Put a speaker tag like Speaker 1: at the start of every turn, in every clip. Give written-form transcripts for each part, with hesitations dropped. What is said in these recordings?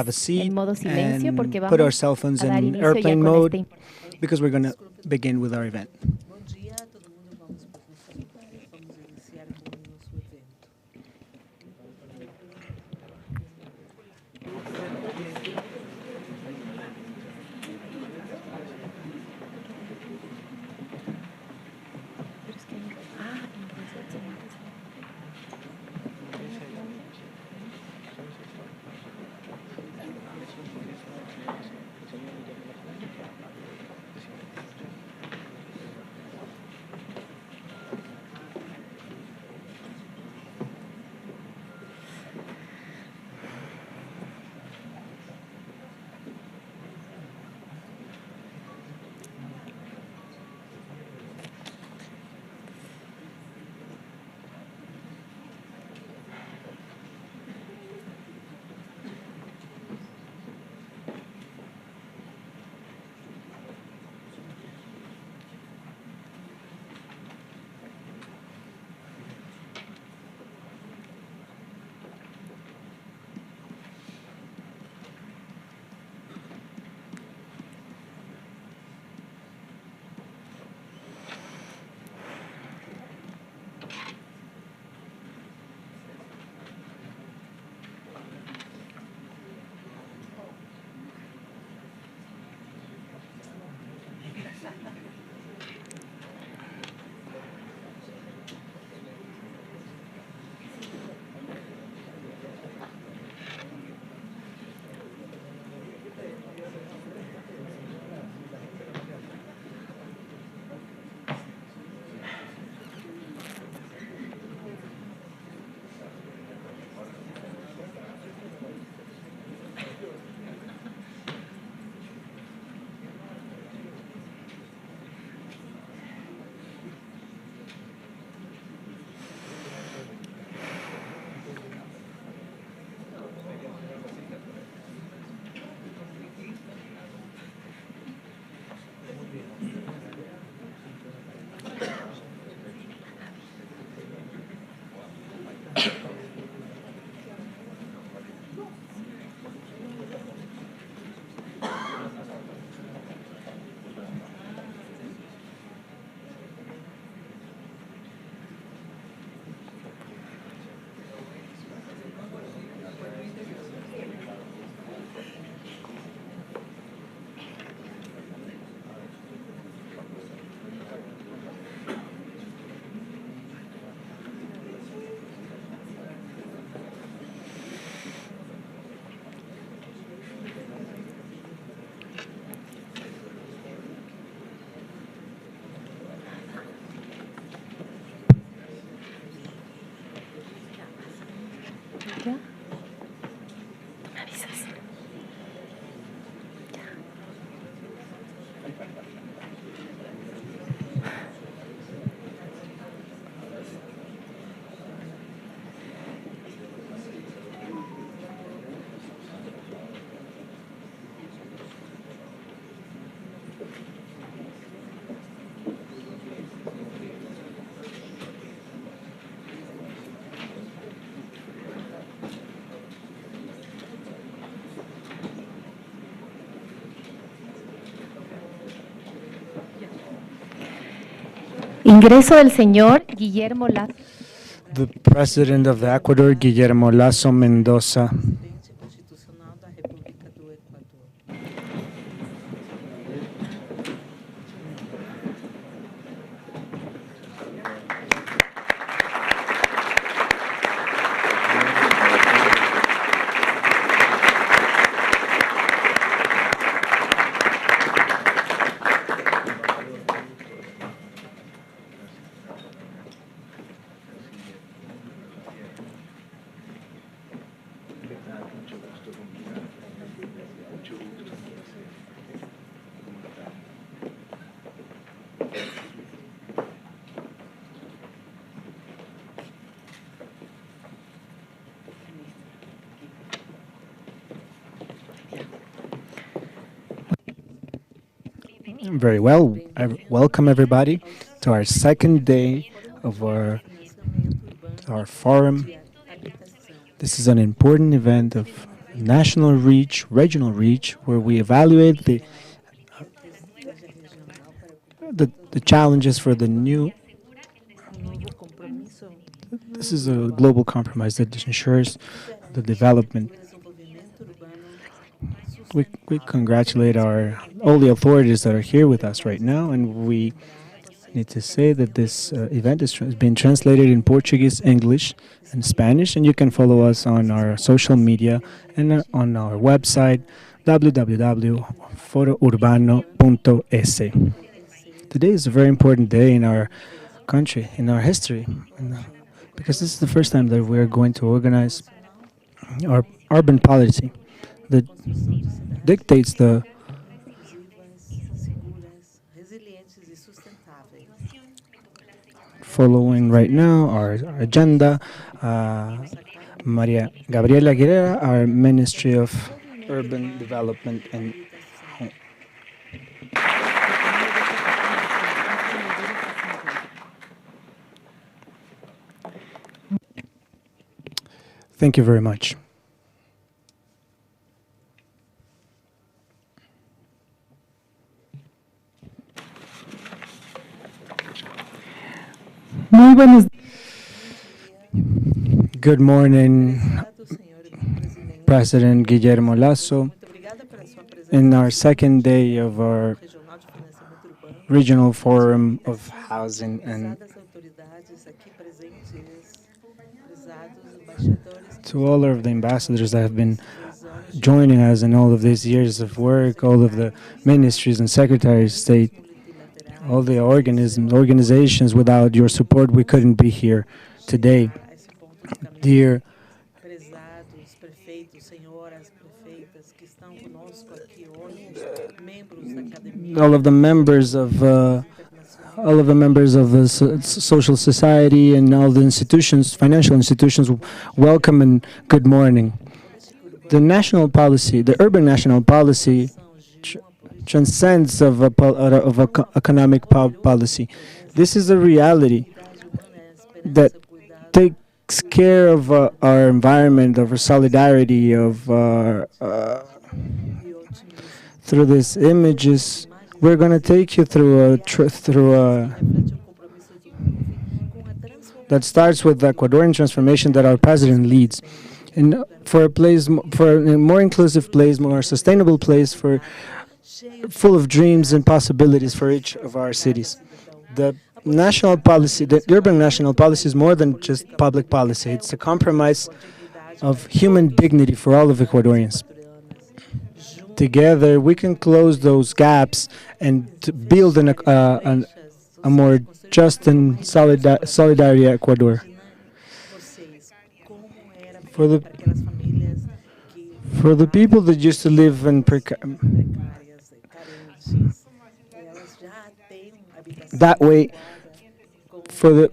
Speaker 1: have a seat
Speaker 2: en modo silencio porque
Speaker 1: and put our
Speaker 2: vamos
Speaker 1: cell phones
Speaker 2: a dar
Speaker 1: in
Speaker 2: inicio ya
Speaker 1: airplane
Speaker 2: con
Speaker 1: mode
Speaker 2: este.
Speaker 1: because we're going to begin with our event.
Speaker 3: Bom dia, todo mundo. Vamos para nossa sentar e vamos iniciar com o nosso evento.
Speaker 2: ¿Ya? Me avisas. Ingreso del señor Guillermo Lazo.
Speaker 1: The President of Ecuador, Guillermo Lasso Mendoza.
Speaker 3: Presidente Constitucional da República do Equador.
Speaker 1: Very well. Welcome everybody to our second day of our forum.
Speaker 3: Habitação.
Speaker 1: This is an important event of national reach, regional reach, where we evaluate
Speaker 3: estratégia regional para
Speaker 1: the challenges for the new.
Speaker 3: um novo compromisso
Speaker 1: This is a global compromise that ensures the development.
Speaker 3: do desenvolvimento urbano
Speaker 1: We
Speaker 3: sustentável,
Speaker 1: congratulate all the authorities that are here with us right now, and we need to say that this event is being translated in Portuguese, English, and Spanish, and you can follow us on our social media and on our website www.forourbano.es. Today is a very important day in our country, in our history, because this is the first time that we're going to organize our urban policy that dictates the
Speaker 3: inclusivas, seguras, resilientes e sustentáveis.
Speaker 1: following right now our agenda. Maria Gabriela Aguilera, our Ministry of Urban Development and thank you very much.
Speaker 2: Muy buenos
Speaker 1: Good morning,
Speaker 3: Obrigado, senhor presidente.
Speaker 1: President Guillermo Lasso.
Speaker 3: Muito obrigada pela sua presença
Speaker 1: In our second day of our
Speaker 3: regional de financiamento urbano.
Speaker 1: regional forum of housing and
Speaker 3: Prezadas autoridades aqui presentes, prezados embaixadores
Speaker 1: to all of the ambassadors that have been joining us in all of these years of work, all of the ministries and secretaries of state, all the organizations. Without your support, we couldn't be here today.
Speaker 3: a esse ponto do caminho.
Speaker 1: Dear
Speaker 3: Prezados prefeitos, senhoras prefeitas que estão conosco aqui hoje, membros da academia
Speaker 1: all of the members of
Speaker 3: internacional,
Speaker 1: all of the members of the social society and all the institutions, financial institutions, welcome and good morning. The national policy, the urban national policy,
Speaker 3: de uma política
Speaker 1: transcends economic policy. This is a reality that takes care of our environment, of our solidarity, of
Speaker 3: e otimismo.
Speaker 1: through these images. We're going to take you through
Speaker 3: Reflete o compromisso do povo com a transformação
Speaker 1: that starts with the Ecuadorian transformation that our president leads, and for a more inclusive place, more sustainable place, full of dreams and possibilities for each of our cities. The national policy, the urban national policy, is more than just public policy. It's a compromise of human dignity for all of Ecuadorians. Together, we can close those gaps and to build a more just and solidarity Ecuador.
Speaker 3: vocês, como era
Speaker 1: For the-
Speaker 3: para aquelas famílias que
Speaker 1: For the people that used to live in
Speaker 3: precárias, carentes, elas já têm habitação
Speaker 1: that way,
Speaker 3: com
Speaker 1: for the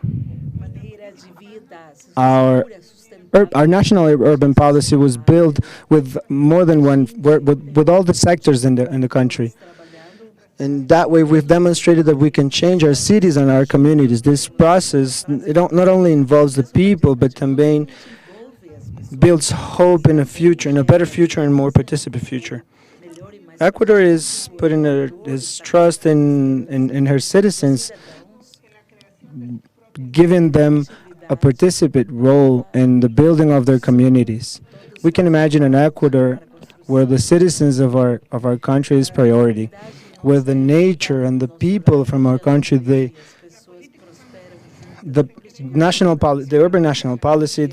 Speaker 3: uma maneira de vida
Speaker 1: Our
Speaker 3: segura, sustentável.
Speaker 1: our national urban policy was built with more than one, with all the sectors in the country.
Speaker 3: Trabalhando
Speaker 1: And that way, we've demonstrated that we can change our cities and our communities. This process not only involves the people, but também
Speaker 3: envolve as pessoas
Speaker 1: builds hope in a future, in a better future and more participatory future.
Speaker 3: melhor e mais
Speaker 1: Ecuador is putting his trust in her citizens, giving them a participant role in the building of their communities. We can imagine an Ecuador where the citizens of our country is priority, where the nature and the people from our country,
Speaker 3: as pessoas prosperam
Speaker 1: the urban national policy,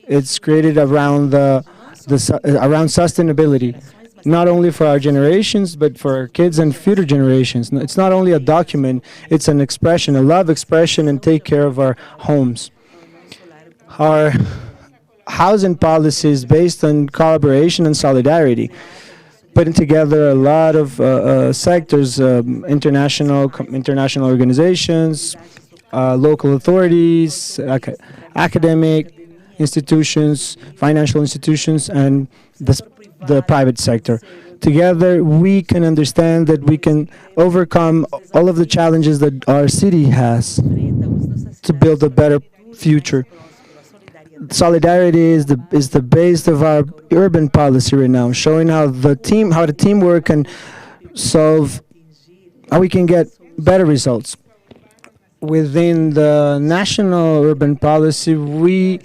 Speaker 1: it's created around around sustainability, not only for our generations but for our kids and future generations. It's not only a document; it's an expression, a love expression, and take care of our homes. Our housing policy is based on collaboration and solidarity, putting together a lot of sectors, international organizations, local authorities, academic institutions, financial institutions, and the private sector. Together, we can understand that we can overcome all of the challenges that our city has
Speaker 3: enfrenta os nossas
Speaker 1: to build a better future. solidarity is the base of our urban policy right now, showing how the teamwork can solve, how we can get better results. Within the national urban policy,
Speaker 3: refletindo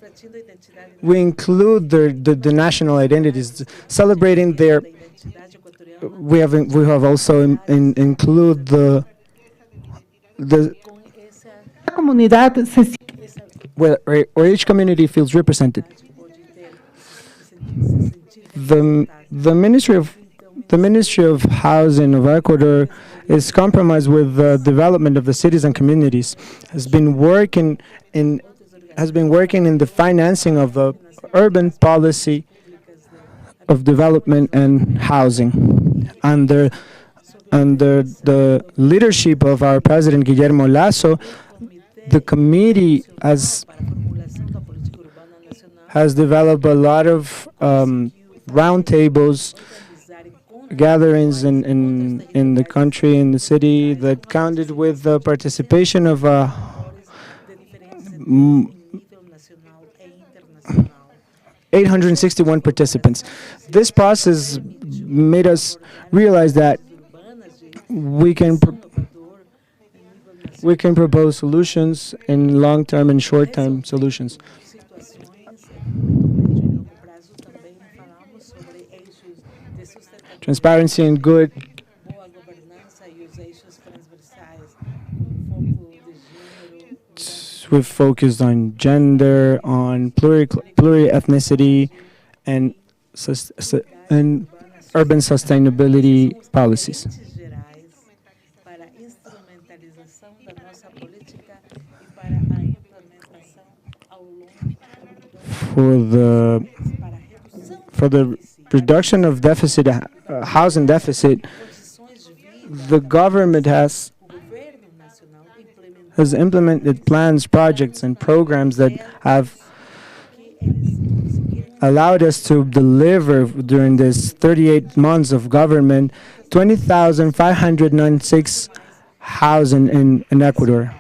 Speaker 3: a identidade
Speaker 1: we include the national identities, celebrating their.
Speaker 3: da identidade equatoriana
Speaker 1: We have also include the
Speaker 3: com essa,
Speaker 4: A comunidad se
Speaker 3: essa
Speaker 1: where each community feels represented.
Speaker 3: pode ter se sentir
Speaker 1: The Ministry of Housing of Ecuador is compromised with the development of the cities and communities. In has been working in the financing of the urban policy of development and housing under the leadership of our president Guillermo Lasso. The committee has
Speaker 3: para a formulação da política urbana nacional
Speaker 1: has developed a lot of roundtables,
Speaker 3: organizar encontros
Speaker 1: gatherings in the country, in the city, that counted with the participation of
Speaker 3: de diferentes nível nacional e internacional.
Speaker 1: 861 participants. This process made us realize that
Speaker 3: Urbanas de
Speaker 1: we can
Speaker 3: Equador, em nível nacional,
Speaker 1: we can propose solutions in long-term and short-term solutions.
Speaker 3: situações médio e longo prazo também falamos sobre eixos de sustentabilidade,
Speaker 1: Transparency and good
Speaker 3: boa governança e os eixos transversais, com foco de gênero,
Speaker 1: we've focused on gender, on pluri-ethnicity, and and urban sustainability policies.
Speaker 3: agentes gerais para a instrumentalização da nossa política e para a implementação ao longo
Speaker 1: For the
Speaker 3: para a redução
Speaker 1: for the reduction of deficit, housing deficit,
Speaker 3: de condições de vida.
Speaker 1: the government
Speaker 3: O governo nacional implementou
Speaker 1: has implemented plans, projects, and programs that have
Speaker 3: que eles conseguiram
Speaker 1: allowed us to deliver during this 38 months of government 20,596 housing in Ecuador.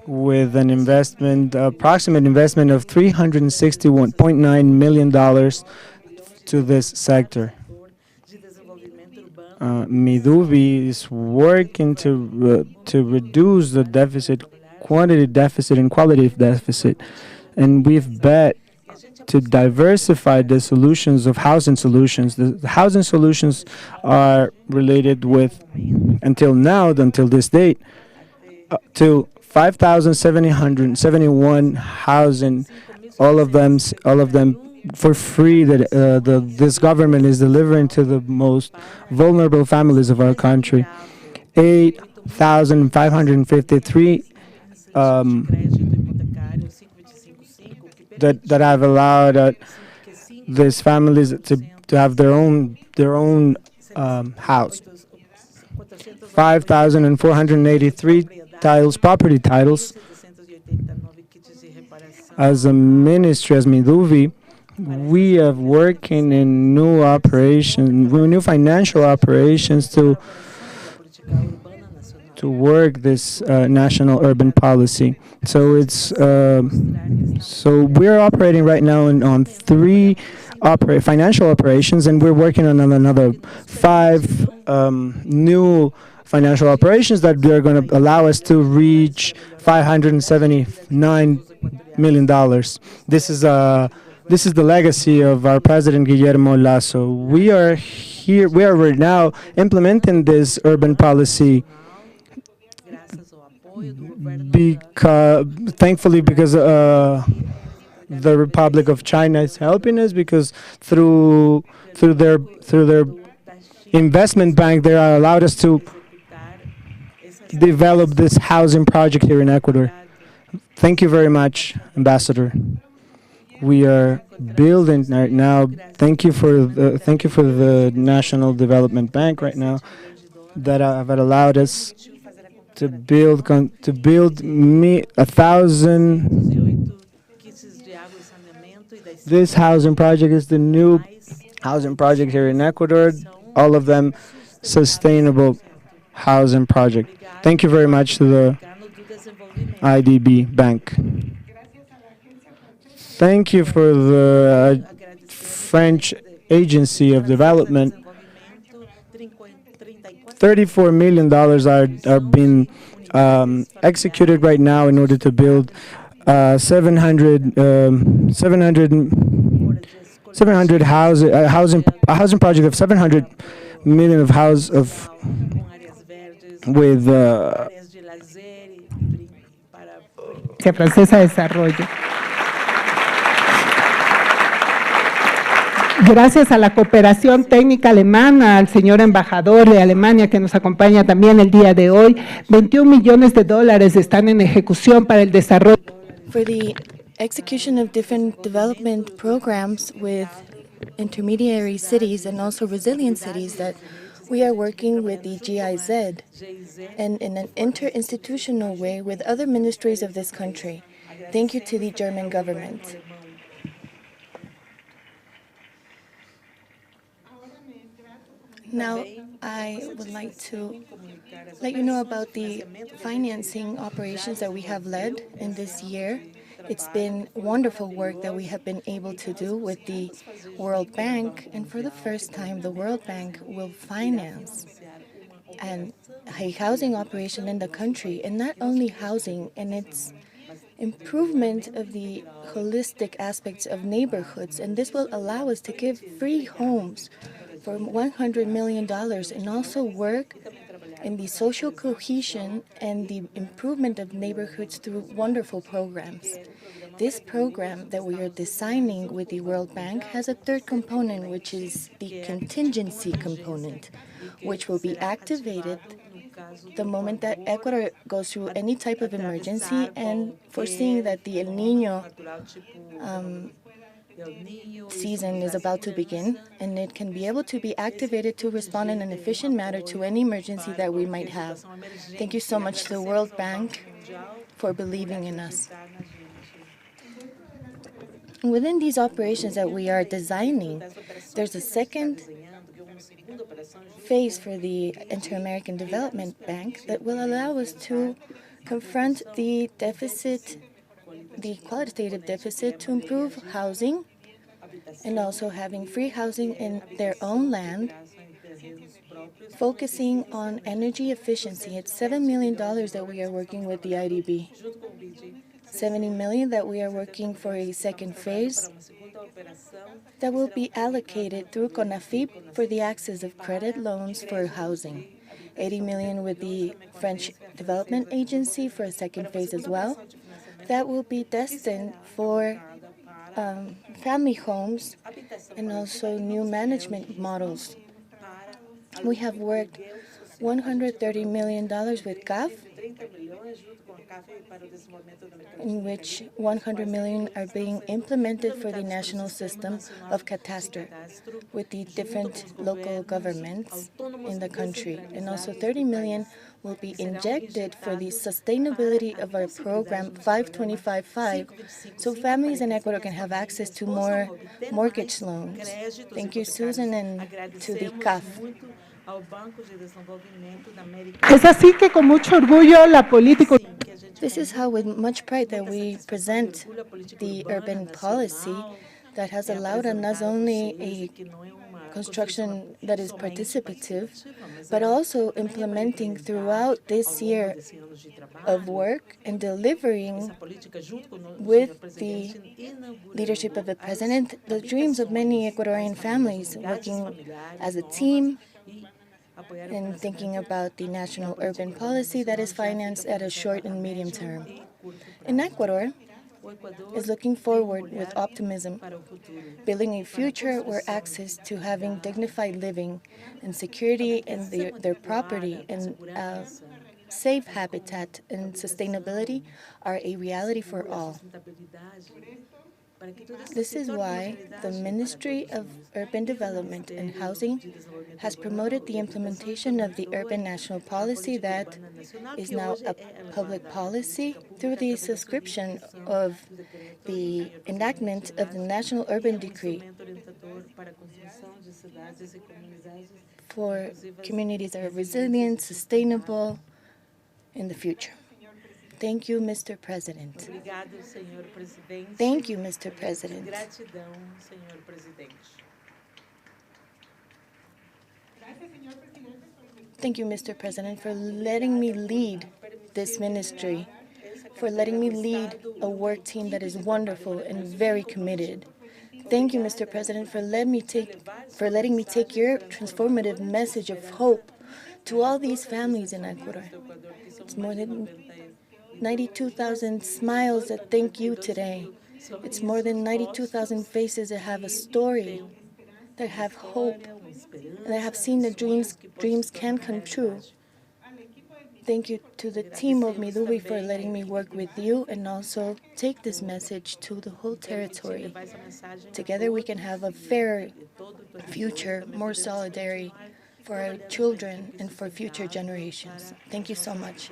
Speaker 1: With an approximate investment of $361.9 million to this sector.
Speaker 3: de desenvolvimento urbano
Speaker 1: Midubi is working to reduce the deficit, quantity deficit and quality deficit, and we've bet to diversify the solutions of housing solutions. The housing solutions are related with, until this date, to 5,771 housing, all of them for free, that this government is delivering to the most vulnerable families of our country. 8,553
Speaker 3: crédito hipotecário 525 que
Speaker 1: that have allowed these families to have their own house. 5,483 property titles.
Speaker 3: 789 kits de reparação.
Speaker 1: As a ministry, as Miduvi, we are working in new financial operations
Speaker 3: da política urbana nacional.
Speaker 1: to work this national urban policy. So we're operating right now on three financial operations, and we're working on another 5 new financial operations that are going to allow us to reach $579 million. This is the legacy of our president Guillermo Lasso. We are right now implementing this urban policy
Speaker 3: Graças ao apoio do governo
Speaker 1: thankfully because the Republic of China is helping us, because through their investment bank, they are allowed us to develop this housing project here in Ecuador. Thank you very much, Ambassador. We are building right now. Thank you for the National Development Bank right now that have allowed us to build 1,000.
Speaker 3: kits de água e saneamento e das
Speaker 1: This housing project is the new housing project here in Ecuador. All of them sustainable housing project.
Speaker 3: Obrigada
Speaker 1: Thank you very much to the IDB Bank. Thank you for the French Agency of Development. $34 million are being executed right now in order to build 700 housing project of 700 million of house of with
Speaker 4: Francesa de Desarrollo. Gracias a la cooperación técnica alemana, al señor embajador de Alemania que nos acompaña también el día de hoy, 21 millones de dólares están en ejecución para el desarrollo.
Speaker 5: For the execution of different development programs with intermediary cities and also resilient cities that we are working with the GIZ and in an interinstitutional way with other ministries of this country. Thank you to the German government. Now, I would like to let you know about the financing operations that we have led in this year. It's been wonderful work that we have been able to do with the World Bank, and for the first time, the World Bank will finance a housing operation in the country, and not only housing, and its improvement of the holistic aspects of neighborhoods, and this will allow us to give free homes for $100 million and also work in the social cohesion and the improvement of neighborhoods through wonderful programs. This program that we are designing with the World Bank has a third component, which is the contingency component, which will be activated the moment that Ecuador goes through any type of emergency, and foreseeing that the El Niño season is about to begin, and it can be able to be activated to respond in an efficient manner to any emergency that we might have. Thank you so much to the World Bank for believing in us. Within these operations that we are designing, there's a second phase for the Inter-American Development Bank that will allow us to confront the deficit, the qualitative deficit, to improve housing and also having free housing in their own land, focusing on energy efficiency. It's $7 million that we are working with the IDB. 70 million that we are working for a second phase that will be allocated through CONAFIP for the access of credit loans for housing. 80 million with the French Development Agency for a second phase as well. That will be destined for family homes and also new management models. We have worked $130 million with CAF, in which 100 million are being implemented for the national system of catastrophe with the different local governments in the country. And also 30 million will be injected for the sustainability of our program 525.5, so families in Ecuador can have access to more mortgage loans. Thank you, Susan, and to the CAF.
Speaker 4: Es así que con mucho orgullo la política.
Speaker 5: This is how, with much pride, that we present the urban policy that has allowed us not only a construction that is participative, but also implementing throughout this year of work and delivering with the leadership of the president the dreams of many Ecuadorian families, working as a team and thinking about the national urban policy that is financed at a short and medium term. In Ecuador is looking forward with optimism, building a future where access to having dignified living and security in their property and safe habitat and sustainability are a reality for all. This is why the Ministry of Urban Development and Housing has promoted the implementation of the Urban National Policy that is now a public policy through the subscription of the enactment of the National Urban Decree for communities that are resilient, sustainable, in the future. Thank you, Mr. President.
Speaker 3: Obrigado, senhor presidente.
Speaker 5: Thank you, Mr. President.
Speaker 3: Gratidão, senhor presidente.
Speaker 5: Thank you, Mr. President, for letting me lead this ministry, for letting me lead a work team that is wonderful and very committed. Thank you, Mr. President, for letting me take your transformative message of hope to all these families in Ecuador. It's more than 92,000 smiles that thank you today. It's more than 92,000 faces that have a story, that have hope, and that have seen that dreams can come true. Thank you to the team of Midubi for letting me work with you and also take this message to the whole territory. Together we can have a fairer future, more solidarity for our children and for future generations. Thank you so much.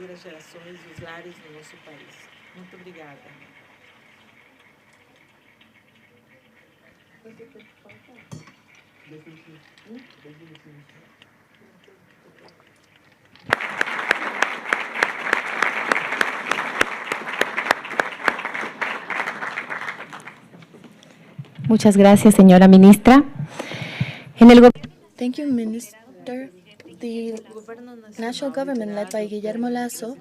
Speaker 2: Muchas gracias, señora ministra. En el
Speaker 5: Thank you, Minister. The national government led by Guillermo Lasso,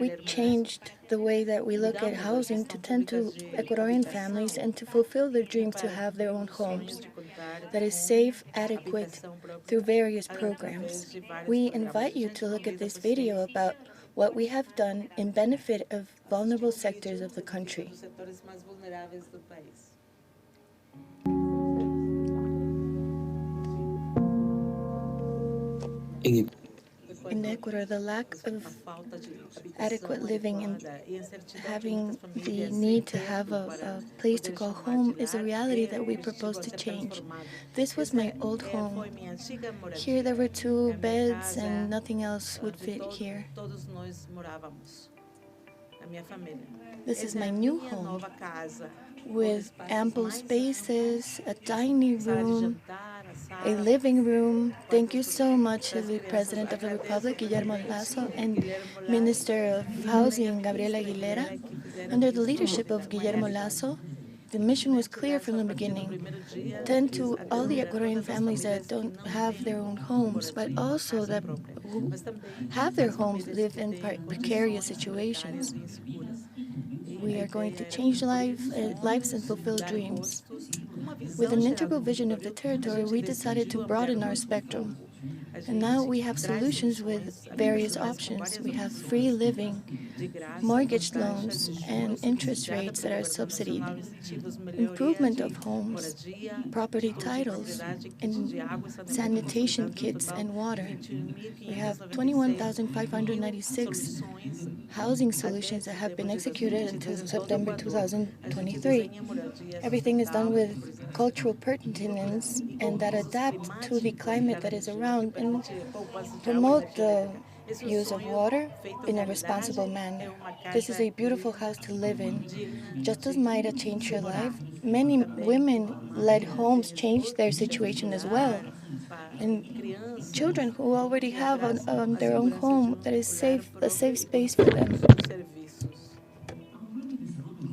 Speaker 5: we changed the way that we look at housing to tend to Ecuadorian families and to fulfill their dreams to have their own homes that is safe, adequate, through various programs. We invite you to look at this video about what we have done in benefit of vulnerable sectors of the country. In Ecuador, the lack of adequate living and having the need to have a place to call home is a reality that we propose to change. This was my old home. Here there were 2 beds and nothing else would fit here. This is my new home with ample spaces, a dining room, a living room. Thank you so much to the President of the Republic, Guillermo Lasso, and Minister of Housing, Gabriela Aguilera. Under the leadership of Guillermo Lasso, the mission was clear from the beginning. Tend to all the Ecuadorian families that don't have their own homes, but also that who have their homes live in precarious situations. We are going to change lives and fulfill dreams. With an integral vision of the territory, we decided to broaden our spectrum. And now we have solutions with various options. We have free living, mortgage loans, and interest rates that are subsidized, improvement of homes, property titles, and sanitation kits and water. We have 21,596 housing solutions that have been executed until September 2023. Everything is done with cultural pertinence and that adapt to the climate that is around and promote the use of water in a responsible manner. This is a beautiful house to live in. Just as Mayra changed her life, many women-led homes changed their situation as well. And children who already have their own home that is safe, a safe space for them.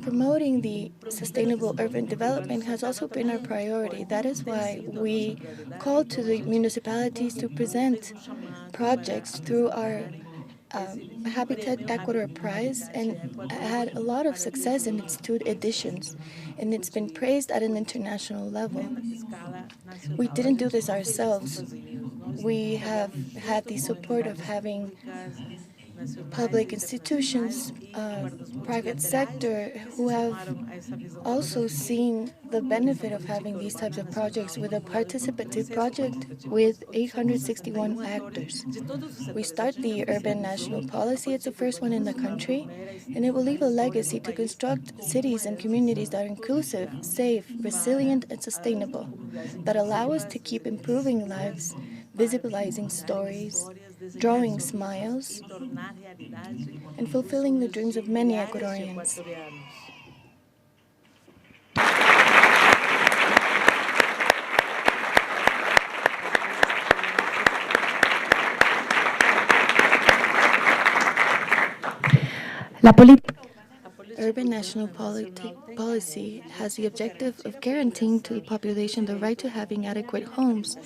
Speaker 5: Promoting the sustainable urban development has also been our priority. That is why we called to the municipalities to present projects through our Habitat Ecuador Prize and had a lot of success in its 2 editions, and it's been praised at an international level. We didn't do this ourselves. We have had the support of having public institutions, private sector, who have also seen the benefit of having these types of projects with a participative project with 861 actors. We start the Urban National Policy. It's the first one in the country, and it will leave a legacy to construct cities and communities that are inclusive, safe, resilient, and sustainable, that allow us to keep improving lives, visibilizing stories, drawing smiles, and fulfilling the dreams of many Ecuadorians.
Speaker 2: La política
Speaker 5: Urban national policy has the objective of guaranteeing to the population the right to having adequate homes,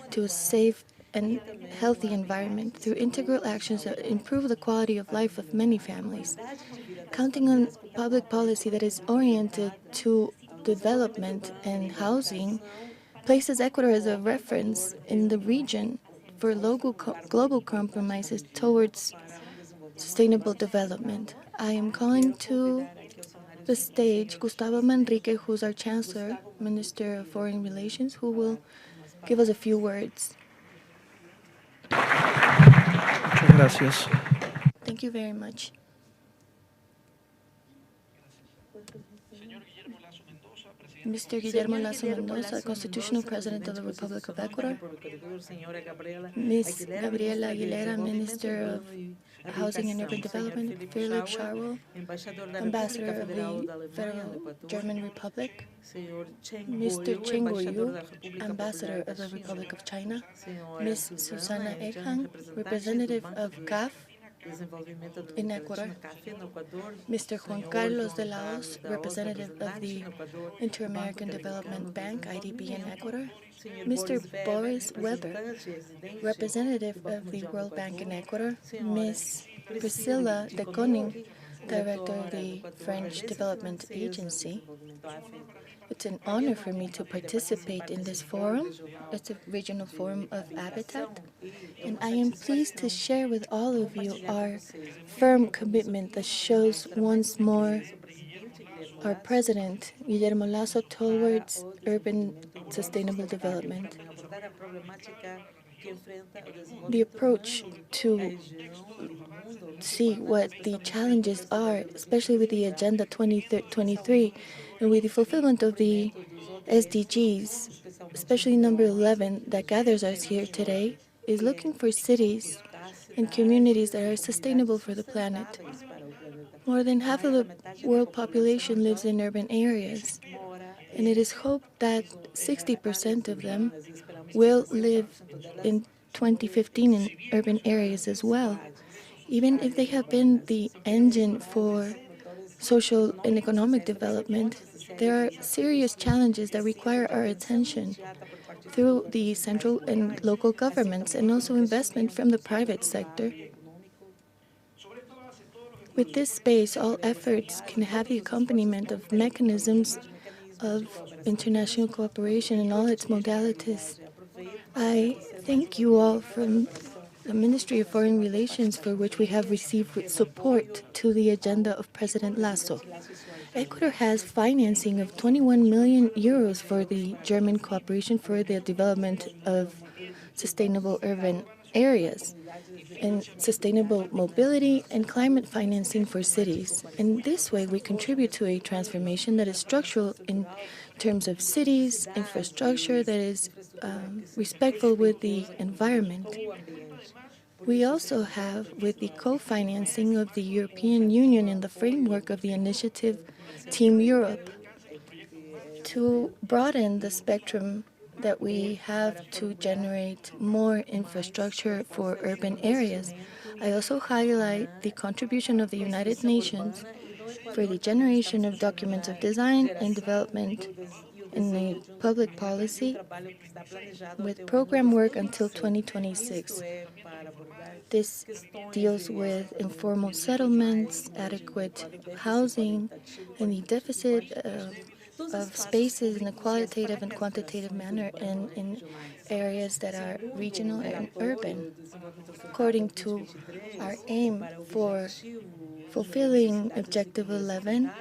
Speaker 5: to a safe and healthy environment through integral actions that improve the quality of life of many families. Counting on public policy that is oriented to development and housing places Ecuador as a reference in the region for global compromises towards sustainable development. I am calling to the stage Gustavo Manrique, who's our Chancellor, Minister of Foreign Relations, who will give us a few words.
Speaker 6: Muchas gracias.
Speaker 5: Thank you very much. Mr. Guillermo Lasso Mendoza, Constitutional President of the Republic of Ecuador. Ms. Gabriela Aguilera, Minister of Housing and Urban Development. Philip Sharwell, Ambassador of the Federal German Republic. Mr. Cheng Guoyu, Ambassador of the Republic of China. Ms. Susana Ekhang, Representative of CAF in Ecuador. Mr. Juan Carlos de la Hoz, representative of the Inter-American Development Bank, IDB in Ecuador. Mr. Boris Weber, representative of the World Bank in Ecuador. Ms. Priscilla de Koning, director of the French Development Agency. It's an honor for me to participate in this forum. It's a regional forum of habitat. And I am pleased to share with all of you our firm commitment that shows once more our President, Guillermo Lasso, towards urban sustainable development. The approach to see what the challenges are, especially with the Agenda 2023 and with the fulfillment of the SDGs, especially number 11 that gathers us here today, is looking for cities and communities that are sustainable for the planet. More than half of the world population lives in urban areas, and it is hoped that 60% of them will live in 2015 in urban areas as well. Even if they have been the engine for social and economic development, there are serious challenges that require our attention through the central and local governments and also investment from the private sector. With this space, all efforts can have the accompaniment of mechanisms of international cooperation in all its modalities. I thank you all from the Ministry of Foreign Relations, for which we have received support to the agenda of President Lasso. Ecuador has financing of 21 million euros for the German cooperation for the development of sustainable urban areas and sustainable mobility and climate financing for cities. In this way, we contribute to a transformation that is structural in terms of cities, infrastructure that is respectful with the environment. We also have, with the co-financing of the European Union in the framework of the initiative Team Europe, to broaden the spectrum that we have to generate more infrastructure for urban areas. I also highlight the contribution of the United Nations for the generation of documents of design and development in a public policy with program work until 2026. This deals with informal settlements, adequate housing, and the deficit of spaces in a qualitative and quantitative manner in areas that are regional and urban. According to our aim for fulfilling Objective 11,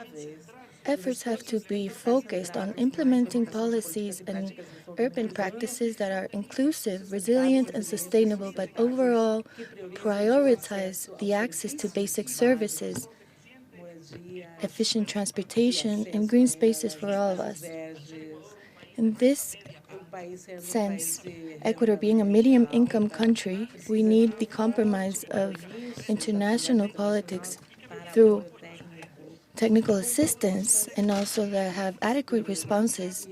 Speaker 5: efforts have to be focused on implementing policies and urban practices that are inclusive, resilient, and sustainable, but overall prioritize the access to basic services, efficient transportation, and green spaces for all of us. In this sense, Ecuador being a medium-income country, we need the compromise of international politics through technical assistance and also that have adequate responses,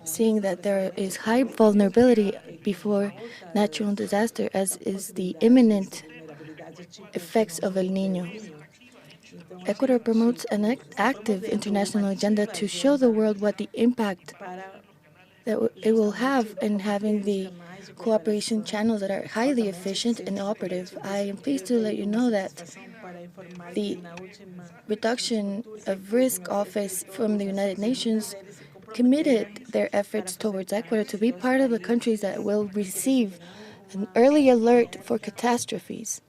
Speaker 5: seeing that there is high vulnerability before natural disaster, as is the imminent effects of El Niño. Ecuador promotes an active international agenda to show the world what the impact that it will have in having the cooperation channels that are highly efficient and operative. I am pleased to let you know that the Reduction of Risk Office from the United Nations committed their efforts towards Ecuador to be part of the countries that will receive an early alert for catastrophes.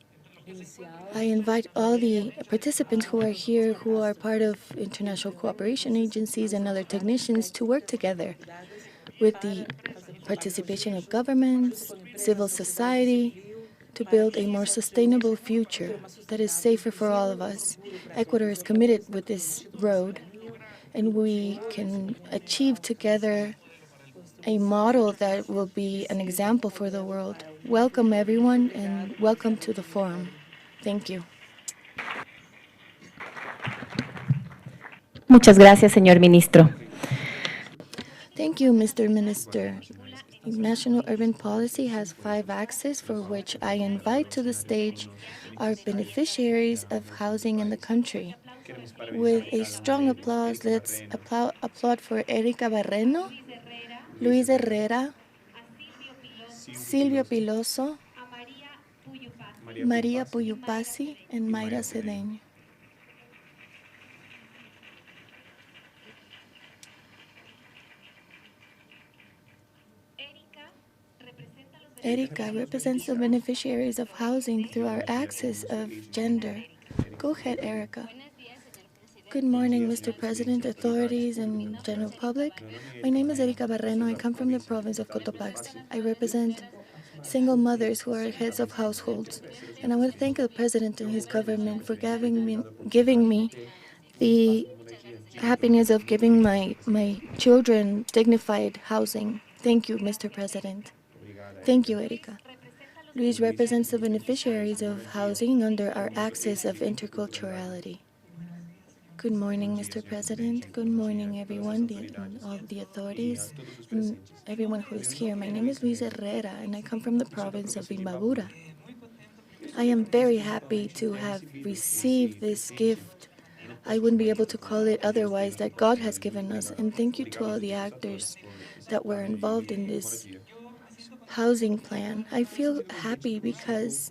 Speaker 5: I invite all the participants who are here, who are part of international cooperation agencies and other technicians, to work together with the participation of governments, civil society, to build a more sustainable future that is safer for all of us. Ecuador is committed with this road, and we can achieve together a model that will be an example for the world. Welcome, everyone, and welcome to the forum. Thank you.
Speaker 2: Muchas gracias, señor ministro.
Speaker 5: Thank you, Mr. Minister. National Urban Policy has 5 axes for which I invite to the stage our beneficiaries of housing in the country. With a strong applause, let's applaud for Erika Barreno, Luis Herrera, Silvio Piloso, Maria Puyupasi, and Mayra Cedeño. Erika represents the beneficiaries of housing through our axis of gender. Go ahead, Erika. Good morning, Mr. President, authorities, and general public. My name is Erika Barreno. I come from the province of Cotopaxi. I represent single mothers who are heads of households. And I want to thank the President and his government for giving me the happiness of giving my children dignified housing. Thank you, Mr. President. Thank you, Erika. Luis represents the beneficiaries of housing under our axis of interculturality. Good morning, Mr. President. Good morning, everyone, all the authorities, and everyone who is here. My name is Luis Herrera, and I come from the province of Imbabura. I am very happy to have received this gift. I wouldn't be able to call it otherwise that God has given us, and thank you to all the actors that were involved in this housing plan. I feel happy because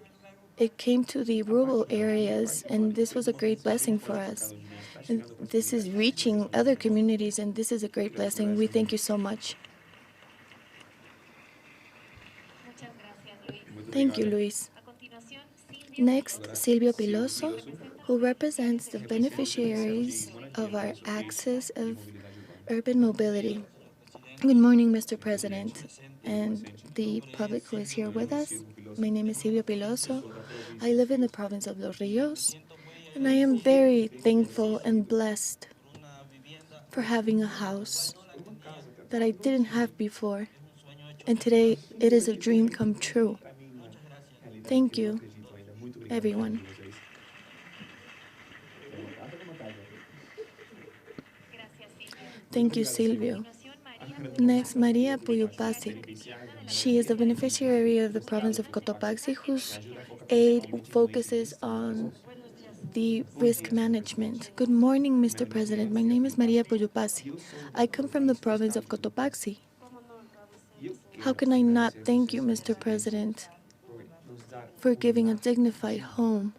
Speaker 5: it came to the rural areas, and this was a great blessing for us. And this is reaching other communities, and this is a great blessing. We thank you so much. Thank you, Luis. Next, Silvio Piloso, who represents the beneficiaries of our axis of urban mobility. Good morning, Mr. President, and the public who is here with us. My name is Silvio Piloso. I live in the province of Los Rios, and I am very thankful and blessed for having a house that I didn't have before, and today it is a dream come true. Thank you, everyone. Thank you, Silvio. Next, Maria Puyupasic. She is the beneficiary of the province of Cotopaxi, whose aid focuses on the risk management. Good morning, Mr. President. My name is Maria Puyupasi. I come from the province of Cotopaxi. How can I not thank you, Mr. President, for giving a dignified home?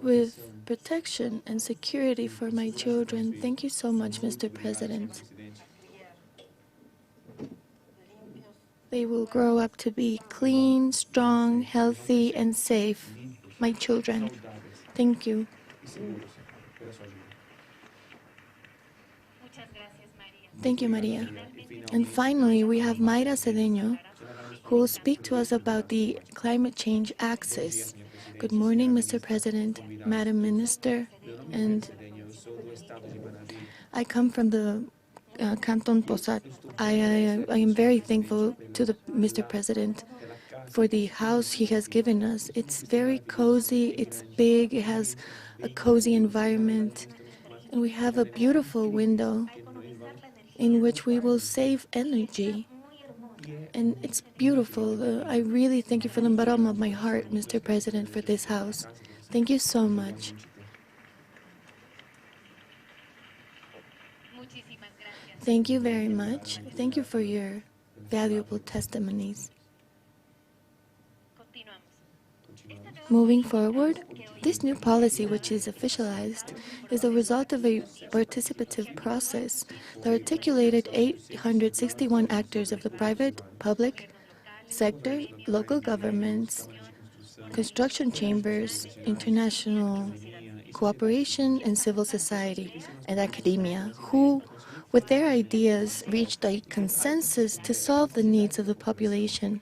Speaker 5: With protection and security for my children. Thank you so much, Mr. President. They will grow up to be clean, strong, healthy, and safe. My children. Thank you. Thank you, Maria. And finally, we have Mayra Cedeño, who will speak to us about the climate change axis. Good morning, Mr. President, Madam Minister, and I come from the Canton Posad. I am very thankful to Mr. President for the house he has given us. It's very cozy, it's big, it has a cozy environment, and we have a beautiful window in which we will save energy. And it's beautiful. I really thank you from the bottom of my heart, Mr. President, for this house. Thank you so much. Thank you very much. Thank you for your valuable testimonies. Moving forward, this new policy, which is officialized, is the result of a participative process that articulated 861 actors of the private, public sector, local governments, construction chambers, international cooperation, and civil society and academia, who, with their ideas, reached a consensus to solve the needs of the population.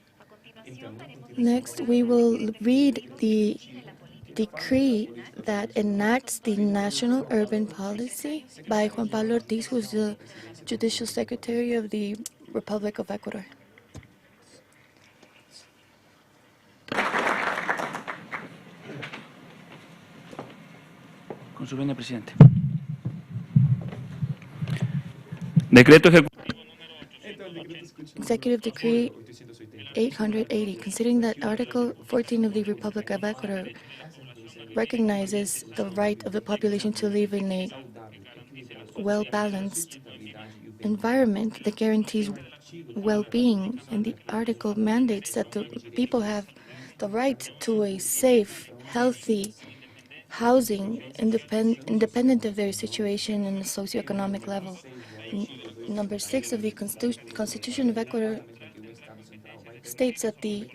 Speaker 5: Next, we will read the decree that enacts the National Urban Policy by Juan Pablo Ortiz, who is the Judicial Secretary of the Republic of Ecuador.
Speaker 7: Con su venia, presidente. Decreto ejecutivo.
Speaker 5: Executive Decree 880, considering that Article 14 of the Republic of Ecuador recognizes the right of the population to live in a well-balanced environment that guarantees well-being, and the article mandates that the people have the right to a safe, healthy housing independent of their situation and the socioeconomic level. Number 6 of the Constitution of Ecuador states that the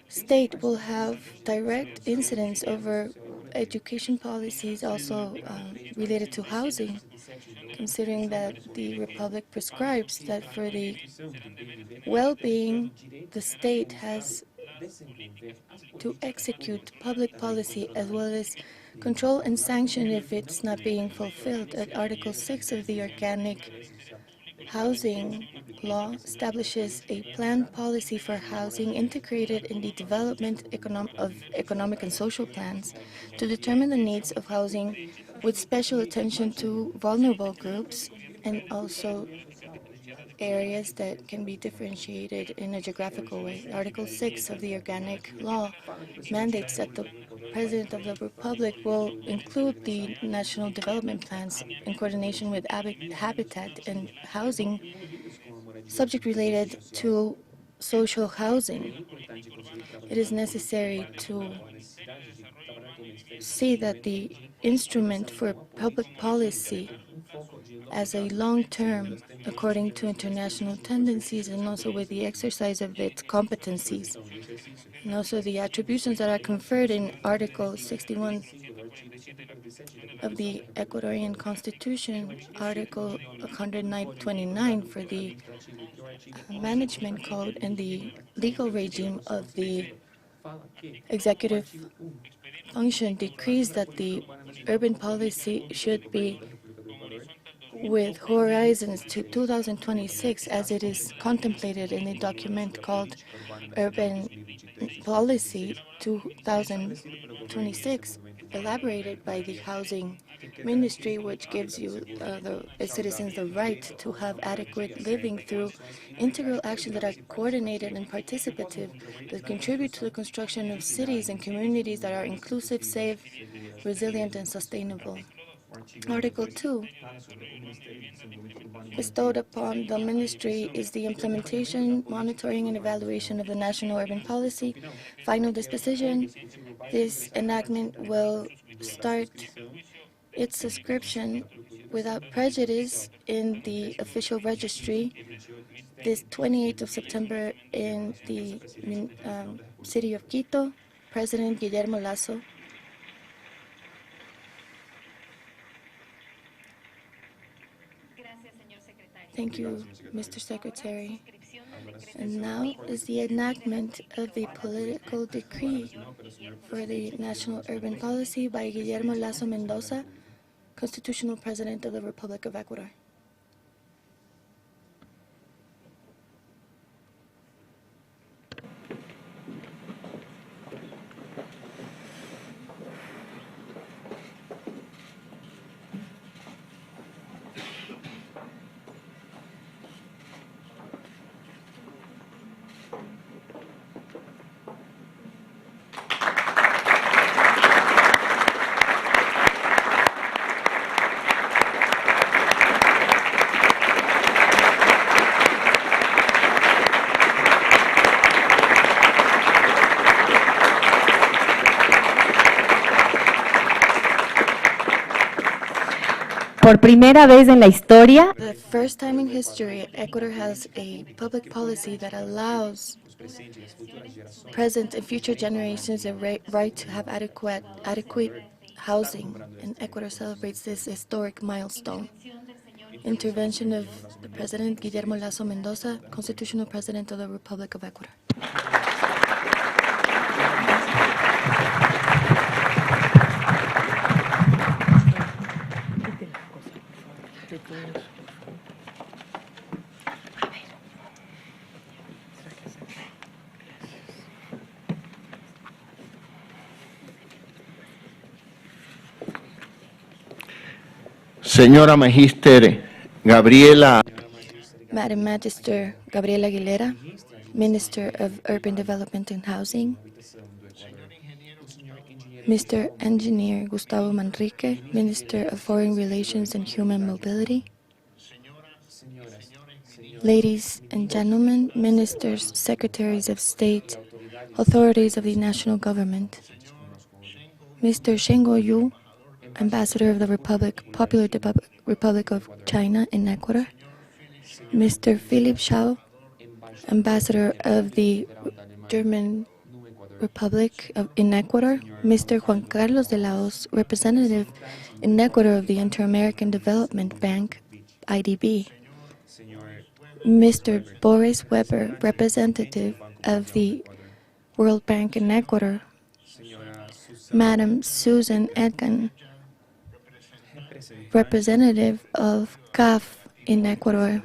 Speaker 5: state will have direct incidence over education policies also related to housing, considering that the Republic prescribes that for the well-being, the state has to execute public policy as well as control and sanction if it's not being fulfilled. At Article 6 of the Organic Housing Law establishes a planned policy for housing integrated in the development of economic and social plans to determine the needs of housing with special attention to vulnerable groups and also areas that can be differentiated in a geographical way. Article 6 of the Organic Law mandates that the President of the Republic will include the national development plans in coordination with habitat and housing subject related to social housing. It is necessary to see that the instrument for public policy as a long-term, according to international tendencies, and also with the exercise of its competencies, and also the attributions that are conferred in Article 61 of the Ecuadorian Constitution, Article 129 for the Management Code, and the legal regime of the executive function decrees that the urban policy should be with horizons to 2026, as it is contemplated in a document called Urban Policy 2026, elaborated by the Housing Ministry, which gives you, the citizens, the right to have adequate living through integral actions that are coordinated and participative, that contribute to the construction of cities and communities that are inclusive, safe, resilient, and sustainable. Article 2, bestowed upon the ministry, is the implementation, monitoring, and evaluation of the National Urban Policy. Final disposition, this enactment will start its subscription without prejudice in the official registry this 28th of September in the city of Quito. President Guillermo Lasso. Thank you, Mr. Secretary. And now is the enactment of the political decree for the National Urban Policy by Guillermo Lasso Mendoza, Constitutional President of the Republic of Ecuador.
Speaker 2: Por primera vez en la historia,
Speaker 5: The first time in history, Ecuador has a public policy that allows present and future generations the right to have adequate housing, and Ecuador celebrates this historic milestone. Intervention of the President Guillermo Lasso Mendoza, Constitutional President of the Republic of Ecuador.
Speaker 8: Señora Magíster Gabriela
Speaker 5: Madam Magister Gabriela Aguilera, Minister of Urban Development and Housing. Mr. Engineer Gustavo Manrique, Minister of Foreign Relations and Human Mobility. Ladies and gentlemen, ministers, secretaries of state, authorities of the national government. Mr. Shen Guoyu, Ambassador of the Popular Republic of China in Ecuador. Mr. Philip Schau, Ambassador of the German Republic in Ecuador. Mr. Juan Carlos de Laos, representative in Ecuador of the Inter-American Development Bank, IDB. Mr. Boris Weber, representative of the World Bank in Ecuador. Madam Susan Edgan, representative of CAF in Ecuador.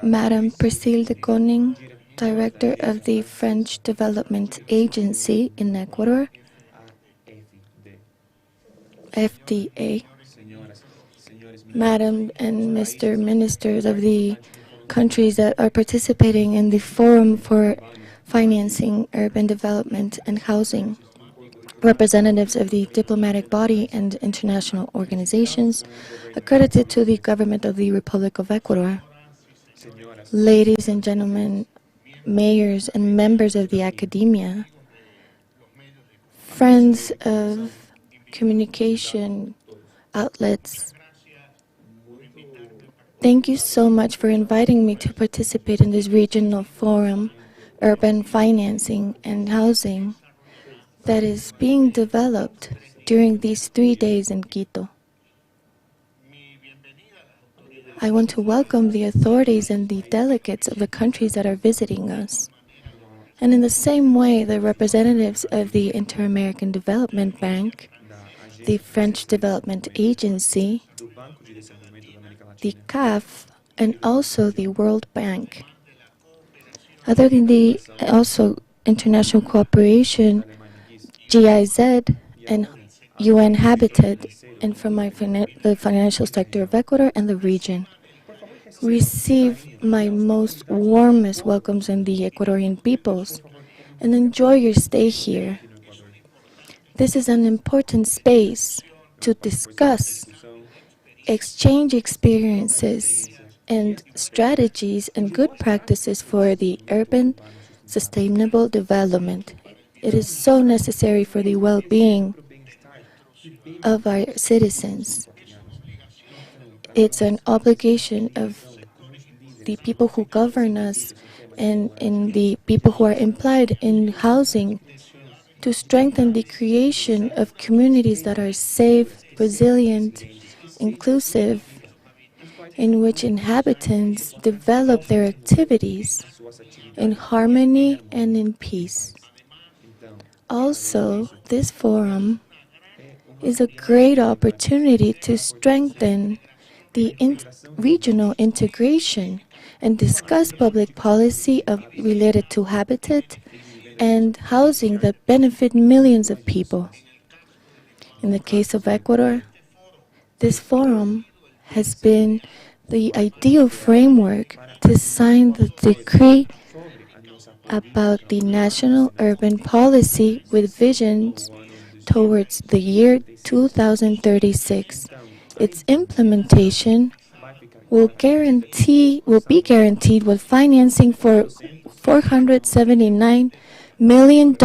Speaker 5: Madam Priscille de Koning, Director of the French Development Agency in Ecuador, FDA. Madam and Mr. Ministers of the countries that are participating in the Forum for Financing Urban Development and Housing, representatives of the diplomatic body and international organizations accredited to the government of the Republic of Ecuador, ladies and gentlemen, mayors and members of the academia, friends of communication outlets, thank you so much for inviting me to participate in this regional forum, Urban Financing and Housing, that is being developed during these 3 days in Quito. I want to welcome the authorities and the delegates of the countries that are visiting us. And in the same way, the representatives of the Inter-American Development Bank, the French Development Agency, the CAF, and also the World Bank. Other than the also international cooperation, GIZ and UN Habitat, and from the financial sector of Ecuador and the region. Receive my most warmest welcomes in the Ecuadorian peoples and enjoy your stay here. This is an important space to discuss, exchange experiences and strategies and good practices for the urban sustainable development. It is so necessary for the well-being of our citizens. It's an obligation of the people who govern us and in the people who are implied in housing to strengthen the creation of communities that are safe, resilient, inclusive, in which inhabitants develop their activities in harmony and in peace. Also, this forum is a great opportunity to strengthen the regional integration and discuss public policy related to habitat and housing that benefit millions of people. In the case of Ecuador, this forum has been the ideal framework to sign the decree about the national urban policy with visions towards the year 2036. Its implementation will be guaranteed with financing for $479 million.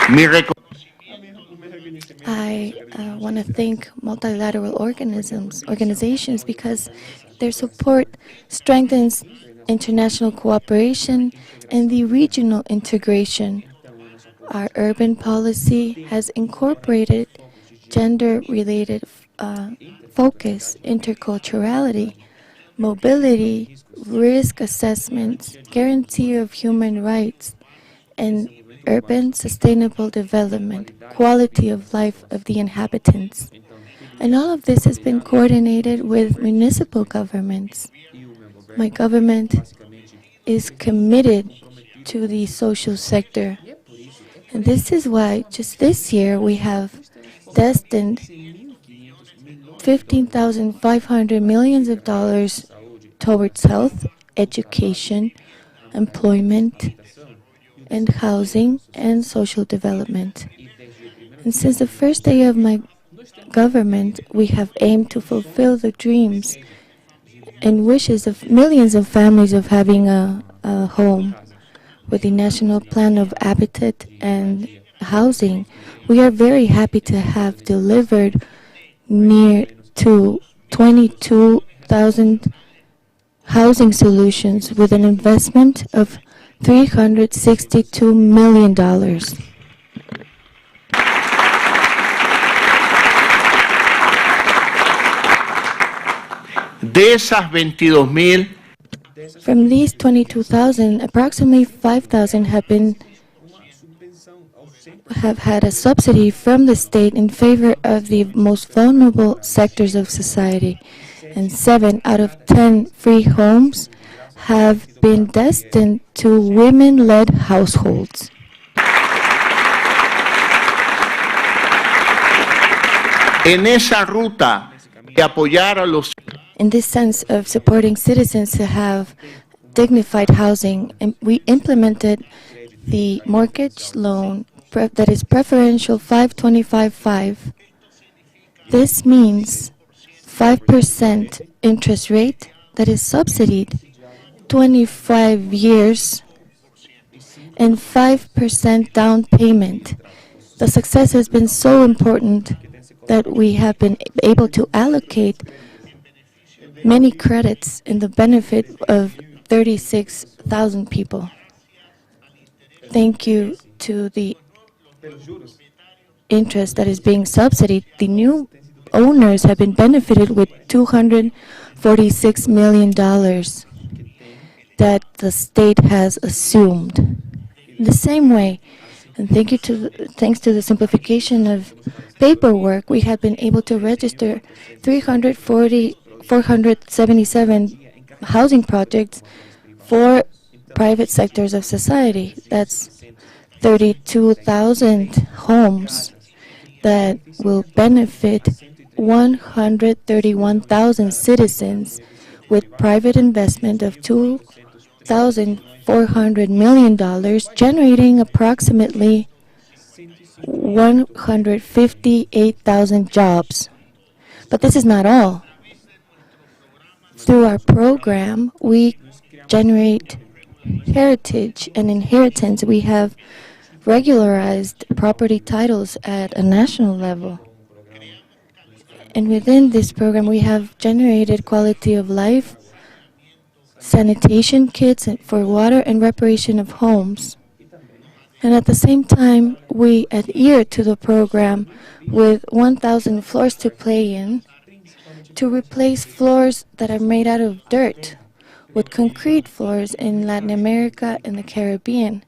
Speaker 8: Mi reco-
Speaker 5: I want to thank multilateral organizations because their support strengthens international cooperation and the regional integration. Our urban policy has incorporated gender-related focus, interculturality, mobility, risk assessments, guarantee of human rights, and urban sustainable development, quality of life of the inhabitants. And all of this has been coordinated with municipal governments. My government is committed to the social sector. And this is why just this year we have destined $15,500 million towards health, education, employment, and housing and social development. And since the first day of my government, we have aimed to fulfill the dreams and wishes of millions of families of having a home. With the National Plan of Habitat and Housing, we are very happy to have delivered near to 22,000 housing solutions with an investment of $362 million.
Speaker 8: De esas 22,000,
Speaker 5: From these 22,000, approximately 5,000 have had a subsidy from the state in favor of the most vulnerable sectors of society, and 7 out of 10 free homes have been destined to women-led households.
Speaker 8: en esa ruta de apoyar a los
Speaker 5: In this sense of supporting citizens to have dignified housing, we implemented the mortgage loan that is preferential 525.5. This means 5% interest rate that is subsidized 25 years and 5% down payment. The success has been so important that we have been able to allocate many credits in the benefit of 36,000 people. Thank you to the interest that is being subsidized. The new owners have been benefited with $246 million that the state has assumed. In the same way, and thanks to the simplification of paperwork, we have been able to register 477 housing projects for private sectors of society. That's 32,000 homes that will benefit 131,000 citizens with private investment of $2,400 million, generating approximately 158,000 jobs. But this is not all. Through our program, we generate heritage and inheritance. We have regularized property titles at a national level. And within this program, we have generated quality of life, sanitation kits for water, and reparation of homes. And at the same time, we adhere to the program with 1,000 floors to play in, to replace floors that are made out of dirt with concrete floors in Latin America and the Caribbean,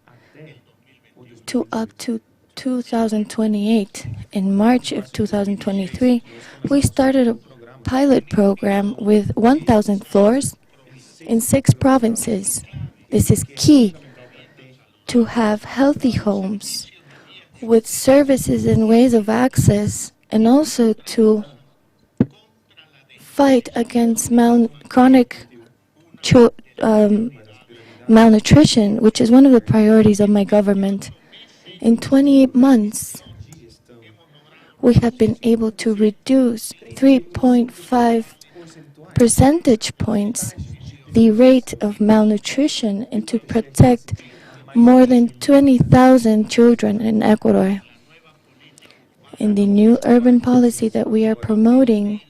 Speaker 5: to up to 2028. In March of 2023, we started a pilot program with 1,000 floors in 6 provinces. This is key to have healthy homes with services and ways of access, and also to fight against chronic malnutrition, which is one of the priorities of my government. In 28 months, we have been able to reduce 3.5 percentage points the rate of malnutrition and to protect more than 20,000 children in Ecuador. In the new urban policy that we are promoting,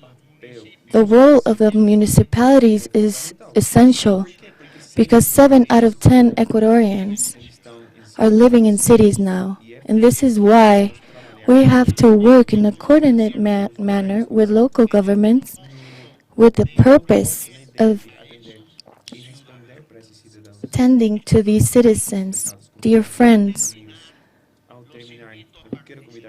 Speaker 5: the role of the municipalities is essential because 7 out of 10 Ecuadorians are living in cities now. And this is why we have to work in a coordinated manner with local governments with the purpose of tending to these citizens. Dear friends,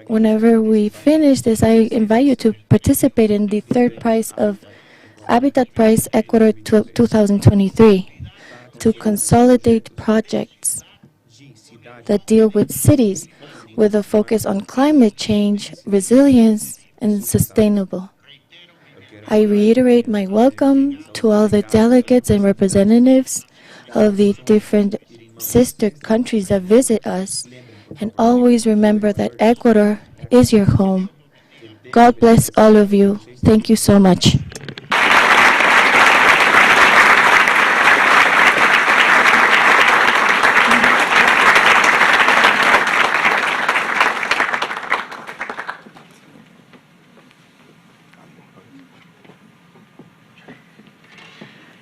Speaker 5: whenever we finish this, I invite you to participate in the third prize of Habitat Prize Ecuador 2023 to consolidate projects that deal with cities with a focus on climate change, resilience, and sustainable. I reiterate my welcome to all the delegates and representatives of the different sister countries that visit us, and always remember that Ecuador is your home. God bless all of you. Thank you so much.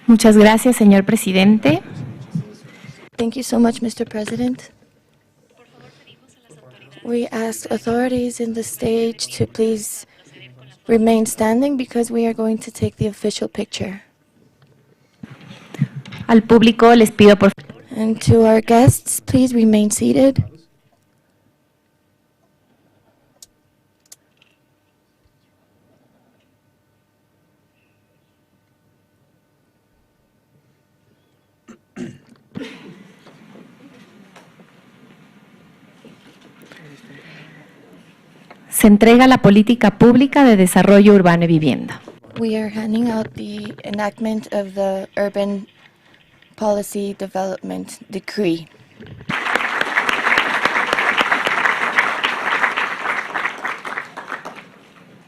Speaker 2: Muchas gracias, señor presidente.
Speaker 5: Thank you so much, Mr. President. We ask authorities in the stage to please remain standing because we are going to take the official picture.
Speaker 2: Al público les pido por
Speaker 5: And to our guests, please remain seated.
Speaker 2: se entrega la política pública de desarrollo urbano y vivienda.
Speaker 5: We are handing out the enactment of the Urban Policy Development Decree.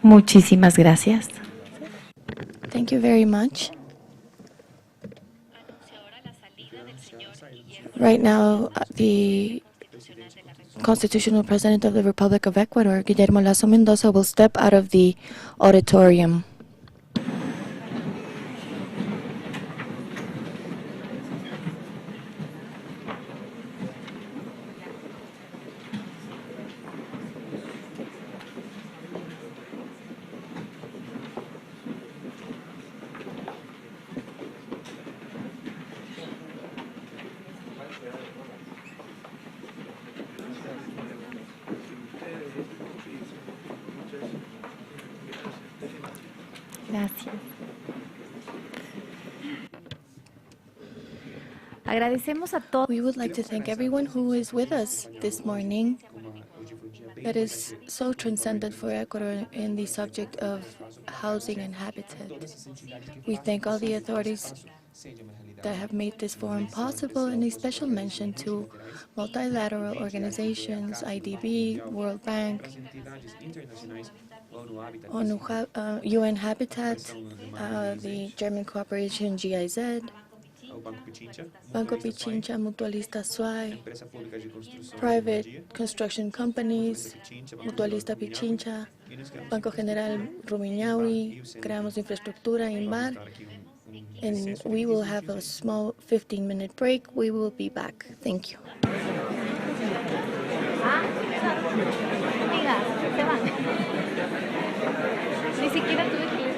Speaker 2: Muchísimas gracias.
Speaker 5: Thank you very much. Right now, the Constitutional President of the Republic of Ecuador, Guillermo Lasso Mendoza, will step out of the auditorium.
Speaker 2: Gracias. Agradecemos a todos.
Speaker 5: We would like to thank everyone who is with us this morning that is so transcendent for Ecuador in the subject of housing and habitat. We thank all the authorities that have made this forum possible, and a special mention to multilateral organizations, IDB, World Bank, UN Habitat, the German Cooperation GIZ, Banco Pichincha, Mutualista SUAY, private construction companies, Mutualista Pichincha, Banco General Rumiñahui, Creamos Infraestructura, INMAR, and we will have a small 15-minute break. We will be back. Thank you.
Speaker 2: Ni siquiera tuve que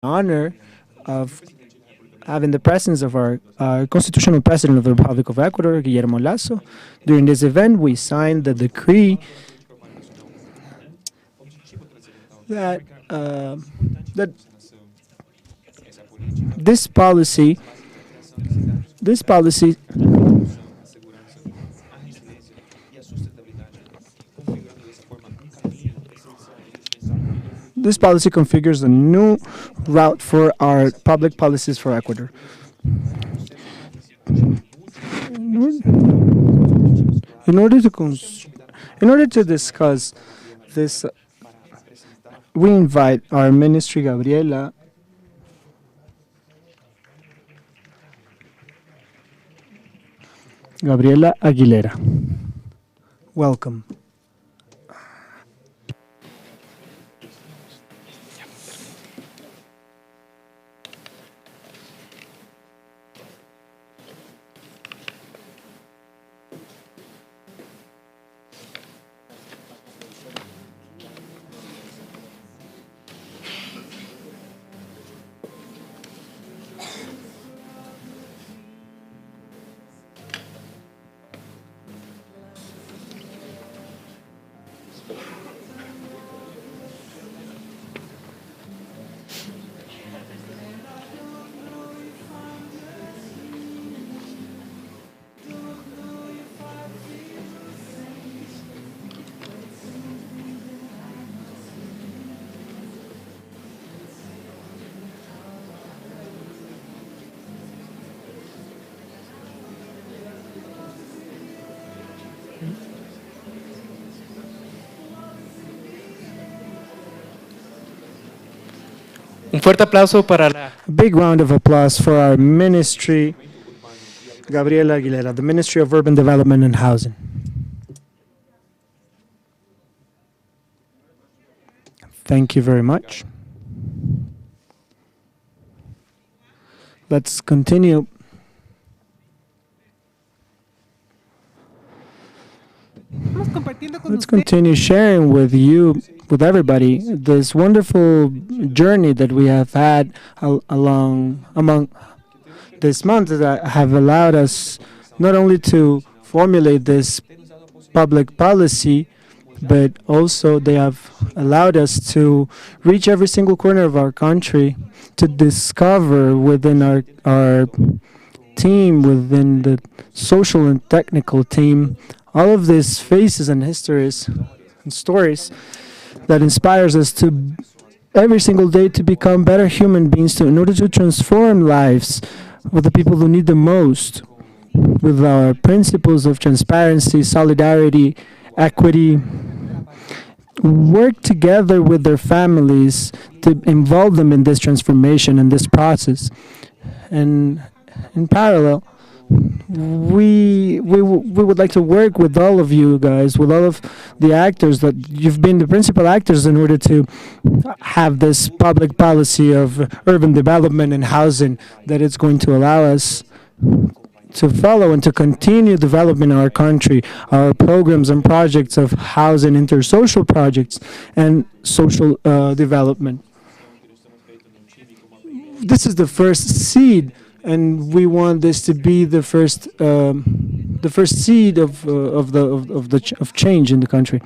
Speaker 1: honor of having the presence of our constitutional president of the Republic of Ecuador, Guillermo Lasso. During this event, we signed the decree that that this policy configures a new route for our public policies for Ecuador. In order to discuss this, we invite our ministry, Gabriela Aguilera. Welcome.
Speaker 9: Un fuerte aplauso para la...
Speaker 1: Big round of applause for our ministry, Gabriela Aguilera, the Ministry of Urban Development and Housing. Thank you very much. Let's continue. Let's continue sharing with you, with everybody, this wonderful journey that we have had among this month that have allowed us not only to formulate this public policy, but also they have allowed us to reach every single corner of our country, to discover within our team, within the social and technical team, all of these faces and histories and stories that inspires us to every single day to become better human beings in order to transform lives with the people who need the most, with our principles of transparency, solidarity, equity, work together with their families to involve them in this transformation and this process. And in parallel, we would like to work with all of you guys, with all of the actors that you've been the principal actors in order to have this public policy of urban development and housing that it's going to allow us to follow and to continue developing our country, our programs and projects of housing, intersocial projects, and social development. This is the first seed, and we want this to be the first seed of change in the country.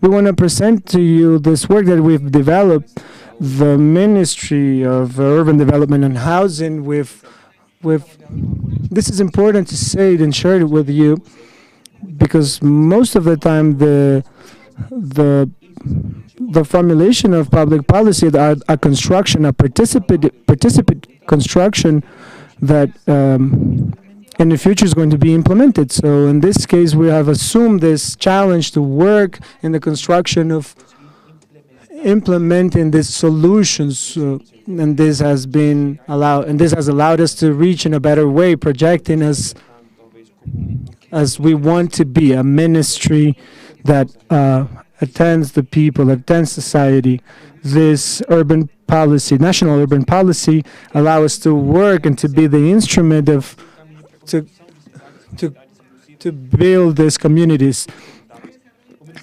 Speaker 1: We want to present to you this work that we've developed, the Ministry of Urban Development and Housing. This is important to say it and share it with you, because most of the time the formulation of public policy, a construction, a participant construction that in the future is going to be implemented. So in this case, we have assumed this challenge to work in the construction of implementing these solutions, and this has allowed us to reach in a better way, projecting as we want to be a ministry that attends the people, attends society. This urban policy, national urban policy, allow us to work and to be the instrument of to build these communities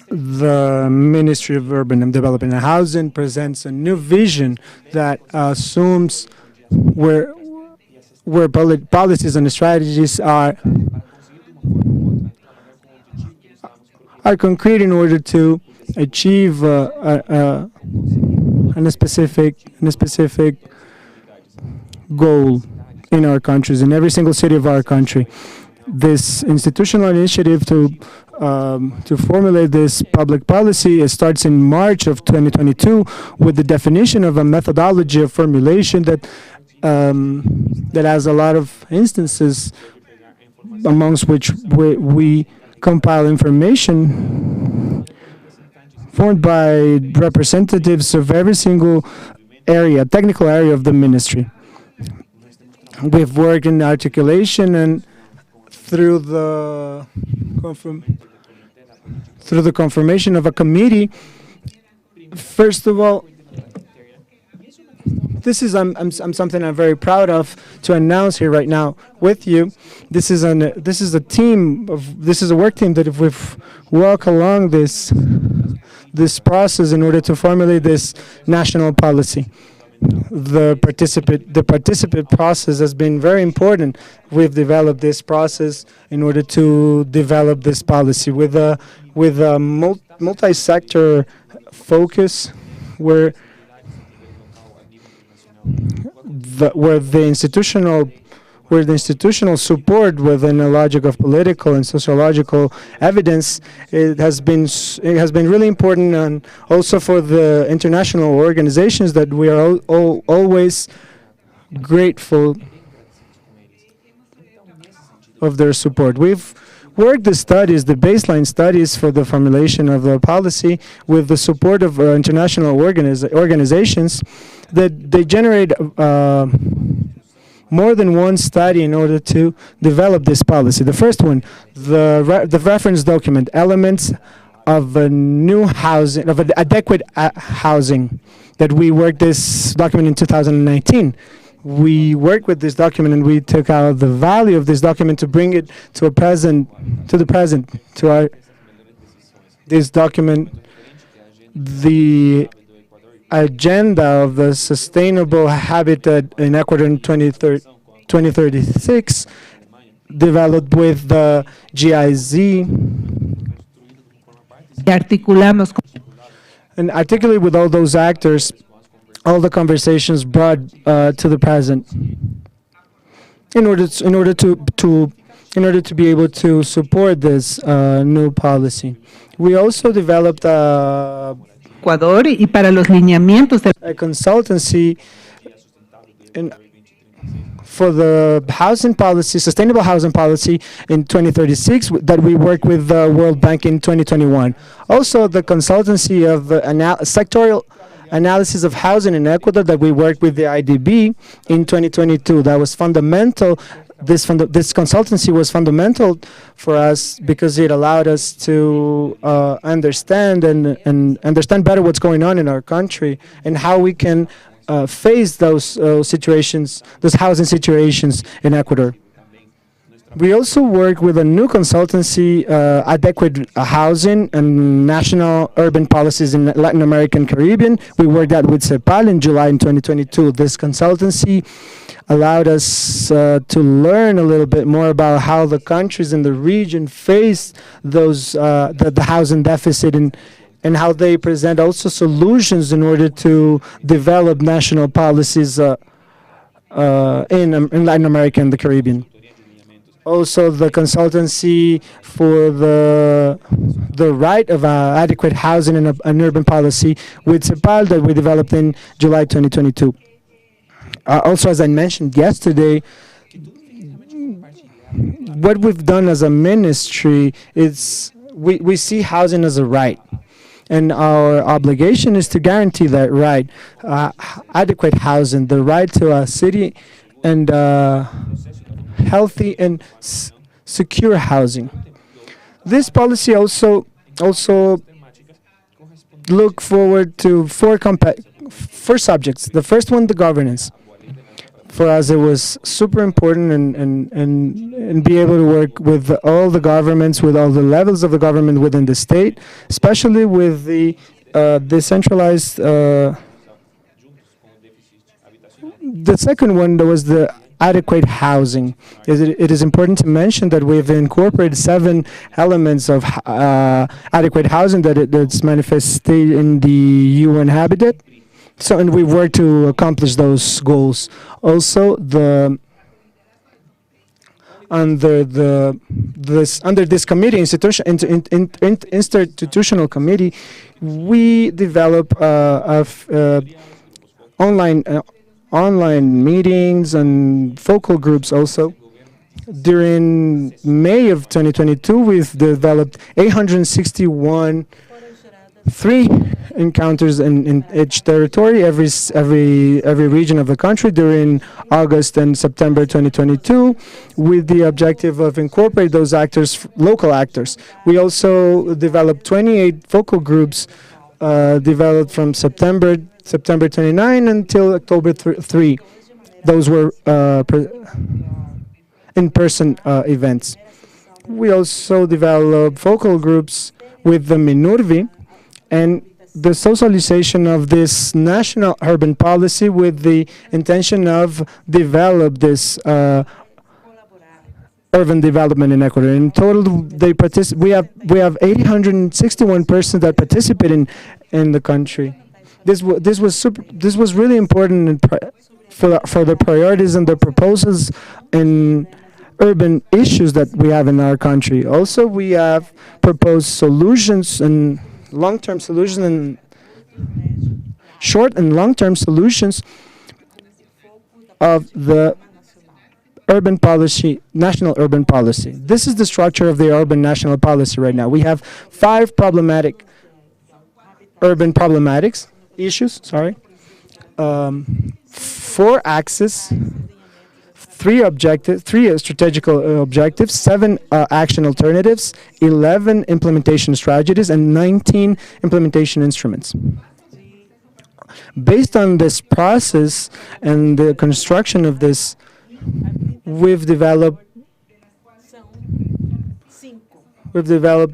Speaker 1: the Ministry of Urban Development and Housing presents a new vision that assumes where policies and strategies are concrete in order to achieve a specific goal in our countries, in every single city of our country. This institutional initiative to formulate this public policy, it starts in March of 2022 with the definition of a methodology of formulation that has a lot of instances, amongst which we compile information formed by representatives of every single area, technical area of the ministry. We've worked in articulation and through the confirmation of a committee. First of all, this is something I'm very proud of to announce here right now with you. This is a work team that we've walked along this process in order to formulate this national policy. The participant process has been very important. We've developed this process in order to develop this policy with a multi-sector focus, where the institutional support within a logic of political and sociological evidence, it has been really important, and also for the international organizations that we are always grateful of their support. We've worked the baseline studies for the formulation of the policy with the support of international organizations that they generate more than one study in order to develop this policy. The first one, the reference document, elements of a new housing, of an adequate housing, that we worked this document in 2019. We worked with this document and we took out the value of this document to bring it to this document, the agenda of the sustainable habitat in Ecuador in 2036, developed with the GIZ, and articulate with all those actors, all the conversations brought to the present, in order to be able to support this new policy. We also developed
Speaker 4: Ecuador y para los lineamientos
Speaker 1: a consultancy for the housing policy, sustainable housing policy in 2036, that we work with the World Bank in 2021. Also, the consultancy of sectorial analysis of housing in Ecuador that we worked with the IDB in 2022. That was fundamental. This consultancy was fundamental for us because it allowed us to understand and understand better what's going on in our country and how we can face those situations, those housing situations in Ecuador. We also work with a new consultancy, adequate housing and national urban policies in Latin America and Caribbean. We worked that with CEPAL in July in 2022. This consultancy allowed us to learn a little bit more about how the countries in the region face the housing deficit, and how they present also solutions in order to develop national policies in Latin America and the Caribbean. Also, the consultancy for the right of adequate housing and an urban policy with CEPAL that we developed in July 2022. Also, as I mentioned yesterday, what we've done as a ministry is we see housing as a right. And our obligation is to guarantee that right, adequate housing, the right to a city and healthy and secure housing. This policy also look forward to four subjects. The first one, the governance. For us, it was super important and be able to work with all the governments, with all the levels of the government within the state, especially with the decentralized. The second one, there was the adequate housing. It is important to mention that we've incorporated 7 elements of adequate housing that's manifested in the UN Habitat. So, and we work to accomplish those goals. Also, under this committee, institutional committee, we develop online meetings and focal groups also. During May of 2022, we've developed 861 3 encounters in each territory, every region of the country during August and September 2022, with the objective of incorporate those actors, local actors. We also developed 28 focal groups developed from September 29 until October 3. Those were in-person events. We also developed focal groups with the Minurvi and the socialization of this national urban policy with the intention of develop this urban development in Ecuador. In total, we have 861 persons that participate in the country. This was really important for the priorities and the proposals in urban issues that we have in our country. Also, we have proposed solutions and long-term solutions and short and long-term solutions of the urban policy, national urban policy. This is the structure of the urban national policy right now. We have 5 problematic urban problematics issues, 4 axes, 3 strategical objectives, 7 action alternatives, 11 implementation strategies, and 19 implementation instruments. Based on this process and the construction of this, we've developed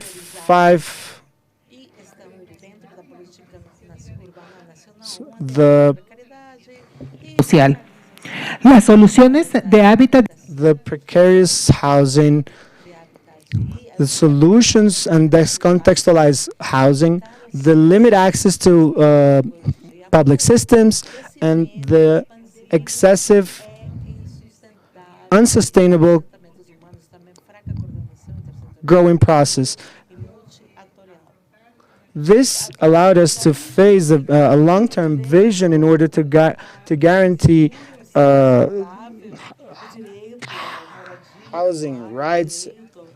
Speaker 1: 5
Speaker 4: social. Las soluciones de hábitat.
Speaker 1: The precarious housing, the solutions and contextualized housing, the limit access to public systems, and the excessive, unsustainable growing process. This allowed us to face a long-term vision in order to guarantee housing rights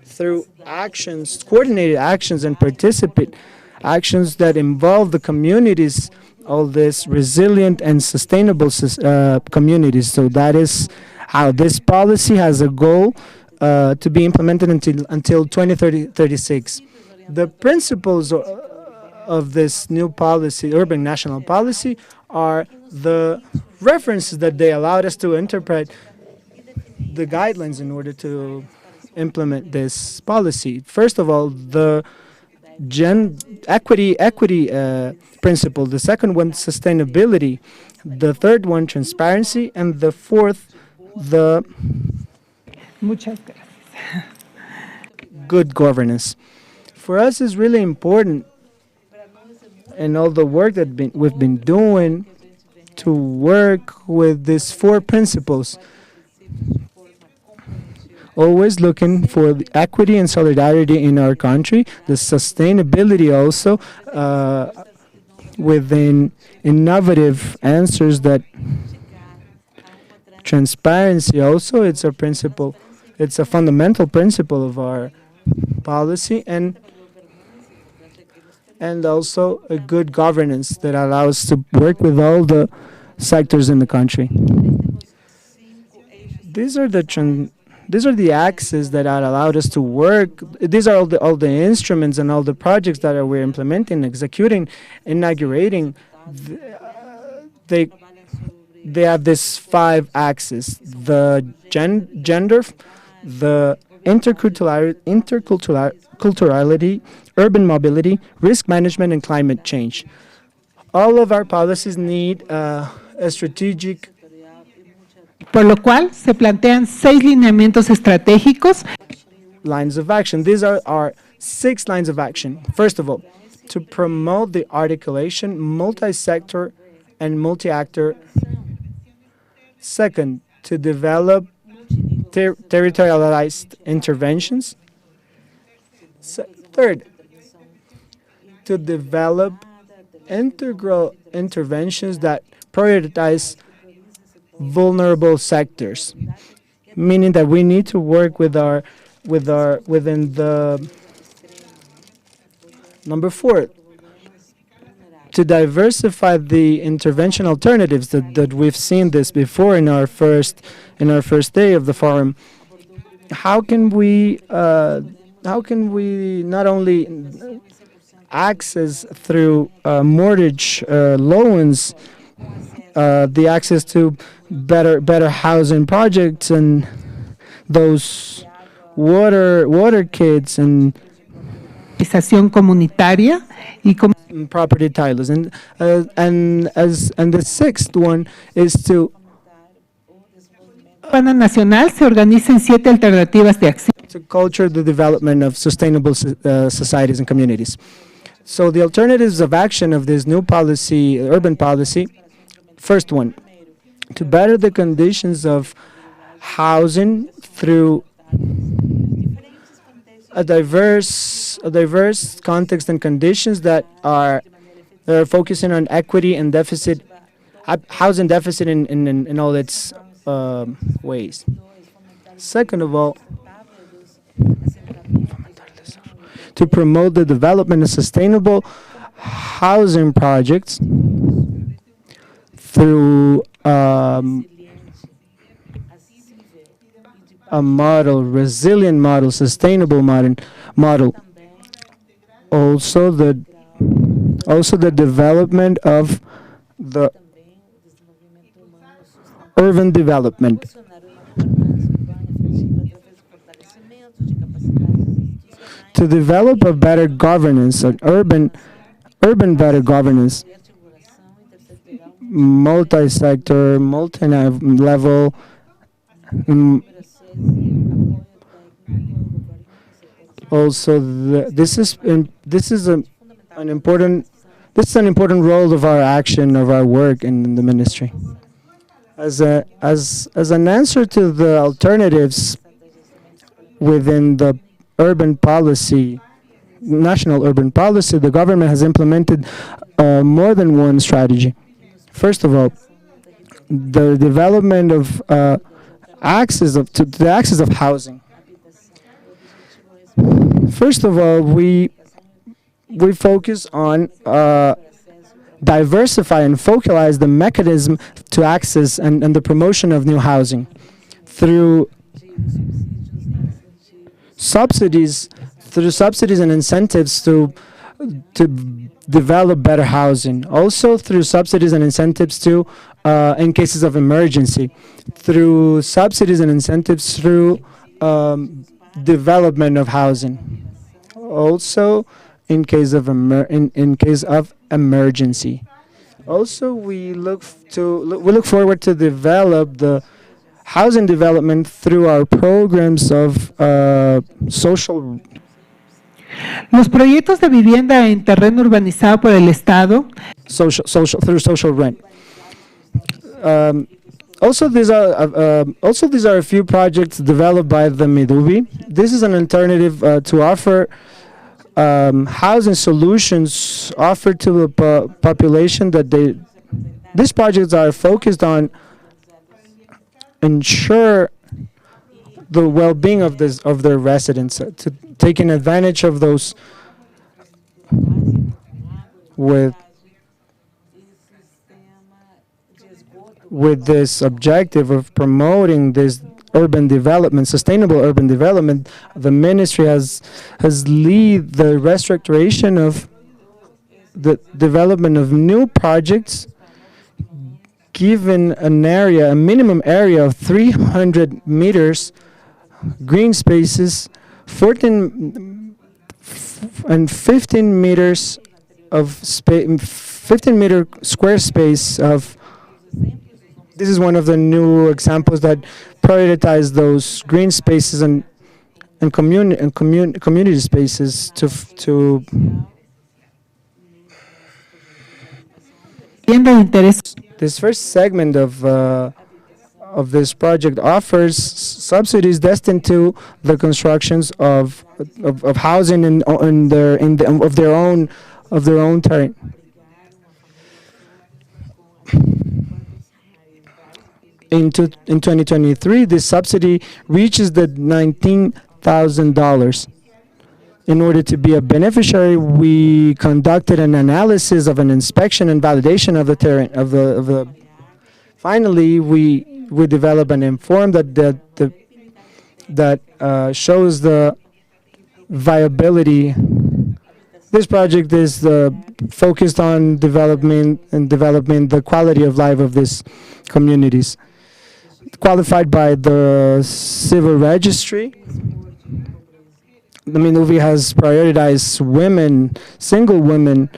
Speaker 1: through actions, coordinated actions, and participate actions that involve the communities, all this resilient and sustainable communities. So that is how this policy has a goal to be implemented until 2036. The principles of this new policy, urban national policy, are the references that they allowed us to interpret the guidelines in order to implement this policy. First of all, the equity principle. The second one, sustainability. The third one, transparency, and the fourth, the good governance. For us, it's really important, and all the work that we've been doing, to work with these 4 principles, always looking for the equity and solidarity in our country, the sustainability also within innovative answers, that transparency also, it's a principle, it's a fundamental principle of our policy, and also a good governance that allows us to work with all the sectors in the country. These are the axes that are allowed us to work. These are all the instruments and all the projects that we're implementing, executing, inaugurating. they have this 5 axes: the gender, the interculturality, urban mobility, risk management, and climate change. All of our policies need a strategic
Speaker 4: por lo cual se plantean 6 lineamientos estratégicos
Speaker 1: lines of action. These are our 6 lines of action. First of all, to promote the articulation, multi-sector, and multi-actor. Second, to develop territorialized interventions. Third, to develop integral interventions that prioritize vulnerable sectors, meaning that we need to work within the number 4, to diversify the intervention alternatives that we've seen this before in our first day of the forum. How can we not only access through mortgage loans the access to better housing projects and those water kits and
Speaker 4: comunitaria y
Speaker 1: property titles, and the 6th one is to
Speaker 4: Urbana Nacional se organiza en 7 alternativas de acción.
Speaker 1: to culture the development of sustainable societies and communities. So the alternatives of action of this new policy, urban policy, first one, to better the conditions of housing through a diverse context and conditions that are focusing on equity and deficit, housing deficit in all its ways. Second of all, to promote the development of sustainable housing projects through a resilient model, sustainable model. Also the development of the urban development. To develop a better governance, an urban better governance, multi-sector, multi-level, also this is an important role of our action, of our work in the ministry. As an answer to the alternatives within the urban policy, national urban policy, the government has implemented more than one strategy. First of all, the development of the access of housing. First of all, we focus on diversify and focalize the mechanism to access and the promotion of new housing through subsidies and incentives to develop better housing. Also through subsidies and incentives to in cases of emergency, through subsidies and incentives through development of housing. Also in case of emergency. Also we look forward to develop the housing development through our programs of social.
Speaker 4: Los proyectos de vivienda en terreno urbanizado por el Estado.
Speaker 1: Through social rent. Also, these are a few projects developed by the Midubi. This is an alternative to offer housing solutions offered to the population that these projects are focused on ensure the well-being of their residents, to taking advantage of those with this objective of promoting this urban development, sustainable urban development. The ministry has led the restoration of the development of new projects, given an area, a minimum area of 300 meters, green spaces, 14 and 15 meters of space, 15-meter square space of. This is one of the new examples that prioritize those green spaces and community spaces to. This first segment of this project offers subsidies destined to the constructions of housing of their own terrain. In 2023, this subsidy reaches the $19,000. In order to be a beneficiary, we conducted an analysis of an inspection and validation of the terrain Finally, we develop an inform that shows the viability. This project is focused on developing the quality of life of these communities. Qualified by the civil registry. The movie has prioritized women, single women,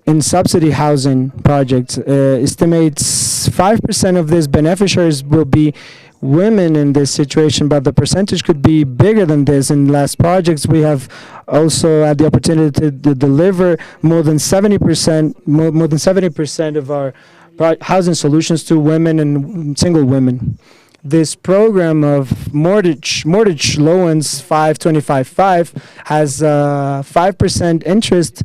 Speaker 1: in subsidy housing projects. Estimates 5% of these beneficiaries will be women in this situation, but the percentage could be bigger than this. In last projects, we have also had the opportunity to deliver more than 70% of our housing solutions to women and single women. This program of mortgage loans 525.5 has 5% interest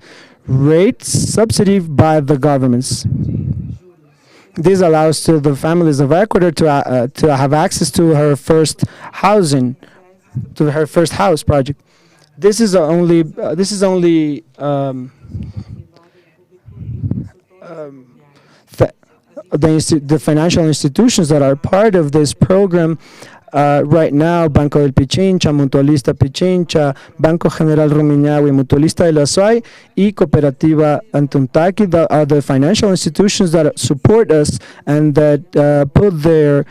Speaker 1: rate subsidy by the governments. This allows to the families of Ecuador to have access to her first housing, to her first house project. This is only the financial institutions that are part of this program right now: Banco del Pichincha, Mutualista Pichincha, Banco General Rumiñahui, Mutualista de la Suay, y Cooperativa Antuntaki are the financial institutions that support us and that put their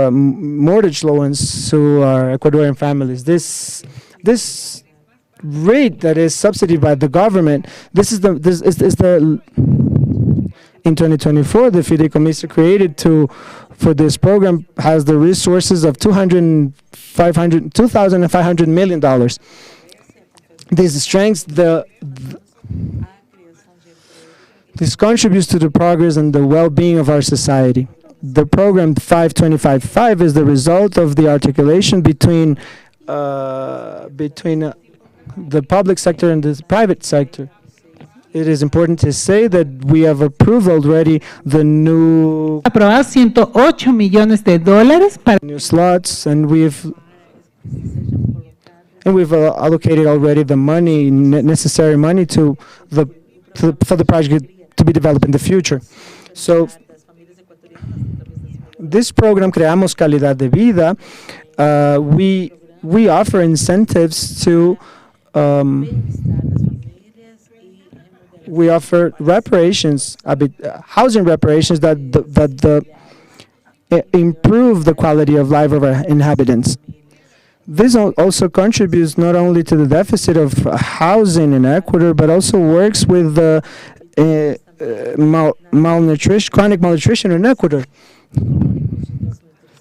Speaker 1: mortgage loans to our Ecuadorian families. This rate that is subsidized by the government. This is the in 2024, the Fideicomiso created for this program has the resources of $2,500 million. This strengthens this contributes to the progress and the well-being of our society. The program 525.5 is the result of the articulation between the public sector and the private sector. It is important to say that we have approved already the new
Speaker 4: Aprobados $108 millones para
Speaker 1: new slots, and we've allocated already the money, necessary money for the project to be developed in the future. So this program, Creamos Calidad de Vida, we offer incentives to we offer reparations, housing reparations that improve the quality of life of our inhabitants. This also contributes not only to the deficit of housing in Ecuador, but also works with the chronic malnutrition in Ecuador.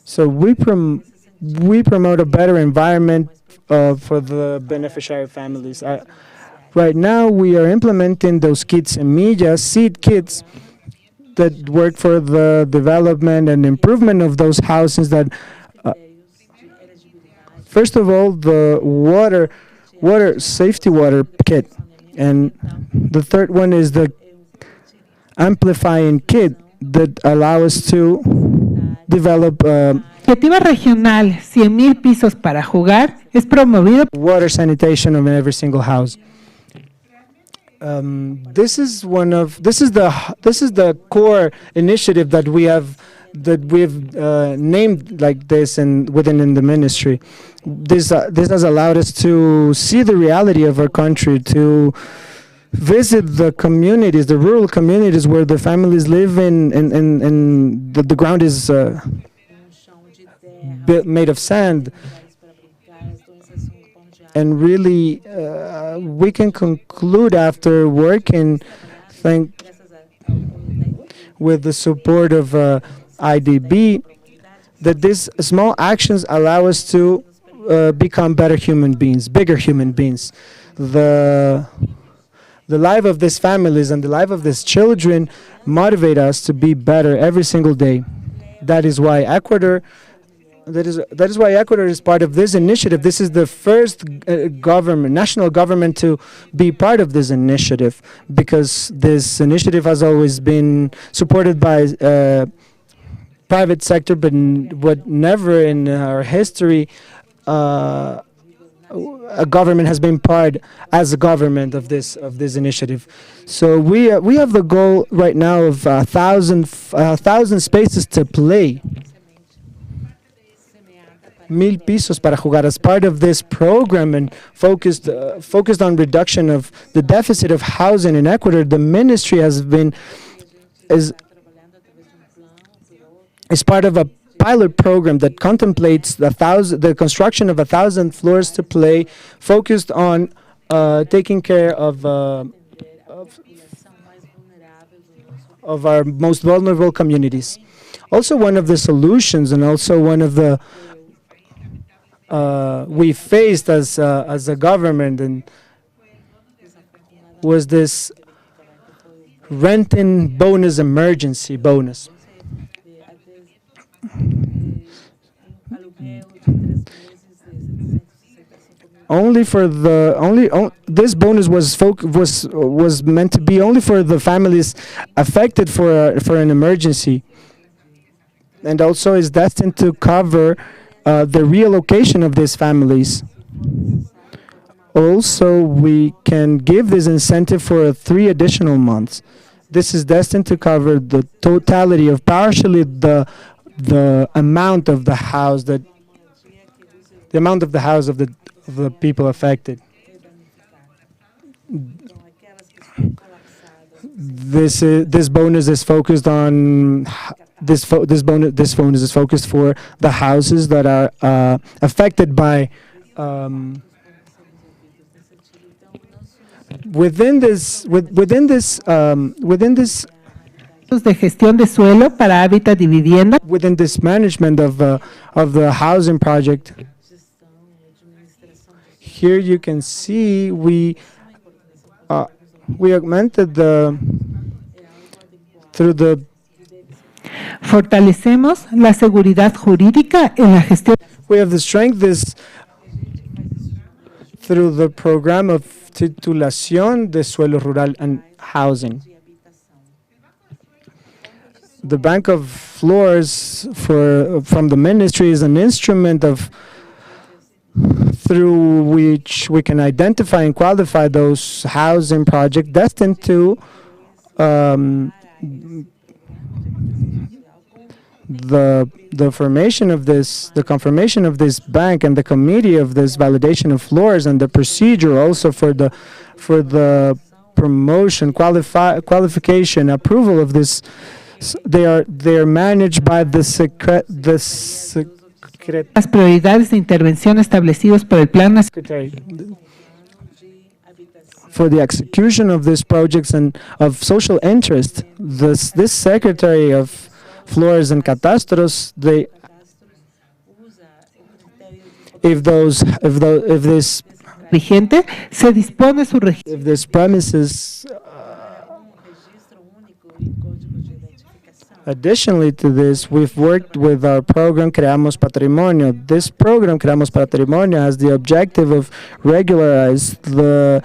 Speaker 1: So we promote a better environment for the beneficiary families. Right now, we are implementing those kits Semillas, seed kits, that work for the development and improvement of those houses that, first of all, the safety water kit. And the third one is the amplifying kit that allow us to develop
Speaker 4: Iniciativa regional 100,000 pisos para jugar es promovido
Speaker 1: water sanitation of every single house. This is the core initiative that we've named like this within the ministry. This has allowed us to see the reality of our country, to visit the communities, the rural communities where the families live in, and the ground is made of sand. And really, we can conclude after working, with the support of IDB, that these small actions allow us to become better human beings, bigger human beings. The life of these families and the life of these children motivate us to be better every single day. That is why Ecuador is part of this initiative. This is the first national government to be part of this initiative, because this initiative has always been supported by private sector, but never in our history a government has been part as a government of this initiative. So we have the goal right now of 1,000 spaces to play. 1,000 pisos para jugar as part of this program, and focused on reduction of the deficit of housing in Ecuador. The ministry is part of a pilot program that contemplates the construction of 1,000 floors to play, focused on taking care of our most vulnerable communities. Also, one of the solutions, and also one of the we faced as a government, and was this renting bonus, emergency bonus. This bonus was meant to be only for the families affected for an emergency, and also is destined to cover the relocation of these families. Also, we can give this incentive for 3 additional months. This is destined to cover the totality of partially the amount of the house of the people affected. This bonus is focused on this bonus is focused for the houses that are affected by within this
Speaker 4: de gestión de suelo para hábitat y vivienda.
Speaker 1: Within this management of the housing project. Here you can see we augmented through the
Speaker 4: Fortalecemos la seguridad jurídica en la gestión.
Speaker 1: We have the strength through the program of titulación de suelo rural and housing. The Bank of Floors from the ministry is an instrument through which we can identify and qualify those housing projects destined to the formation of the confirmation of this bank, and the committee of this validation of floors, and the procedure also for the promotion, qualification, approval of this. They are managed by
Speaker 4: Las prioridades de intervención establecidos por el Plan Nacional
Speaker 1: for the execution of these projects and of social interest. This Secretary of Floors and Catastros, if
Speaker 4: vigente se dispone su registro.
Speaker 1: If this premises. Additionally to this, we've worked with our program Creamos Patrimonio. This program, Creamos Patrimonio, has the objective of regularize the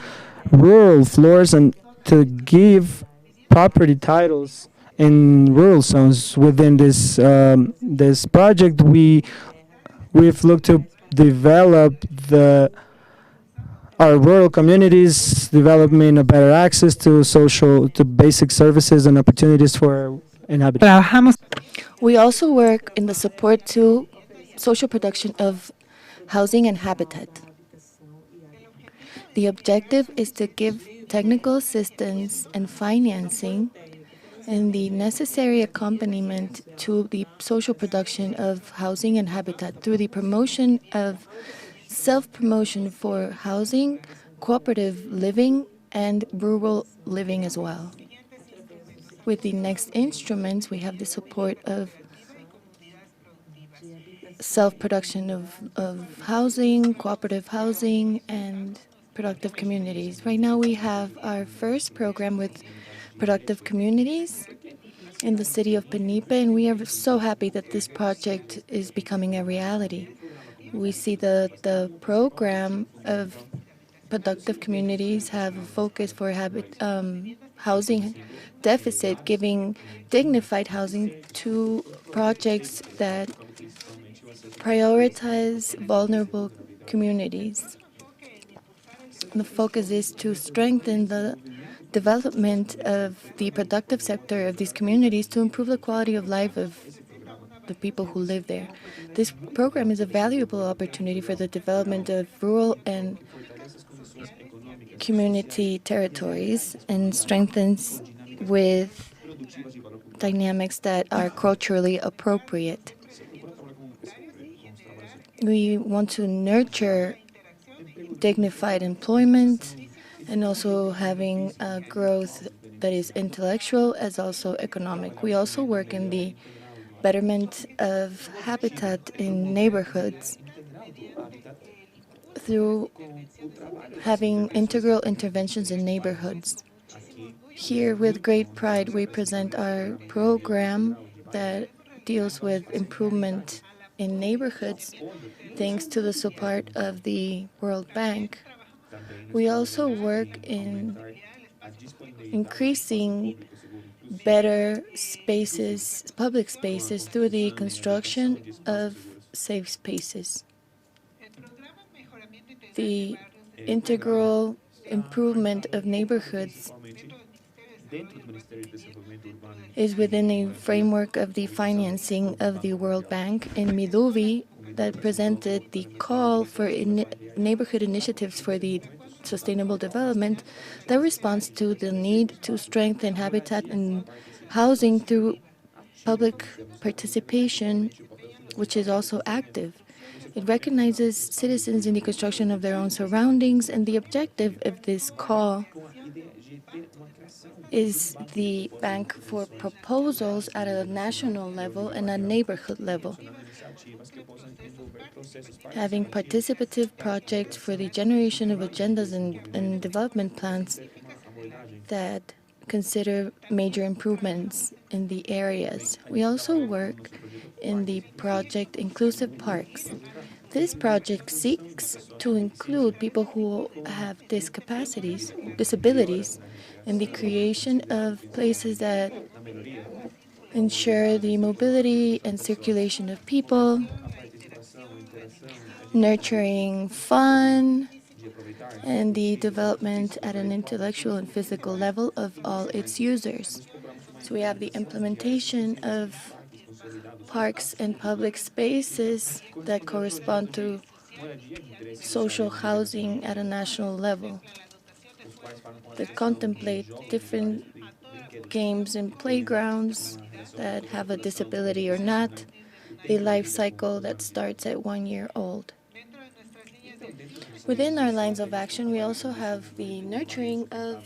Speaker 1: rural floors and to give property titles in rural zones. Within this project, we've looked to develop our rural communities, developing a better access to basic services and opportunities for inhabitants.
Speaker 5: We also work in the support to social production of housing and habitat. The objective is to give technical assistance and financing, and the necessary accompaniment to the social production of housing and habitat through the promotion of self-promotion for housing, cooperative living, and rural living as well. With the next instruments, we have the support of self-production of housing, cooperative housing, and productive communities. Right now we have our first program with productive communities in the city of Penipe, and we are so happy that this project is becoming a reality. We see the program of productive communities have a focus for housing deficit, giving dignified housing to projects that prioritize vulnerable communities. The focus is to strengthen the development of the productive sector of these communities to improve the quality of life of the people who live there. This program is a valuable opportunity for the development of rural and community territories and strengthens with dynamics that are culturally appropriate. We want to nurture dignified employment and also having a growth that is intellectual as also economic. We also work in the betterment of habitat in neighborhoods through having integral interventions in neighborhoods. Here, with great pride, we present our program that deals with improvement in neighborhoods thanks to the support of the World Bank. We also work in increasing better spaces, public spaces, through the construction of safe spaces. The integral improvement of neighborhoods is within a framework of the financing of the World Bank in Miduvi that presented the call for neighborhood initiatives for the sustainable development that responds to the need to strengthen habitat and housing through public participation, which is also active. It recognizes citizens in the construction of their own surroundings, and the objective of this call is the bank for proposals at a national level and a neighborhood level, having participative projects for the generation of agendas and development plans that consider major improvements in the areas. We also work in the project Inclusive Parks. This project seeks to include people who have disabilities, in the creation of places that ensure the mobility and circulation of people, nurturing fun, and the development at an intellectual and physical level of all its users. So we have the implementation of parks and public spaces that correspond to social housing at a national level, that contemplate different games and playgrounds that have a disability or not, the life cycle that starts at 1 year old. Within our lines of action, we also have the nurturing of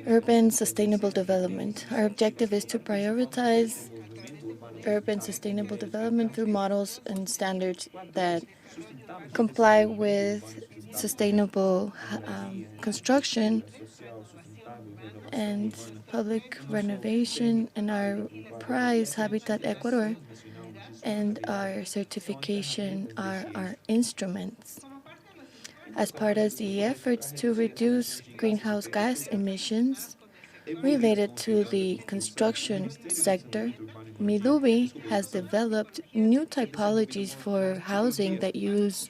Speaker 5: urban sustainable development. Our objective is to prioritize urban sustainable development through models and standards that comply with sustainable construction and public renovation, and our prize, Habitat Ecuador, and our certification are our instruments. As part of the efforts to reduce greenhouse gas emissions related to the construction sector, Milubi has developed new typologies for housing that use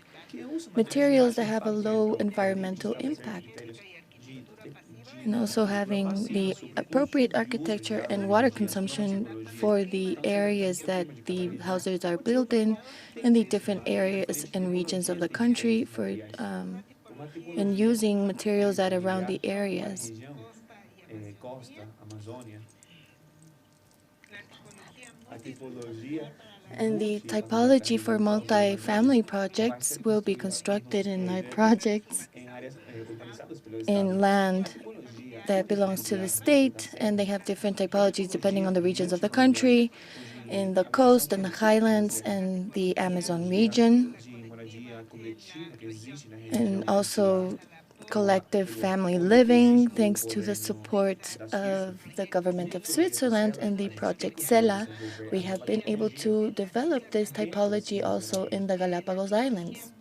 Speaker 5: materials that have a low environmental impact, and also having the appropriate architecture and water consumption for the areas that the houses are built in the different areas and regions of the country for and using materials that around the areas. And the typology for multi-family projects will be constructed in our projects in land that belongs to the state, and they have different typologies depending on the regions of the country, in the coast and the highlands and the Amazon region, and also collective family living, thanks to the support of the government of Switzerland and the project CELA. We have been able to develop this typology also in the Galapagos Islands.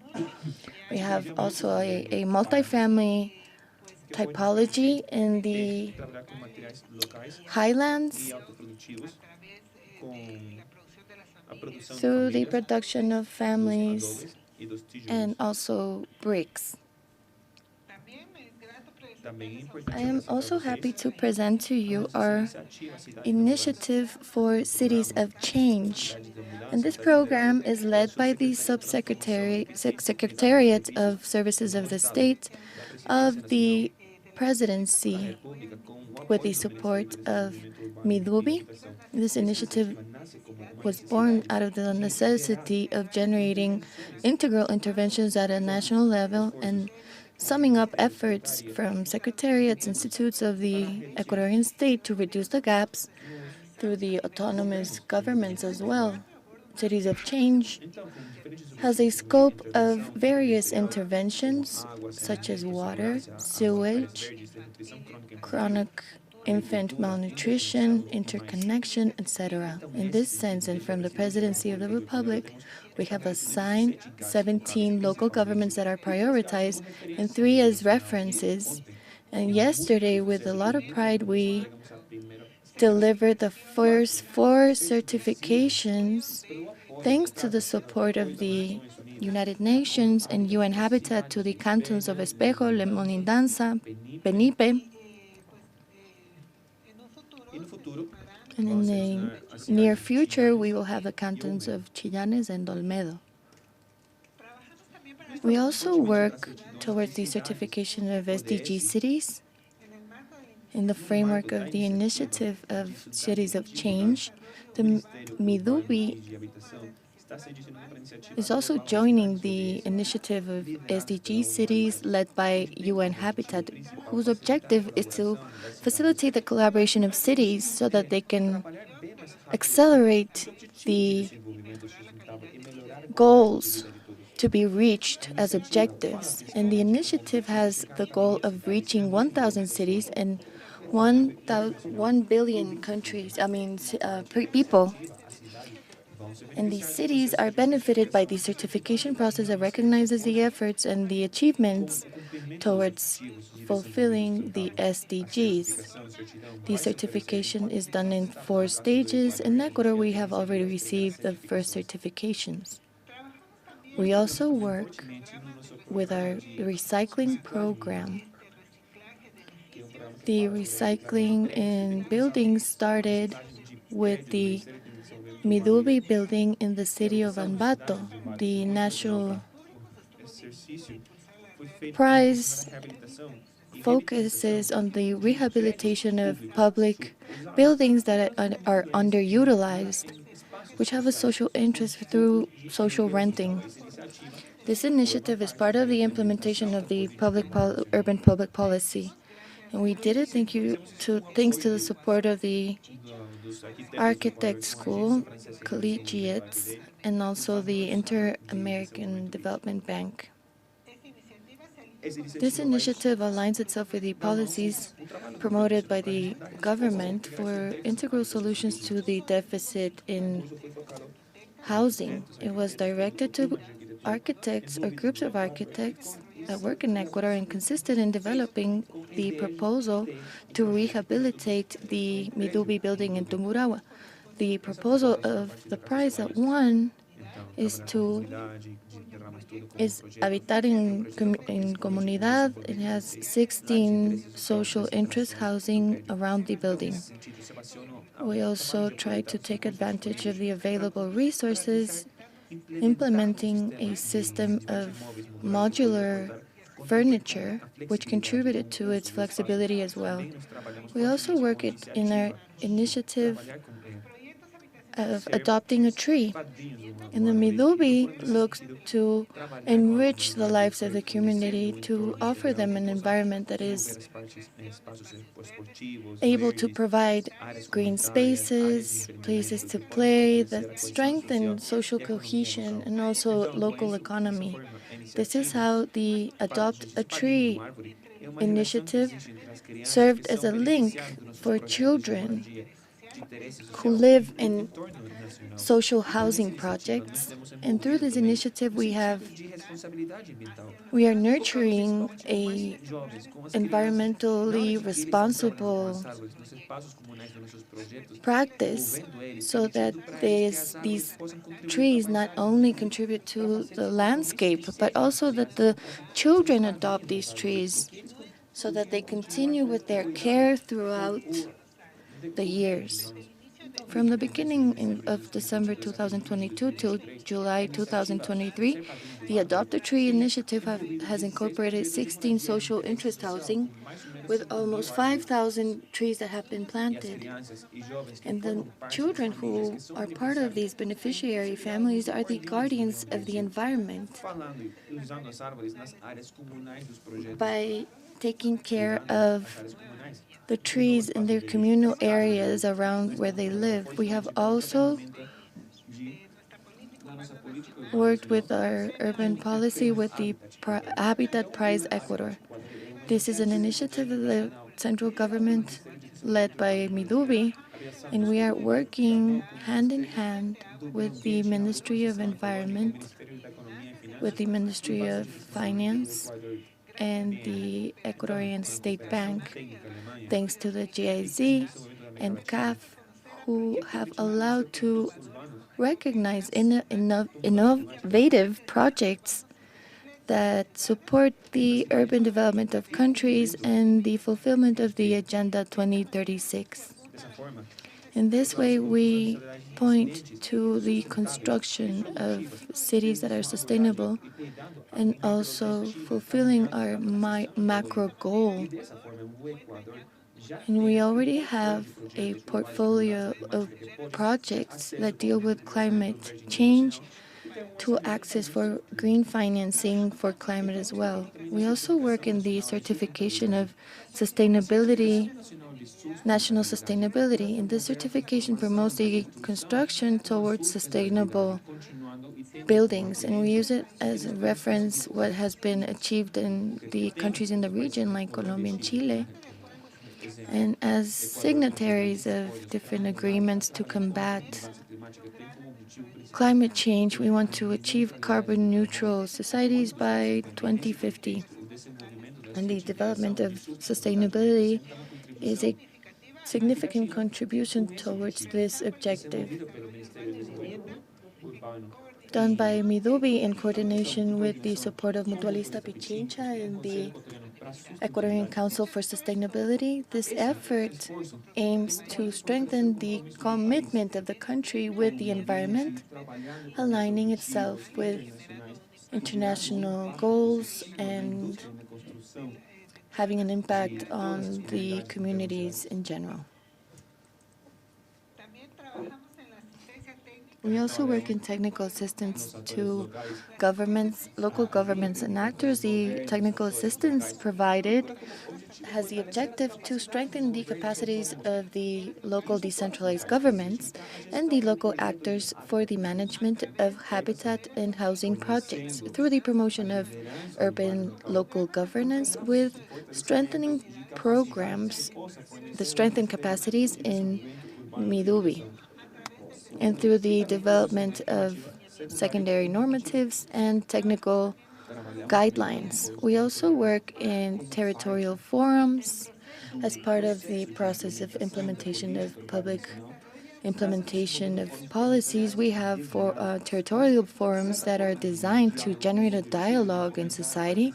Speaker 5: We have also a multifamily typology in the highlands through the production of families and also bricks. I am also happy to present to you our initiative for Cities of Change. And this program is led by the Secretariat of Services of the State of the Presidency with the support of Midubi. This initiative was born out of the necessity of generating integral interventions at a national level and summing up efforts from secretariats, institutes of the Ecuadorian state to reduce the gaps through the autonomous governments as well. Cities of Change has a scope of various interventions such as water, sewage, chronic infant malnutrition, interconnection, etc. In this sense, and from the Presidency of the Republic, we have assigned 17 local governments that are prioritized and 3 as references. And yesterday, with a lot of pride, we delivered the first 4 certifications thanks to the support of the United Nations and UN Habitat to the cantons of Espejo, Lemonindanza, Benipe. And in the near future, we will have the cantons of Chillanes and Olmedo. We also work towards the certification of SDG cities in the framework of the initiative of Cities of Change. The Midubi is also joining the initiative of SDG cities led by UN Habitat, whose objective is to facilitate the collaboration of cities so that they can accelerate the goals to be reached as objectives. And the initiative has the goal of reaching 1,000 cities and 1 billion people. And these cities are benefited by the certification process that recognizes the efforts and the achievements towards fulfilling the SDGs. The certification is done in 4 stages. In Ecuador, we have already received the first certifications. We also work with our recycling program. The recycling in buildings started with the Midubi building in the city of Ambato. The national prize focuses on the rehabilitation of public buildings that are underutilized, which have a social interest through social renting. This initiative is part of the implementation of the urban public policy. And we did it thanks to the support of the Architect School, collegiates, and also the Inter-American Development Bank. This initiative aligns itself with the policies promoted by the government for integral solutions to the deficit in housing. It was directed to architects or groups of architects that work in Ecuador and consisted in developing the proposal to rehabilitate the Midubi building in Tungurahua. The proposal of the prize that won is Habitar en Comunidad. It has 16 social interest housing around the building. We also try to take advantage of the available resources, implementing a system of modular furniture, which contributed to its flexibility as well. We also work in our initiative of adopting a tree. And the Midubi looks to enrich the lives of the community, to offer them an environment that is able to provide green spaces, places to play, that strengthen social cohesion and also local economy. This is how the Adopt a Tree initiative served as a link for children who live in social housing projects. And through this initiative, we are nurturing a environmentally responsible practice so that these trees not only contribute to the landscape, but also that the children adopt these trees so that they continue with their care throughout the years. From the beginning of December 2022 till July 2023, the Adopt a Tree initiative has incorporated 16 social interest housing with almost 5,000 trees that have been planted. And the children who are part of these beneficiary families are the guardians of the environment. By taking care of the trees in their communal areas around where they live. We have also worked with our urban policy with the Habitat Prize Ecuador. This is an initiative of the central government led by Midubi, and we are working hand in hand with the Ministry of Environment, with the Ministry of Finance, and the Ecuadorian State Bank, thanks to the GIZ and CAF, who have allowed to recognize innovative projects that support the urban development of countries and the fulfillment of the Agenda 2036. In this way, we point to the construction of cities that are sustainable and also fulfilling our macro goal. And we already have a portfolio of projects that deal with climate change to access for green financing for climate as well. We also work in the certification of sustainability, national sustainability, and this certification promotes the construction towards sustainable buildings, and we use it as a reference what has been achieved in the countries in the region like Colombia and Chile. And as signatories of different agreements to combat climate change, we want to achieve carbon neutral societies by 2050. And the development of sustainability is a significant contribution towards this objective. Done by Midubi in coordination with the support of Mutualista Pichincha and the Ecuadorian Council for Sustainability, this effort aims to strengthen the commitment of the country with the environment, aligning itself with international goals and having an impact on the communities in general. We also work in technical assistance to governments, local governments and actors. The technical assistance provided has the objective to strengthen the capacities of the local decentralized governments and the local actors for the management of habitat and housing projects through the promotion of urban local governance with strengthening programs, the strengthened capacities in Midubi, and through the development of secondary normatives and technical guidelines. We also work in territorial forums as part of the process of implementation of public implementation of policies. We have territorial forums that are designed to generate a dialogue in society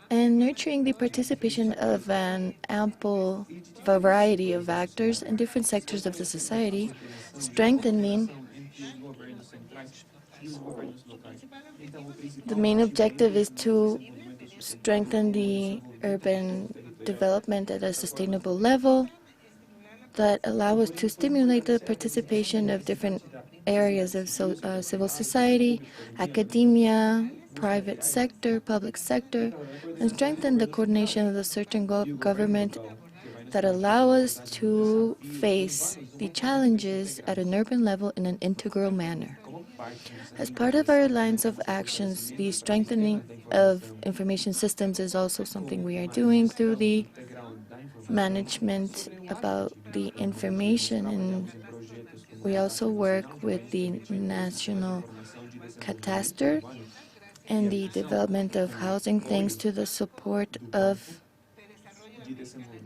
Speaker 5: and nurturing the participation of an ample variety of actors in different sectors of the society, strengthening. The main objective is to strengthen the urban development at a sustainable level that allow us to stimulate the participation of different areas of civil society, academia, private sector, public sector, and strengthen the coordination of the certain government that allow us to face the challenges at an urban level in an integral manner. As part of our lines of actions, the strengthening of information systems is also something we are doing through the management about the information, and we also work with the national catastrophe and the development of housing thanks to the support of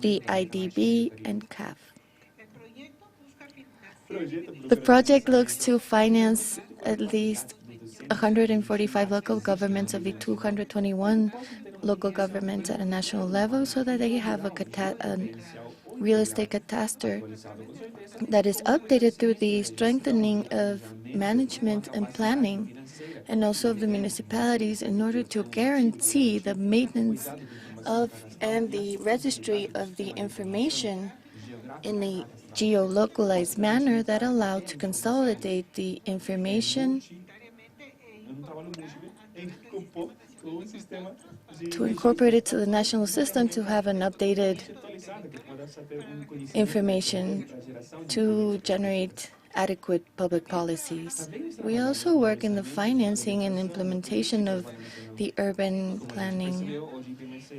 Speaker 5: the IDB and CAF. The project looks to finance at least 145 local governments of the 221 local governments at a national level so that they have a real estate catastrophe that is updated through the strengthening of management and planning and also of the municipalities in order to guarantee the maintenance of and the registry of the information in a geolocalized manner that allow to consolidate the information to incorporate it to the national system to have an updated information to generate adequate public policies. We also work in the financing and implementation of the urban planning.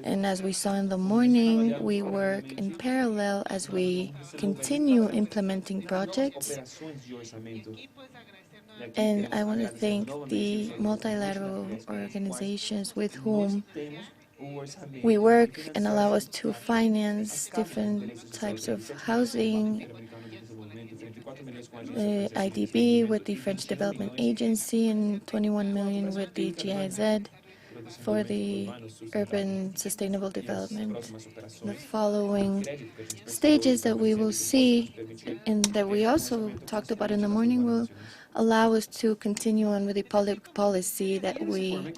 Speaker 5: And as we saw in the morning, we work in parallel as we continue implementing projects. And I want to thank the multilateral organizations with whom we work and allow us to finance different types of housing, the IDB with the French Development Agency and 21 million with the GIZ for the urban sustainable development. The following stages that we will see and that we also talked about in the morning will allow us to continue on with the public policy that we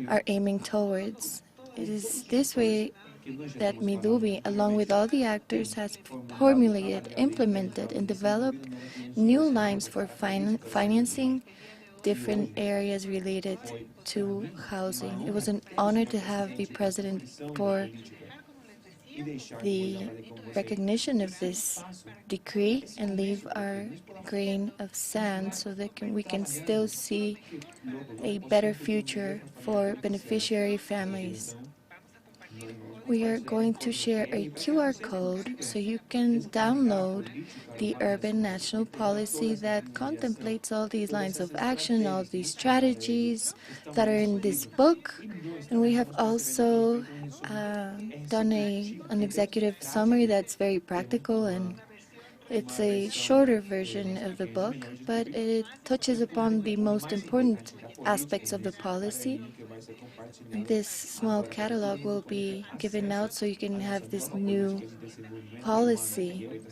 Speaker 5: are aiming towards. It is this way that Midubi, along with all the actors, has formulated, implemented, and developed new lines for financing different areas related to housing. It was an honor to have the president for the recognition of this decree and leave our grain of sand so that we can still see a better future for beneficiary families. We are going to share a QR code so you can download the Urban National Policy that contemplates all these lines of action, all these strategies that are in this book. And we have also done an executive summary that's very practical, and it's a shorter version of the book, but it touches upon the most important aspects of the policy. This small catalog will be given out so you can have this new policy.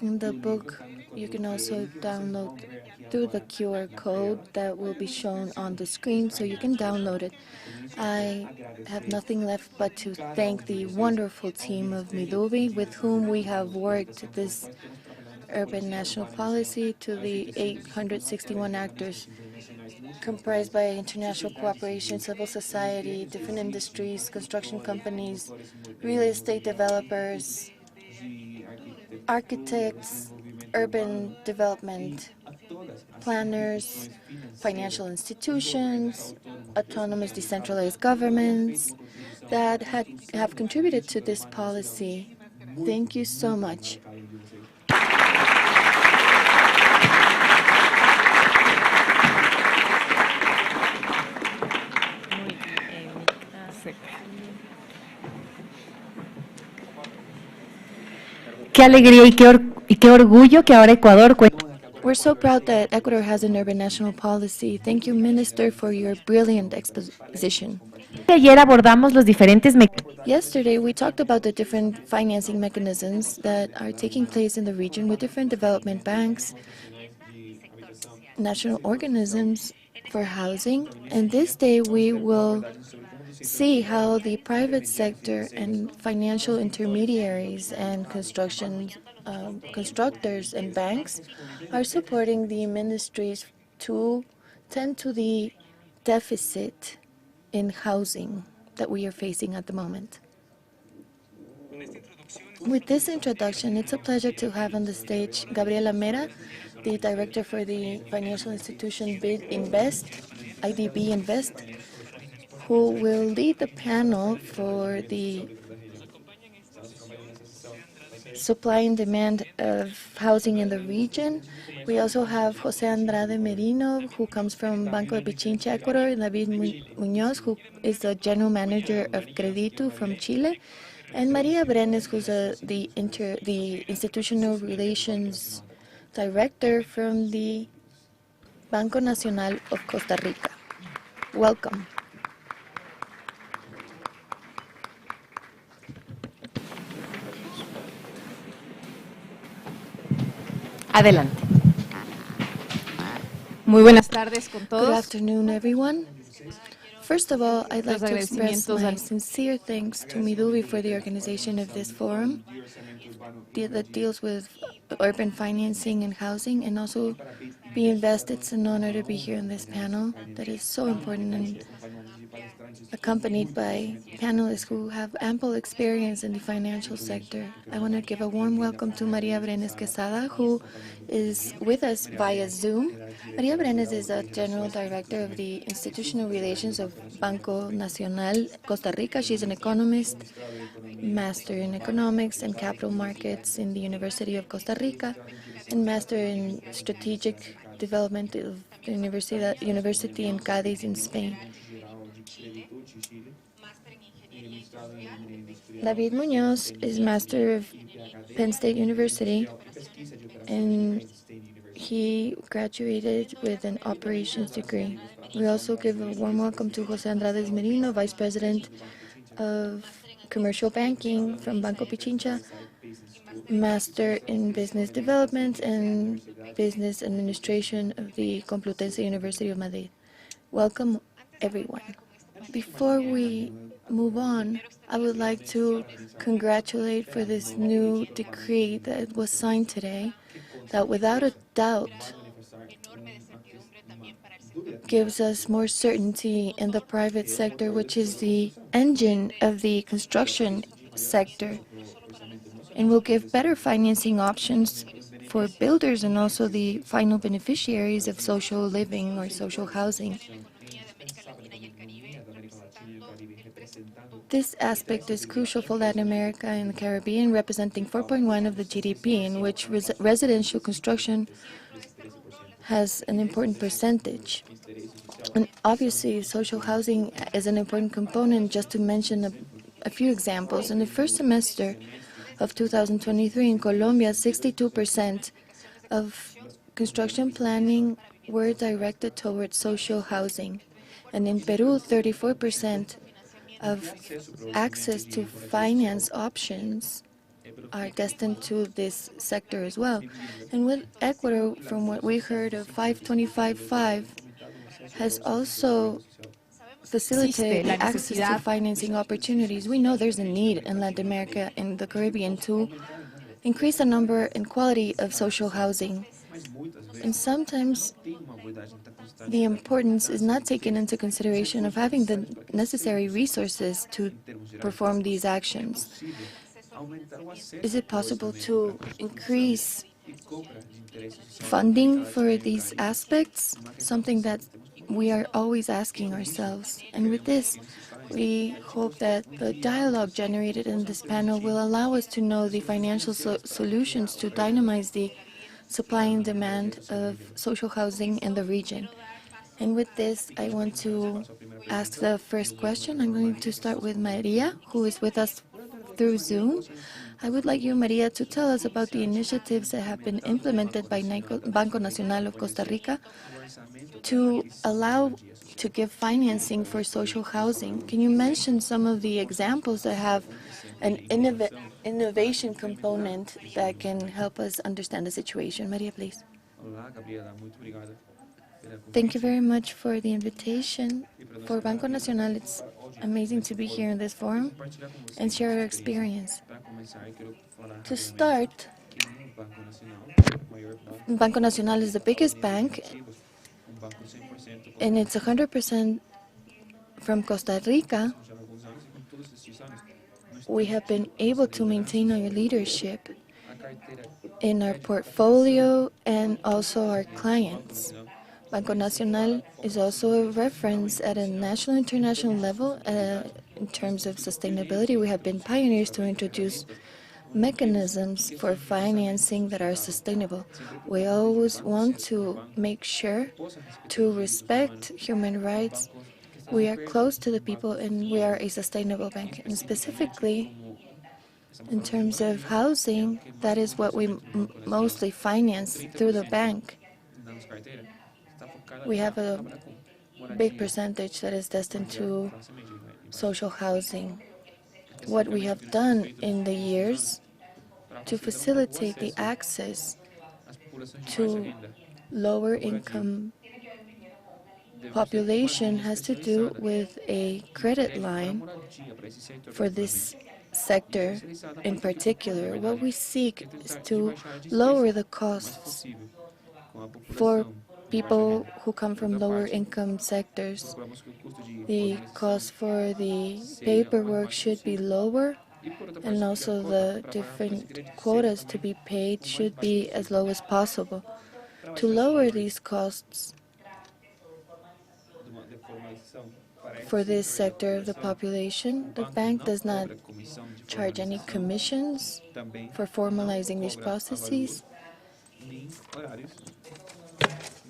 Speaker 5: In the book, you can also download through the QR code that will be shown on the screen, so you can download it. I have nothing left but to thank the wonderful team of Midubi with whom we have worked this Urban National Policy, to the 861 actors comprised by international cooperation, civil society, different industries, construction companies, real estate developers, architects, urban development planners, financial institutions, autonomous decentralized governments that have contributed to this policy. Thank you so much.
Speaker 2: Qué alegría y qué orgullo que ahora Ecuador cuenta.
Speaker 5: We're so proud that Ecuador has an urban national policy. Thank you, Minister, for your brilliant exposition.
Speaker 2: Ayer abordamos los diferentes mecanismos.
Speaker 5: Yesterday, we talked about the different financing mechanisms that are taking place in the region with different development banks, national organisms for housing, and this day we will see how the private sector and financial intermediaries and constructors and banks are supporting the ministries to tend to the deficit in housing that we are facing at the moment. With this introduction, it's a pleasure to have on the stage Gabriela Mera, the director for the financial institution IDB Invest, who will lead the panel for the supply and demand of housing in the region. We also have Jose Andrade Merino, who comes from Banco de Pichincha, Ecuador, and David Muñoz, who is the general manager of Credito from Chile, and Maria Brenes, who's the institutional relations director from the Banco Nacional of Costa Rica. Welcome.
Speaker 2: Adelante. Muy buenas tardes con
Speaker 5: Good
Speaker 2: todos.
Speaker 5: afternoon, everyone. First of all, I'd like
Speaker 2: Los
Speaker 5: to express
Speaker 2: agradecimientos
Speaker 5: my
Speaker 2: al
Speaker 5: sincere thanks to Midubi for the organization of this forum that deals with urban financing and housing, and also Invest. It's an honor to be here in this panel that is so important and accompanied by panelists who have ample experience in the financial sector. I want to give a warm welcome to Maria Brenes Quesada, who is with us via Zoom. Maria Brenes is a general director of the institutional relations of Banco Nacional Costa Rica. She's an economist, master in economics and capital markets in the University of Costa Rica, and master in strategic development of the University in Cádiz in Spain. David Muñoz is master of Penn State University, and he graduated with an operations degree. We also give a warm welcome to Jose Andrade Merino, vice president of commercial banking from Banco Pichincha, master in business development and business administration of the Complutense University of Madrid. Welcome, everyone. Before we move on, I would like to congratulate for this new decree that was signed today, that without a doubt gives us more certainty in the private sector, which is the engine of the construction sector, and will give better financing options for builders and also the final beneficiaries of social living or social housing. This aspect is crucial for Latin America and the Caribbean, representing 4.1% of the GDP, in which residential construction has an important percentage. And obviously, social housing is an important component. Just to mention a few examples, in the first semester of 2023 in Colombia, 62% of construction planning were directed towards social housing. And in Peru, 34% of access to finance options are destined to this sector as well. And with Ecuador, from what we heard of 525.5, has also facilitated the access to financing opportunities. We know there's a need in Latin America and the Caribbean to increase the number and quality of social housing. And sometimes the importance is not taken into consideration of having the necessary resources to perform these actions. Is it possible to increase funding for these aspects? Something that we are always asking ourselves. And with this, we hope that the dialogue generated in this panel will allow us to know the financial solutions to dynamize the supply and demand of social housing in the region. And with this, I want to ask the first question. I'm going to start with Maria, who is with us through Zoom. I would like you, Maria, to tell us about the initiatives that have been implemented by Banco Nacional of Costa Rica to give financing for social housing. Can you mention some of the examples that have an innovation component that can help us understand the situation? Maria, please. Thank you very much for the invitation. For Banco Nacional, it's amazing to be here in this forum and share our experience. To start, Banco Nacional is the biggest bank, and it's 100% from Costa Rica. We have been able to maintain our leadership in our portfolio and also our clients. Banco Nacional is also a reference at a national and international level in terms of sustainability. We have been pioneers to introduce mechanisms for financing that are sustainable. We always want to make sure to respect human rights. We are close to the people, and we are a sustainable bank. And specifically, in terms of housing, that is what we mostly finance through the bank. We have a big percentage that is destined to social housing. What we have done in the years to facilitate the access to lower income population has to do with a credit line for this sector in particular. What we seek is to lower the costs for people who come from lower income sectors. The cost for the paperwork should be lower, and also the different quotas to be paid should be as low as possible. To lower these costs for this sector of the population, the bank does not charge any commissions for formalizing these processes.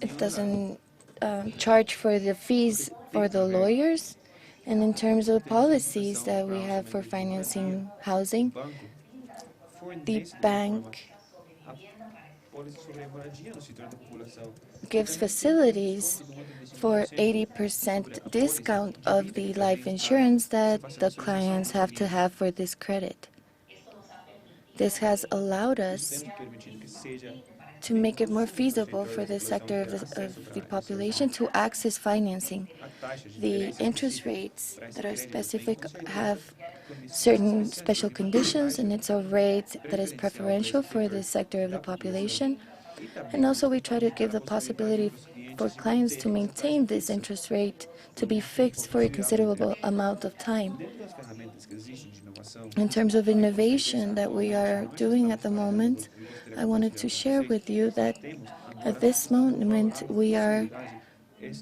Speaker 5: It doesn't charge for the fees for the lawyers. And in terms of policies that we have for financing housing, the bank gives facilities for 80% discount of the life insurance that the clients have to have for this credit. This has allowed us to make it more feasible for this sector of the population to access financing. The interest rates that are specific have certain special conditions, and it's a rate that is preferential for this sector of the population. And also we try to give the possibility for clients to maintain this interest rate to be fixed for a considerable amount of time. In terms of innovation that we are doing at the moment, I wanted to share with you that at this moment we are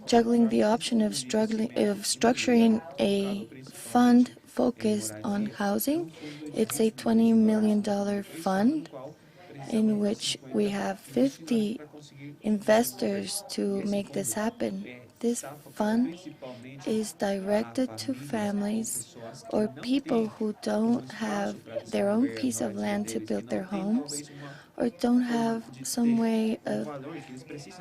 Speaker 5: juggling the option of structuring a fund focused on housing. It's a $20 million fund in which we have 50 investors to make this happen. This fund is directed to families or people who don't have their own piece of land to build their homes, or don't have some way of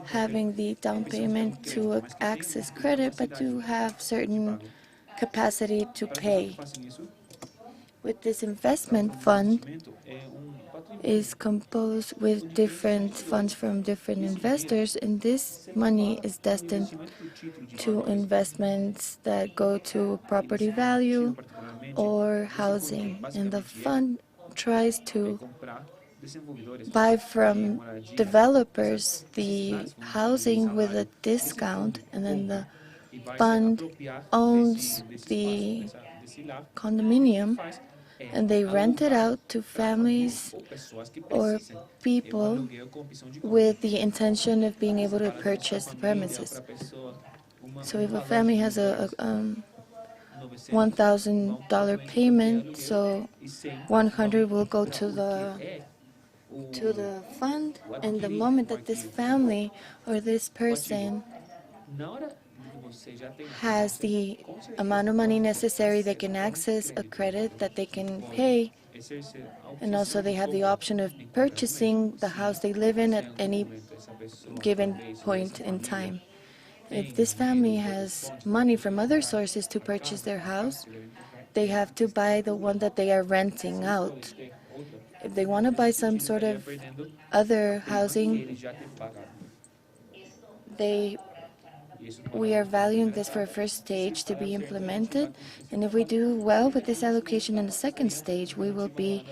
Speaker 5: having the down payment to access credit, but to have certain capacity to pay. With this investment fund is composed with different funds from different investors, and this money is destined to investments that go to property value or housing. And the fund tries to buy from developers the housing with a discount, and then the fund owns the condominium and they rent it out to families or people with the intention of being able to purchase the premises. So if a family has a $1,000 payment, so 100 will go to the fund, and the moment that this family or this person has the amount of money necessary, they can access a credit that they can pay, and also they have the option of purchasing the house they live in at any given point in time. If this family has money from other sources to purchase their house, they have to buy the one that they are renting out. If they want to buy some sort of other housing, they we are valuing this for a first stage to be implemented. And if we do well with this allocation in the second stage, we will be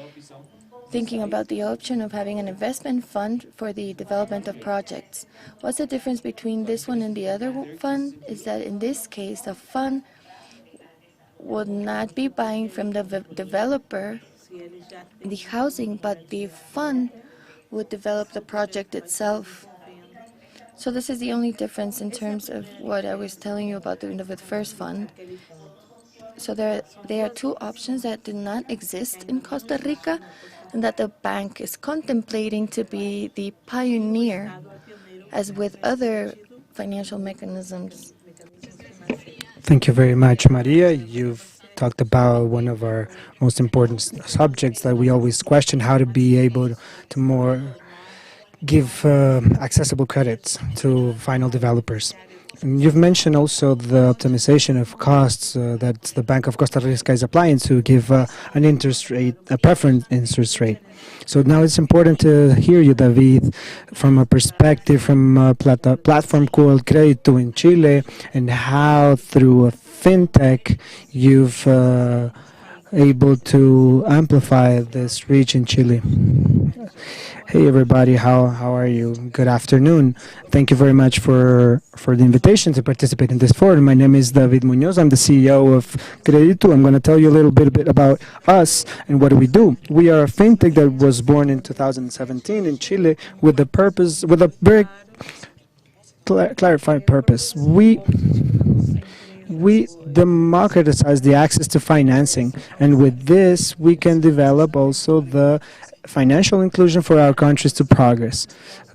Speaker 5: thinking about the option of having an investment fund for the development of projects. What's the difference between this one and the other fund is that in this case, the fund would not be buying from the developer the housing, but the fund would develop the project itself. So this is the only difference in terms of what I was telling you about doing the first fund. So there are two options that do not exist in Costa Rica and that the bank is contemplating to be the pioneer, as with other financial mechanisms.
Speaker 1: Thank you very much, Maria. You've talked about one of our most important subjects that we always question, how to be able to more give accessible credits to final developers. And you've mentioned also the optimization of costs that the Bank of Costa Rica is applying to give an interest rate, a preference interest rate. So now it's important to hear you, David, from a perspective from a platform called Crédito in Chile, and how through a fintech you've able to amplify this reach in Chile. Hey everybody, how are you? Good afternoon. Thank you very much for the invitation to participate in this forum. My name is David Munoz. I'm the CEO of Crédito. I'm going to tell you a little bit about us and what do we do. We are a fintech that was born in 2017 in Chile with a very clarified purpose. We democratize the access to financing, and with this we can develop also the financial inclusion for our countries to progress.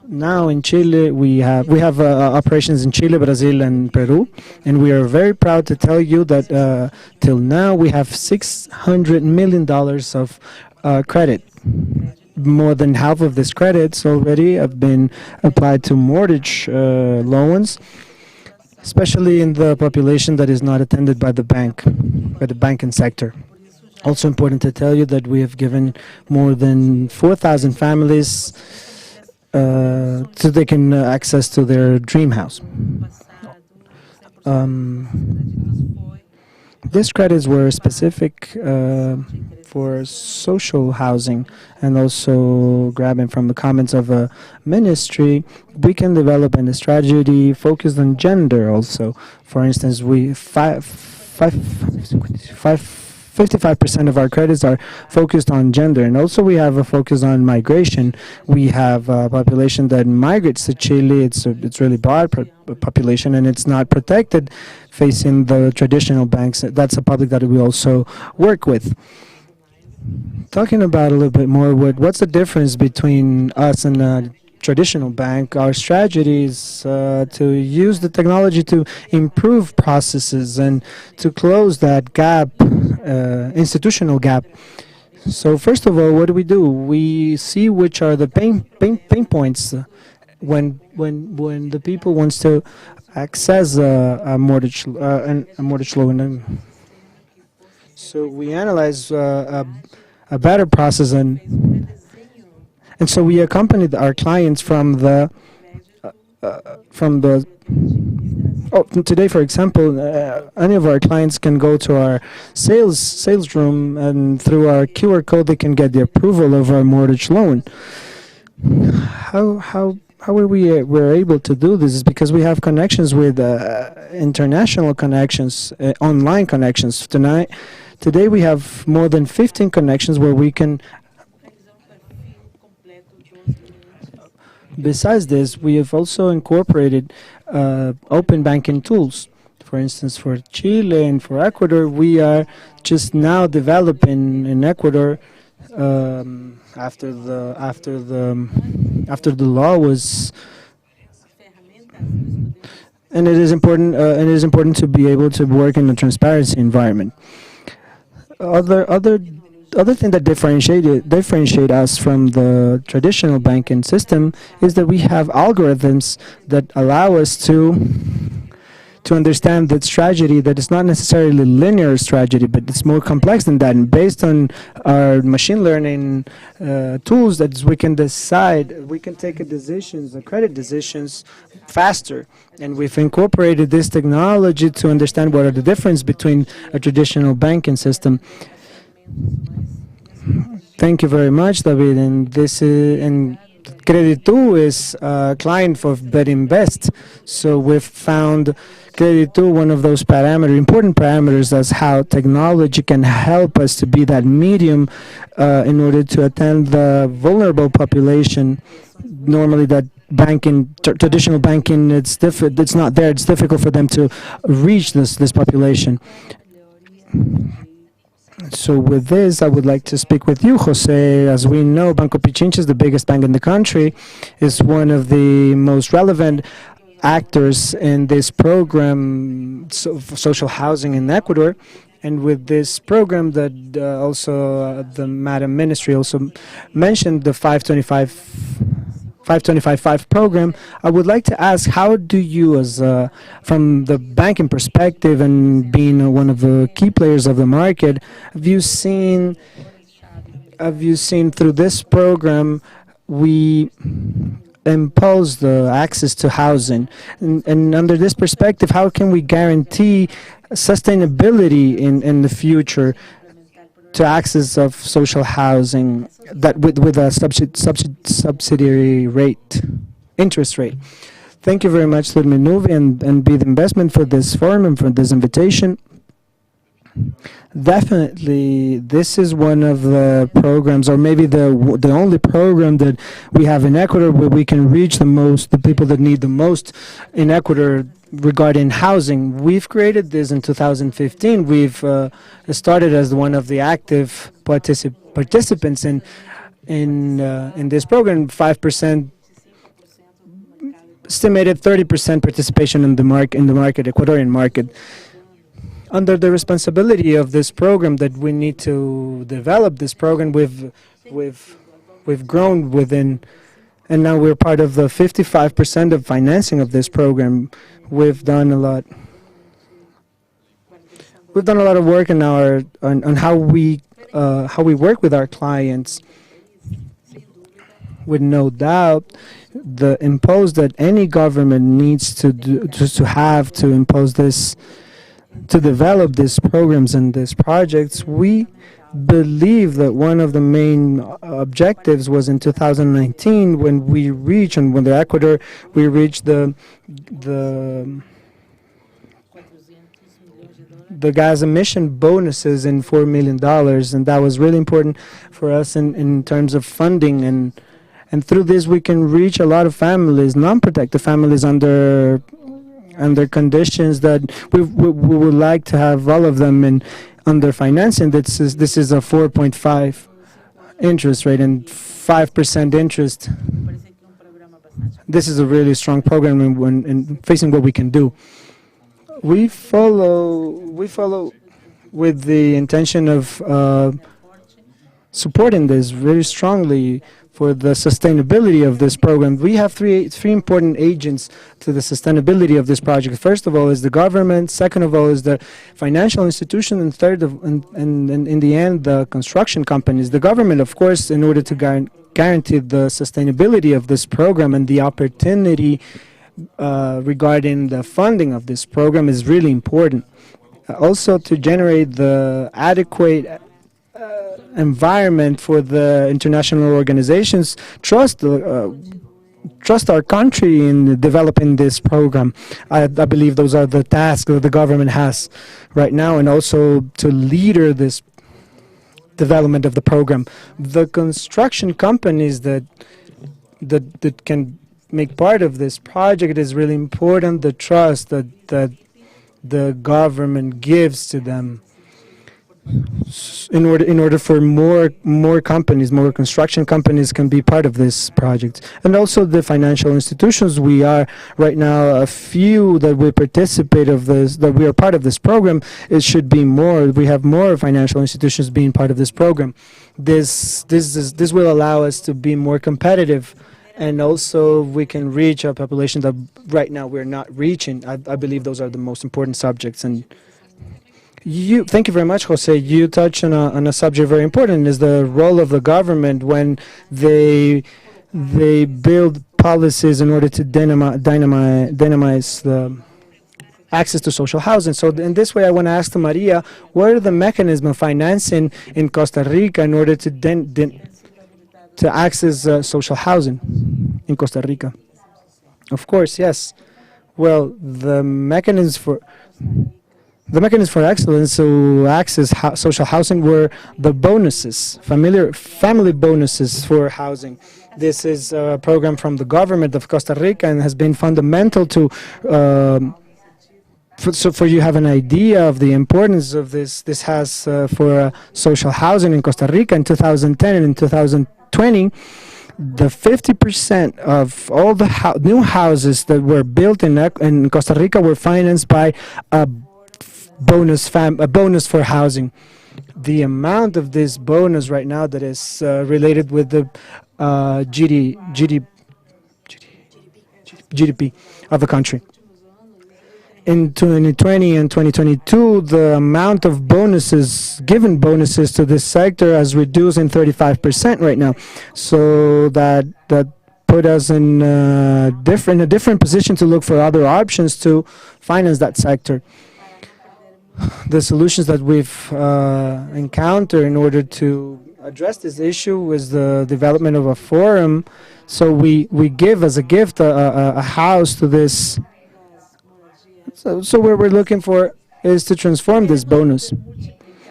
Speaker 1: Now in Chile we have operations in Chile, Brazil, and Peru, and we are very proud to tell you that till now we have $600 million of credit. More than half of this credits already have been applied to mortgage loans, especially in the population that is not attended by the banking sector. Also important to tell you that we have given more than 4,000 families so they can access to their dream house. These credits were specific for social housing, and also grabbing from the comments of a ministry, we can develop a strategy focused on gender also. For instance, 55% of our credits are focused on gender, and also we have a focus on migration. We have a population that migrates to Chile. It's really broad population, and it's not protected facing the traditional banks. That's a public that we also work with. Talking about a little bit more, what's the difference between us and a traditional bank? Our strategy is to use the technology to improve processes and to close that gap, institutional gap. So first of all, what do? We see which are the pain points when the people wants to access a mortgage loan. So we analyze a better process, and so we accompany our clients from the today, for example, any of our clients can go to our sales room, and through our QR code they can get the approval of our mortgage loan. How we're able to do this is because we have connections with international connections, online connections. Today we have more than 15 connections where we can. Besides this, we have also incorporated open banking tools. For instance, for Chile and for Ecuador, we are just now developing in Ecuador after the law was. And it is important to be able to work in a transparency environment. Other thing that differentiate us from the traditional banking system is that we have algorithms that allow us to to understand that strategy that is not necessarily linear strategy, but it's more complex than that. And based on our machine learning tools, that we can decide, we can take decisions, credit decisions faster. And we've incorporated this technology to understand what are the difference between a traditional banking system. Thank you very much, David. And this is Credit2 is a client of BetInvest. So we've found Credit2 one of those important parameters as how technology can help us to be that medium in order to attend the vulnerable population. Normally that traditional banking, it's not there. It's difficult for them to reach this population. So with this, I would like to speak with you, Jose. As we know, Banco Pichincha is the biggest bank in the country, is one of the most relevant actors in this program, social housing in Ecuador. And with this program that the Madam Ministry also mentioned, the 525 program, I would like to ask, how do you, as from the banking perspective and being one of the key players of the market, have you seen through this program we impose the access to housing, and under this perspective, how can we guarantee sustainability in the future to access of social housing that with a subsidiary rate, interest rate? Thank you very much, Ludmila, and Be the Investment for this forum and for this invitation. Definitely, this is one of the programs, or maybe the only program that we have in Ecuador where we can reach the people that need the most in Ecuador regarding housing. We've created this in 2015. We've started as one of the active participants in this program. 5%, estimated 30% participation in the market, Ecuadorian market. Under the responsibility of this program that we need to develop this program, we've grown within, and now we're part of the 55% of financing of this program. We've done a lot. We've done a lot of work on how we work with our clients. With no doubt, the impose that any government needs to do to impose this, to develop these programs and these projects. We believe that one of the main objectives was in 2019 when we reached, and when the Ecuador, we reached the gas emission bonuses in $4 million, and that was really important for us in terms of funding, and through this we can reach a lot of families, non-protected families under conditions that we would like to have all of them under financing. This is a 4.5 interest rate and 5% interest. This is a really strong program in facing what we can do. We follow with the intention of supporting this very strongly for the sustainability of this program. We have three important agents to the sustainability of this project. First of all is the government, second of all is the financial institution, and third and in the end the construction companies. The government, of course, in order to guarantee the sustainability of this program and the opportunity regarding the funding of this program is really important. Also to generate the adequate environment for the international organizations trust our country in developing this program. I believe those are the tasks that the government has right now, and also to leader this development of the program. The construction companies that can make part of this project is really important. The trust that the government gives to them in order for more companies, more construction companies can be part of this project. And also the financial institutions. We are right now a few that we participate of this, that we are part of this program. It should be more. We have more financial institutions being part of this program. This will allow us to be more competitive and also we can reach a population that right now we're not reaching. I believe those are the most important subjects. And thank you very much, Jose. You touch on a subject very important, is the role of the government when they build policies in order to dynamize the access to social housing. So in this way, I want to ask to Maria, what are the mechanisms of financing in Costa Rica in order to access social housing in Costa Rica? Of course, yes. Well, the mechanisms for excellence to access social housing were the bonuses, family bonuses for housing. This is a program from the government of Costa Rica and has been fundamental to, for you have an idea of the importance of this has for social housing in Costa Rica in 2010 and in 2020. The 50% of all the new houses that were built in Costa Rica were financed by a bonus for housing. The amount of this bonus right now that is related with the GDP of the country. In 2020 and 2022, the amount of given bonuses to this sector has reduced in 35% right now. So that put us in a different position to look for other options to finance that sector. The solutions that we've encountered in order to address this issue was the development of a forum. So we give as a gift a house to this. So what we're looking for is to transform this bonus.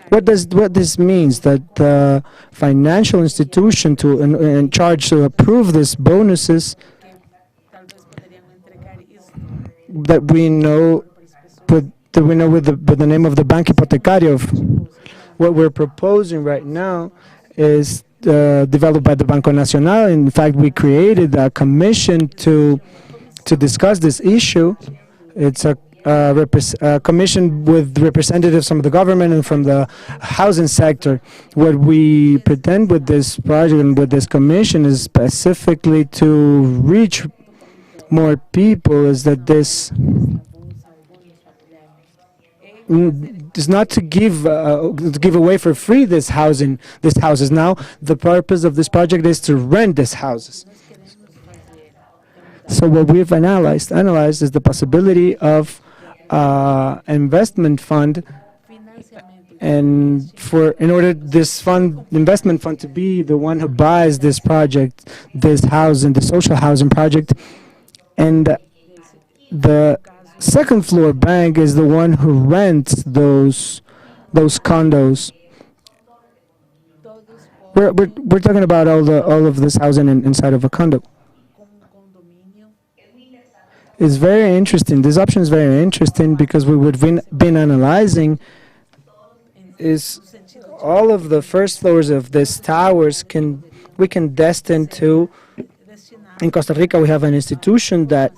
Speaker 1: What this means that the financial institution in charge to approve these bonuses that we know with the name of the Banco Hipotecario. What we're proposing right now is developed by the Banco Nacional. In fact, we created a commission to discuss this issue. It's a commission with representatives from the government and from the housing sector. What we pretend with this project and with this commission is specifically to reach more people, is that this is not to give away for free these houses. Now the purpose of this project is to rent these houses. So what we've analyzed is the possibility of investment fund, and in order this investment fund to be the one who buys this project, this housing, the social housing project, and the second floor bank is the one who rents those condos. We're talking about all of this housing inside of a condo. It's very interesting. This option is very interesting because we would been analyzing is all of the first floors of these towers we can destine to. In Costa Rica, we have an institution that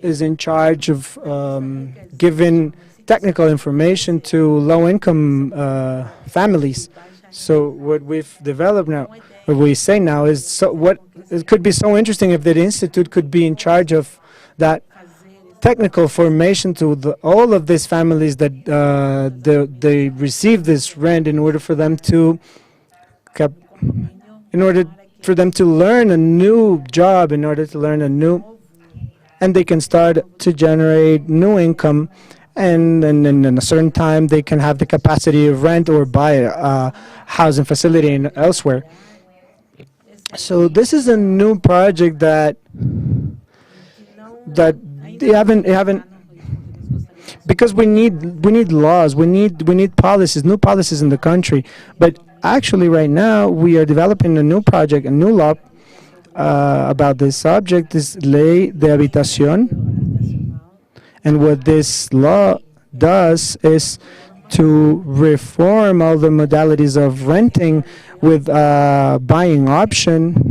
Speaker 1: is in charge of giving technical information to low-income families. So what we've developed now, what we say now is, it could be so interesting if the institute could be in charge of that technical formation to all of these families that they receive this rent in order for them to learn a new job, and they can start to generate new income, and in a certain time they can have the capacity of rent or buy a housing facility elsewhere. So this is a new project that they haven't, because we need laws, we need policies, new policies in the country. But actually, right now we are developing a new project, a new law about this subject. Is Ley de Habitación, and what this law does is to reform all the modalities of renting with buying option.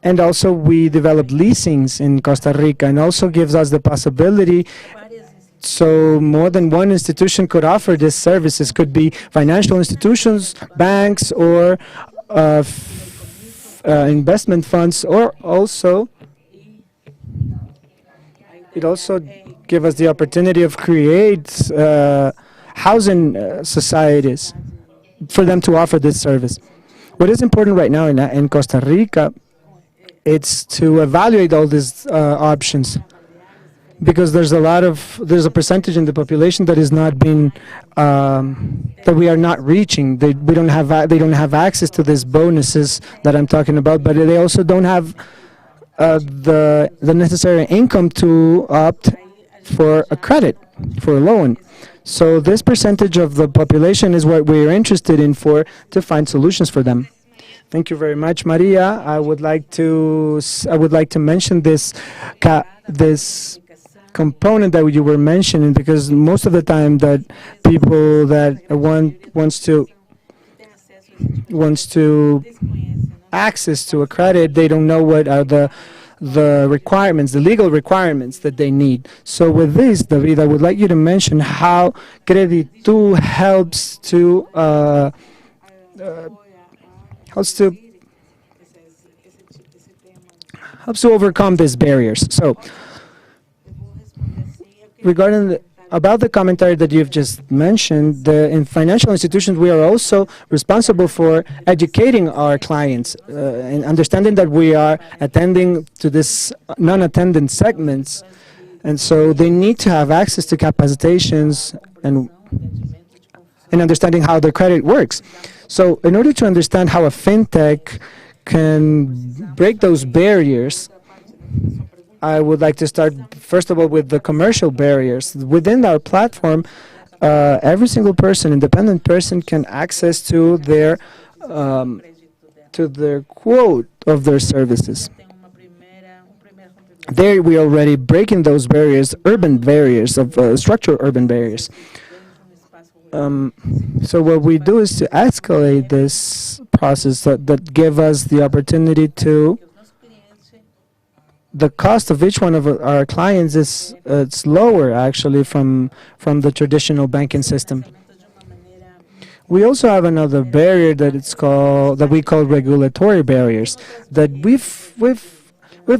Speaker 1: And also we developed leasings in Costa Rica, and also gives us the possibility, so more than one institution could offer these services. Could be financial institutions, banks, or investment funds, or also it also give us the opportunity of create housing societies for them to offer this service. What is important right now in Costa Rica, it's to evaluate all these options, because there's a percentage in the population that is not being that we are not reaching. They don't have access to these bonuses that I'm talking about, but they also don't have the necessary income to opt for a credit, for a loan. So this percentage of the population is what we're interested in to find solutions for them. Thank you very much, Maria. I would like to mention this component that you were mentioning, because most of the time that people that wants to access to a credit, they don't know what are the requirements, the legal requirements that they need. So with this, David, I would like you to mention how Creditu helps to overcome these barriers. So regarding about the commentary that you've just mentioned, in financial institutions, we are also responsible for educating our clients and understanding that we are attending to this non-attendant segments, and so they need to have access to capacitations and understanding how the credit works. So in order to understand how a fintech can break those barriers, I would like to start, first of all, with the commercial barriers. Within our platform, every single person, independent person, can access to their quote of their services. There we are already breaking those barriers, urban barriers, structural urban barriers. So what we do is to escalate this process that give us the opportunity to. The cost of each one of our clients is it's lower actually from the traditional banking system. We also have another barrier that we call regulatory barriers that we've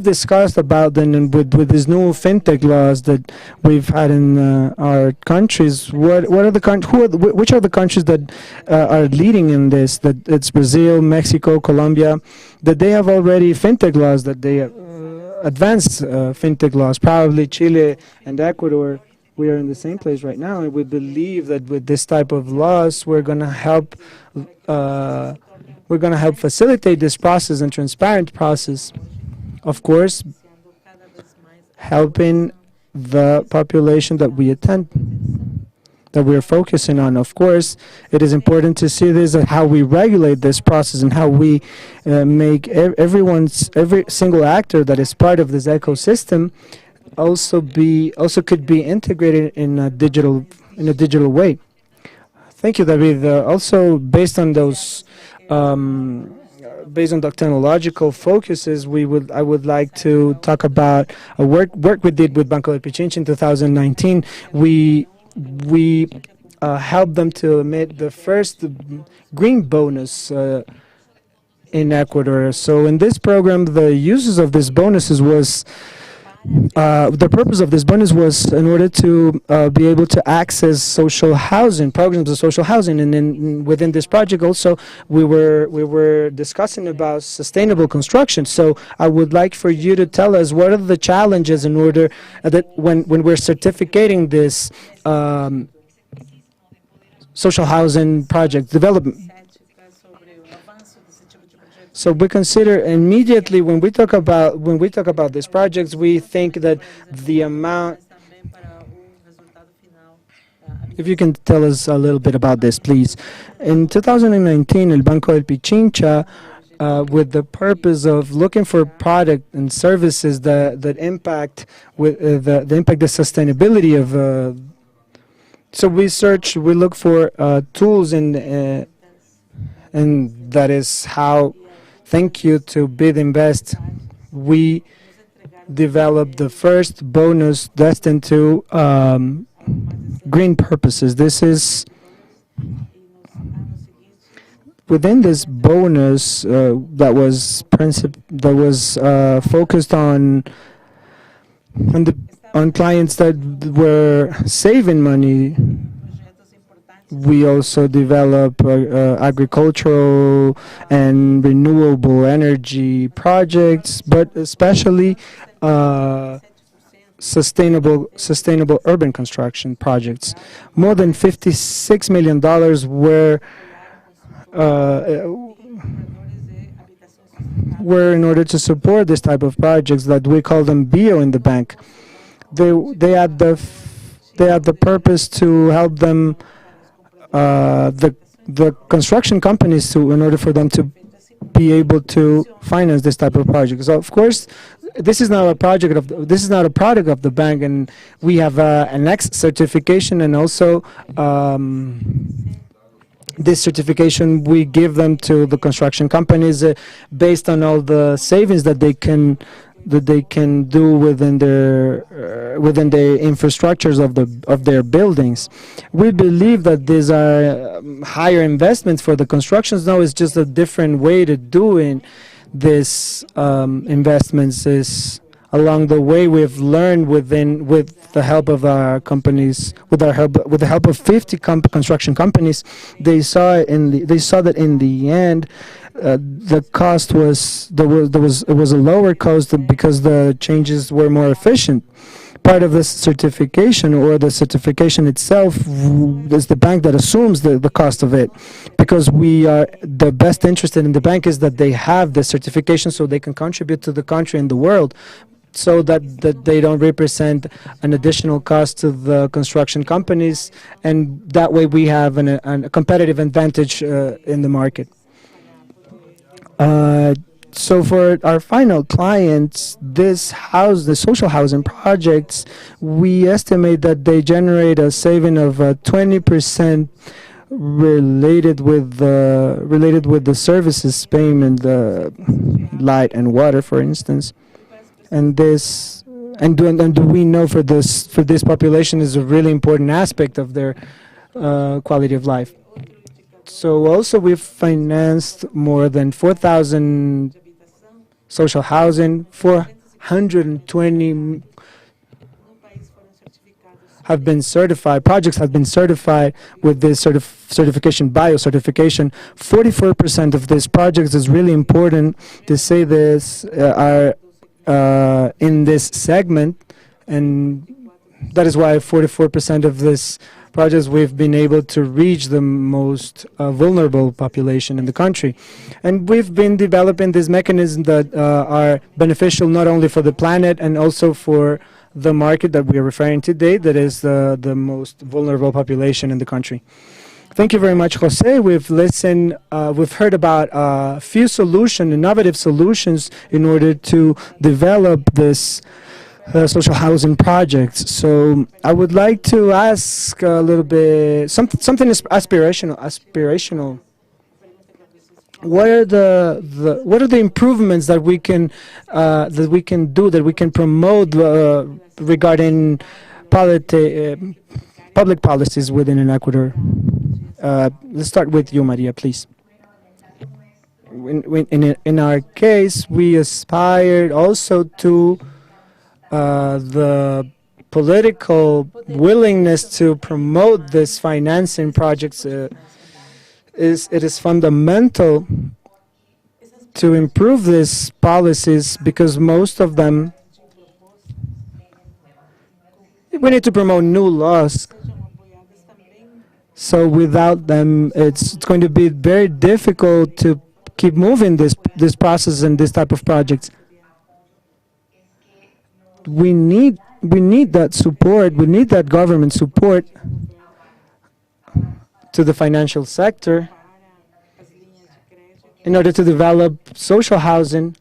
Speaker 1: discussed about them with these new fintech laws that we've had in our countries. Which are the countries that are leading in this? That it's Brazil, Mexico, Colombia, that they have already fintech laws, that they advanced fintech laws. Probably Chile and Ecuador, we are in the same place right now, and we believe that with this type of laws, we're going to help facilitate this process and transparent process. Of course, helping the population that we attend, that we're focusing on. Of course, it is important to see this how we regulate this process and how we make every single actor that is part of this ecosystem also could be integrated in a digital way. Thank you, David. Also, based on those. Based on the technological focuses, I would like to talk about a work we did with Banco del Pichincha in 2019. We helped them to emit the first green bonus in Ecuador. So in this program, the uses of these bonuses was the purpose of this bonus was in order to be able to access social housing, programs of social housing, and then within this project also we were discussing about sustainable construction. So I would like for you to tell us what are the challenges in order that when we're certificating this social housing project development. So we consider immediately when we talk about these projects, we think that the amount. If you can tell us a little bit about this, please. In 2019, El Banco del Pichincha, with the purpose of looking for product and services that impact the sustainability of. So we look for tools and that is how. Thank you to Bid Invest. We developed the first bonus destined to green purposes. This is within this bonus that was focused on clients that were saving money. We also develop agricultural and renewable energy projects, but especially sustainable urban construction projects. More than $56 million were in order to support this type of projects that we call them bio in the bank. They had the purpose to help them the construction companies in order for them to be able to finance this type of projects. So of course, this is not a product of the bank, and we have an X certification, and also this certification we give them to the construction companies based on all the savings that they can do within the infrastructures of their buildings. We believe that these are higher investments for the constructions. Now it's just a different way to doing this investments. Is along the way we've learned with the help of our companies, with the help of 50 construction companies. They saw that in the end the cost was it was a lower cost because the changes were more efficient. Part of this certification, or the certification itself, is the bank that assumes the cost of it, because we are the best interested in the bank is that they have the certification so they can contribute to the country and the world, so that they don't represent an additional cost to the construction companies, and that way we have a competitive advantage in the market. So for our final clients, the social housing projects, we estimate that they generate a saving of 20% related with the services payment, light and water, for instance. And do we know for this population is a really important aspect of their quality of life. So also we've financed more than 4,000 social housing, 420 have been certified, projects have been certified with this certification, bio-certification. 44% of these projects is really important to say this, are in this segment, and that is why 44% of this projects we've been able to reach the most vulnerable population in the country. And we've been developing these mechanisms that are beneficial not only for the planet and also for the market that we are referring to today, that is the most vulnerable population in the country. Thank you very much, Jose. We've listened, we've heard about a few innovative solutions in order to develop this social housing projects. So I would like to ask a little bit something aspirational. What are the improvements that we can promote regarding public policies within Ecuador? Let's start with you, Maria, please. In our case, we aspired also to the political willingness to promote this financing projects. It is fundamental to improve these policies, because most of them, we need to promote new laws. So without them, it's going to be very difficult to keep moving this process and this type of projects. We need that support. We need that government support to the financial sector in order to develop social housing,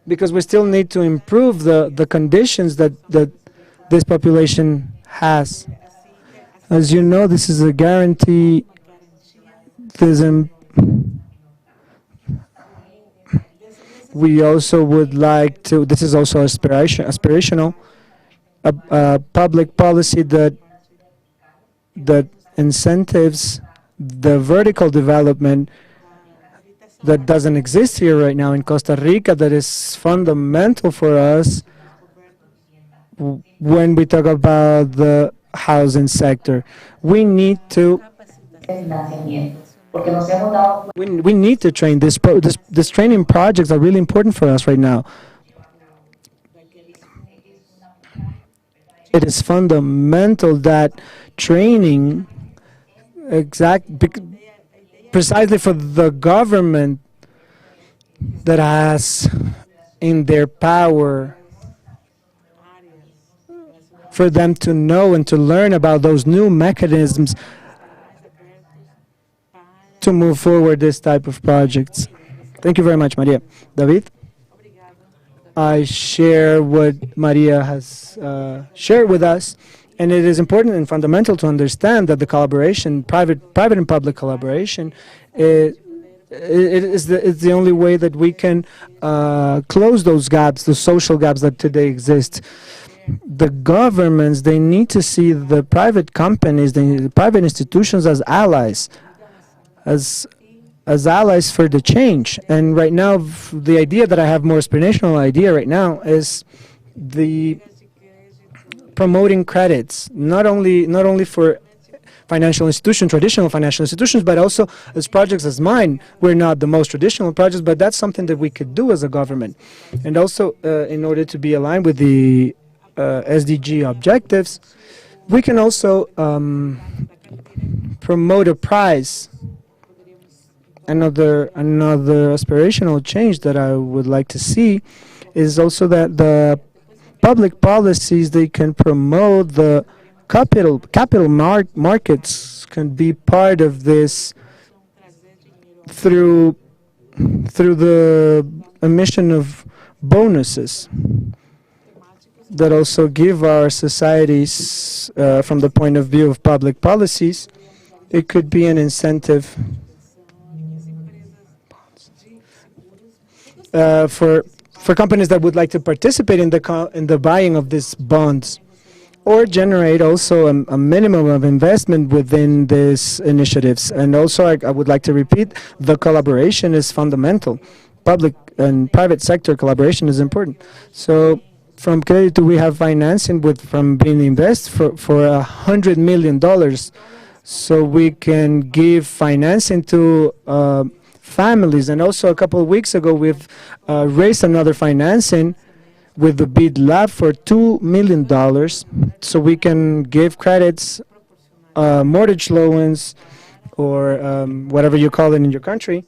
Speaker 1: because we still need to improve the conditions that this population has. As you know, this is a guarantee. We also would like to, this is also aspirational, a public policy that incentives the vertical development that doesn't exist here right now in Costa Rica, that is fundamental for us when we talk about the housing sector. We need to train. This training projects are really important for us right now. It is fundamental that training precisely for the government that has in their power for them to know and to learn about those new mechanisms to move forward this type of projects. Thank you very much, Maria. David? I share what Maria has shared with us, and it is important and fundamental to understand that the collaboration, private and public collaboration, is the only way that we can close those gaps, the social gaps that today exist. The governments, they need to see the private companies, the private institutions as allies, as allies for the change. And right now, the idea that I have, more aspirational idea right now, is the promoting credits, not only for financial institutions, traditional financial institutions, but also as projects as mine. We're not the most traditional projects, but that's something that we could do as a government. And also, in order to be aligned with the SDG objectives, we can also promote a prize. Another aspirational change that I would like to see is also that the public policies, they can promote the capital markets can be part of this through the emission of bonuses that also give our societies, from the point of view of public policies, it could be an incentive for companies that would like to participate in the buying of these bonds, or generate also a minimum of investment within these initiatives. And also, I would like to repeat, the collaboration is fundamental. Public and private sector collaboration is important. So from Quito, we have financing from being invest for $100 million, so we can give financing to families. And also, a couple of weeks ago, we've raised another financing with the BID Lab for $2 million, so we can give credits, mortgage loans, or whatever you call it in your country,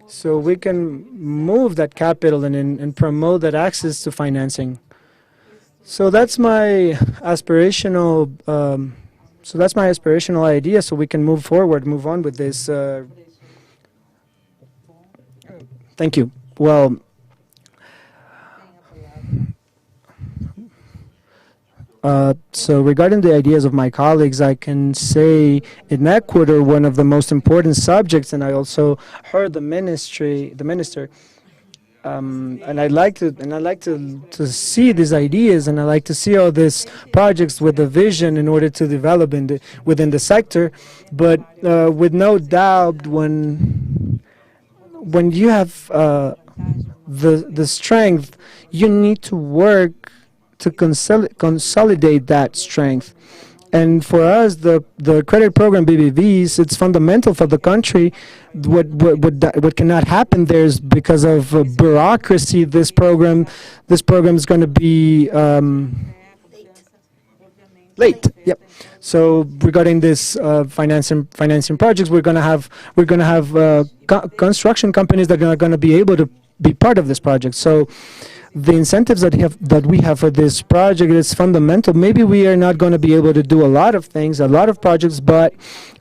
Speaker 1: so we can move that capital and promote that access to financing. So that's my aspirational. Idea. So we can move on with this. Thank you. Well, so regarding the ideas of my colleagues, I can say in Ecuador, one of the most important subjects, and I also heard the minister, and I'd like to see these ideas, and I like to see all these projects with the vision in order to develop within the sector. But with no doubt, when you have the strength, you need to work to consolidate that strength. And for us, the credit program BBVs, it's fundamental for the country. What cannot happen there is because of bureaucracy. This program is going to be late. Yep. So regarding this financing projects, we're going to have construction companies that are going to be able to be part of this project. So the incentives that we have for this project is fundamental. Maybe we are not going to be able to do a lot of things, a lot of projects, but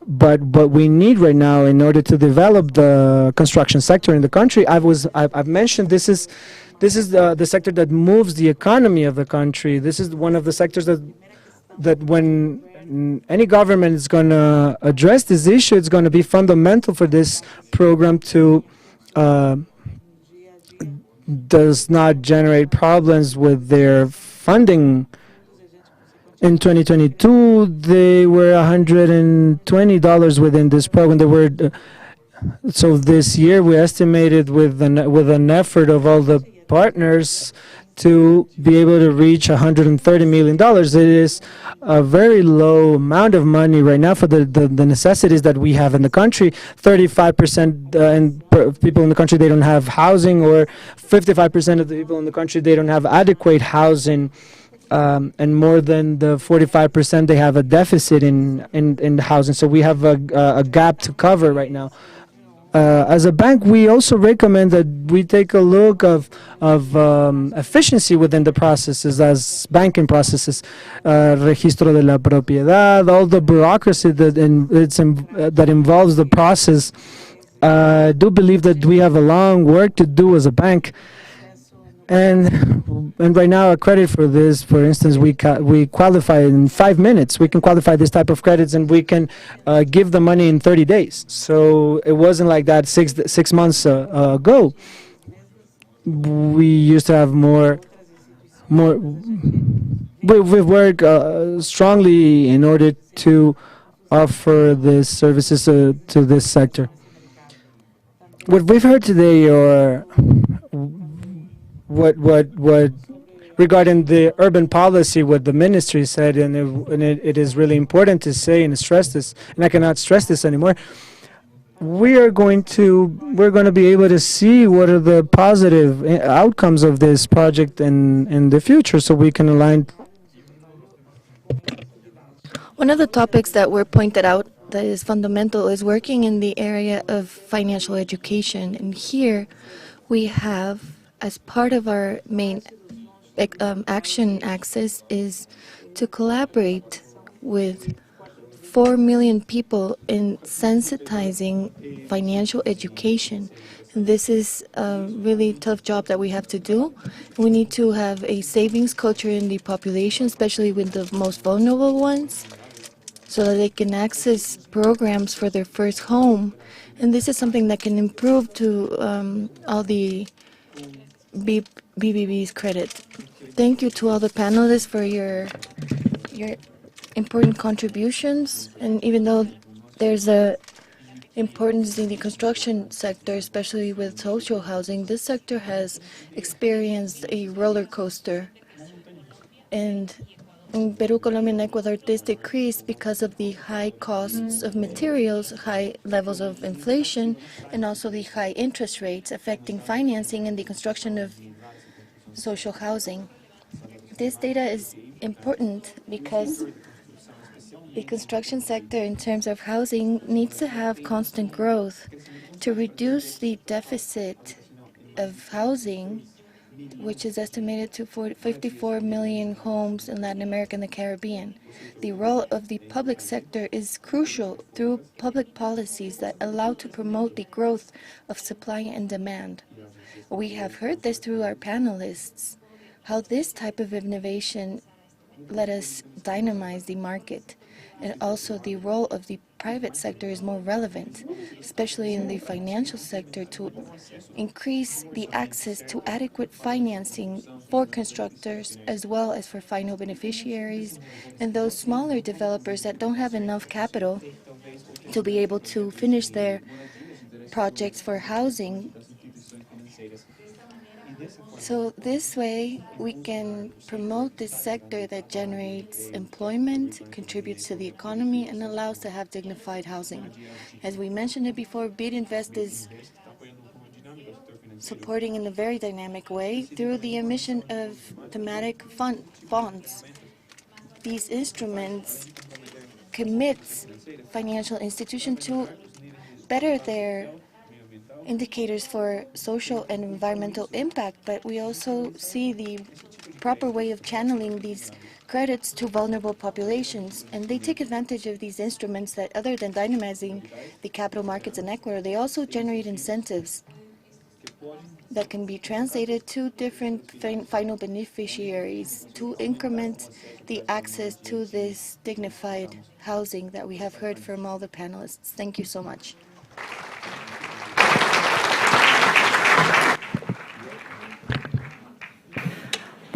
Speaker 1: what we need right now in order to develop the construction sector in the country, I've mentioned this is the sector that moves the economy of the country. This is one of the sectors that when any government is going to address this issue, it's going to be fundamental for this program to does not generate problems with their funding In 2022, they were $120 within this program. They were so this year we estimated with an effort of all the partners to be able to reach $130 million. It is a very low amount of money right now for the necessities that we have in the country. 35% people in the country, they don't have housing, or 55% of the people in the country, they don't have adequate housing. And more than the 45%, they have a deficit in housing. So we have a gap to cover right now. As a bank, we also recommend that we take a look of efficiency within the processes as banking processes, registro de la propiedad, all the bureaucracy that involves the process. I do believe that we have a long work to do as a bank. And right now, a credit for this, for instance, we qualify in 5 minutes. We can qualify this type of credits, and we can give the money in 30 days. So it wasn't like that six months ago. We used to have more. We've worked strongly in order to offer these services to this sector. What we've heard today, or what regarding the urban policy, what the ministry said, and it is really important to say and stress this, and I cannot stress this anymore. We're going to be able to see what are the positive outcomes of this project in the future, so we can align.
Speaker 5: One of the topics that were pointed out that is fundamental is working in the area of financial education. And here we have, as part of our main action axis, is to collaborate with 4 million people in sensitizing financial education. And this is a really tough job that we have to do. We need to have a savings culture in the population, especially with the most vulnerable ones, so that they can access programs for their first home. And this is something that can improve to all the BBB's credit. Thank you to all the panelists for your important contributions. And even though there's a importance in the construction sector, especially with social housing, this sector has experienced a roller coaster. And in Peru, Colombia, and Ecuador, this decreased because of the high costs of materials, high levels of inflation, and also the high interest rates affecting financing and the construction of social housing. This data is important because the construction sector, in terms of housing, needs to have constant growth to reduce the deficit of housing, which is estimated to 54 million homes in Latin America and the Caribbean. The role of the public sector is crucial through public policies that allow to promote the growth of supply and demand. We have heard this through our panelists, how this type of innovation let us dynamize the market. And also the role of the private sector is more relevant, especially in the financial sector, to increase the access to adequate financing for constructors as well as for final beneficiaries and those smaller developers that don't have enough capital to be able to finish their projects for housing. So this way, we can promote this sector that generates employment, contributes to the economy, and allows to have dignified housing. As we mentioned it before, BID Invest is supporting in a very dynamic way through the emission of thematic bonds. These instruments commits financial institutions to better their indicators for social and environmental impact, but we also see the proper way of channeling these credits to vulnerable populations. And they take advantage of these instruments that, other than dynamizing the capital markets in Ecuador, they also generate incentives that can be translated to different final beneficiaries to increment the access to this dignified housing that we have heard from all the panelists. Thank you so much.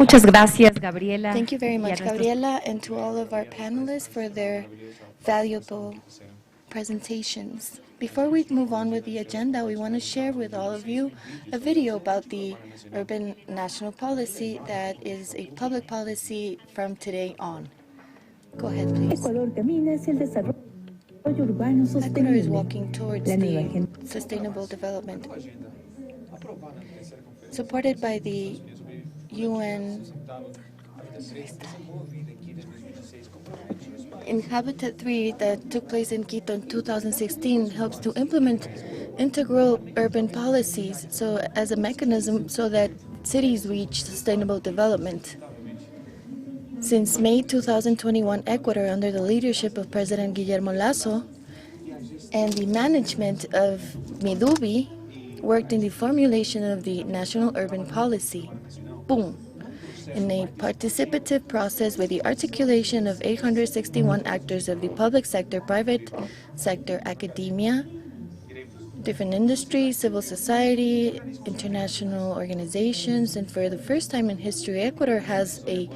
Speaker 2: Muchas gracias, Gabriela.
Speaker 5: Thank you very
Speaker 2: y a
Speaker 5: much,
Speaker 2: nuestros-
Speaker 5: Gabriela, and to all of our panelists for their valuable presentations. Before we move on with the agenda, we want to share with all of you a video about the Urban National Policy that is a public policy from today on. Go ahead, please.
Speaker 10: Ecuador camina hacia el desarrollo urbano
Speaker 5: Ecuador is
Speaker 10: sostenible.
Speaker 5: walking towards
Speaker 10: La nueva
Speaker 5: the
Speaker 10: agenda
Speaker 5: sustainable development, supported by the UN in Habitat 3 that took place in Quito in 2016 helps to implement integral urban policies so as a mechanism so that cities reach sustainable development. Since May 2021, Ecuador, under the leadership of President Guillermo Lasso and the management of Midubi, worked in the formulation of the National Urban Policy, boom, in a participative process with the articulation of 861 actors of the public sector, private sector, academia, different industries, civil society, international organizations, and for the first time in history, Ecuador has a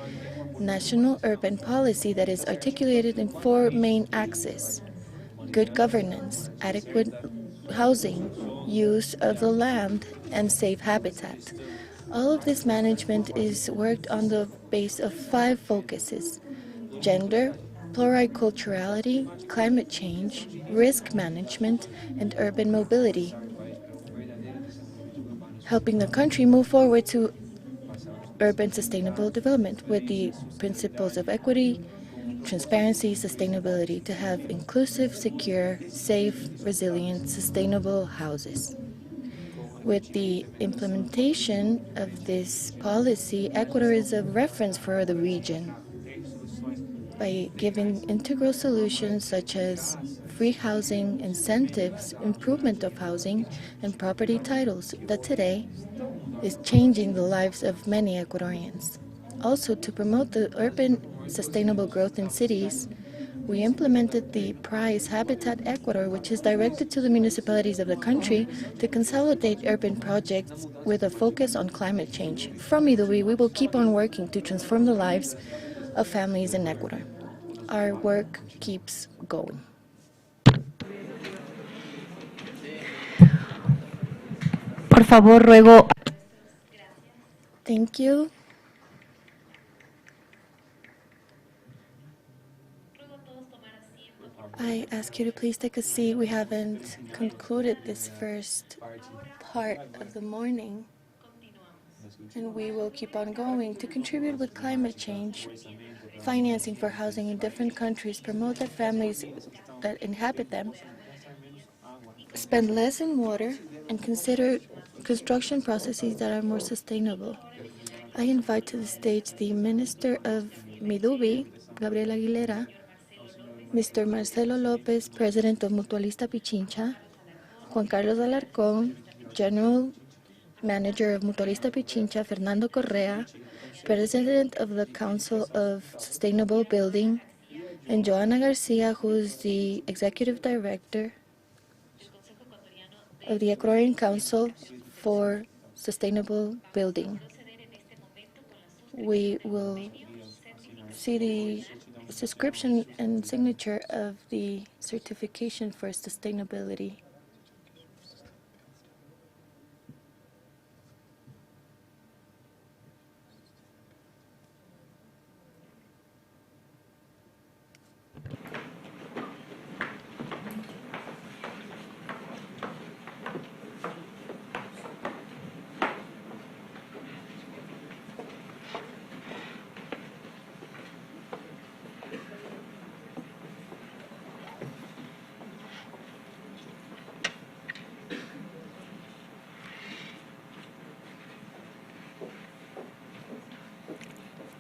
Speaker 5: national urban policy that is articulated in 4 main axes: good governance, adequate housing, use of the land, and safe habitat. All of this management is worked on the base of 5 focuses: gender, pluriculturality, climate change, risk management, and urban mobility, helping the country move forward to urban sustainable development with the principles of equity, transparency, sustainability, to have inclusive, secure, safe, resilient, sustainable houses. With the implementation of this policy, Ecuador is a reference for the region by giving integral solutions such as free housing, incentives, improvement of housing, and property titles that today is changing the lives of many Ecuadorians. Also, to promote the urban sustainable growth in cities, we implemented the prize Habitat Ecuador, which is directed to the municipalities of the country to consolidate urban projects with a focus on climate change. From Midubi, we will keep on working to transform the lives of families in Ecuador. Our work keeps going.
Speaker 2: Por favor, ruego.
Speaker 5: Thank you. I ask you to please take a seat. We haven't concluded this first part of the morning, and we will keep on going to contribute with climate change, financing for housing in different countries, promote that families that inhabit them spend less in water, and consider construction processes that are more sustainable. I invite to the stage the Minister of Midubi, Gabriela Aguilera, Mr. Marcelo Lopez, President of Mutualista Pichincha, Juan Carlos Alarcón, General Manager of Mutualista Pichincha, Fernando Correa, President of the Council of Sustainable Building, and Joana Garcia, who is the Executive Director of the Ecuadorian Council for Sustainable Building. We will see the subscription and signature of the certification for sustainability.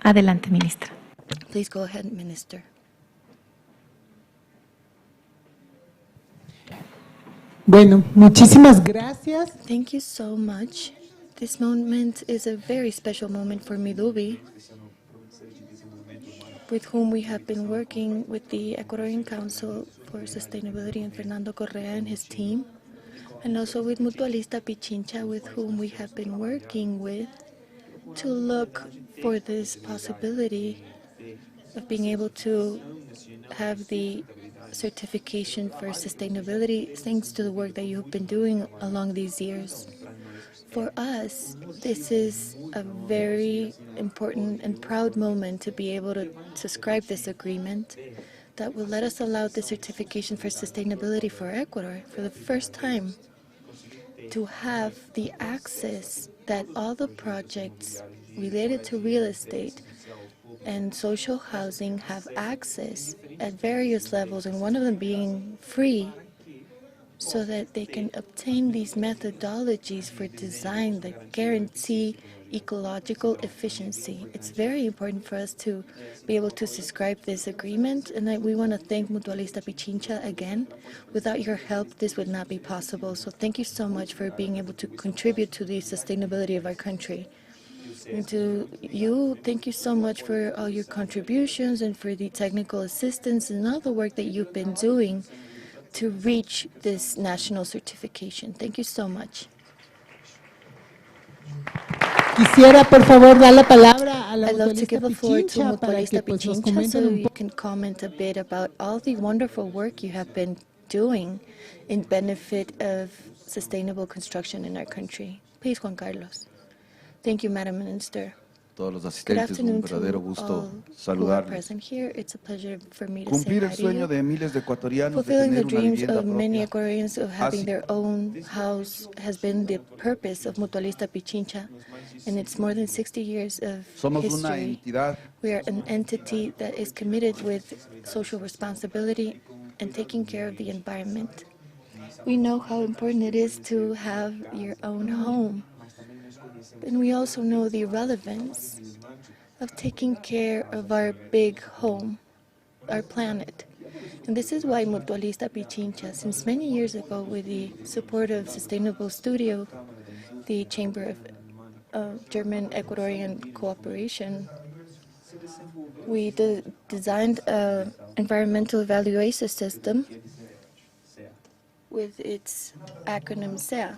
Speaker 2: Adelante, ministra.
Speaker 5: Please go ahead, Minister.
Speaker 4: Bueno, muchísimas gracias.
Speaker 5: Thank you so much. This moment is a very special moment for Midubi, with whom we have been working with the Ecuadorian Council for Sustainability and Fernando Correa and his team, and also with Mutualista Pichincha, with whom we have been working with to look for this possibility of being able to have the certification for sustainability thanks to the work that you've been doing along these years. For us, this is a very important and proud moment to be able to subscribe this agreement that will let us allow the certification for sustainability for Ecuador for the first time, to have the access that all the projects related to real estate and social housing have access at various levels, and one of them being free, so that they can obtain these methodologies for design that guarantee ecological efficiency. It's very important for us to be able to subscribe this agreement, and we want to thank Mutualista Pichincha again. Without your help, this would not be possible. So thank you so much for being able to contribute to the sustainability of our country. And to you, thank you so much for all your contributions and for the technical assistance and all the work that you've been doing to reach this national certification. Thank you so much.
Speaker 4: Quisiera, por favor, dar la palabra a la
Speaker 5: I'd love to
Speaker 4: mutualista
Speaker 5: give the floor to
Speaker 4: Pichincha para que
Speaker 5: Mutualista
Speaker 4: pues, nos
Speaker 5: Pichincha
Speaker 4: comenten
Speaker 5: so
Speaker 4: un
Speaker 5: you
Speaker 4: poco.
Speaker 5: can comment a bit about all the wonderful work you have been doing in benefit of sustainable construction in our country. Please, Juan Carlos. Thank you, Madam Minister.
Speaker 11: Todos los
Speaker 5: Good
Speaker 11: asistentes, un
Speaker 5: afternoon
Speaker 11: verdadero
Speaker 5: to
Speaker 11: gusto
Speaker 5: all who are
Speaker 11: saludarles.
Speaker 5: present here. It's a pleasure for me to
Speaker 11: Cumplir
Speaker 5: say
Speaker 11: el
Speaker 5: hi to
Speaker 11: sueño
Speaker 5: you.
Speaker 11: de miles de ecuatorianos de
Speaker 5: Fulfilling the
Speaker 11: tener una
Speaker 5: dreams
Speaker 11: vivienda
Speaker 5: of many
Speaker 11: propia
Speaker 5: Ecuadorians of having
Speaker 11: Así-
Speaker 5: their own house has been the purpose of Mutualista Pichincha, and it's more than 60 years of
Speaker 11: Somos una
Speaker 5: history.
Speaker 11: entidad
Speaker 5: We are an entity that is committed with social responsibility and taking care of the environment. We know how important it is to have your own home, and we also know the relevance of taking care of our big home, our planet. And this is why Mutualista Pichincha, since many years ago, with the support of Sustainable Studio, the Chamber of German Ecuadorian Cooperation, we designed an environmental evaluation system with its acronym SEA.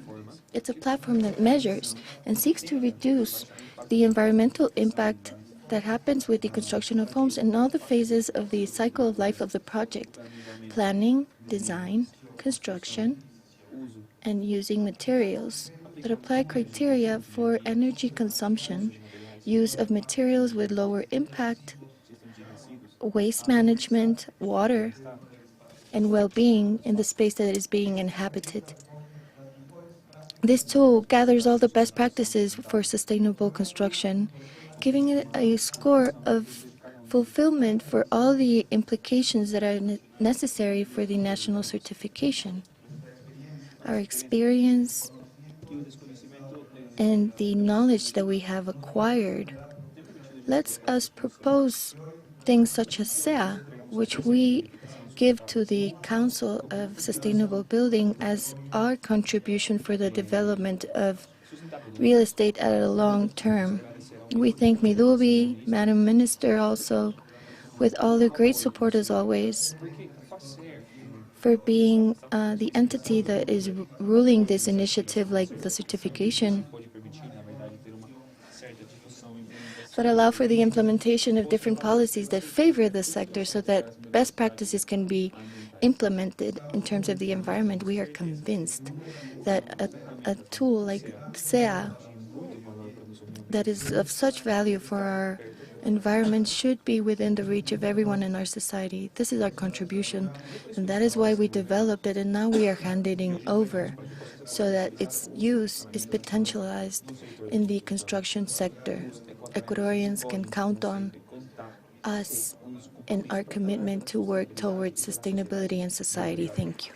Speaker 5: It's a platform that measures and seeks to reduce the environmental impact that happens with the construction of homes in all the phases of the cycle of life of the project: planning, design, construction, and using materials that apply criteria for energy consumption, use of materials with lower impact, waste management, water, and well-being in the space that is being inhabited. This tool gathers all the best practices for sustainable construction, giving it a score of fulfillment for all the implications that are necessary for the national certification. Our experience and the knowledge that we have acquired lets us propose things such as SEA, which we give to the Council of Sustainable Building as our contribution for the development of real estate at a long term. We thank Midubi, Madam Minister also, with all their great support as always, for being the entity that is ruling this initiative like the certification, that allow for the implementation of different policies that favor the sector so that best practices can be implemented in terms of the environment. We are convinced that a tool like SEA that is of such value for our environment should be within the reach of everyone in our society. This is our contribution, and that is why we developed it, and now we are handing it over so that its use is potentialized in the construction sector. Ecuadorians can count on us and our commitment to work towards sustainability in society. Thank you.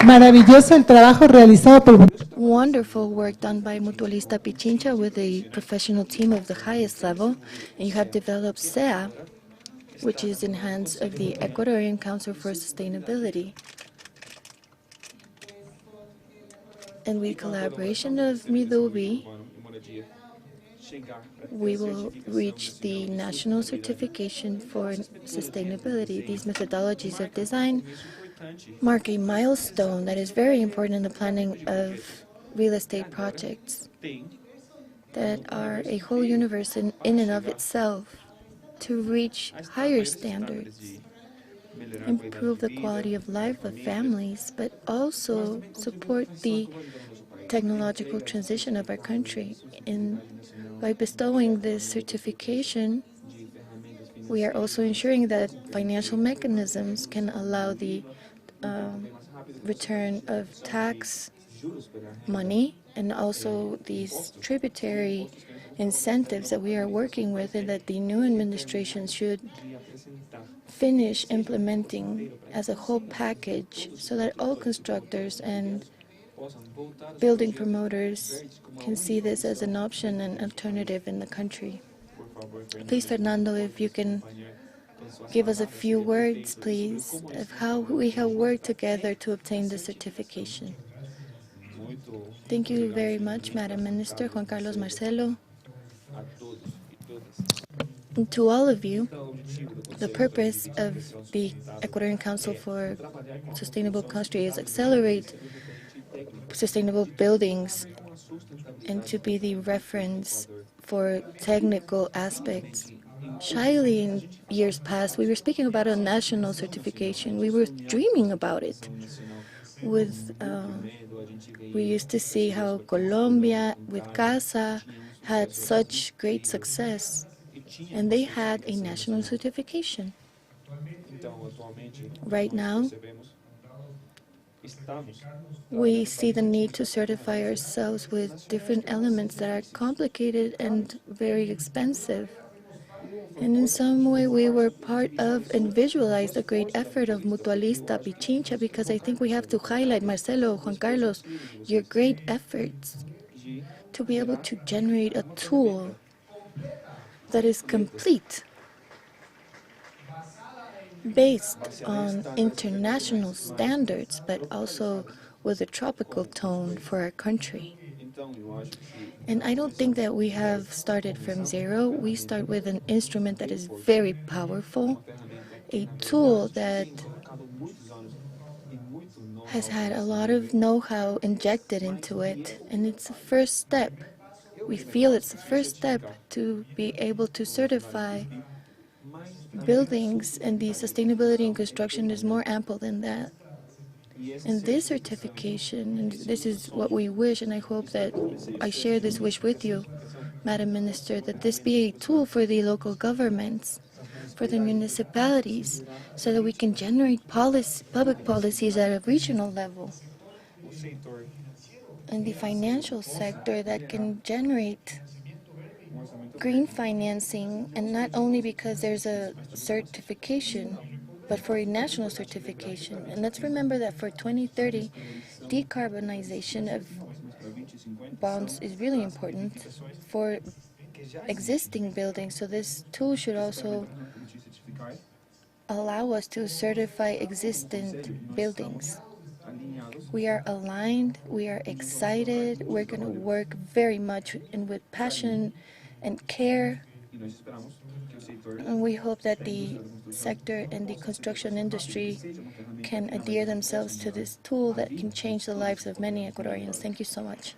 Speaker 4: Maravilloso el trabajo realizado por...
Speaker 5: Wonderful work done by Mutualista Pichincha with a professional team of the highest level. And you have developed SEA, which is in hands of the Ecuadorian Council for Sustainability. And with collaboration of Midubi, we will reach the national certification for sustainability. These methodologies of design mark a milestone that is very important in the planning of real estate projects that are a whole universe in and of itself to reach higher standards, improve the quality of life of families, but also support the technological transition of our country. And by bestowing this certification, we are also ensuring that financial mechanisms can allow the return of tax money and also these tributary incentives that we are working with, and that the new administration should finish implementing as a whole package so that all constructors and building promoters can see this as an option and alternative in the country. Please, Fernando, if you can give us a few words, please, of how we have worked together to obtain the certification. Thank you very much, Madam Minister, Juan Carlos Marcelo. And to all of you, the purpose of the Ecuadorian Council for Sustainable Country is accelerate sustainable buildings and to be the reference for technical aspects. Shyly in years past, we were speaking about a national certification. We were dreaming about it. We used to see how Colombia with CASA had such great success, and they had a national certification. Right now, we see the need to certify ourselves with different elements that are complicated and very expensive. And in some way, we were part of and visualized the great effort of Mutualista Pichincha, because I think we have to highlight, Marcelo, Juan Carlos, your great efforts to be able to generate a tool that is complete, based on international standards, but also with a tropical tone for our country. And I don't think that we have started from zero. We start with an instrument that is very powerful, a tool that has had a lot of know-how injected into it, and it's the first step. We feel it's the first step to be able to certify buildings, and the sustainability in construction is more ample than that. And this certification, and this is what we wish, and I hope that I share this wish with you, Madam Minister, that this be a tool for the local governments, for the municipalities, so that we can generate public policies at a regional level. And the financial sector that can generate green financing, and not only because there's a certification, but for a national certification. And let's remember that for 2030, decarbonization of bonds is really important for existing buildings. So this tool should also allow us to certify existing buildings. We are aligned, we are excited, we're going to work very much and with passion and care. And we hope that the sector and the construction industry can adhere themselves to this tool that can change the lives of many Ecuadorians. Thank you so much.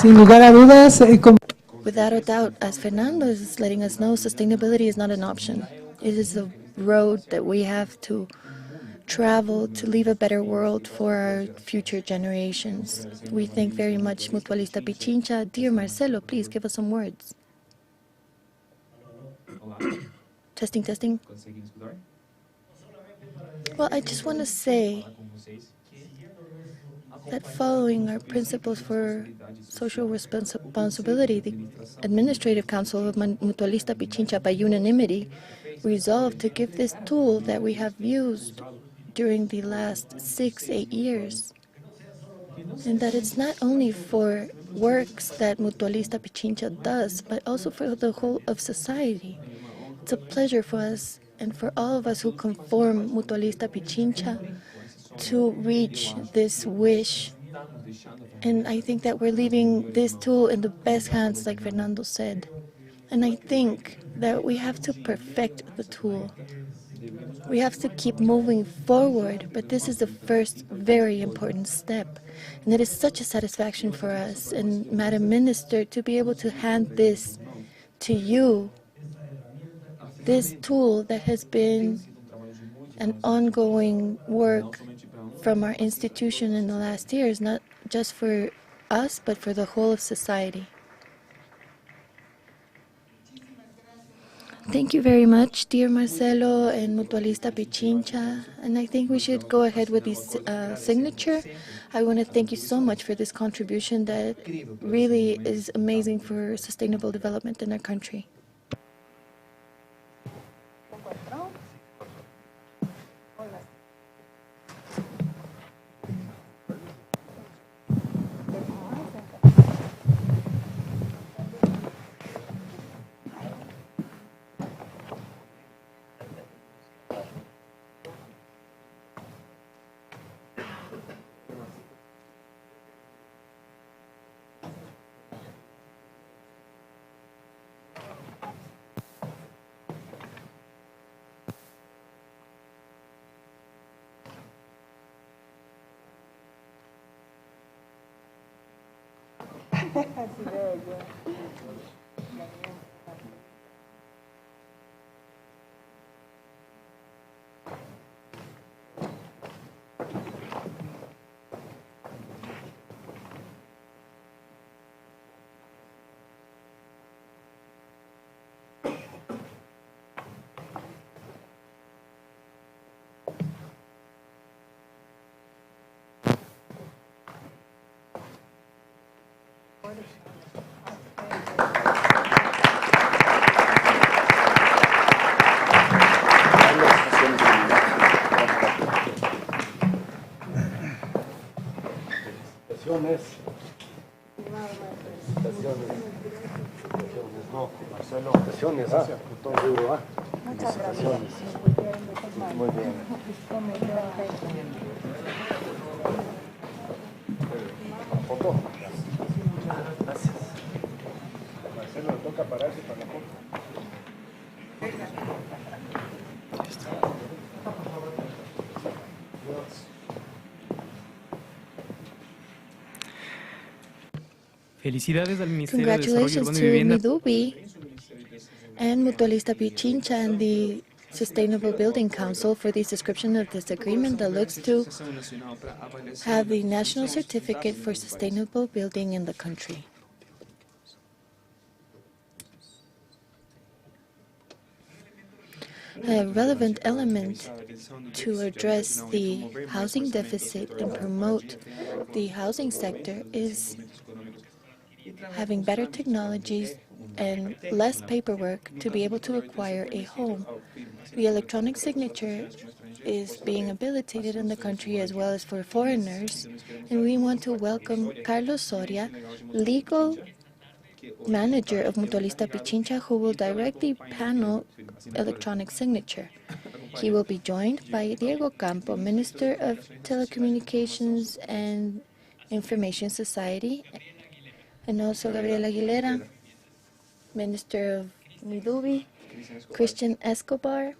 Speaker 4: Sin lugar a dudas,
Speaker 5: Without a doubt, as Fernando is letting us know, sustainability is not an option. It is the road that we have to travel to leave a better world for our future generations. We thank very much Mutualista Pichincha. Dear Marcelo, please give us some words. Testing, testing. Well, I just want to say that following our principles for social responsibility, the Administrative Council of Mutualista Pichincha, by unanimity, resolved to give this tool that we have used during the last 6-8 years, and that it's not only for works that Mutualista Pichincha does, but also for the whole of society. It's a pleasure for us and for all of us who conform Mutualista Pichincha to reach this wish. And I think that we're leaving this tool in the best hands, like Fernando said. And I think that we have to perfect the tool. We have to keep moving forward, but this is the first very important step. And it is such a satisfaction for us and Madam Minister to be able to hand this to you, this tool that has been an ongoing work from our institution in the last years, not just for us, but for the whole of society. Thank you very much, dear Marcelo and Mutualista Pichincha. And I think we should go ahead with this signature. I want to thank you so much for this contribution that really is amazing for sustainable development in our country.
Speaker 11: Muchas gracias. Muy bien. ¿Foto? Gracias. Marcelo, le toca pararse para la foto.
Speaker 9: Felicidades al Ministerio de Desarrollo
Speaker 5: Congratulations
Speaker 9: Urbano y
Speaker 5: to
Speaker 9: Vivienda.
Speaker 5: Midubi and Mutualista Pichincha and the Sustainable Building Council for this description of this agreement that looks to have the national certificate for sustainable building in the country. A relevant element to address the housing deficit and promote the housing sector is having better technologies and less paperwork to be able to acquire a home. The electronic signature is being habilitated in the country as well as for foreigners, and we want to welcome Carlos Soria, legal manager of Mutualista Pichincha, who will directly panel electronic signature. He will be joined by Diego Campo, Minister of Telecommunications and Information Society, and also Gabriela Aguilera, Minister of Midubi, Christian Escobar,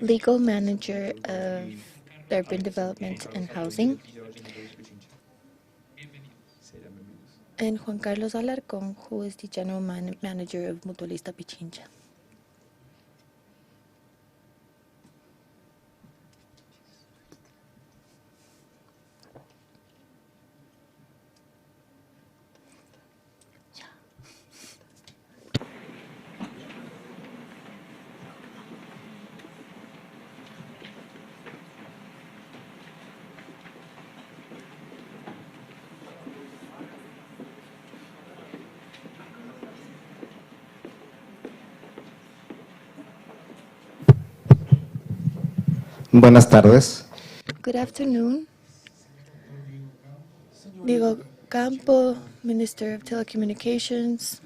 Speaker 5: Legal Manager of Urban Development and Housing, and Juan Carlos Alarcón, who is the General Manager of Mutualista Pichincha.
Speaker 12: Buenas tardes.
Speaker 5: Good afternoon. Diego Campo, Minister of Telecommunications.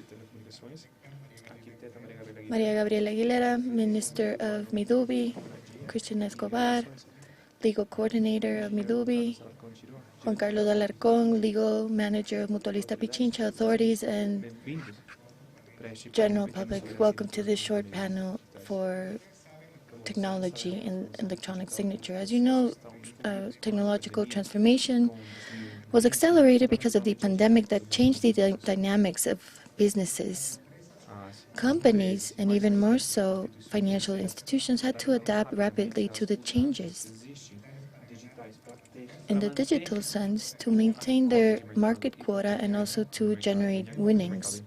Speaker 5: Maria Gabriela Aguilera, Minister of Midubi. Christian Escobar, Legal Coordinator of Midubi. Juan Carlos Alarcón, Legal Manager of Mutualista Pichincha Authorities and general public, welcome to this short panel for technology and electronic signature. As you know, technological transformation was accelerated because of the pandemic that changed the dynamics of businesses. Companies, and even more so, financial institutions, had to adapt rapidly to the changes. In the digital sense, to maintain their market quota and also to generate winnings.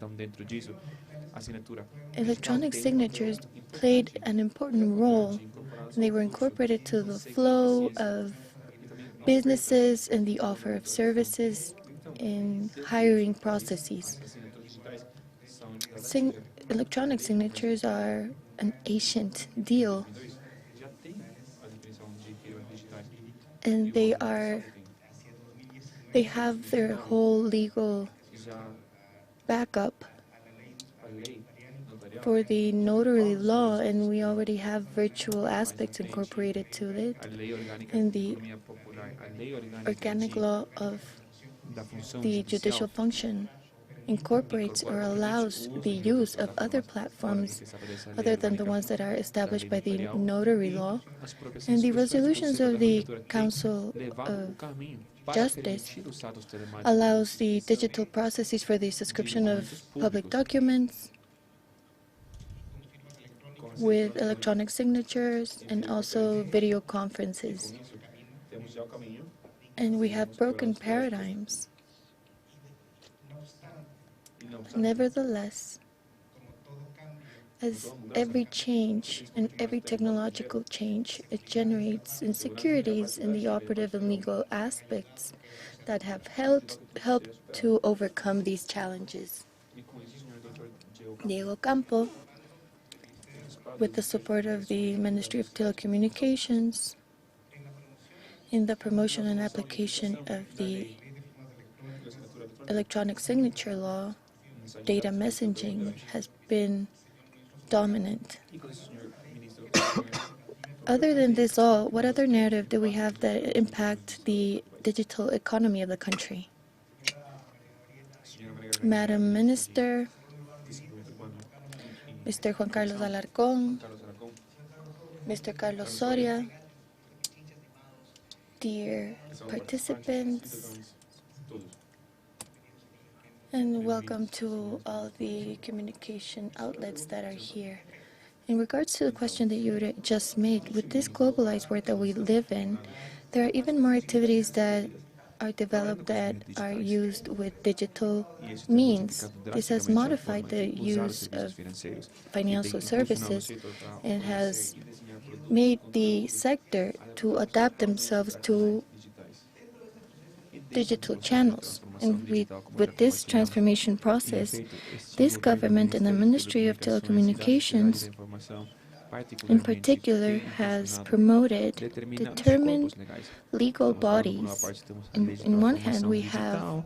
Speaker 5: Electronic signatures played an important role, and they were incorporated to the flow of businesses and the offer of services in hiring processes. Electronic signatures are an ancient deal, and they have their whole legal backup for the notary law, and we already have virtual aspects incorporated to it, and the organic law of the judicial function incorporates or allows the use of other platforms other than the ones that are established by the notary law. And the resolutions of the Council of Justice allows the digital processes for the subscription of public documents with electronic signatures and also video conferences. And we have broken paradigms. Nevertheless, as every change and every technological change, it generates insecurities in the operative and legal aspects that have helped to overcome these challenges. Diego Campo, with the support of the Ministry of Telecommunications, in the promotion and application of the electronic signature law, data messaging has been dominant. Other than this all, what other narrative do we have that impact the digital economy of the country? Madam Minister, Mr. Juan Carlos Alarcón, Mr. Carlos Soria, dear participants, and welcome to all the communication outlets that are here. In regards to the question that you just made, with this globalized world that we live in, there are even more activities that are developed that are used with digital means. This has modified the use of financial services and has made the sector to adapt themselves to digital channels. And with this transformation process, this government and the Ministry of Telecommunications in particular has promoted determined legal bodies. In one hand, we have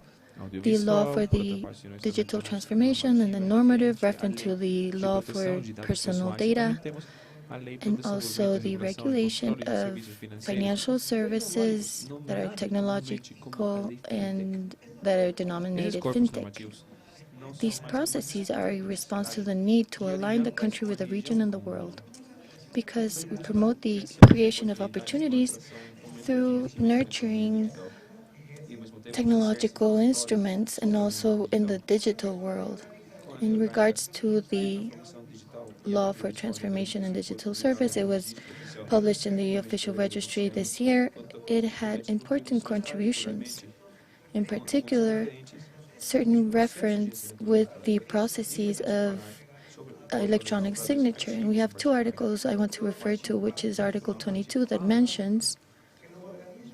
Speaker 5: the law for the digital transformation and the normative reference to the law for personal data, and also the regulation of financial services that are technological and that are denominated fintech. These processes are a response to the need to align the country with the region and the world, because we promote the creation of opportunities through nurturing technological instruments and also in the digital world. In regards to the law for transformation and digital service, it was published in the official registry this year. It had important contributions, in particular certain reference with the processes of electronic signature. And we have two articles I want to refer to, which is Article 22 that mentions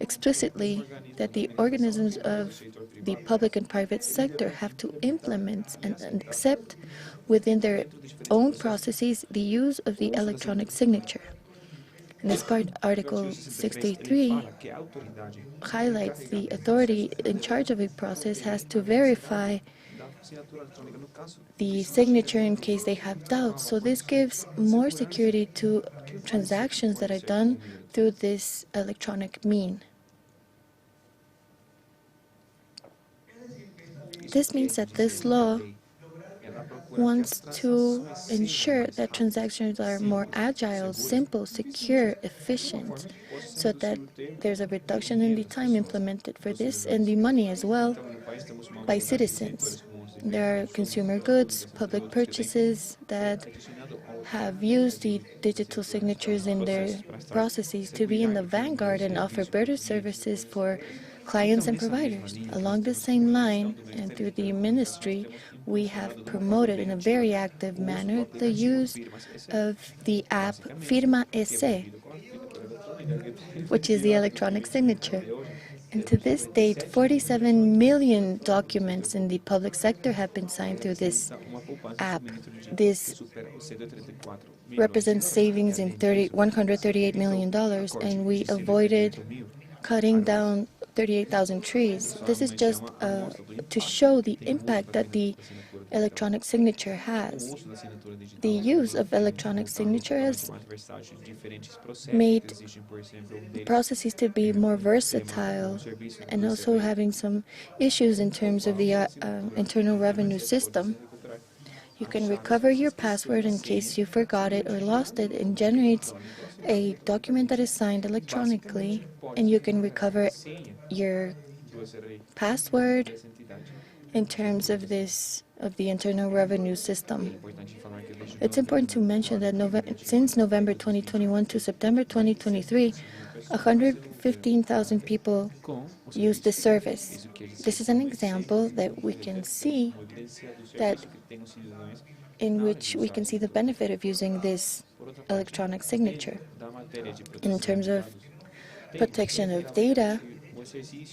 Speaker 5: explicitly that the organisms of the public and private sector have to implement and accept within their own processes the use of the electronic signature. And this part, Article 63, highlights the authority in charge of a process has to verify the signature in case they have doubts. So this gives more security to transactions that are done through this electronic mean. This means that this law wants to ensure that transactions are more agile, simple, secure, efficient, so that there's a reduction in the time implemented for this and the money as well by citizens. There are consumer goods, public purchases that have used the digital signatures in their processes to be in the vanguard and offer better services for clients and providers. Along the same line, and through the ministry, we have promoted in a very active manner the use of the app Firma Ese, which is the electronic signature. And to this date, 47 million documents in the public sector have been signed through this app. This represents savings in $138 million, and we avoided cutting down 38,000 trees. This is just to show the impact that the electronic signature has. The use of electronic signature has made processes to be more versatile and also having some issues in terms of the internal revenue system. You can recover your password in case you forgot it or lost it, and generates a document that is signed electronically, and you can recover your password in terms of the internal revenue system. It's important to mention that since November 2021 to September 2023, 115,000 people used this service. This is an example that we can see in which we can see the benefit of using this electronic signature. In terms of protection of data,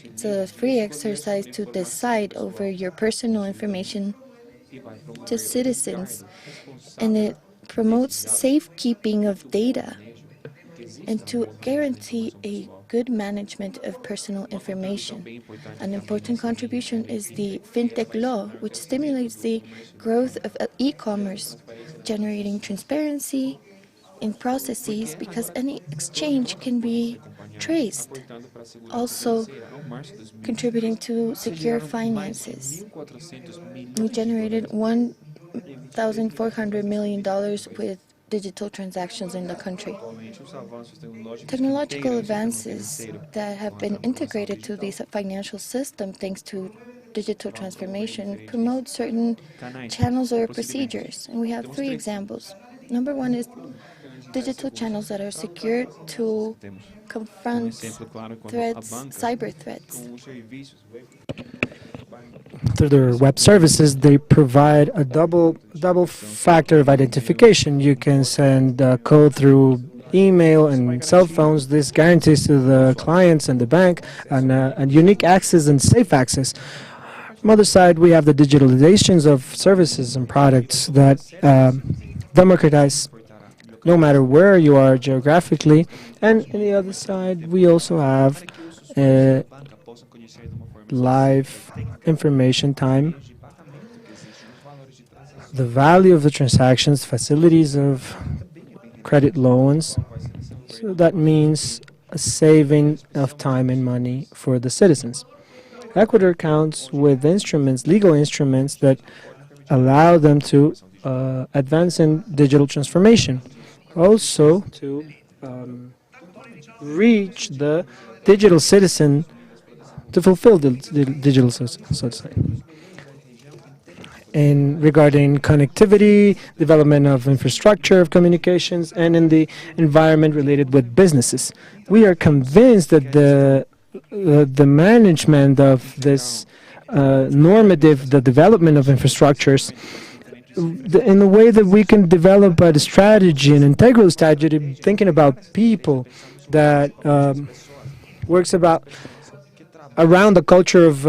Speaker 5: it's a free exercise to decide over your personal information to citizens, and it promotes safekeeping of data and to guarantee a good management of personal information. An important contribution is the FinTech law, which stimulates the growth of e-commerce, generating transparency in processes because any exchange can be traced, also contributing to secure finances. We generated $1,400 million with digital transactions in the country. Technological advances that have been integrated to the financial system thanks to digital transformation promote certain channels or procedures. And we have three examples. Number one is digital channels that are secured to confront threats, cyber threats.
Speaker 1: Through their web services, they provide a double factor of identification. You can send code through email and cell phones. This guarantees to the clients and the bank a unique access and safe access. On the other side, we have the digitalizations of services and products that democratize no matter where you are geographically. And on the other side, we also have live information time, the value of the transactions, facilities of credit loans. So that means a saving of time and money for the citizens. Ecuador counts with instruments, legal instruments that allow them to advance in digital transformation. Also to reach the digital citizen, to fulfill the digital, so to say. And regarding connectivity, development of infrastructure of communications, and in the environment related with businesses, we are convinced that the management of this the development of infrastructures, in the way that we can develop a strategy, an integral strategy, thinking about people that works around the culture of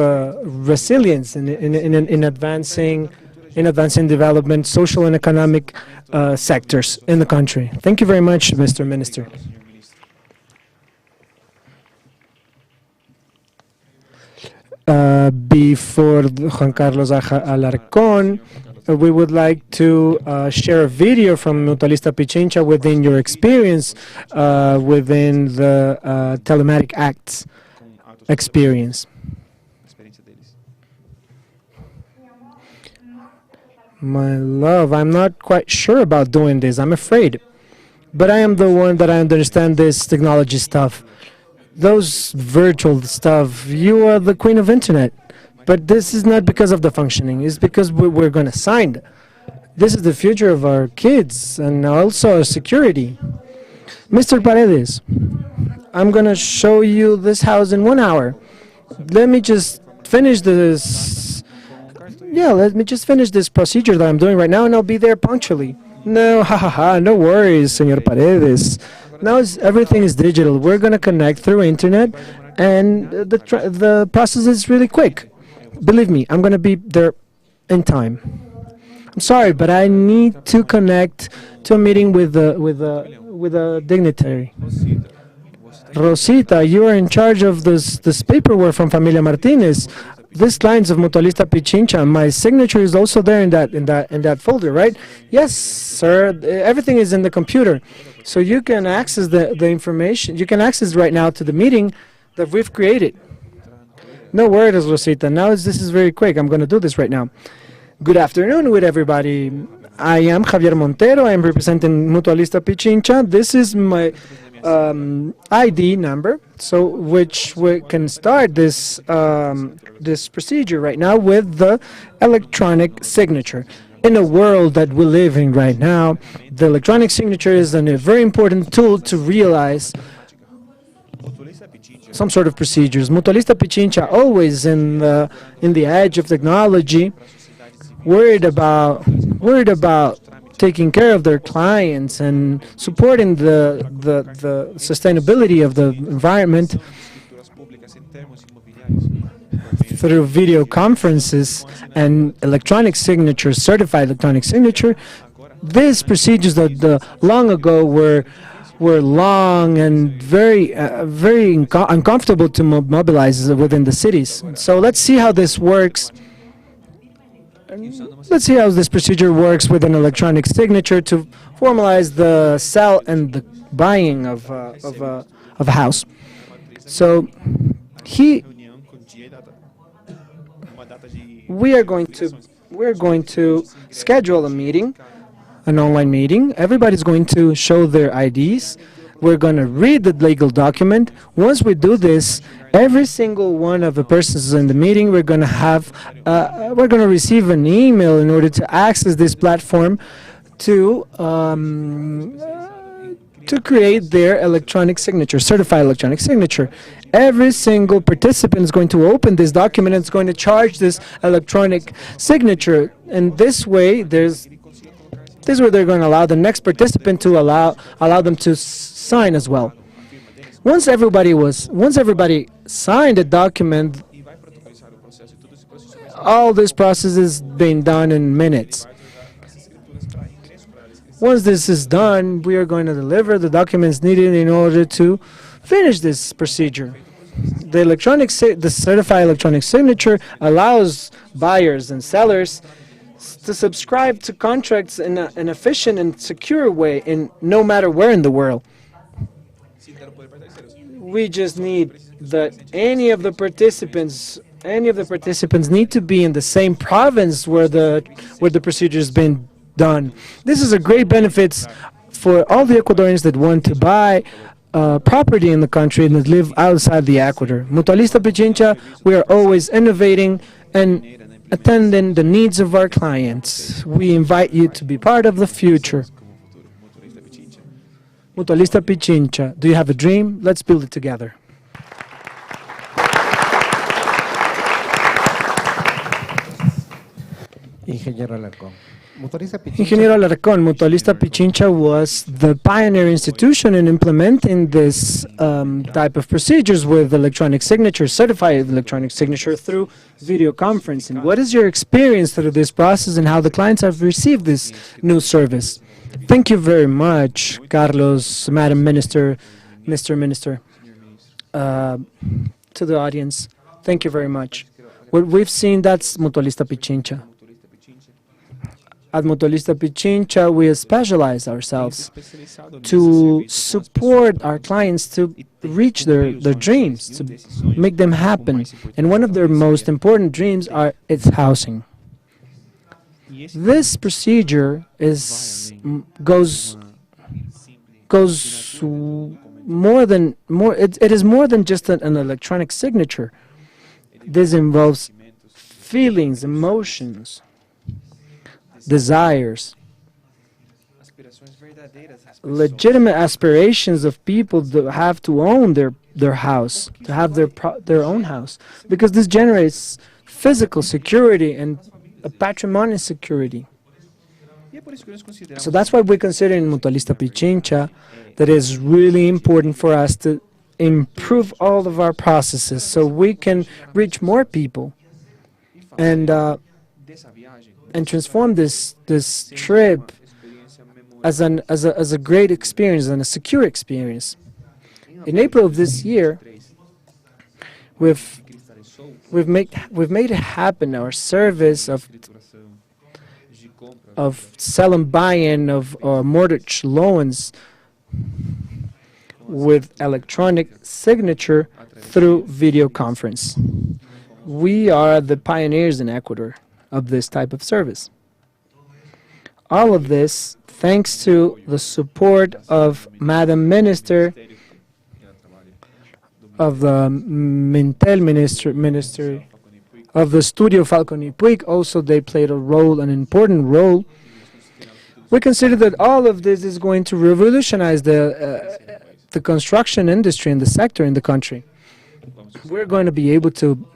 Speaker 1: resilience in advancing development, social and economic sectors in the country. Thank you very much, Mr. Minister. Before Juan Carlos Alarcón, we would like to share a video from Mutualista Pichincha within your experience within the telematic acts experience. My love, I'm not quite sure about doing this. I'm afraid. But I am the one that I understand this technology stuff. Those virtual stuff, you are the queen of internet. But this is not because of the functioning. It's because we're going to sign. This is the future of our kids and also our security. Mr. Paredes, I'm going to show you this house in 1 hour. Let me just finish this. Yeah, let me just finish this procedure that I'm doing right now, and I'll be there punctually. No, no worries, Señor Paredes. Now everything is digital. We're going to connect through internet, and the process is really quick. Believe me, I'm going to be there in time. I'm sorry, but I need to connect to a meeting with a dignitary. Rosita, you are in charge of this paperwork from Familia Martinez. This client's of Mutualista Pichincha. My signature is also there in that folder, right? Yes, sir. Everything is in the computer, so you can access the information. You can access right now to the meeting that we've created. No worries, Rosita. Now this is very quick. I'm going to do this right now. Good afternoon with everybody. I am Javier Montero. I am representing Mutualista Pichincha. This is my ID number, so which we can start this this procedure right now with the electronic signature. In a world that we live in right now, the electronic signature is a very important tool to realize some sort of procedures. Mutualista Pichincha always in the edge of technology, worried about taking care of their clients and supporting the sustainability of the environment through video conferences and electronic signature, certified electronic signature. These procedures that long ago were long and very uncomfortable to mobilize within the cities. So let's see how this works. Let's see how this procedure works with an electronic signature to formalize the sale and the buying of a house. So we're going to schedule a meeting, an online meeting. Everybody's going to show their IDs. We're going to read the legal document. Once we do this, every single one of the persons in the meeting, we're going to receive an email in order to access this platform to create their electronic signature, certified electronic signature. Every single participant is going to open this document and it's going to charge this electronic signature. And this way, this is where they're going to allow the next participant to allow them to sign as well. Once everybody signed the document, all this process is being done in minutes. Once this is done, we are going to deliver the documents needed in order to finish this procedure. The certified electronic signature allows buyers and sellers to subscribe to contracts in an efficient and secure way, no matter where in the world. We just need that any of the participants need to be in the same province where the procedure has been done. This is a great benefit for all the Ecuadorians that want to buy property in the country and that live outside the Ecuador. Mutualista Pichincha, we are always innovating and attending the needs of our clients. We invite you to be part of the future. Mutualista Pichincha, do you have a dream? Let's build it together.
Speaker 12: Ingeniero Alarcón.
Speaker 1: Ingeniero Alarcón, Mutualista Pichincha was the pioneer institution in implementing this type of procedures with electronic signature, certified electronic signature through video conferencing. What is your experience through this process and how the clients have received this new service? Thank you very much, Carlos, Madam Minister, Mr. Minister, to the audience. Thank you very much. What we've seen, that's Mutualista Pichincha. At Mutualista Pichincha, we specialize ourselves to support our clients to reach their dreams, to make them happen. And one of their most important dreams is housing. This procedure goes it is more than just an electronic signature. This involves feelings, emotions, desires, legitimate aspirations of people that have to own their house, to have their own house, because this generates physical security and a patrimonial security. So that's why we consider in Mutualista Pichincha that it's really important for us to improve all of our processes so we can reach more people and transform this trip as a great experience and a secure experience. In April of this year, we've made it happen. Our service of sell and buy-in of mortgage loans with electronic signature through video conference. We are the pioneers in Ecuador of this type of service. All of this thanks to the support of Madam Minister of the Mintel Ministry of the Studio Falconi Puig. Also, they played an important role. We consider that all of this is going to revolutionize the construction industry and the sector in the country. We're going to be able to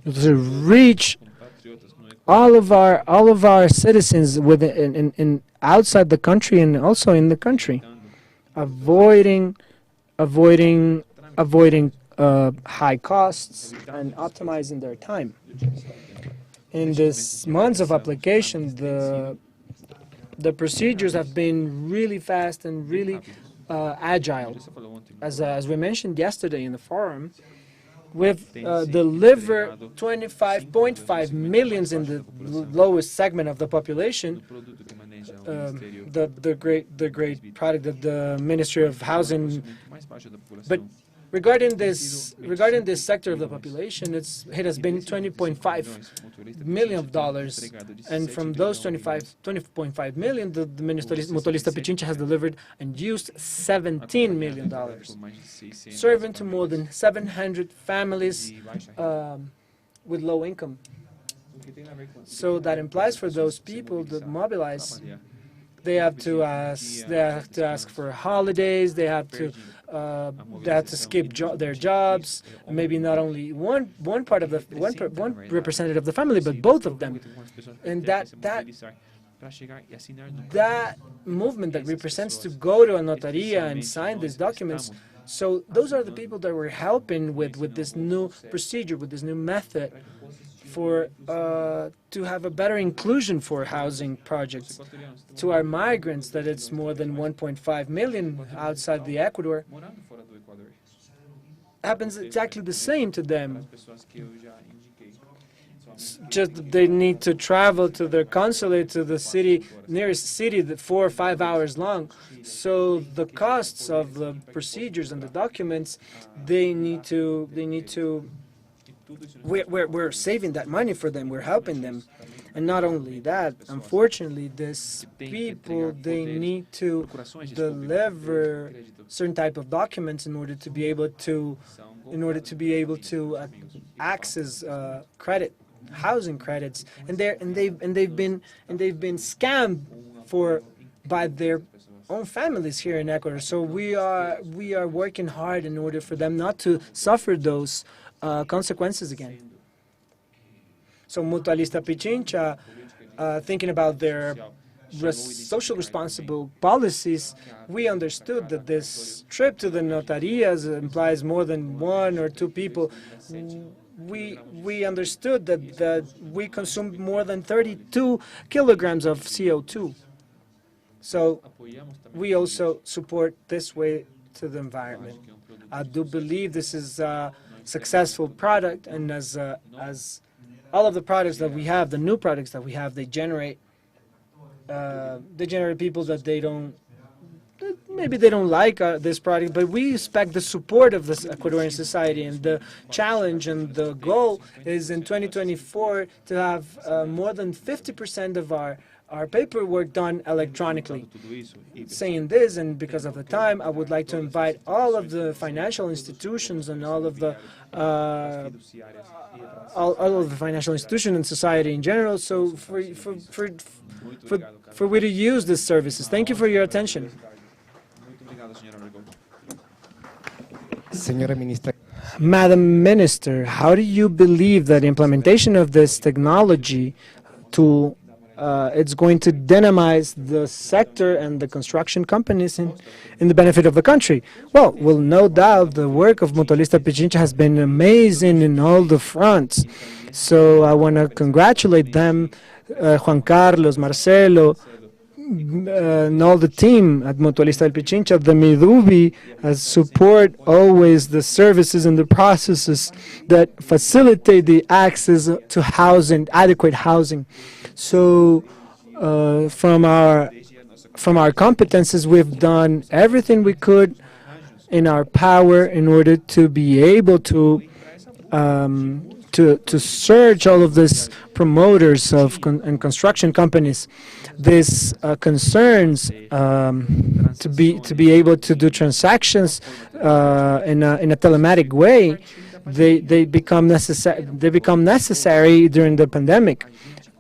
Speaker 1: reach all of our citizens in outside the country and also in the country, avoiding high costs and optimizing their time. In this months of application, the procedures have been really fast and really agile. As we mentioned yesterday in the forum, we've delivered 25.5 million in the lowest segment of the population. The great product of the Ministry of Housing. But regarding this sector of the population, it has been $20.5 million, and from those 20.5 million, the Mutualista Pichincha has delivered and used $17 million, serving to more than 700 families with low income. So that implies for those people that mobilize, they have to ask for holidays, they have to skip their jobs, maybe not only one representative of the family, but both of them. And that movement that represents to go to a notaria and sign these documents. So those are the people that we're helping with this new procedure, with this new method, for to have a better inclusion for housing projects. To our migrants, that it's more than 1.5 million outside the Ecuador, happens exactly the same to them. Just they need to travel to their consulate to the nearest city, 4 or 5 hours long. So the costs of the procedures and the documents, we're saving that money for them. We're helping them. And not only that, unfortunately, these people, they need to deliver certain type of documents in order to be able to access credit, housing credits, and they've been scammed by their own families here in Ecuador. So we are working hard in order for them not to suffer those consequences again. So Mutualista Pichincha, thinking about their social responsible policies, we understood that this trip to the notarias implies more than 1 or 2 people. We understood that we consumed more than 32 kilograms of CO2. So we also support this way to the environment. I do believe this is a successful product, and as all of the products that we have, the new products that we have, they generate people that they don't maybe they don't like this project, but we expect the support of this Ecuadorian society. And the challenge and the goal is in 2024 to have more than 50% of our paperwork done electronically. Saying this, and because of the time, I would like to invite all of the financial institutions and all of the financial institutions and society in general, so for we to use these services. Thank you for your attention. Madam Minister, how do you believe that implementation of this technology tool it's going to dynamize the sector and the construction companies in the benefit of the country? Well, no doubt the work of Mutualista Pichincha has been amazing in all the fronts. So I want to congratulate them, Juan Carlos, Marcelo, and all the team at Mutualista Pichincha, the Midubi, support always the services and the processes that facilitate the access to housing, adequate housing. So from our competences, we've done everything we could in our power in order to be able to search all of these promoters and construction companies. This concerns to be able to do transactions in a telematic way. They become necessary during the pandemic.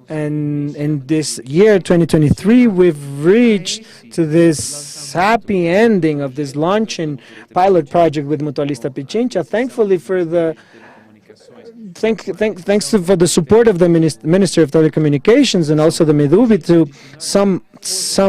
Speaker 1: And in this year, 2023, we've reached to this happy ending of this launching pilot project with Mutualista Pichincha. Thankfully for the thanks for the support of the Minister of Telecommunications and also the Midubi to sum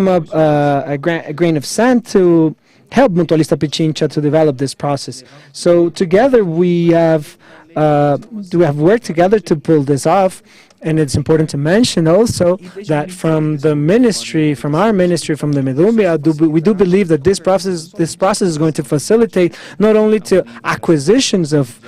Speaker 1: up a grain of sand to help Mutualista Pichincha to develop this process. So together we have worked together to pull this off. And it's important to mention also that from the ministry, from our ministry, from the Midubi, we do believe that this process is going to facilitate not only to acquisitions of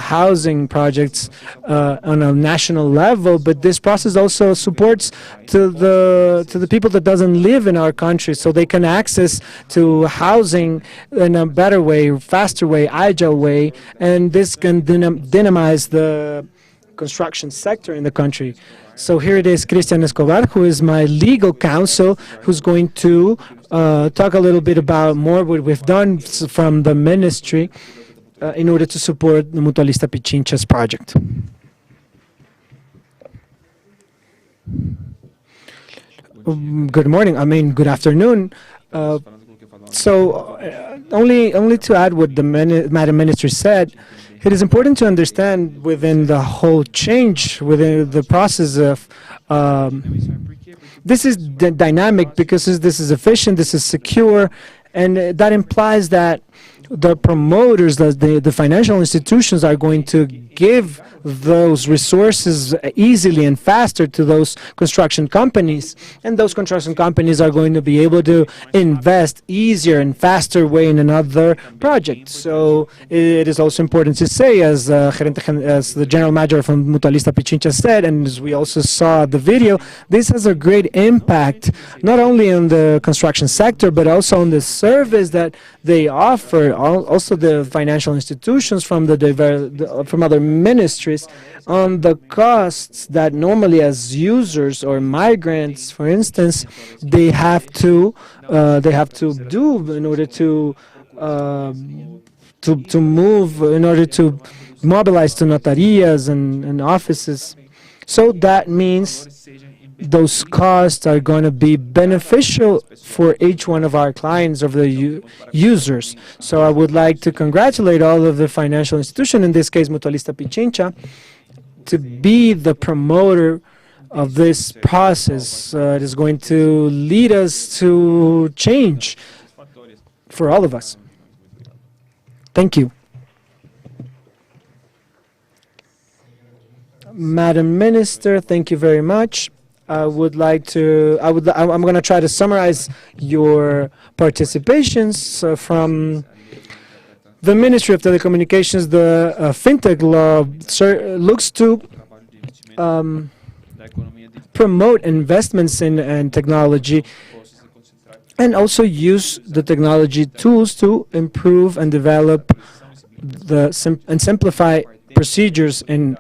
Speaker 1: housing projects on a national level, but this process also supports to the people that doesn't live in our country, so they can access to housing in a better way, faster way, agile way, and this can dynamize the construction sector in the country. So here it is, Cristian Escobar, who is my legal counsel, who's going to talk a little bit about more what we've done from the ministry in order to support the Mutualista Pichincha's project. Good morning, good afternoon. Only to add what the Madam Minister said, it is important to understand within the whole change, within the process of, this is dynamic because this is efficient, this is secure, and that implies that the promoters, the financial institutions are going to give those resources easily and faster to those construction companies, and those construction companies are going to be able to invest easier and faster way in another project. So it is also important to say, as the general manager from Mutualista Pichincha said, and as we also saw the video, this has a great impact not only on the construction sector but also on the service that they offer. Also the financial institutions from from other ministries on the costs that normally as users or migrants, for instance, they have to do in order to move, in order to mobilize to notarias and offices. So that means those costs are going to be beneficial for each one of our clients, of the users. So I would like to congratulate all of the financial institutions, in this case Mutualista Pichincha, to be the promoter of this process. It is going to lead us to change for all of us. Thank you. Madam Minister, thank you very much. I'm going to try to summarize your participations from the Ministry of Telecommunications. The FinTech law looks to promote investments in technology and also use the technology tools to improve and develop and simplify procedures in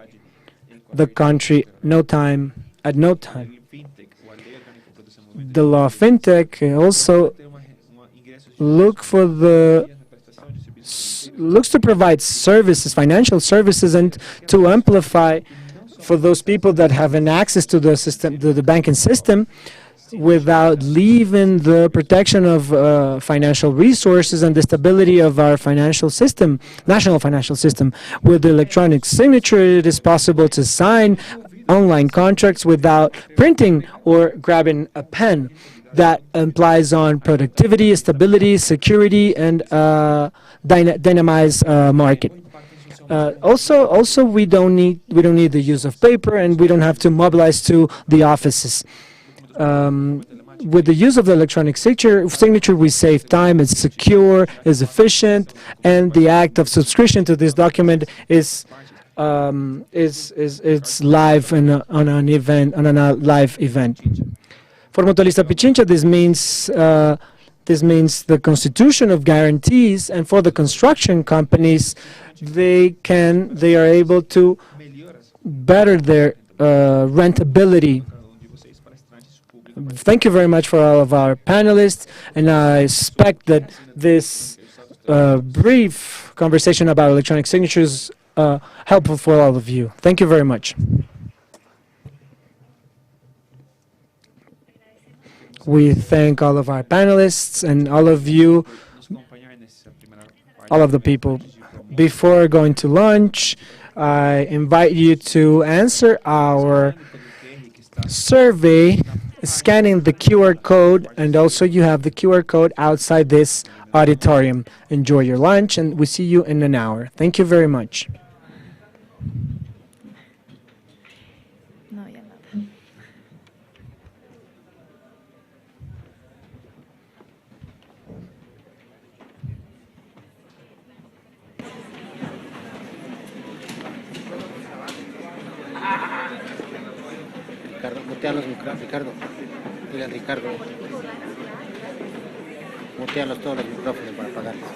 Speaker 1: the country at no time. The law fintech also looks to provide services, financial services, and to amplify for those people that have an access to the system, to the banking system, without leaving the protection of financial resources and the stability of our financial system, national financial system. With the electronic signature, it is possible to sign online contracts without printing or grabbing a pen. That implies on productivity, stability, security, and dynamize market. Also, we don't need the use of paper, and we don't have to mobilize to the offices. With the use of the electronic signature, we save time. It's secure, is efficient, and the act of subscription to this document is it's live on a live event. For Mutualista Pichincha, this means the constitution of guarantees, and for the construction companies, they are able to better their rentability. Thank you very much for all of our panelists, and I expect that this brief conversation about electronic signatures helpful for all of you. Thank you very much. We thank all of our panelists and all of you, all of the people. Before going to lunch, I invite you to answer our survey, scanning the QR code, and also you have the QR code outside this auditorium. Enjoy your lunch, and we see you in an hour. Thank you very much.
Speaker 12: Mutea los micrófonos, Ricardo. Dile a Ricardo. Mutealos todos los micrófonos para apagarlos.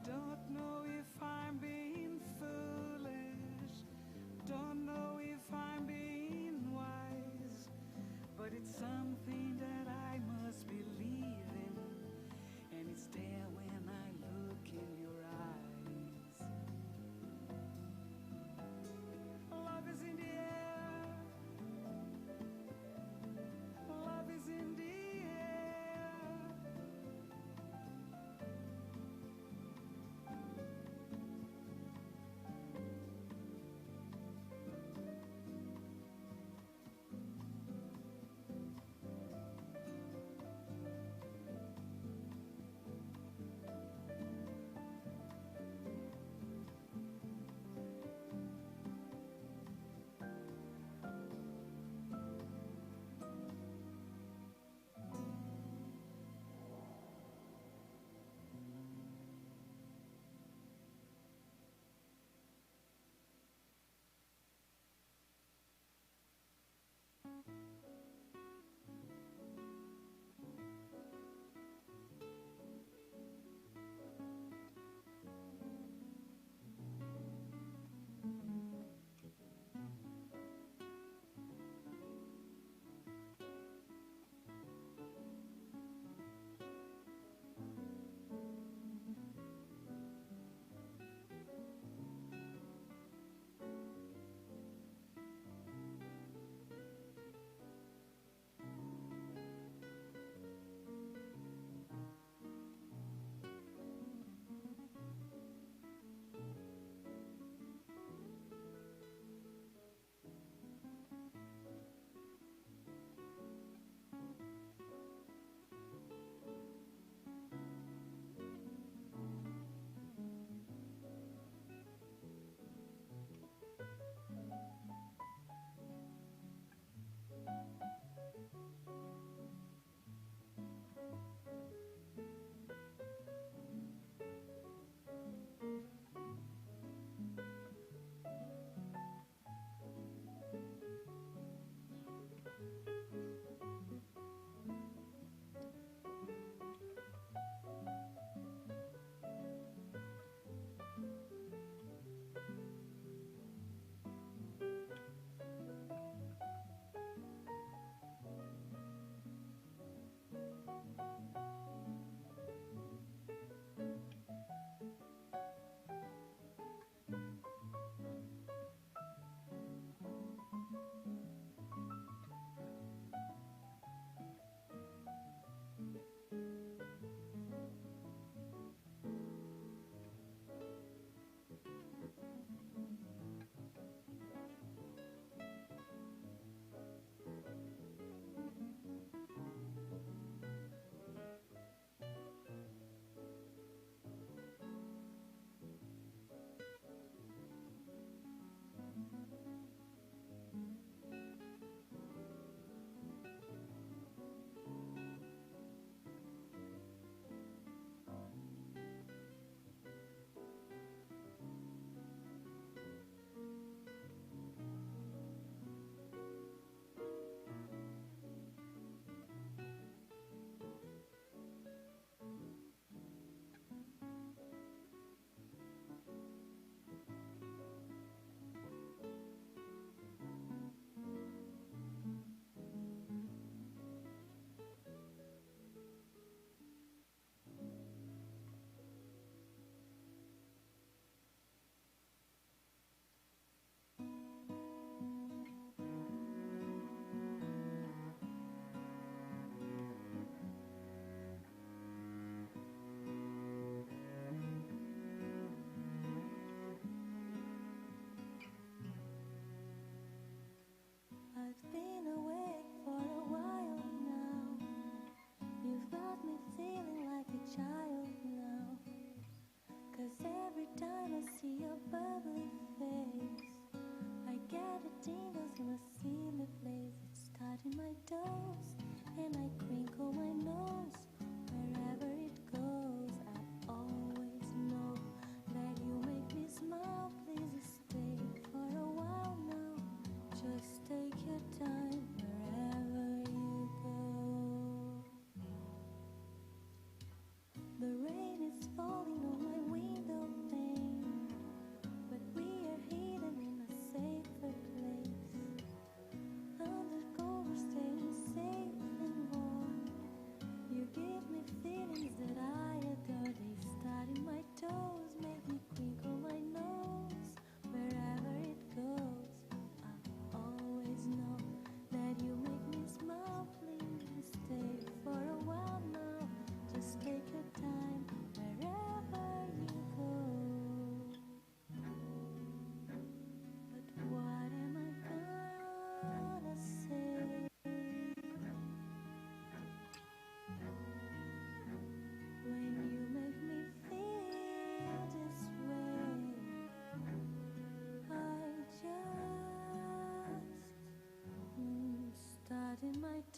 Speaker 13: Don't know if I'm being foolish.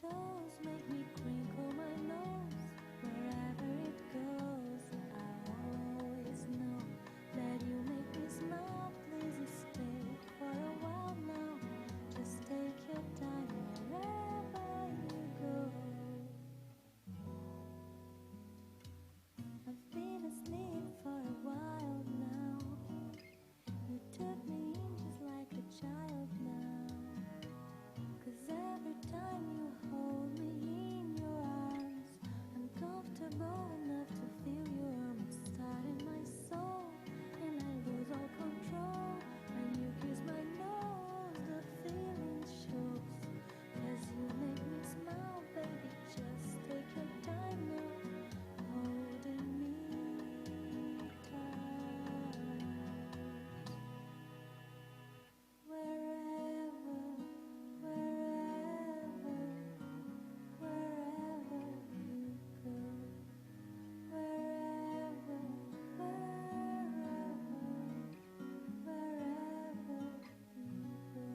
Speaker 13: toes, make me crinkle my nose. Wherever it goes, I always know that you make me smile. Please stay for a while now. Just take your time wherever you go. I've been asleep for a while now. You took me in just like a child now. 'Cause every time you hold me in your arms, I'm comfortable enough to feel your arms start in my soul. And I lose all control when you kiss my nose. The feeling shows, 'cause you make me smile, baby. Just take your time now, holding me tight. Wherever, wherever, wherever you go. Wherever, wherever, wherever you go.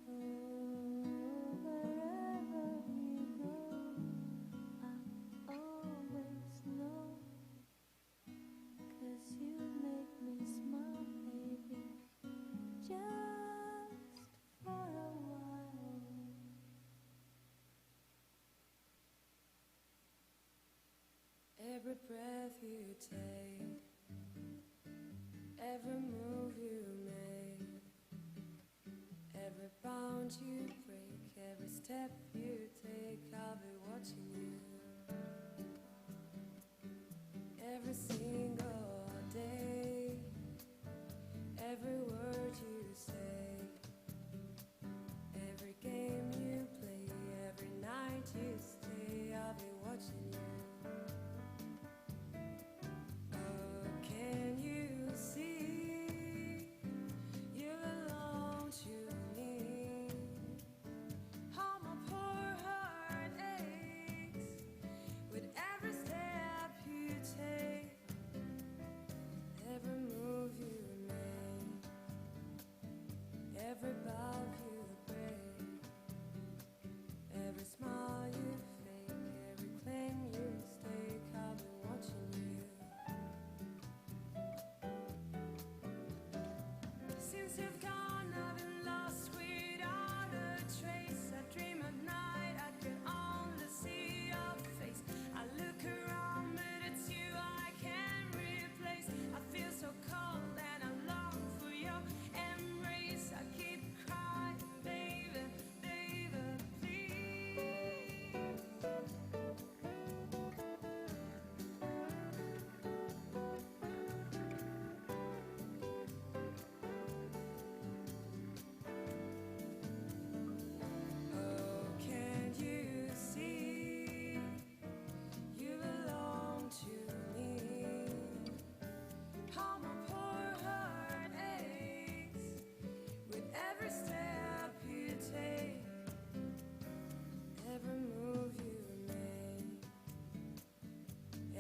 Speaker 13: Oh, wherever you go, I always know. 'Cause you make me smile, baby. Just for a while. Every breath you take, every move you make, every bound you break, every step you take, I'll be watching you. Every single day, every word you say, every game you play, every night you stay, I'll be watching you. Oh, can you see you belong to me? How my poor heart aches with every step you take, every move you make, every bow you break, every smile you fake, every claim you stake, I'll be watching you. Since you've gone, I've been lost without a trace. I dream at night, I can only see your face. I look around, but it's you I can't replace. I feel so cold and I long for your embrace. I keep crying, baby, baby, please. Oh, can't you see you belong to me? How my poor heart aches with every step you take, every move you make,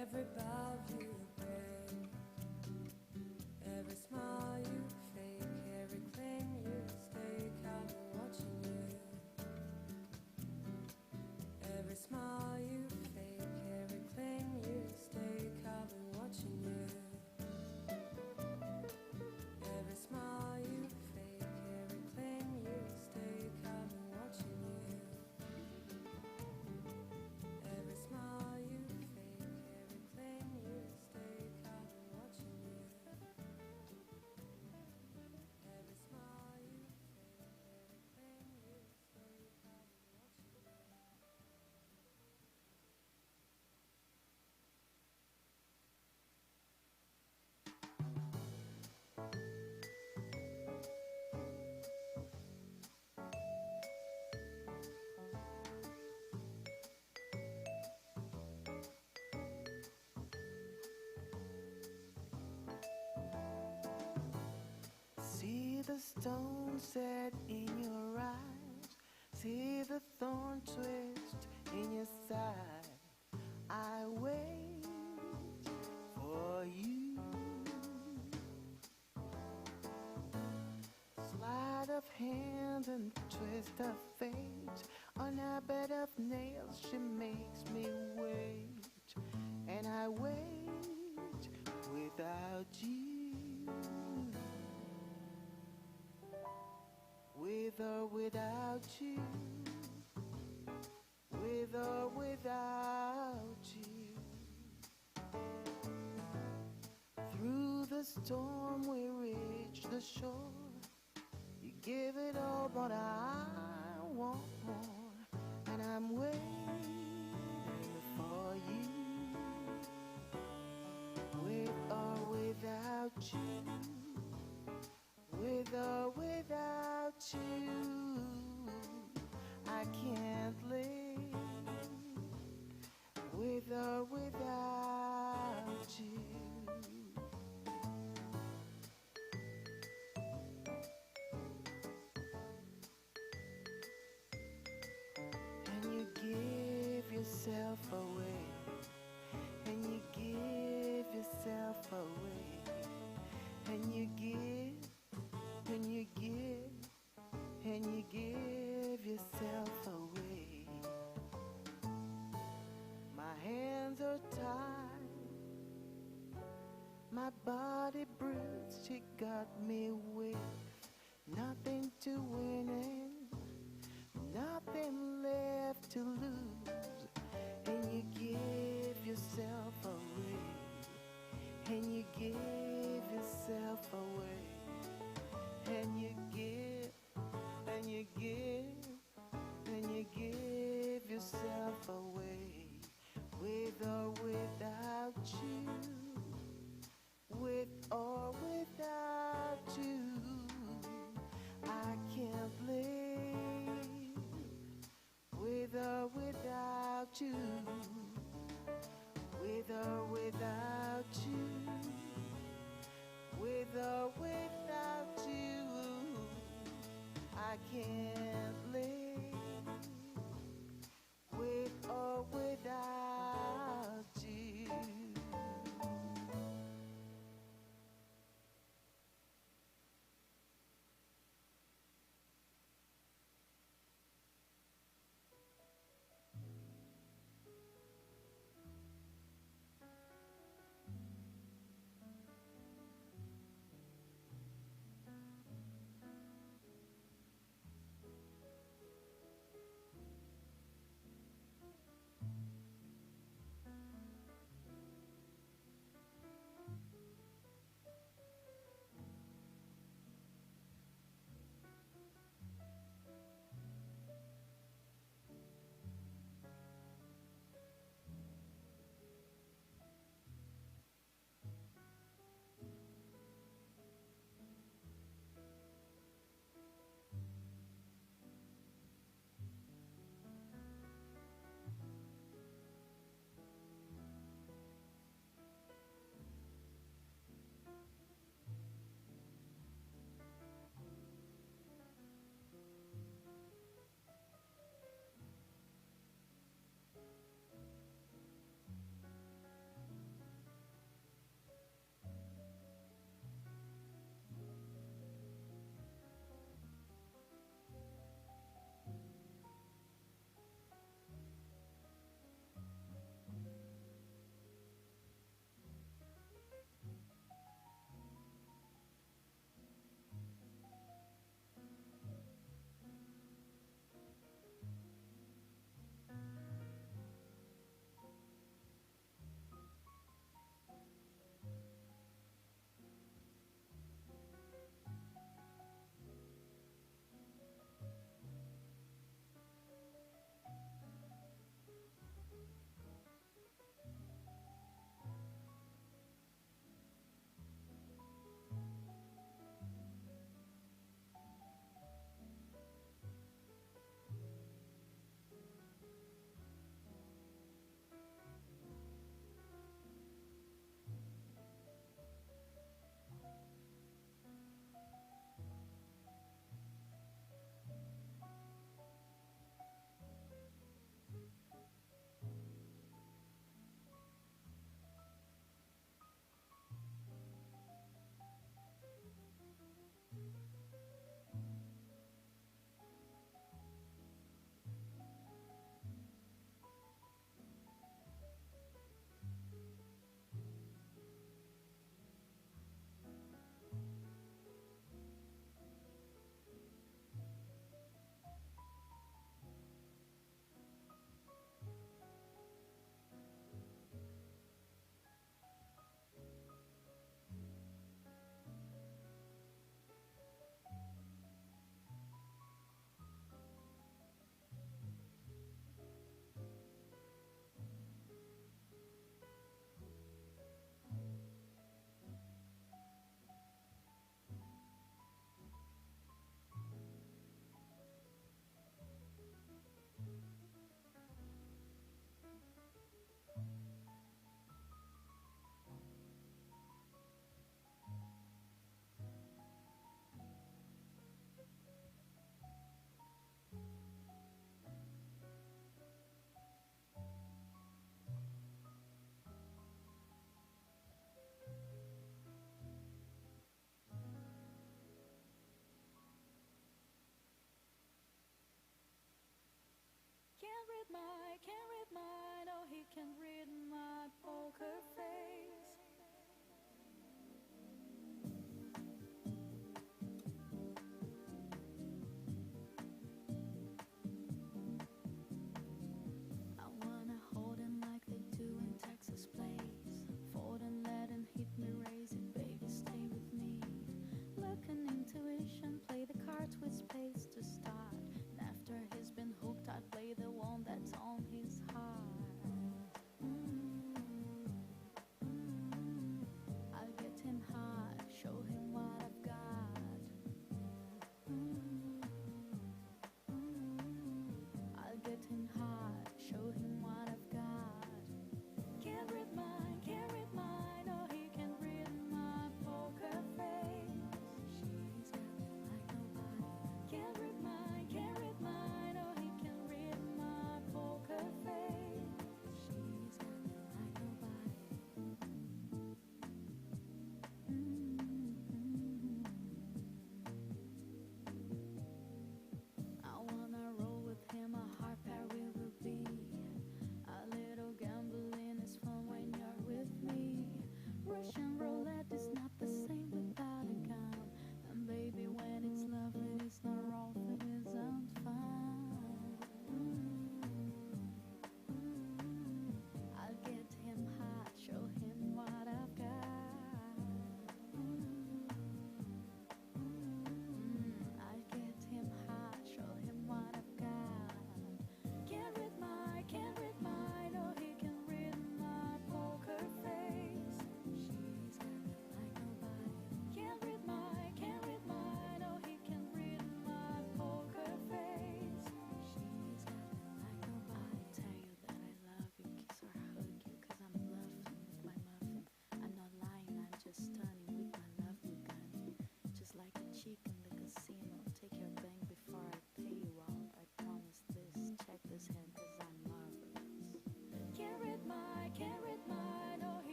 Speaker 13: every bow you break, every smile you fake, every claim you stake, I'll be watching you. Every smile you fake, every claim you stake, I'll be watching you. Every smile you fake, every claim you stake, I'll be watching you. Every smile you fake, every claim you stake, I'll be watching you. Every smile you fake, every claim you stake, I'll be watching you.
Speaker 14: See the stone set in your eyes, see the thorn twist in your side. I wait for you. Sleight of hand and twist of fate. On a bed of nails, she makes me wait, and I wait without you. With or without you. With or without you. Through the storm we reach the shore. You give it all, but I want more, and I'm waiting for you. With or without you. With or without you, I can't live. With or without you. And you give yourself away. And you give yourself away. And you give. And you give, and you give yourself away. My hands are tied, my body bruised. She got me with nothing to win and nothing left to lose. And you give yourself away, and you give yourself away. And you give, and you give, and you give yourself away. With or without you. With or without you. I can't live. With or without you. With or without you. With or without you, I can't live. With or without you.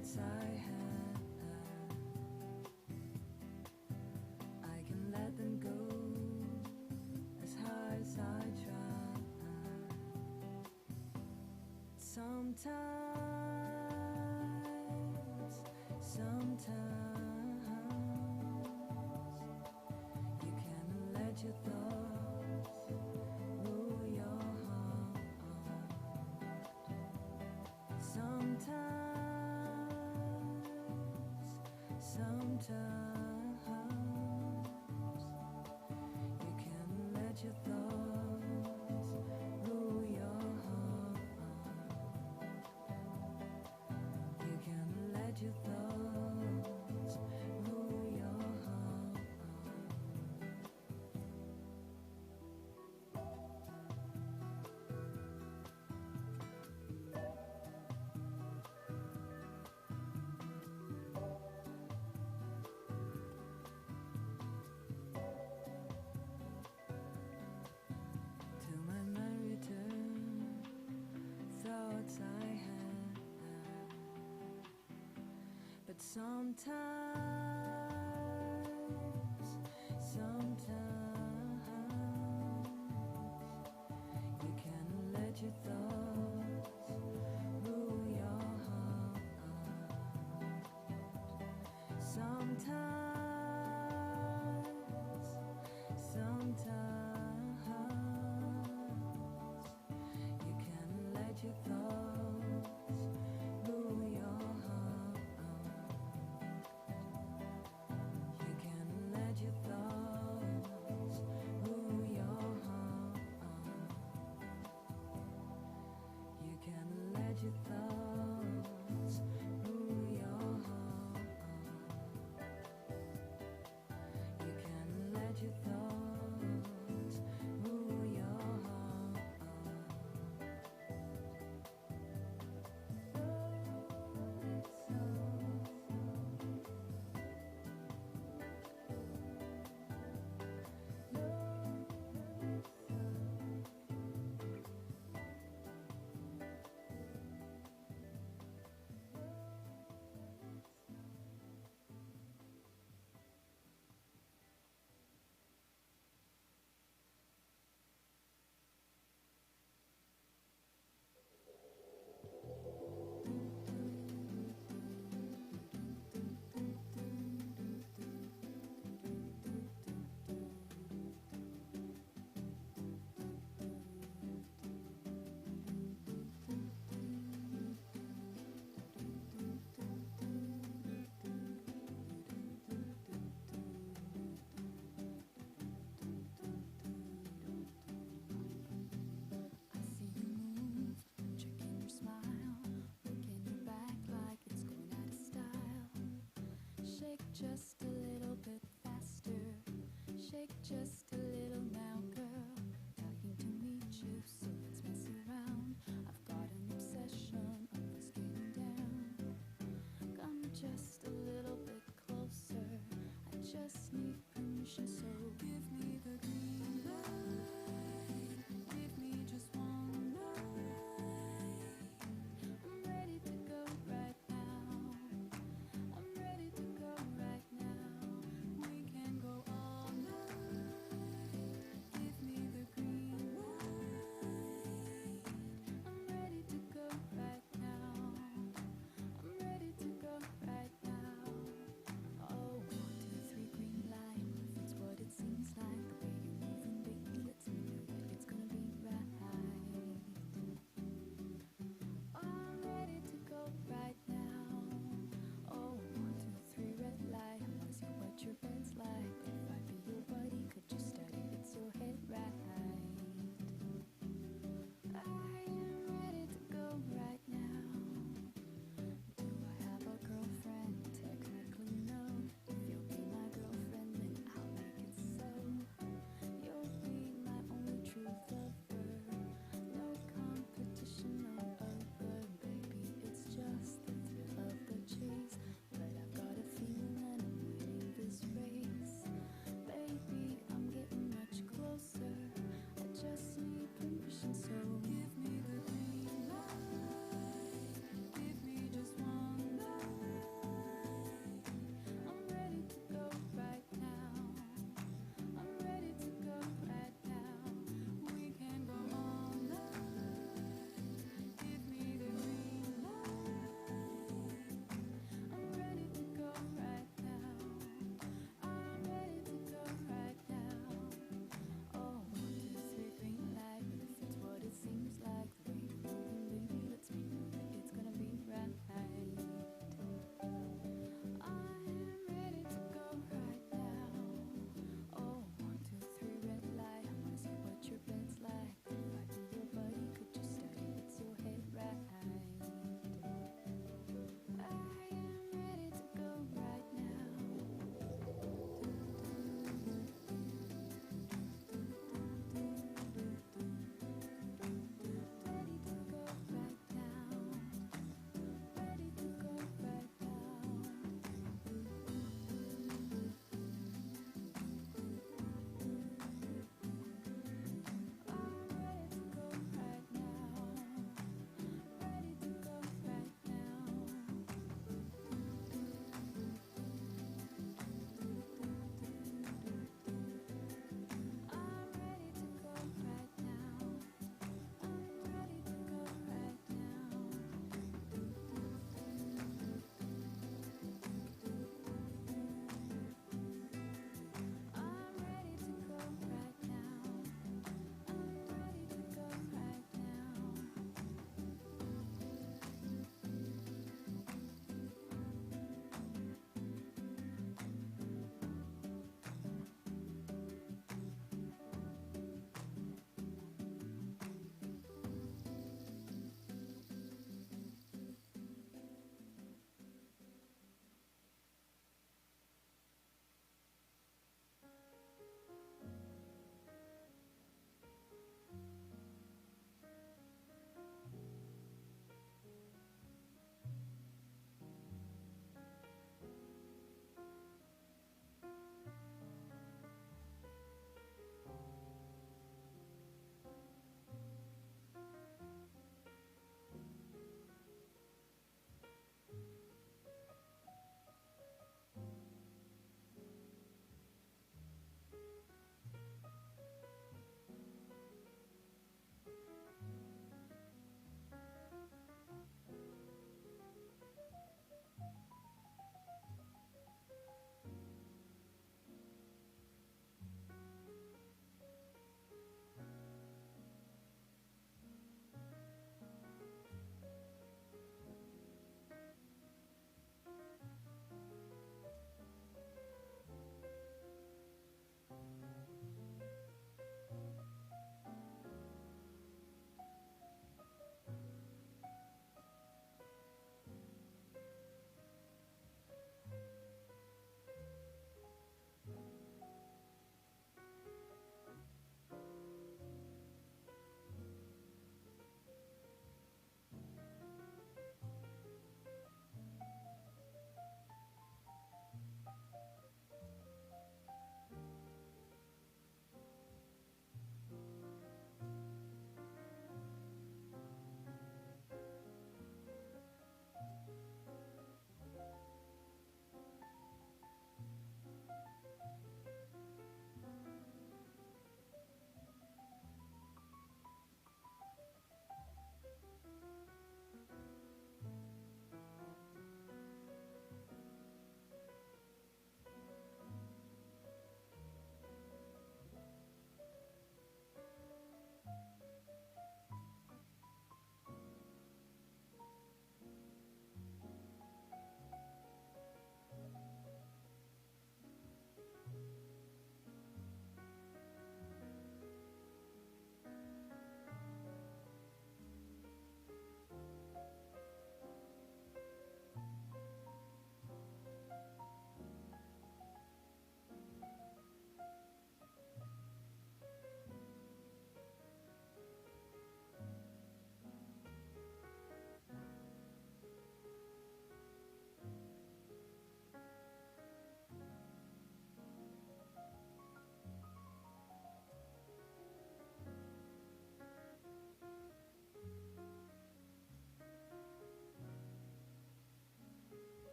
Speaker 13: thoughts I had, I can let them go as hard as I try. Sometimes you can let your thoughts rule your heart. Sometimes you can let your thoughts rule your heart. You can let your thoughts rule your heart. To my mind return thoughts I had, but sometimes you can let your thoughts rule your heart. Sometimes you can let your thoughts rule your heart. You can let your thoughts rule your heart. You can let your thoughts rule your heart. You can let your thoughts rule your heart. I see you move, checking your smile, working your back like it's going out of style. Shake just a little bit faster, shake just a little now, girl. Dying to meet you, so let's mess around. I've got an obsession of us getting down. Come just a little bit closer, I just need permission, so give me the green light. Give me just one night. I'm ready to go right now. I'm ready to go right now. We can go all night.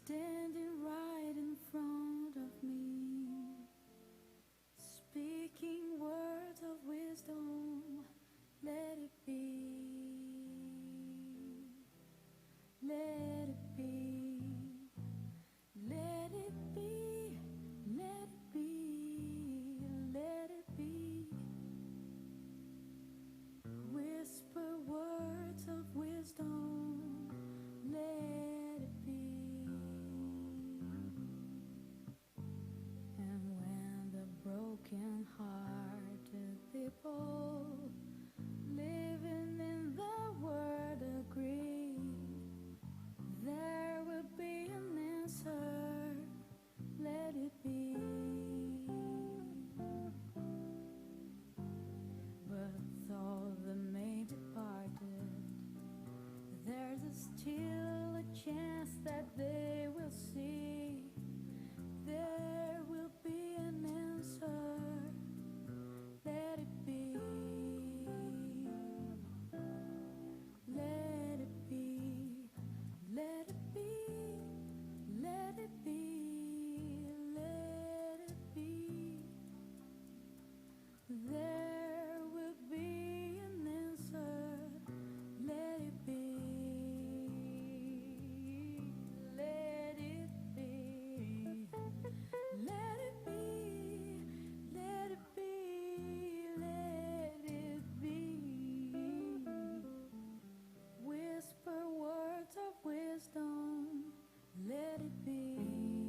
Speaker 13: standing right in front of me, speaking words of wisdom. Let it be, let it be, let it be, let it be, let it be. Whisper words of wisdom, let it be. And when the broken-hearted people living in the world agree, there will be an answer, let it be. But though the may departed, there's still a chance that they will see. There will be an answer, let it be. Let it be, let it be, let it be, let it be. There will be an answer, let it be. Let it be, let it be, let it be, let it be. Whisper words of wisdom, let it be.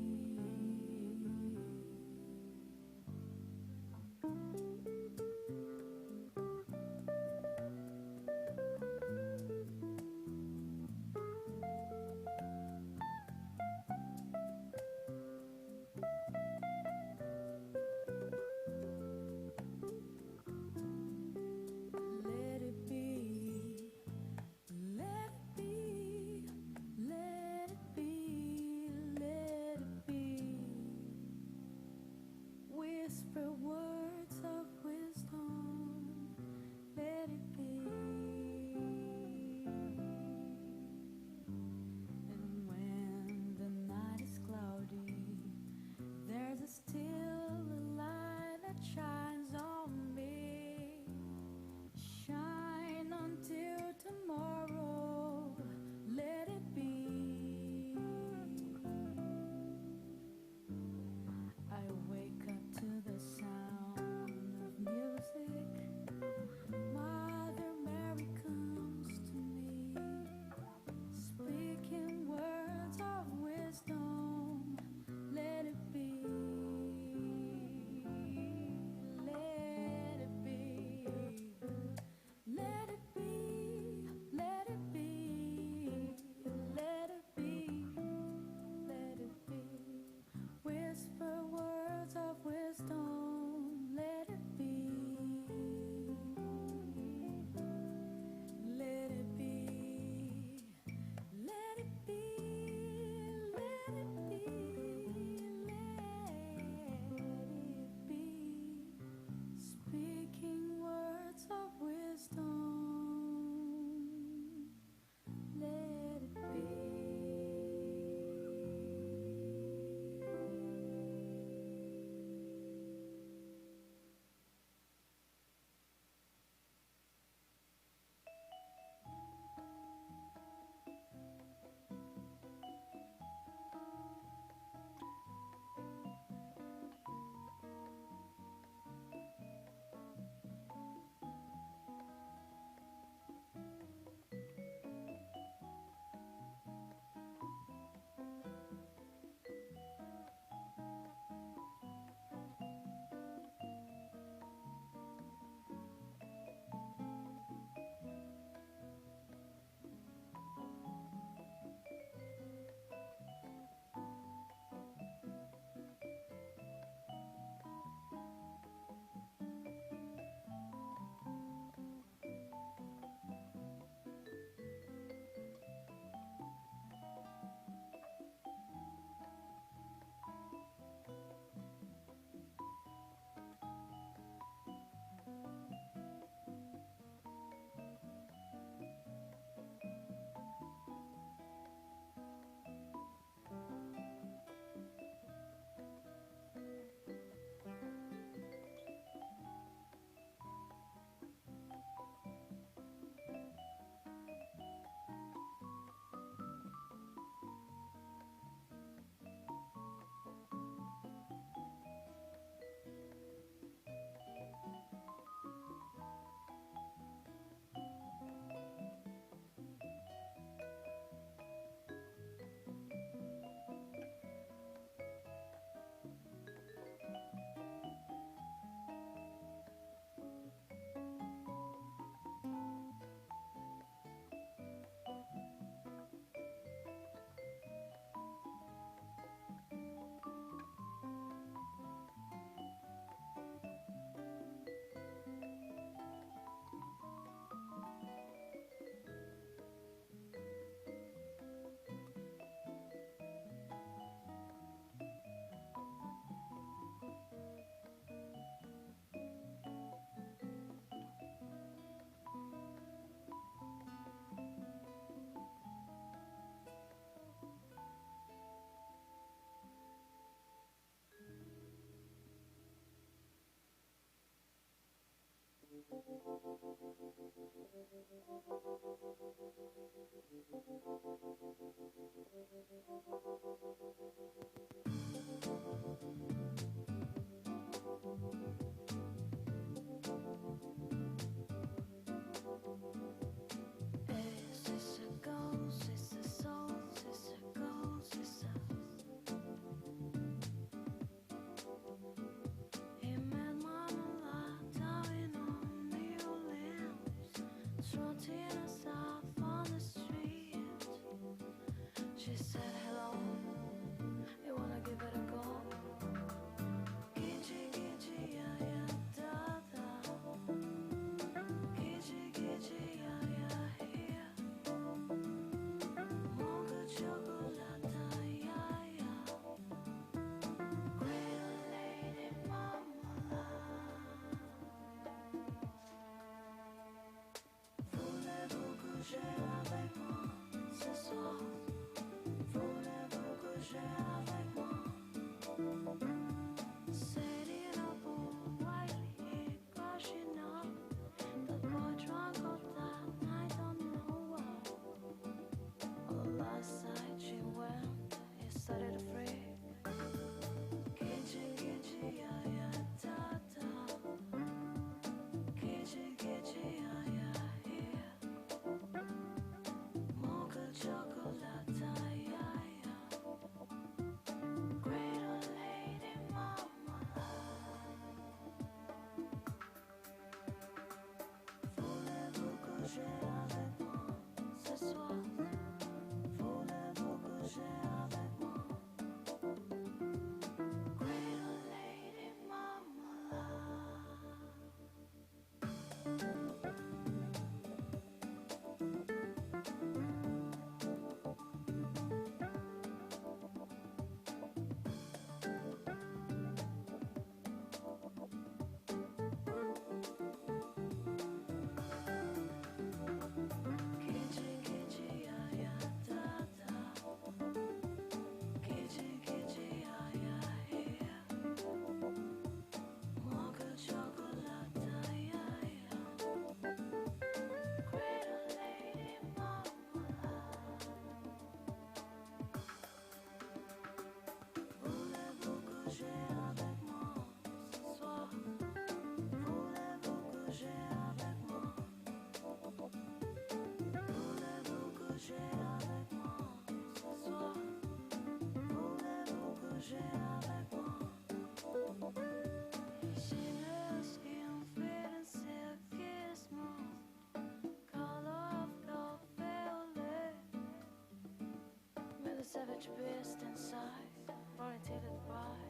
Speaker 13: She said hello, you wanna give it a go? Gidgy, gidgy, yeah, yeah, da, da. Gidgy, gidgy, yeah, yeah, yeah. Mocha chocolate, yeah, yeah. Great lady marmalade. Voulez-vous coucher avec moi ce soir? Voulez-vous coucher avec moi? Sitting up all whitely, crashing up. The boy drunk all that night on the wall. On the last night she went, he started to freak. Gidgy, gidgy, yeah, yeah, da, da. Gidgy, gidgy, yeah, yeah, yeah. Mocha chocolate, yeah, yeah. Great old lady marmalade. Voulez-vous coucher avec moi ce soir? Voulez-vous coucher avec moi? Great old lady marmalade. Gidgy, gidgy, yeah, yeah, da, da. Gidgy, gidgy, yeah, yeah, yeah. Mocha chocolate, yeah, yeah. Great old lady marmalade. Voulez-vous coucher avec moi ce soir? Voulez-vous coucher avec moi? Voulez-vous coucher avec moi ce soir? Voulez-vous coucher avec moi? Seen her skin fading, silky smooth, color of coffee au lait. With a savage beast inside, roaring till it cry.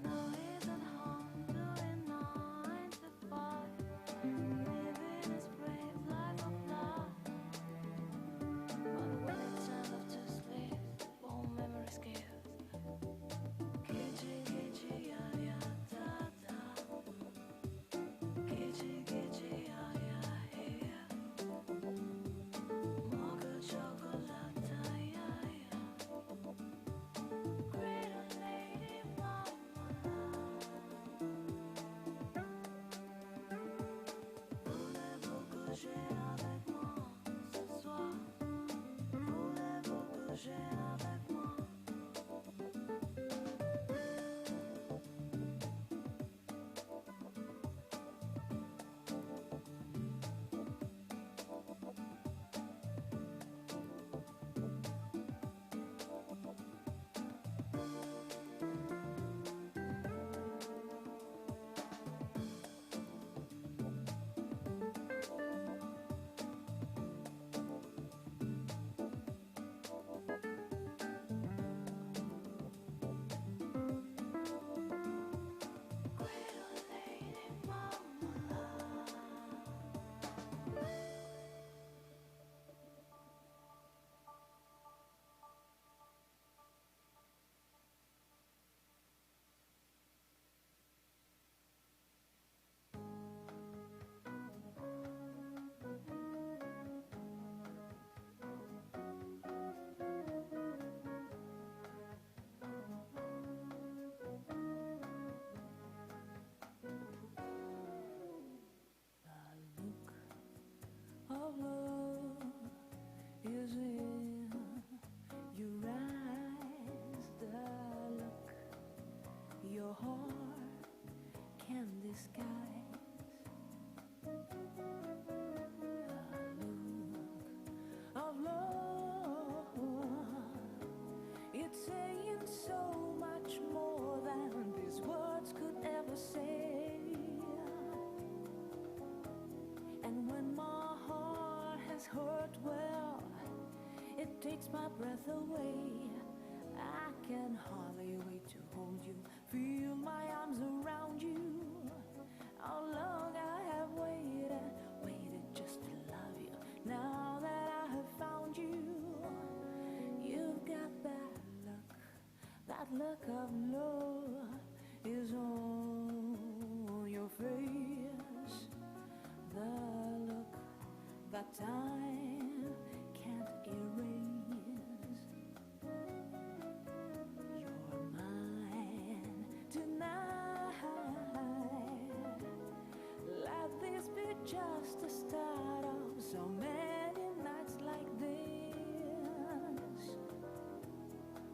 Speaker 13: Now he's at home doing 9 to 5, living his brave life of love. But when it's time off to sleep, old memories give. Gidgy, gidgy, yeah, yeah, da, da. Gidgy, gidgy, yeah, yeah, yeah. Mocha get well. It takes my breath away. I can hardly wait to hold you, feel my arms around you. How long I have waited just to love you. Now that I have found you, you've got that look of love is on your face. The look that time can't erase. You're mine tonight. Let this be just the start of so many nights like this.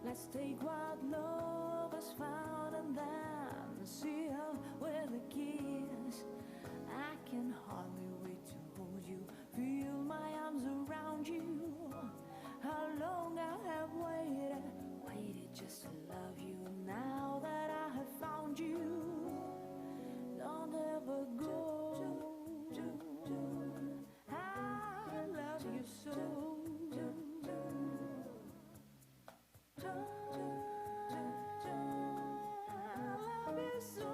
Speaker 13: Let's take what love has found and then seal with a kiss. I can hardly wait to hold you, feel my arms around you. How long I have waited just to love you. Now that I have found you, don't ever go. I love you so. I love you so.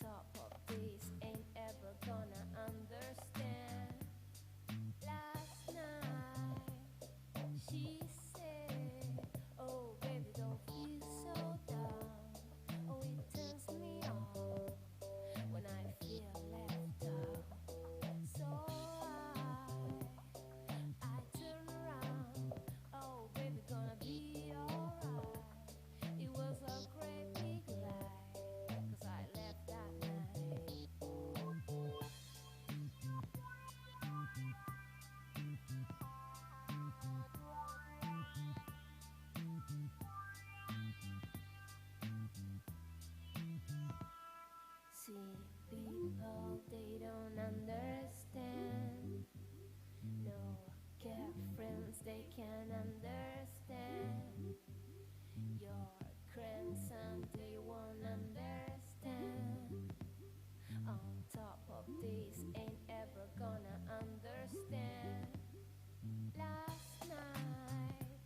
Speaker 13: top of this, ain't ever gonna understand. Last night she said, oh baby, don't feel so down. Oh, it turns me on when I feel left out. So I turn around. Oh baby, gonna be alright. It was a great big lie, 'cause I left that night. See, people, they don't understand. No girlfriends, they can understand. Your grandson, they won't understand. On top of this, ain't ever gonna understand. Last night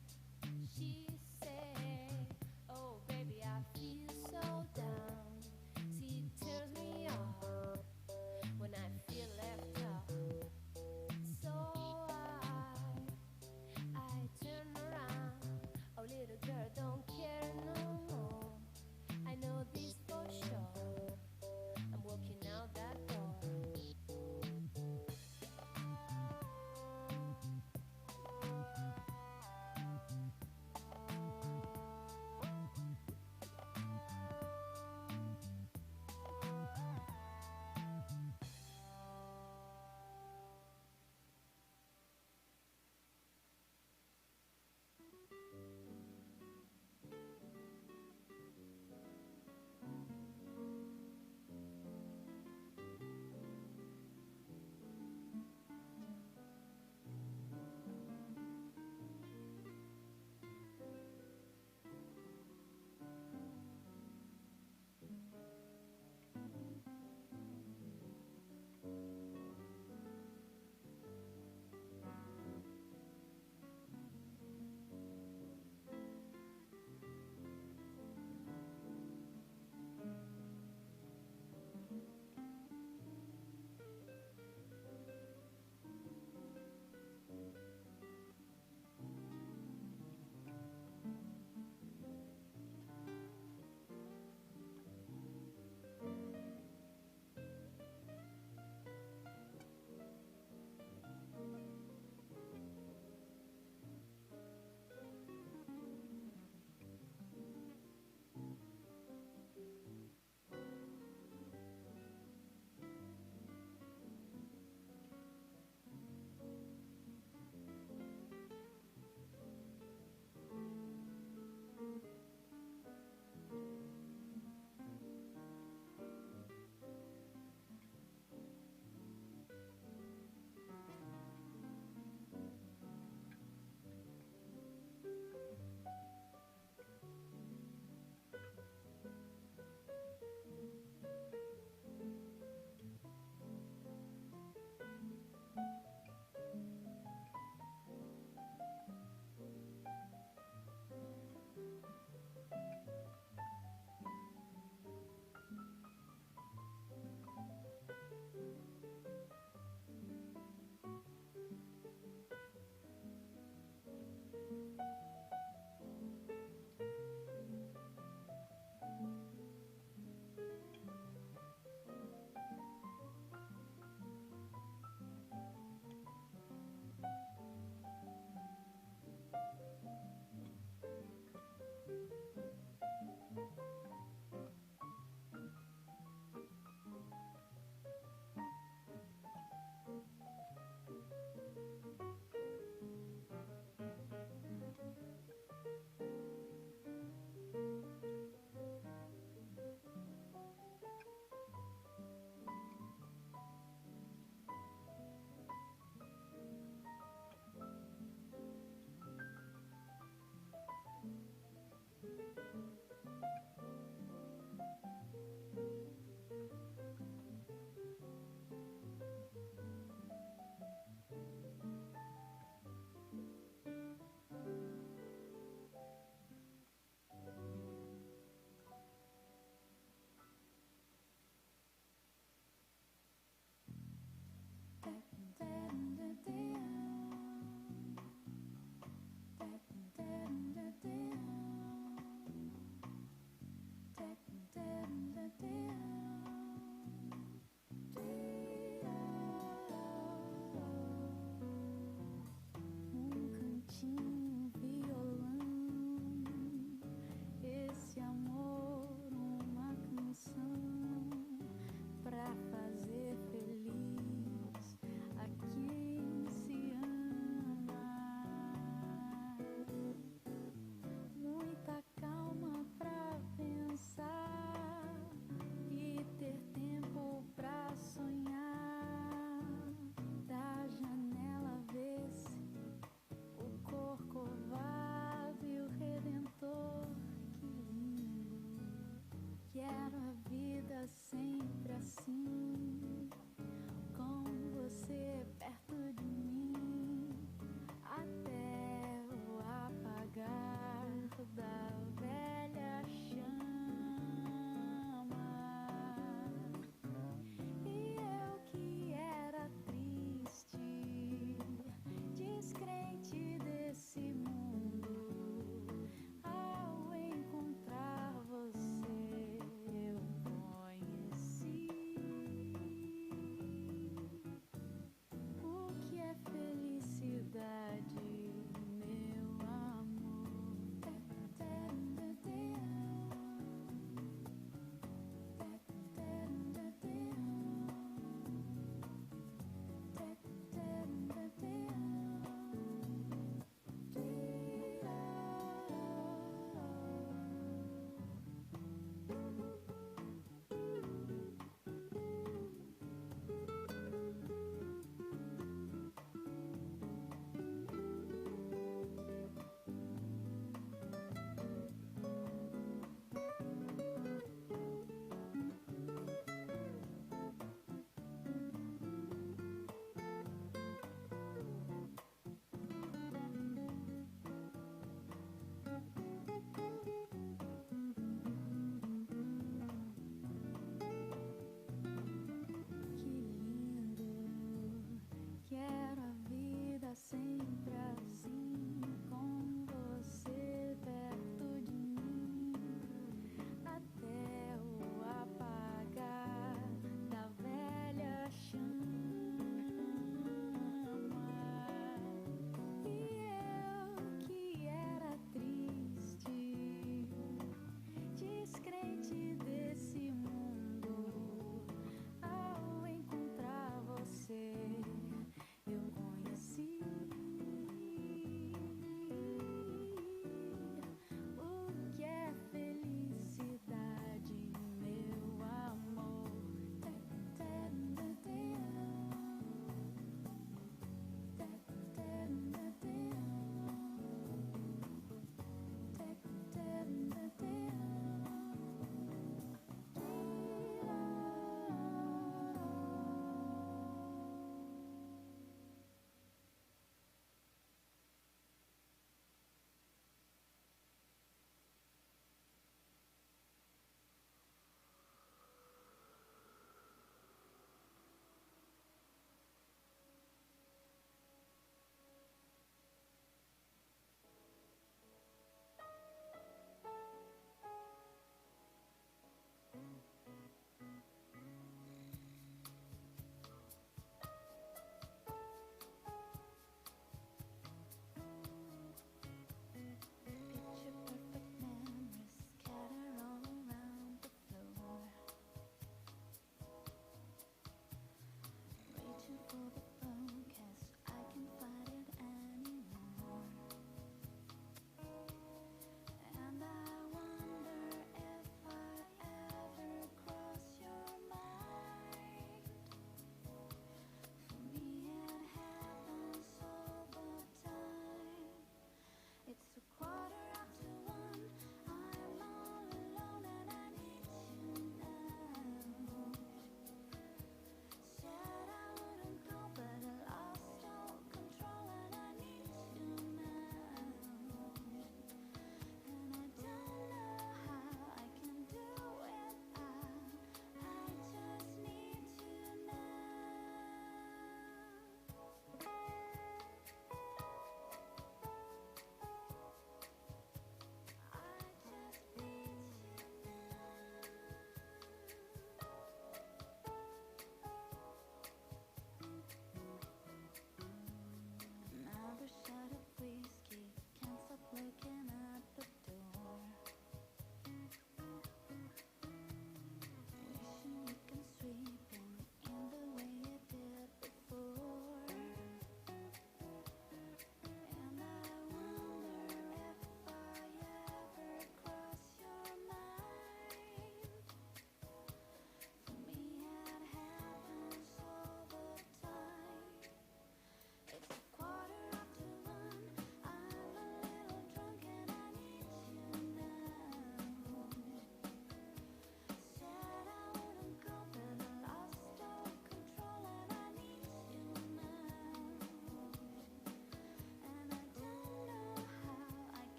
Speaker 13: she said, oh baby, I feel so down. See, it tears me up when I feel left out. So I turn around.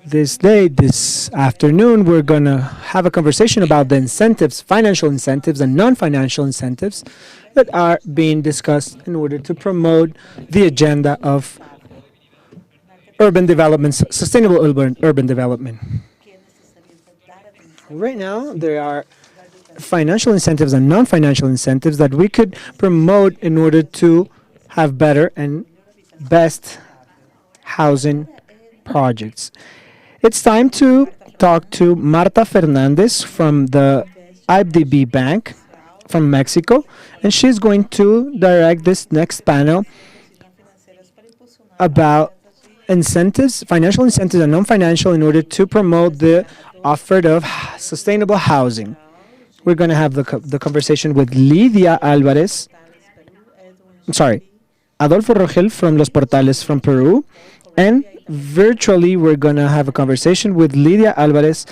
Speaker 1: This day, this afternoon, we're going to have a conversation about the incentives, financial incentives and non-financial incentives that are being discussed in order to promote the agenda of urban development, sustainable urban development. Right now, there are financial incentives and non-financial incentives that we could promote in order to have better and best housing projects. It's time to talk to Marta Fernandez from the IDB Bank from Mexico, and she's going to direct this next panel about incentives, financial incentives and non-financial, in order to promote the offer of sustainable housing. We're going to have the conversation with Lidia Alvarez, Adolfo Rogel from Los Portales from Peru, and virtually we're going to have a conversation with Lidia Alvarez,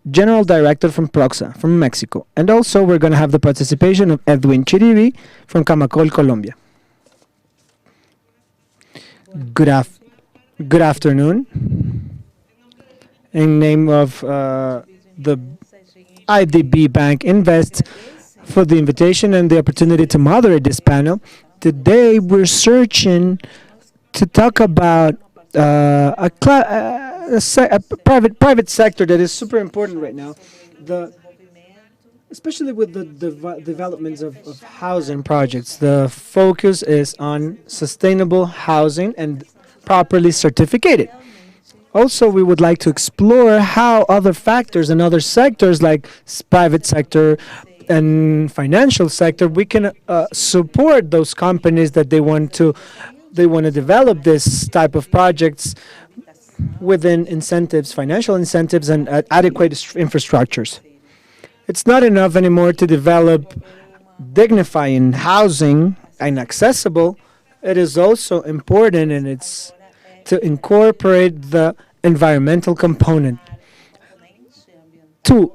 Speaker 1: General Director from Proxa from Mexico. And also we're going to have the participation of Edwin Chiribi from Camacol, Colombia. Good afternoon. In name of the IDB Bank Invest for the invitation and the opportunity to moderate this panel. Today we're searching to talk about a private sector that is super important right now, especially with the developments of housing projects. The focus is on sustainable housing and properly certificated. Also, we would like to explore how other factors and other sectors like private sector and financial sector, we can support those companies that they want to develop this type of projects within incentives, financial incentives, and adequate infrastructures. It's not enough anymore to develop dignifying housing and accessible. It is also important, and it's to incorporate the environmental component to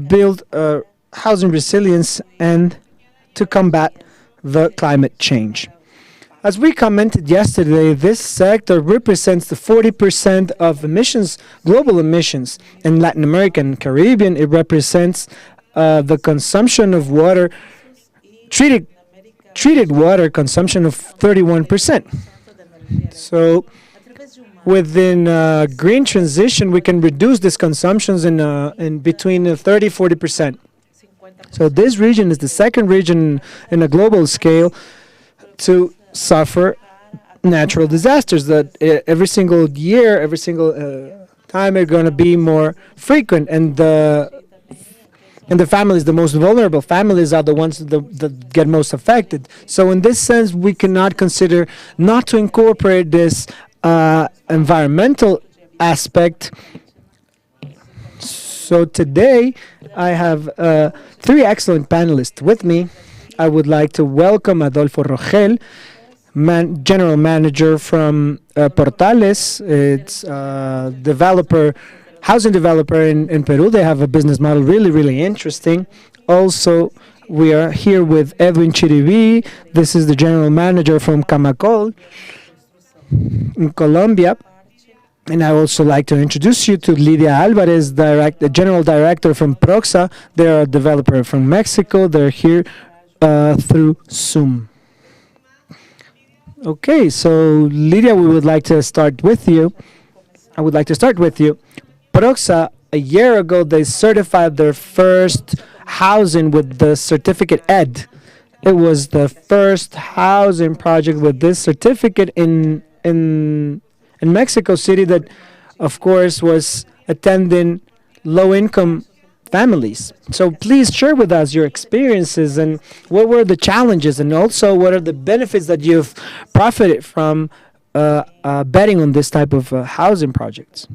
Speaker 1: build housing resilience and to combat the climate change. As we commented yesterday, this sector represents the 40% of emissions, global emissions in Latin America and Caribbean. It represents the consumption of water, treated water consumption of 31%. So within green transition, we can reduce these consumptions in between 30-40%. So this region is the second region in a global scale to suffer natural disasters that every single year, every single time are going to be more frequent, and the families, the most vulnerable families, are the ones that get most affected. So in this sense, we cannot consider not to incorporate this environmental aspect. So today, I have three excellent panelists with me. I would like to welcome Adolfo Rogel, General Manager from Portales. It's a housing developer in Peru. They have a business model really interesting. Also, we are here with Edwin Chiribi. This is the General Manager from Camacol in Colombia. And I also like to introduce you to Lidia Alvarez, the General Director from Proxa. They're a developer from Mexico. They're here through Zoom. Okay, so Lidia, we would like to start with you. I would like to start with you. Proxa, a year ago, they certified their first housing with the certificate ED. It was the first housing project with this certificate in Mexico City that, of course, was attending low-income families. So please share with us your experiences and what were the challenges, and also what are the benefits that you've profited from betting on this type of housing projects.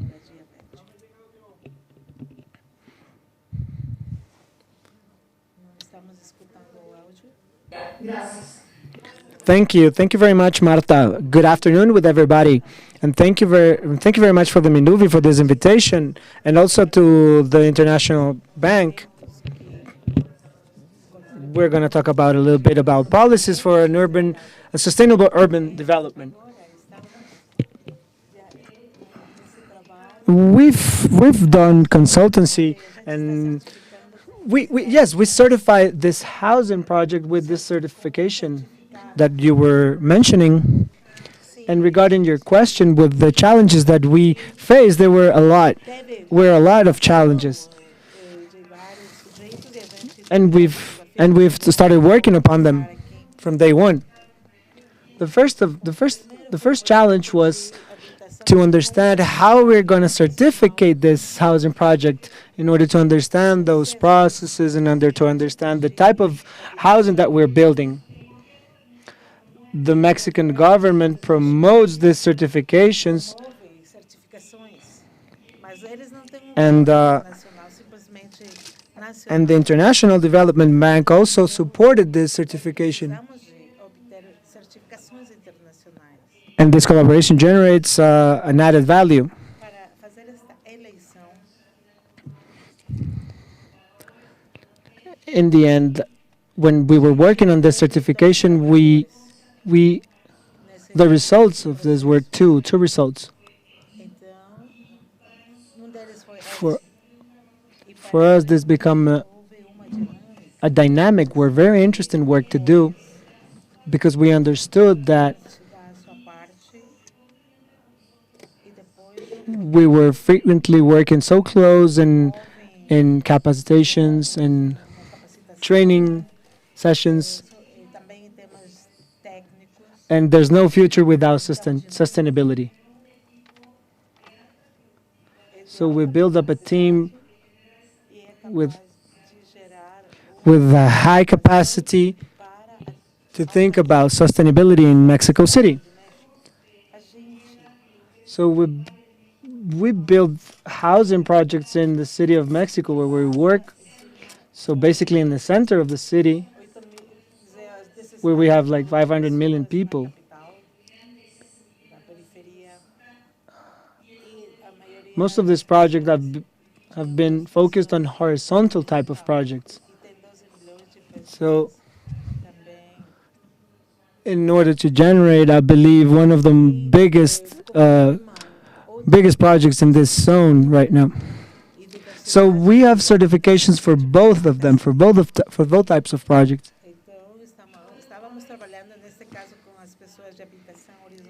Speaker 1: Thank you very much, Marta. Good afternoon with everybody, and thank you very much for the Minuvi for this invitation, and also to the International Bank. We're going to talk about a little bit about policies for a sustainable urban development. we've done consultancy, and we certify this housing project with this certification that you were mentioning. And regarding your question with the challenges that we faced, there were a lot. Were a lot of challenges, and we've started working upon them from day one. The first challenge was to understand how we're going to certificate this housing project in order to understand those processes and to understand the type of housing that we're building. The Mexican government promotes these certifications, and and the International Development Bank also supported this certification. And this collaboration generates an added value. In the end, when we were working on this certification, the results of this were two results. For us, this become a dynamic, very interesting work to do, because we understood that we were frequently working so close in capacitations and training sessions, and there's no future without sustainability. So we build up a team with a high capacity to think about sustainability in Mexico City. So we build housing projects in the city of Mexico where we work. So basically in the center of the city, where we have like 500 million people. Most of these projects have been focused on horizontal type of projects. So in order to generate, I believe, one of the biggest projects in this zone right now. So we have certifications for both of them, for both types of projects.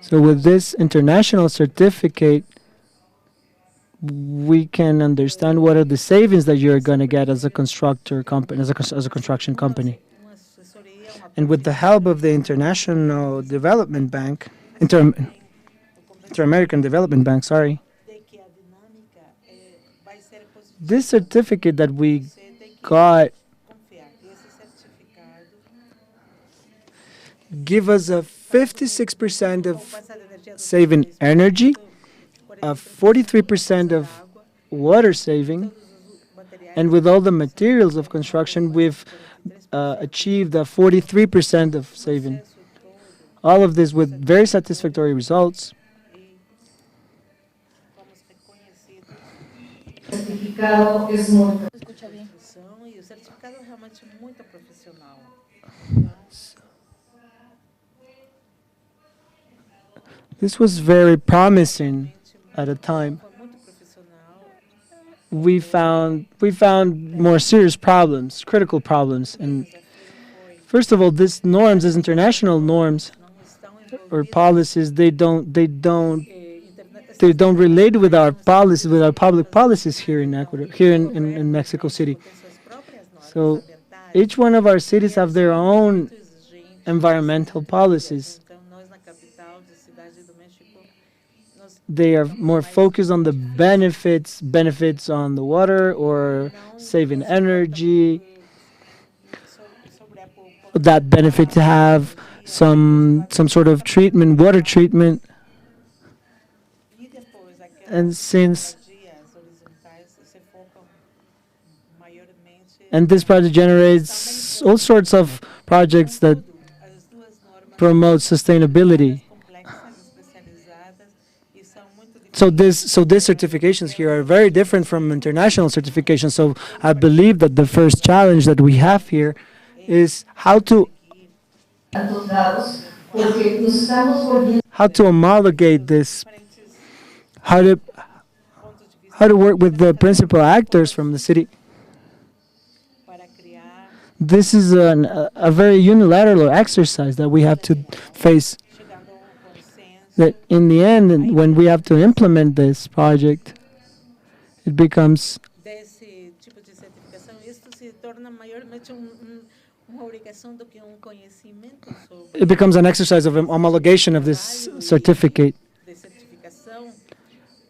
Speaker 1: So with this international certificate, we can understand what are the savings that you're going to get as a construction company. And with the help of the International Development Bank, Inter-American Development Bank, sorry, this certificate that we got give us a 56% of saving energy, a 43% of water saving, and with all the materials of construction, we've achieved a 43% of saving. All of this with very satisfactory results. This was very promising at a time. We found more serious problems, critical problems, and first of all, these international norms or policies, they don't relate with our policies, with our public policies here in Ecuador, here in Mexico City. So each one of our cities have their own environmental policies. They are more focused on the benefits on the water or saving energy. That benefit to have some sort of treatment, water treatment. And this project generates all sorts of projects that promote sustainability. So these certifications here are very different from international certifications. So I believe that the first challenge that we have here is how to homologate this, how to work with the principal actors from the city. This is a very unilateral exercise that we have to face. That in the end, when we have to implement this project, it becomes
Speaker 3: desse tipo de certificação, isso se torna maiormente uma obrigação do que conhecimento sobre
Speaker 1: it becomes an exercise of homologation of this certificate.
Speaker 3: de certificação.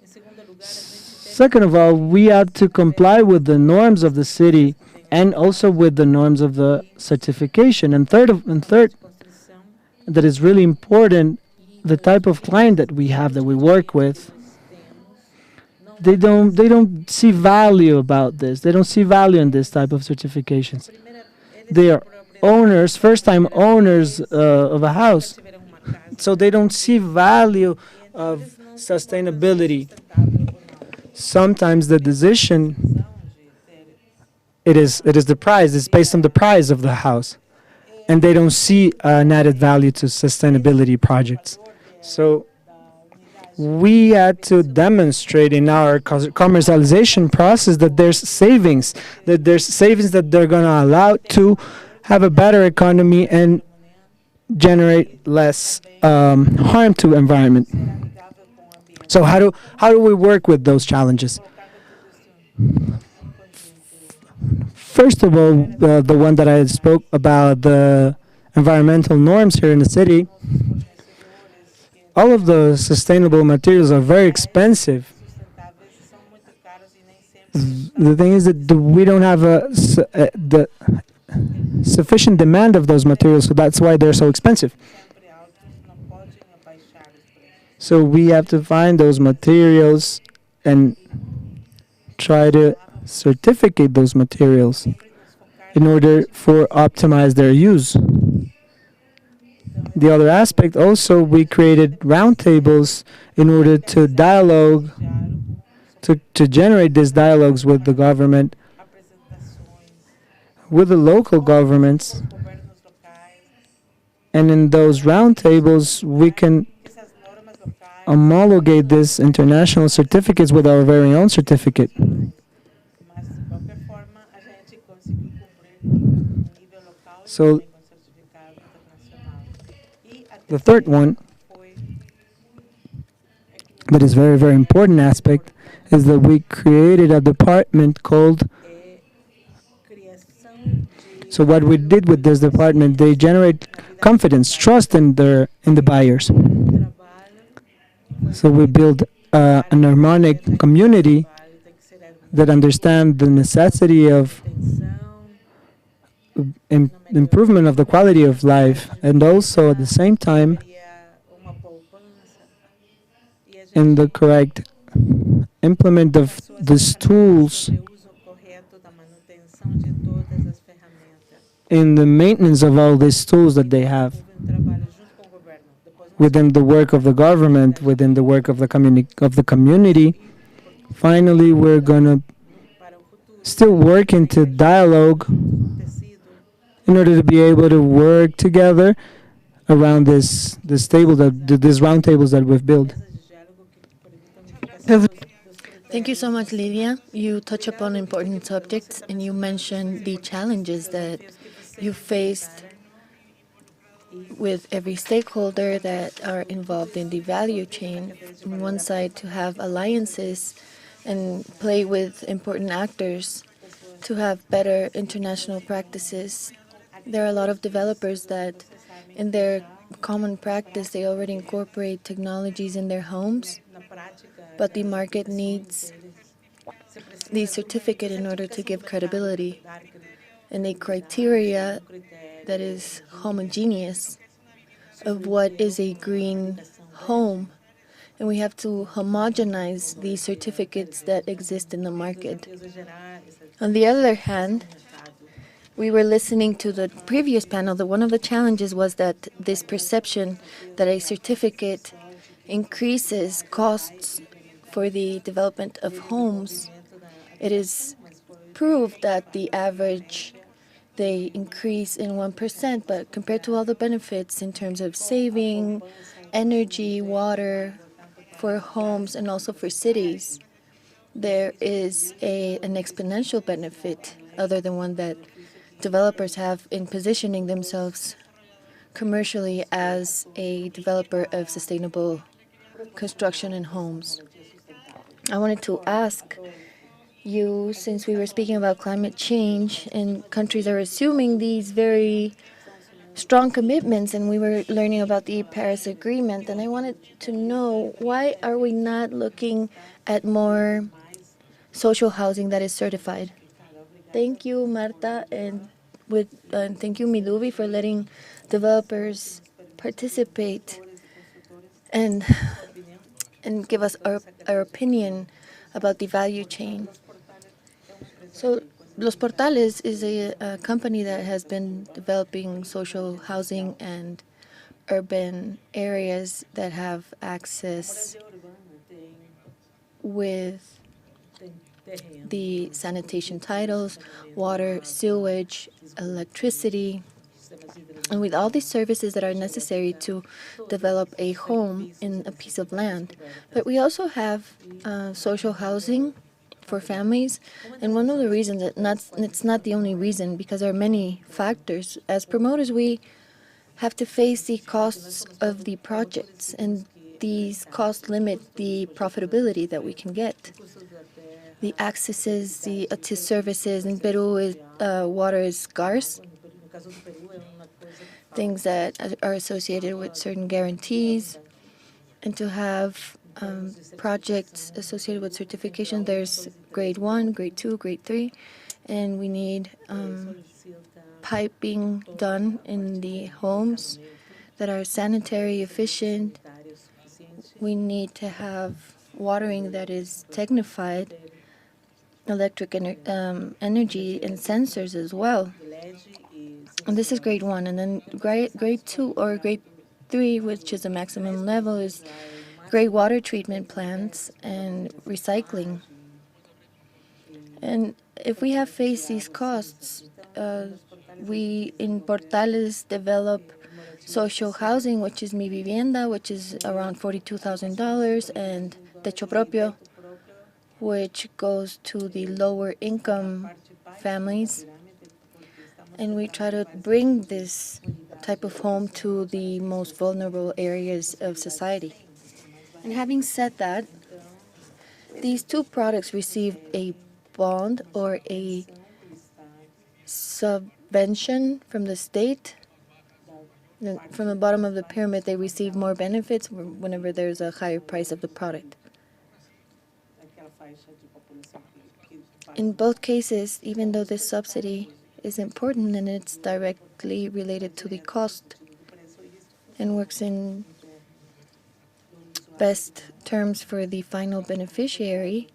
Speaker 3: Em segundo lugar, a gente
Speaker 1: Second of all, we have to comply with the norms of the city and also with the norms of the certification. And third, that is really important, the type of client that we have, that we work with, they don't see value about this. They don't see value in this type of certifications. They are owners, first-time owners of a house, so they don't see value of sustainability. Sometimes the decision, it is the price. It's based on the price of the house, and they don't see an added value to sustainability projects. So we had to demonstrate in our commercialization process that there's savings that they're going to allow to have a better economy and generate less harm to environment. So how do we work with those challenges? First of all, the one that I spoke about, the environmental norms here in the city, all of the sustainable materials are very expensive. The thing is that we don't have the sufficient demand of those materials, so that's why they're so expensive. So we have to find those materials and try to certificate those materials in order for optimize their use. The other aspect also, we created roundtables in order to dialogue, to generate these dialogues with the government, with the local governments. And in those roundtables, we can homologate these international certificates with our very own certificate. So the third one, that is very, very important aspect, is that we created a department called. So what we did with this department, they generate confidence, trust in the buyers. So we build an harmonic community that understand the necessity of improvement of the quality of life, and also at the same time in the correct implement of these tools in the maintenance of all these tools that they have within the work of the government, within the work of the community. Finally, we're gonna still work into dialogue in order to be able to work together around this table, these round tables that we've built.
Speaker 5: Thank you so much, Lydia. You touch upon important subjects, and you mentioned the challenges that you faced with every stakeholder that are involved in the value chain. On one side, to have alliances and play with important actors to have better international practices. There are a lot of developers that in their common practice, they already incorporate technologies in their homes, but the market needs the certificate in order to give credibility and a criteria that is homogeneous of what is a green home. And we have to homogenize the certificates that exist in the market. On the other hand, we were listening to the previous panel that one of the challenges was that this perception that a certificate increases costs for the development of homes. It is proved that the average, they increase in 1%, but compared to all the benefits in terms of saving, energy, water, for homes and also for cities, there is an exponential benefit other than one that developers have in positioning themselves commercially as a developer of sustainable construction and homes. I wanted to ask you, since we were speaking about climate change and countries are assuming these very strong commitments, and we were learning about the Paris Agreement, and I wanted to know, why are we not looking at more social housing that is certified? Thank you, Marta, and thank you, Miluvi, for letting developers participate and give us our opinion about the value chain. So Los Portales is a company that has been developing social housing and urban areas that have access with the sanitation titles, water, sewage, electricity, and with all these services that are necessary to develop a home in a piece of land. But we also have social housing for families, and one of the reasons it's not the only reason, because there are many factors. As promoters, we have to face the costs of the projects, and these costs limit the profitability that we can get. The accesses to services in Peru, water is scarce. Things that are associated with certain guarantees, and to have projects associated with certification, there's grade 1, grade 2, grade 3, and we need piping done in the homes that are sanitary, efficient. We need to have watering that is technified, electric energy, and sensors as well. And this is grade 1, and then grade 2 or grade 3, which is the maximum level, is great water treatment plants and recycling. And if we have faced these costs, we in Portales develop social housing, which is Mi Vivienda, which is around $42,000, and Techo Propio, which goes to the lower income families. And we try to bring this type of home to the most vulnerable areas of society. And having said that, these two products receive a bond or a subvention from the state. From the bottom of the pyramid, they receive more benefits whenever there's a higher price of the product. In both cases, even though this subsidy is important and it's directly related to the cost and works in best terms for the final beneficiary,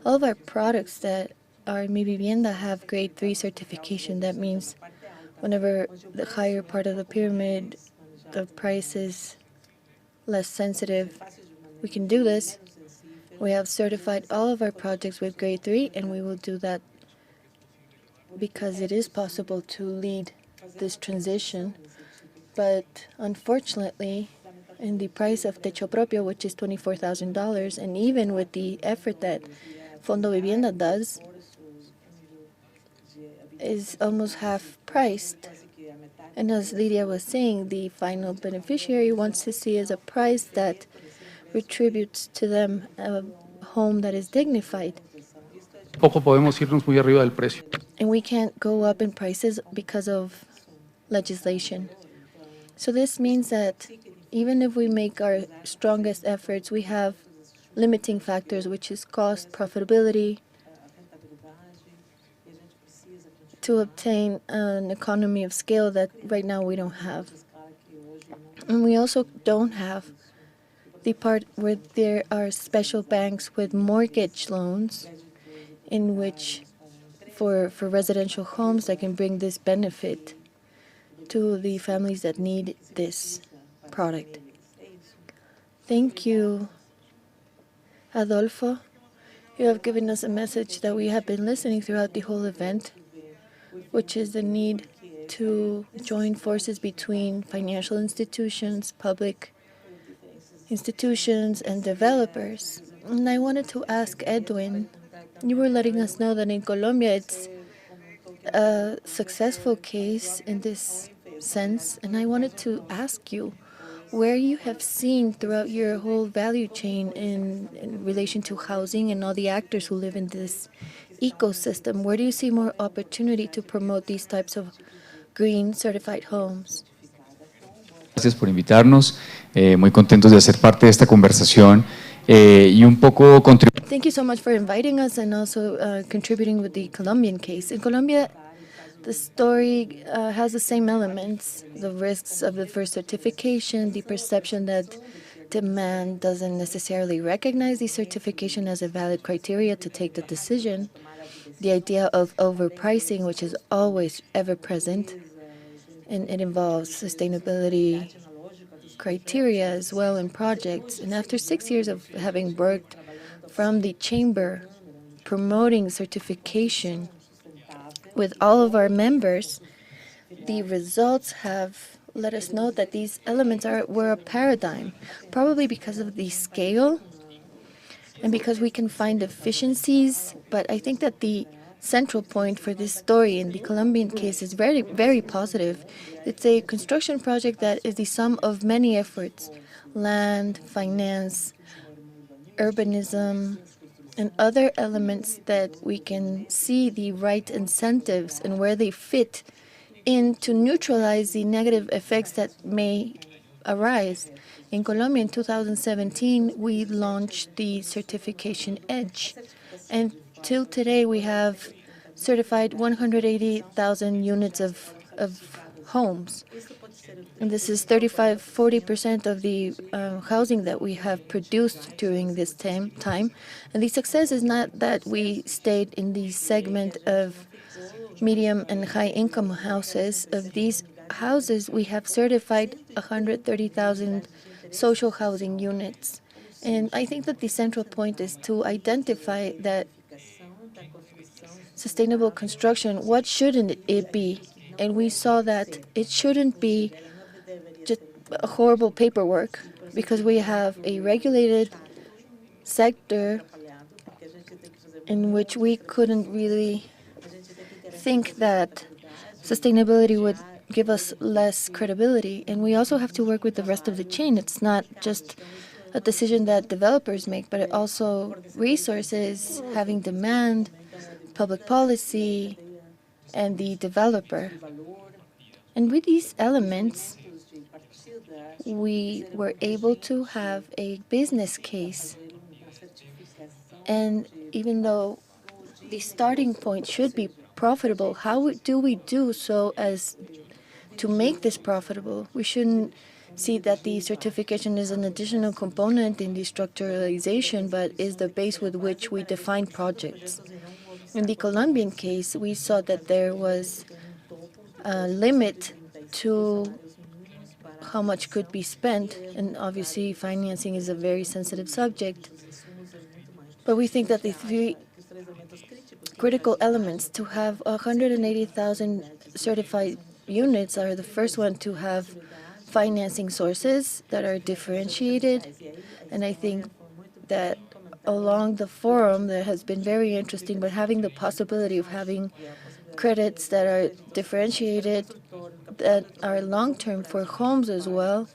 Speaker 5: all of our products that are in Mi Vivienda have grade 3 certification. That means whenever the higher part of the pyramid, the price is less sensitive, we can do this. We have certified all of our projects with grade 3, and we will do that because it is possible to lead this transition. But unfortunately, in the price of Techo Propio, which is $24,000, and even with the effort that Fondo Vivienda does, is almost half priced. And as Lydia was saying, the final beneficiary wants to see as a price that retributes to them a home that is dignified.
Speaker 6: Poco podemos irnos muy arriba del precio.
Speaker 5: And we can't go up in prices because of legislation. So this means that even if we make our strongest efforts, we have limiting factors, which is cost, profitability, to obtain an economy of scale that right now we don't have. And we also don't have the part where there are special banks with mortgage loans in which for residential homes that can bring this benefit to the families that need this product. Thank you, Adolfo. You have given us a message that we have been listening throughout the whole event, which is the need to join forces between financial institutions, public institutions, and developers. And I wanted to ask Edwin, You were letting us know that in Colombia it's a successful case in this sense, and I wanted to ask you where you have seen throughout your whole value chain in relation to housing and all the actors who live in this ecosystem, where do you see more opportunity to promote these types of green certified homes?
Speaker 15: Gracias por invitarnos, muy contentos de ser parte de esta conversación y un poco contribuir.
Speaker 5: Thank you so much for inviting us and also contributing with the Colombian case. In Colombia, the story has the same elements, the risks of the first certification, the perception that demand doesn't necessarily recognize the certification as a valid criteria to take the decision, the idea of overpricing, which is always ever present, and it involves sustainability criteria as well in projects. And after 6 years of having worked from the chamber promoting certification with all of our members, the results have let us know that these elements were a paradigm, probably because of the scale and because we can find efficiencies. But I think that the central point for this story in the Colombian case is very, very positive. It's a construction project that is the sum of many efforts: land, finance, urbanism, and other elements that we can see the right incentives and where they fit in to neutralize the negative effects that may arise. In Colombia in 2017, we launched the certification Edge, and till today we have certified 180,000 units of homes. And this is 35–40% of the housing that we have produced during this time. And the success is not that we stayed in the segment of medium and high income houses. Of these houses, we have certified 130,000 social housing units. And I think that the central point is to identify that sustainable construction, what shouldn't it be? And we saw that it shouldn't be just a horrible paperwork, because we have a regulated sector in which we couldn't really think that sustainability would give us less credibility. And we also have to work with the rest of the chain. It's not just a decision that developers make, but also resources, having demand, public policy, and the developer. And with these elements, we were able to have a business case. And even though the starting point should be profitable, how do we do so as to make this profitable? We shouldn't see that the certification is an additional component in the structuralization, but is the base with which we define projects. In the Colombian case, we saw that there was a limit to how much could be spent, and obviously financing is a very sensitive subject. But we think that the three critical elements to have 180,000 certified units are: the first one, to have financing sources that are differentiated. And I think that along the forum that has been very interesting, but having the possibility of having credits that are differentiated, that are long-term for homes as well,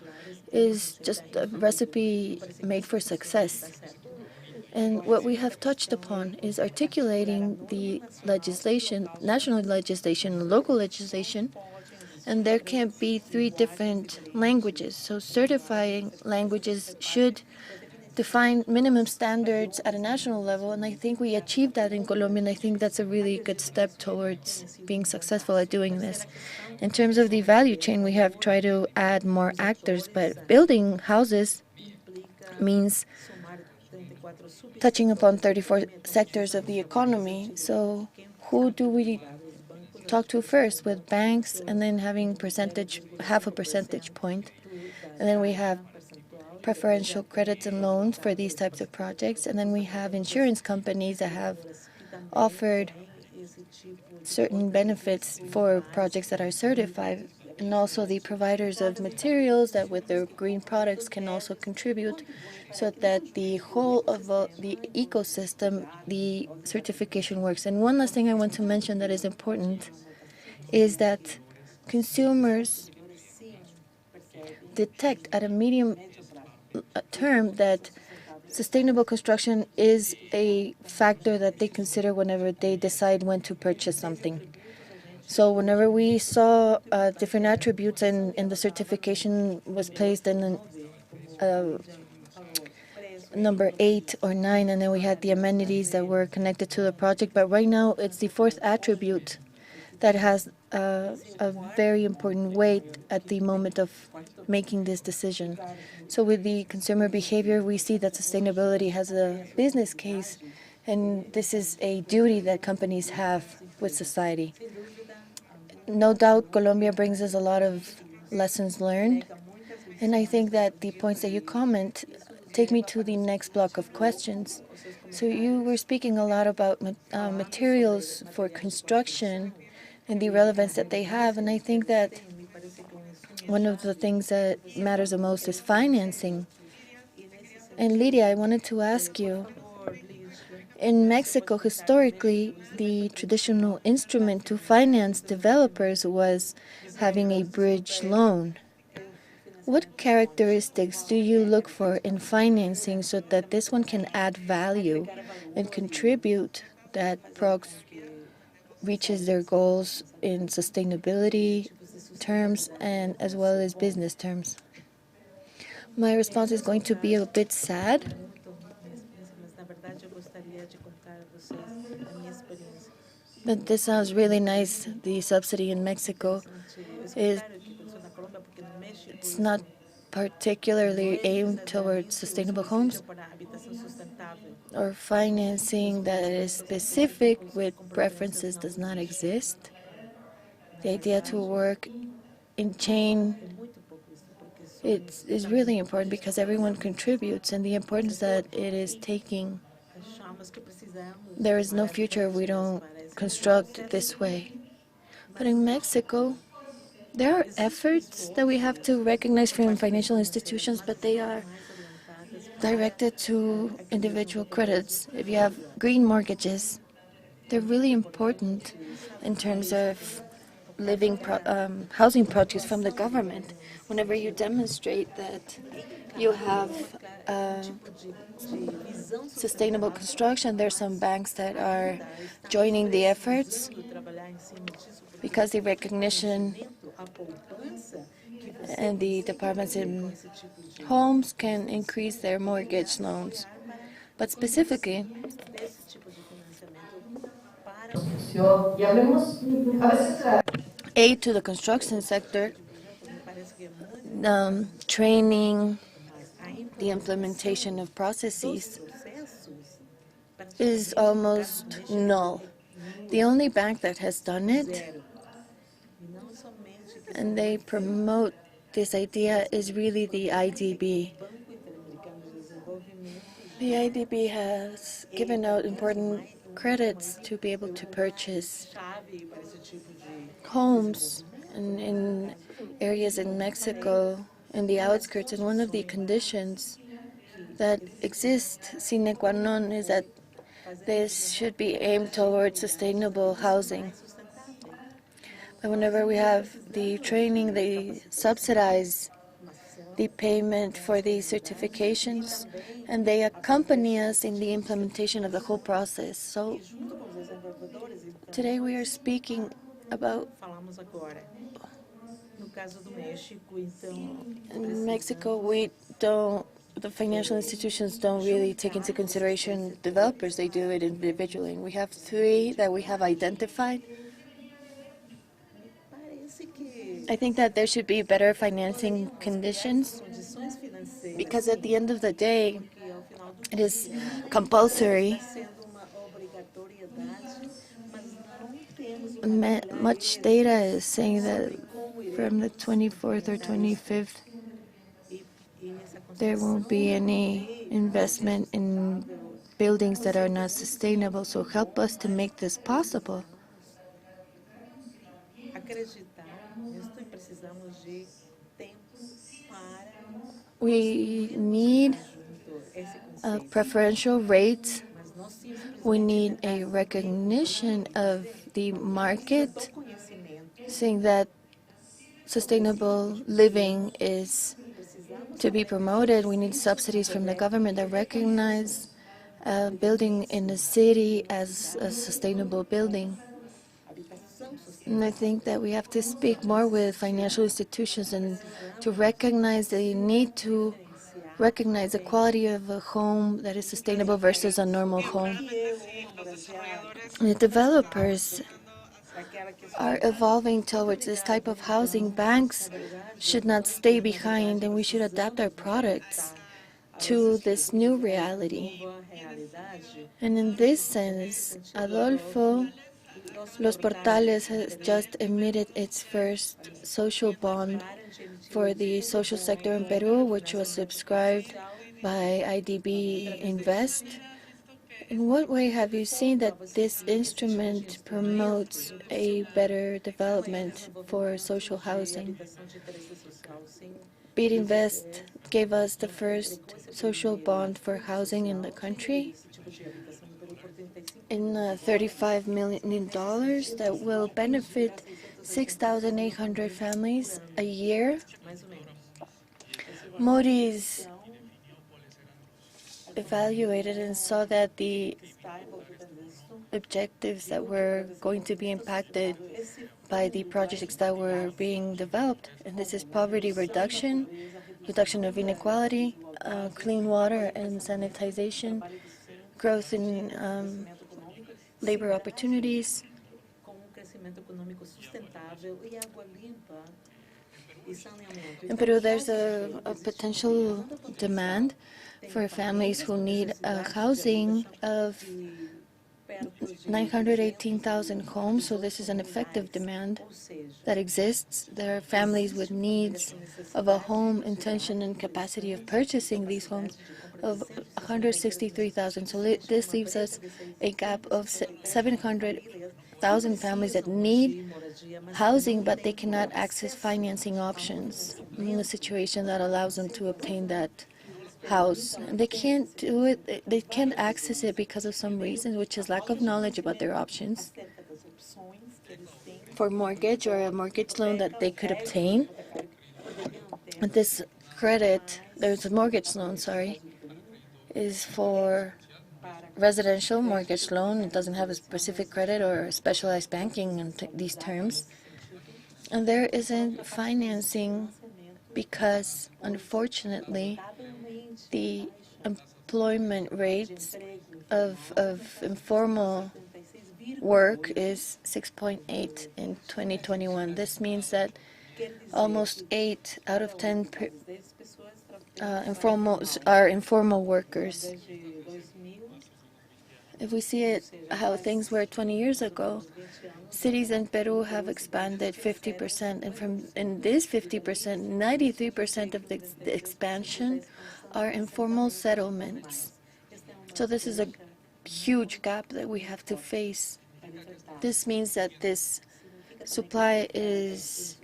Speaker 5: is just a recipe made for success. And what we have touched upon is articulating the legislation, national legislation, local legislation, and there can't be three different languages. So certifying languages should define minimum standards at a national level, and I think we achieved that in Colombia, and I think that's a really good step towards being successful at doing this. In terms of the value chain, we have tried to add more actors, but building houses means touching upon 34 sectors of the economy. So who do we talk to first? With banks, and then having half a percentage point. And then we have preferential credits and loans for these types of projects. And then we have insurance companies that have offered certain benefits for projects that are certified. and also the providers of materials that with their green products can also contribute so that the whole of the ecosystem, the certification works. And one last thing I want to mention that is important is that consumers detect at a medium term that sustainable construction is a factor that they consider whenever they decide when to purchase something. So whenever we saw different attributes and the certification was placed in number 8 or 9, and then we had the amenities that were connected to the project. But right now, it's the fourth attribute that has a very important weight at the moment of making this decision. So with the consumer behavior, we see that sustainability has a business case, and this is a duty that companies have with society. No doubt, Colombia brings us a lot of lessons learned, and I think that the points that you comment take me to the next block of questions. So you were speaking a lot about materials for construction and the relevance that they have, and I think that one of the things that matters the most is financing. And Lydia, I wanted to ask you, in Mexico, historically, the traditional instrument to finance developers was having a bridge loan. What characteristics do you look for in financing so that this one can add value and contribute that PROX reaches their goals in sustainability terms and as well as business terms? My response is going to be a bit sad. But this sounds really nice. The subsidy in Mexico it's not particularly aimed towards sustainable homes or financing that is specific with preferences does not exist. The idea to work in chain is really important because everyone contributes, and the importance that it is taking. There is no future if we don't construct this way. But in Mexico, there are efforts that we have to recognize from financial institutions, but they are directed to individual credits. If you have green mortgages, they're really important in terms of housing projects from the government. Whenever you demonstrate that you have sustainable construction, there are some banks that are joining the efforts because the recognition and the departments in homes can increase their mortgage loans. But specifically, aid to the construction sector, training, the implementation of processes is almost null. The only bank that has done it, and they promote this idea, is really the IDB. The IDB has given out important credits to be able to purchase homes in areas in Mexico, in the outskirts, and one of the conditions that exist sine qua non is that this should be aimed towards sustainable housing. But whenever we have the training, they subsidize the payment for these certifications, and they accompany us in the implementation of the whole process. So today we are speaking about in Mexico, the financial institutions don't really take into consideration developers. They do it individually. And we have 3 that we have identified. I think that there should be better financing conditions because at the end of the day, it is compulsory. Much data is saying that from the 24th or 25th, there won't be any investment in buildings that are not sustainable. So help us to make this possible.
Speaker 3: Nisto precisamos de tempo para
Speaker 5: We need
Speaker 3: esse conceito.
Speaker 5: preferential rates.
Speaker 3: Mas nós tínhamos
Speaker 5: We
Speaker 3: simplesmente
Speaker 5: need
Speaker 3: que
Speaker 5: a
Speaker 3: dar
Speaker 5: recognition of the market,
Speaker 3: do conhecimento.
Speaker 5: saying that sustainable living is to be promoted. We need subsidies from the government that recognize building in the city as a sustainable building. And I think that we have to speak more with financial institutions and to recognize the need to recognize the quality of a home that is sustainable versus a normal home. The developers are evolving towards this type of housing. Banks should not stay behind, and we should adapt our products to this new reality. And in this sense, Adolfo Los Portales has just emitted its first social bond for the social sector in Peru, which was subscribed by IDB Invest. In what way have you seen that this instrument promotes a better development for social housing? BID Invest gave us the first social bond for housing in the country in $35 million that will benefit 6,800 families a year. Moody's evaluated and saw that the objectives that were going to be impacted by the projects that were being developed, and this is poverty reduction, reduction of inequality, clean water and sanitization, growth in labor opportunities. In Peru, there's a potential demand for families who need housing of 918,000 homes, so this is an effective demand that exists. There are families with needs of a home, intention, and capacity of purchasing these homes of 163,000. So this leaves us a gap of 700,000 families that need housing, but they cannot access financing options in a situation that allows them to obtain that house. And they can't do it, they can't access it because of some reason, which is lack of knowledge about their options for mortgage or a mortgage loan that they could obtain. And this credit, there's a mortgage loan, is for residential mortgage loan. It doesn't have a specific credit or specialized banking in these terms. And there isn't financing because, unfortunately, the employment rates of informal work is 6.8 in 2021. This means that almost 8 out of 10 are informal workers. If we see it, how things were 20 years ago, cities in Peru have expanded 50%, and in this 50%, 93% of the expansion are informal settlements. So this is a huge gap that we have to face. This means that this supply is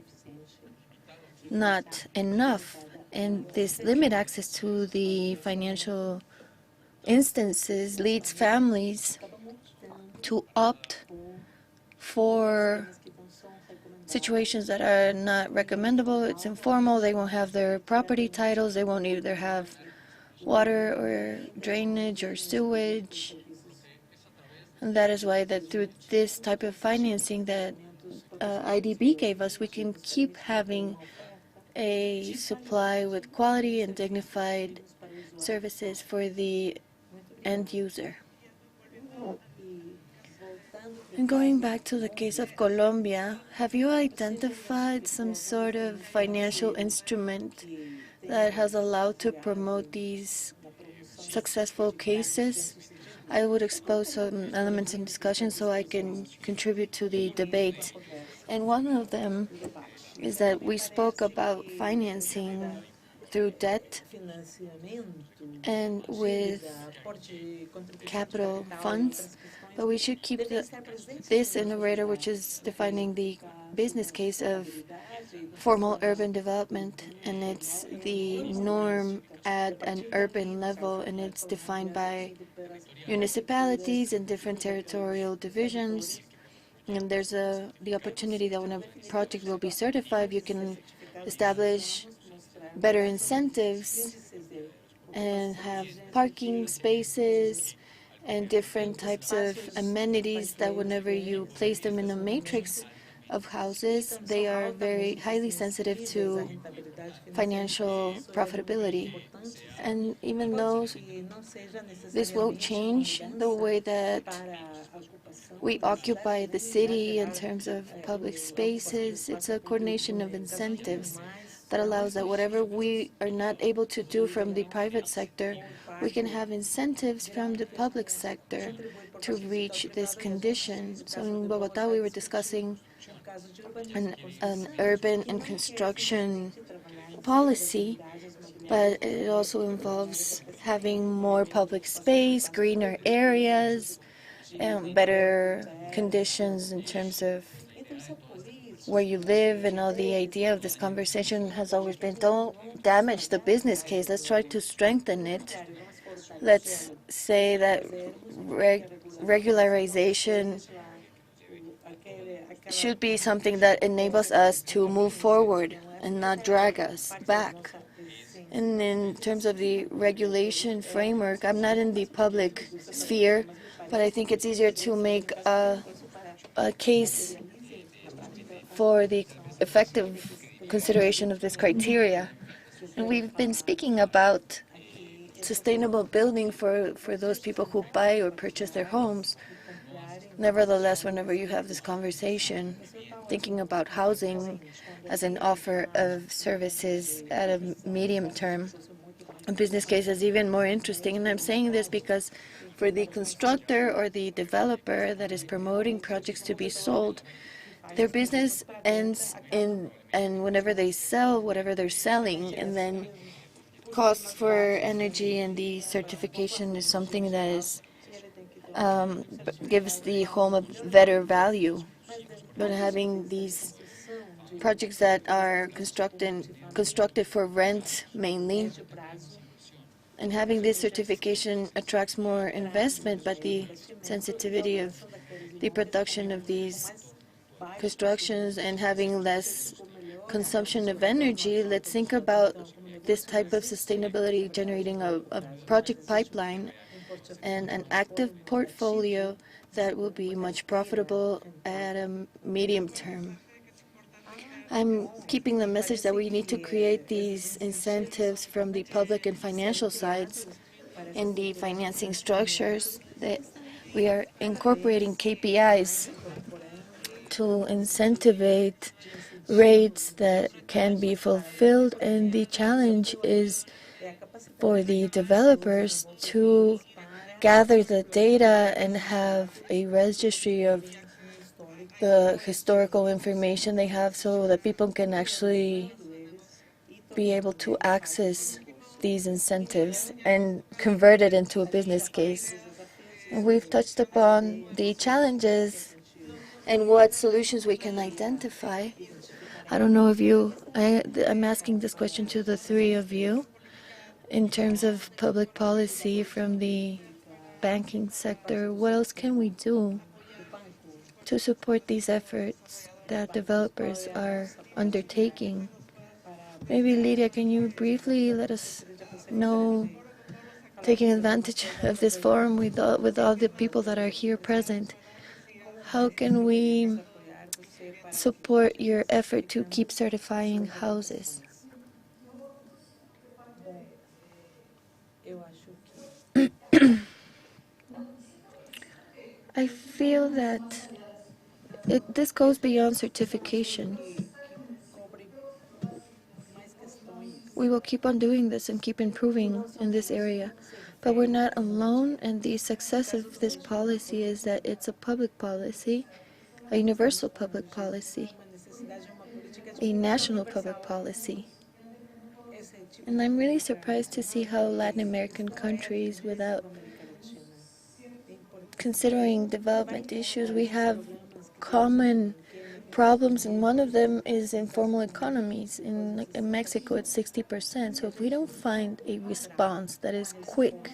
Speaker 5: not enough, and this limited access to the financial instances leads families to opt for situations that are not recommendable. It's informal. They won't have their property titles. They won't either have water or drainage or sewage. And that is why that through this type of financing that IDB gave us, we can keep having a supply with quality and dignified services for the end user. And going back to the case of Colombia, have you identified some sort of financial instrument that has allowed to promote these successful cases? I would expose some elements in discussion so I can contribute to the debate. And one of them is that we spoke about financing through debt and with capital funds, but we should keep this in the radar, which is defining the business case of formal urban development, and it's the norm at an urban level, and it's defined by municipalities and different territorial divisions. And there's the opportunity that when a project will be certified, you can establish better incentives and have parking spaces and different types of amenities that whenever you place them in a matrix of houses, they are very highly sensitive to financial profitability. And even though this won't change the way that we occupy the city in terms of public spaces, it's a coordination of incentives that allows that whatever we are not able to do from the private sector, we can have incentives from the public sector to reach this condition. So in Bogotá, we were discussing an urban and construction policy, but it also involves having more public space, greener areas, better conditions in terms of where you live, and all. The idea of this conversation has always been, don't damage the business case, let's try to strengthen it. Let's say that regularization should be something that enables us to move forward and not drag us back. And in terms of the regulation framework, I'm not in the public sphere, but I think it's easier to make a case for the effective consideration of this criteria. And we've been speaking about sustainable building for those people who buy or purchase their homes. Nevertheless, whenever you have this conversation, thinking about housing as an offer of services at a medium term, a business case is even more interesting. And I'm saying this because for the constructor or the developer that is promoting projects to be sold, their business ends in, and whenever they sell whatever they're selling, and then costs for energy and the certification is something that is gives the home a better value. But having these projects that are constructed for rent mainly, and having this certification attracts more investment, but the sensitivity of the production of these constructions and having less consumption of energy, let's think about this type of sustainability generating a project pipeline and an active portfolio that will be much profitable at a medium term. I'm keeping the message that we need to create these incentives from the public and financial sides in the financing structures, that we are incorporating KPIs to incentivize rates that can be fulfilled, and the challenge is for the developers to gather the data and have a registry of the historical information they have so that people can actually be able to access these incentives and convert it into a business case. And we've touched upon the challenges and what solutions we can identify. I don't know if I'm asking this question to the three of you. In terms of public policy from the banking sector, what else can we do to support these efforts that developers are undertaking? Maybe, Lydia, can you briefly let us know, taking advantage of this forum with all the people that are here present, how can we support your effort to keep certifying houses? I feel that this goes beyond certification. We will keep on doing this and keep improving in this area. But we're not alone, and the success of this policy is that it's a public policy, a universal public policy, a national public policy. And I'm really surprised to see how Latin American countries, without considering development issues, we have common problems, and one of them is informal economies. In Mexico, it's 60%. So if we don't find a response that is quick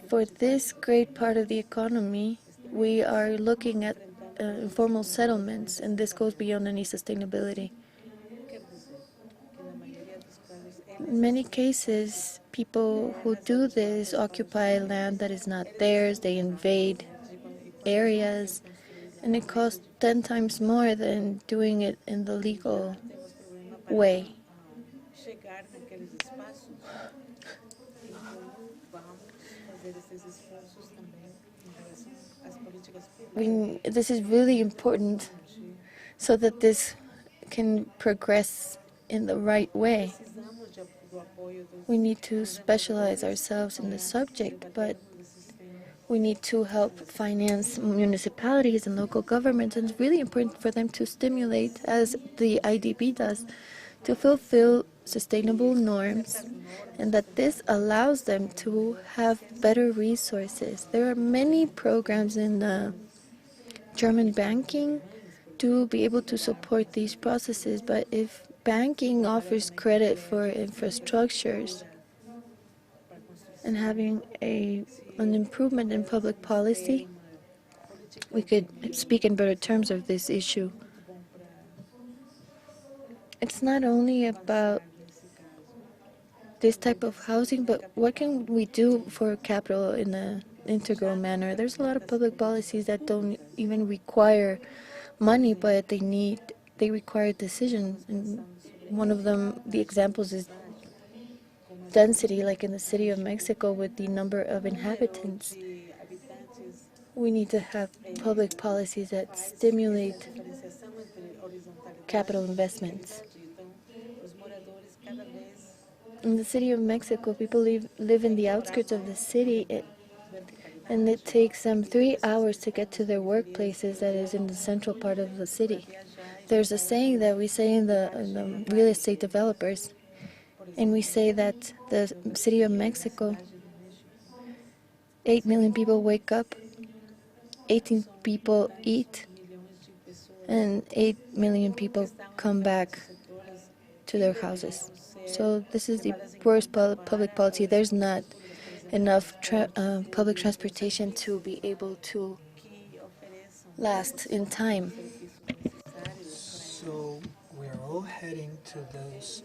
Speaker 5: for this great part of the economy, we are looking at informal settlements, and this goes beyond any sustainability. In many cases, people who do this occupy land that is not theirs. They invade areas, and it costs 10 times more than doing it in the legal way. This is really important so that this can progress in the right way. We need to specialize ourselves in the subject, but we need to help finance municipalities and local governments, and it's really important for them to stimulate, as the IDB does, to fulfill sustainable norms, and that this allows them to have better resources. There are many programs in German banking to be able to support these processes, but if banking offers credit for infrastructures and having an improvement in public policy, we could speak in better terms of this issue. It's not only about this type of housing, but what can we do for capital in an integral manner? There's a lot of public policies that don't even require money, but they require decisions. And one of them, the examples is density, like in the city of Mexico with the number of inhabitants. We need to have public policies that stimulate capital investments. In the city of Mexico, people live in the outskirts of the city, and it takes them 3 hours to get to their workplaces that is in the central part of the city. There's a saying that we say in the real estate developers, and we say that the city of Mexico, 8 million people wake up, 18 people eat, and 8 million people come back to their houses. So this is the worst public policy. There's not enough public transportation to be able to last in time.
Speaker 1: So we are all heading to those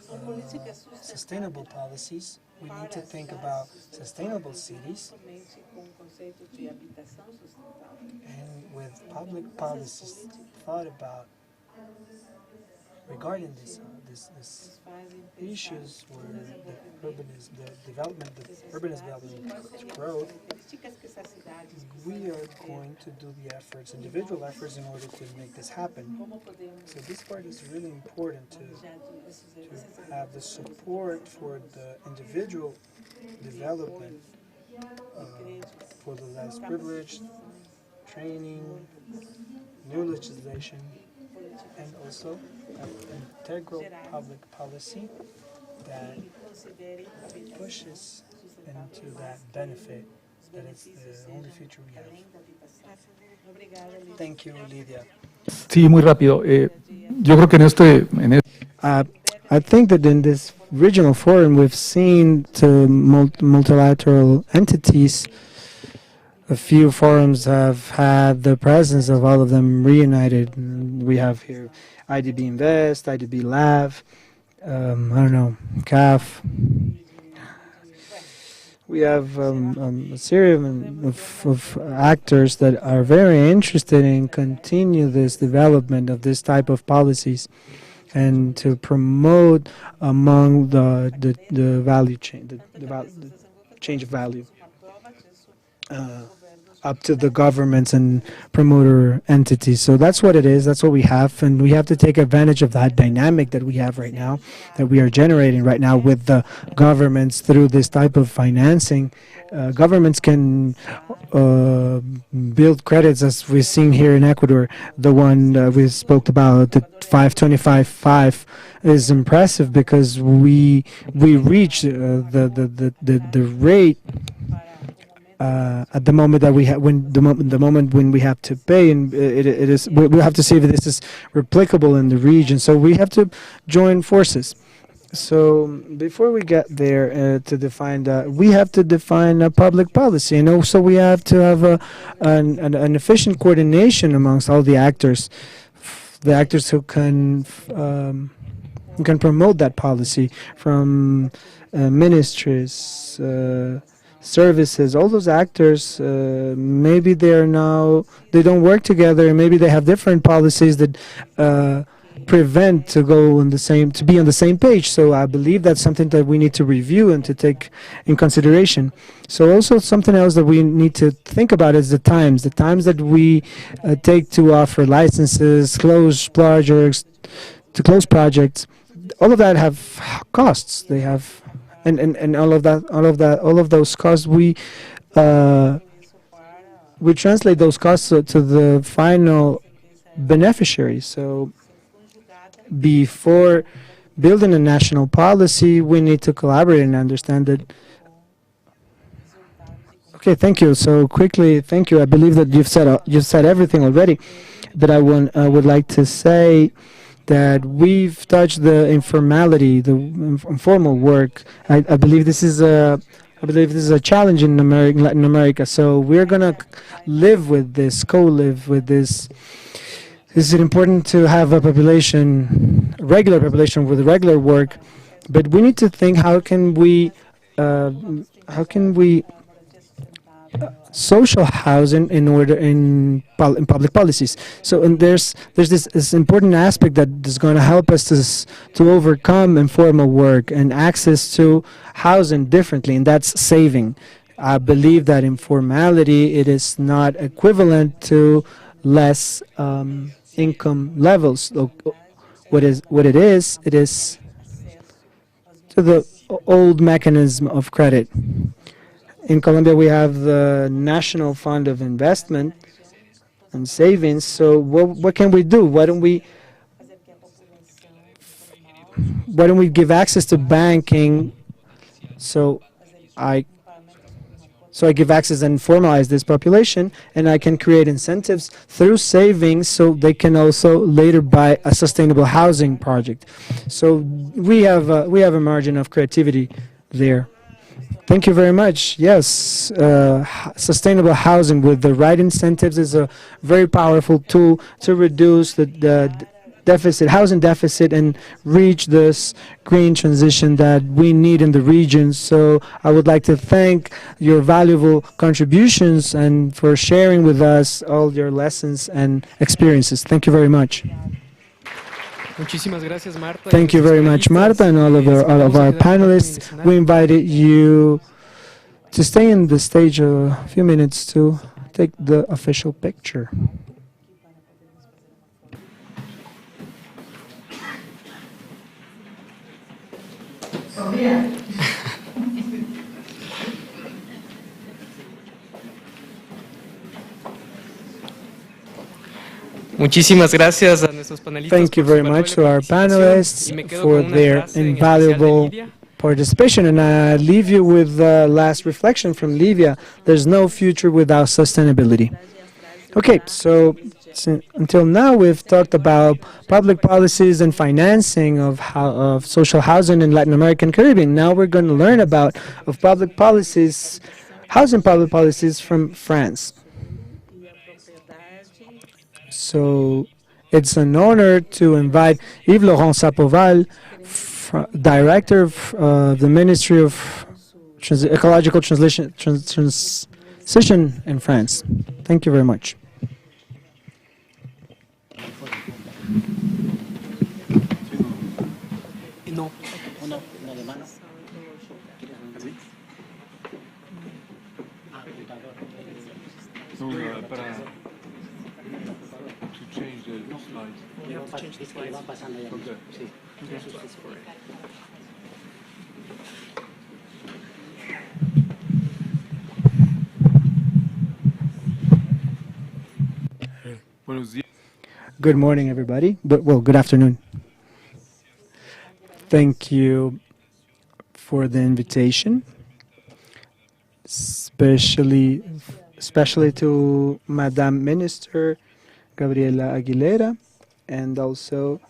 Speaker 1: sustainable policies. We need to think about sustainable cities, and with public policies thought about regarding these issues where the urban development growth, we are going to do the efforts, individual efforts, in order to make this happen. So this part is really important to have the support for the individual development, for the less privileged, training, new legislation, and also an integral public policy that pushes into that benefit, that it's the only future we have. Thank you, Lidia.
Speaker 6: Sí, muy rápido. Yo creo que
Speaker 1: I think that in this regional forum we've seen to multilateral entities. A few forums have had the presence of all of them reunited. We have here IDB Invest, IDB Lav, I don't know, CAF. We have a series of actors that are very interested in continue this development of this type of policies and to promote among the value chain, the change of value. Up to the governments and promoter entities. So that's what it is. That's what we have. And we have to take advantage of that dynamic that we have right now, that we are generating right now with the governments through this type of financing. Governments can build credits, as we've seen here in Ecuador. The one we spoke about, the 525.5, is impressive because we reach the rate at the moment that we have the moment when we have to pay, and it is we have to see if this is replicable in the region. So we have to join forces. So before we get there to define that, we have to define a public policy, and also we have to have an efficient coordination amongst all the actors who can promote that policy, from ministries, services, all those actors. Maybe they don't work together, and maybe they have different policies that prevent to be on the same page. So I believe that's something that we need to review and to take in consideration. So also something else that we need to think about is the times that we take to offer licenses, close projects, all of that have costs. They have, and all of those costs, we translate those costs to the final beneficiary. So before building a national policy, we need to collaborate and understand that. Okay, thank you. So quickly, thank you. I believe that you've said everything already. But I would like to say that we've touched the informality, the informal work. I believe this is a challenge in Latin America. So we're gonna live with this, co-live with this. Is it important to have a regular population with regular work? But we need to think, how can we social housing in public policies. So, and there's this important aspect that is going to help us to overcome informal work and access to housing differently, and that's saving. I believe that informality, it is not equivalent to less income levels. It is to the old mechanism of credit. In Colombia, we have the National Fund of Investment and Savings. So what can we do? Why don't we give access to banking? So I give access and formalize this population, and I can create incentives through savings so they can also later buy a sustainable housing project. So we have a margin of creativity there. Thank you very much. Yes, sustainable housing with the right incentives is a very powerful tool to reduce the housing deficit, and reach this green transition that we need in the region. So I would like to thank your valuable contributions and for sharing with us all your lessons and experiences. Thank you very much. Thank you very much, Marta, and all of our panelists. We invited you to stay in the stage a few minutes to take the official picture. Thank you very much to our panelists for their invaluable participation. And I leave you with the last reflection from Livia. There's no future without sustainability. Okay, so until now we've talked about public policies and financing of social housing in Latin America and Caribbean. Now we're going to learn about public policies, housing public policies from France. So it's an honor to invite Yves Laurent Sapoval, Director of the Ministry of Ecological Transition in France. Thank you very much. Good morning, everybody. Well, good afternoon. Thank you for the invitation. especially to Madame Minister Gabriela Aguilera, and also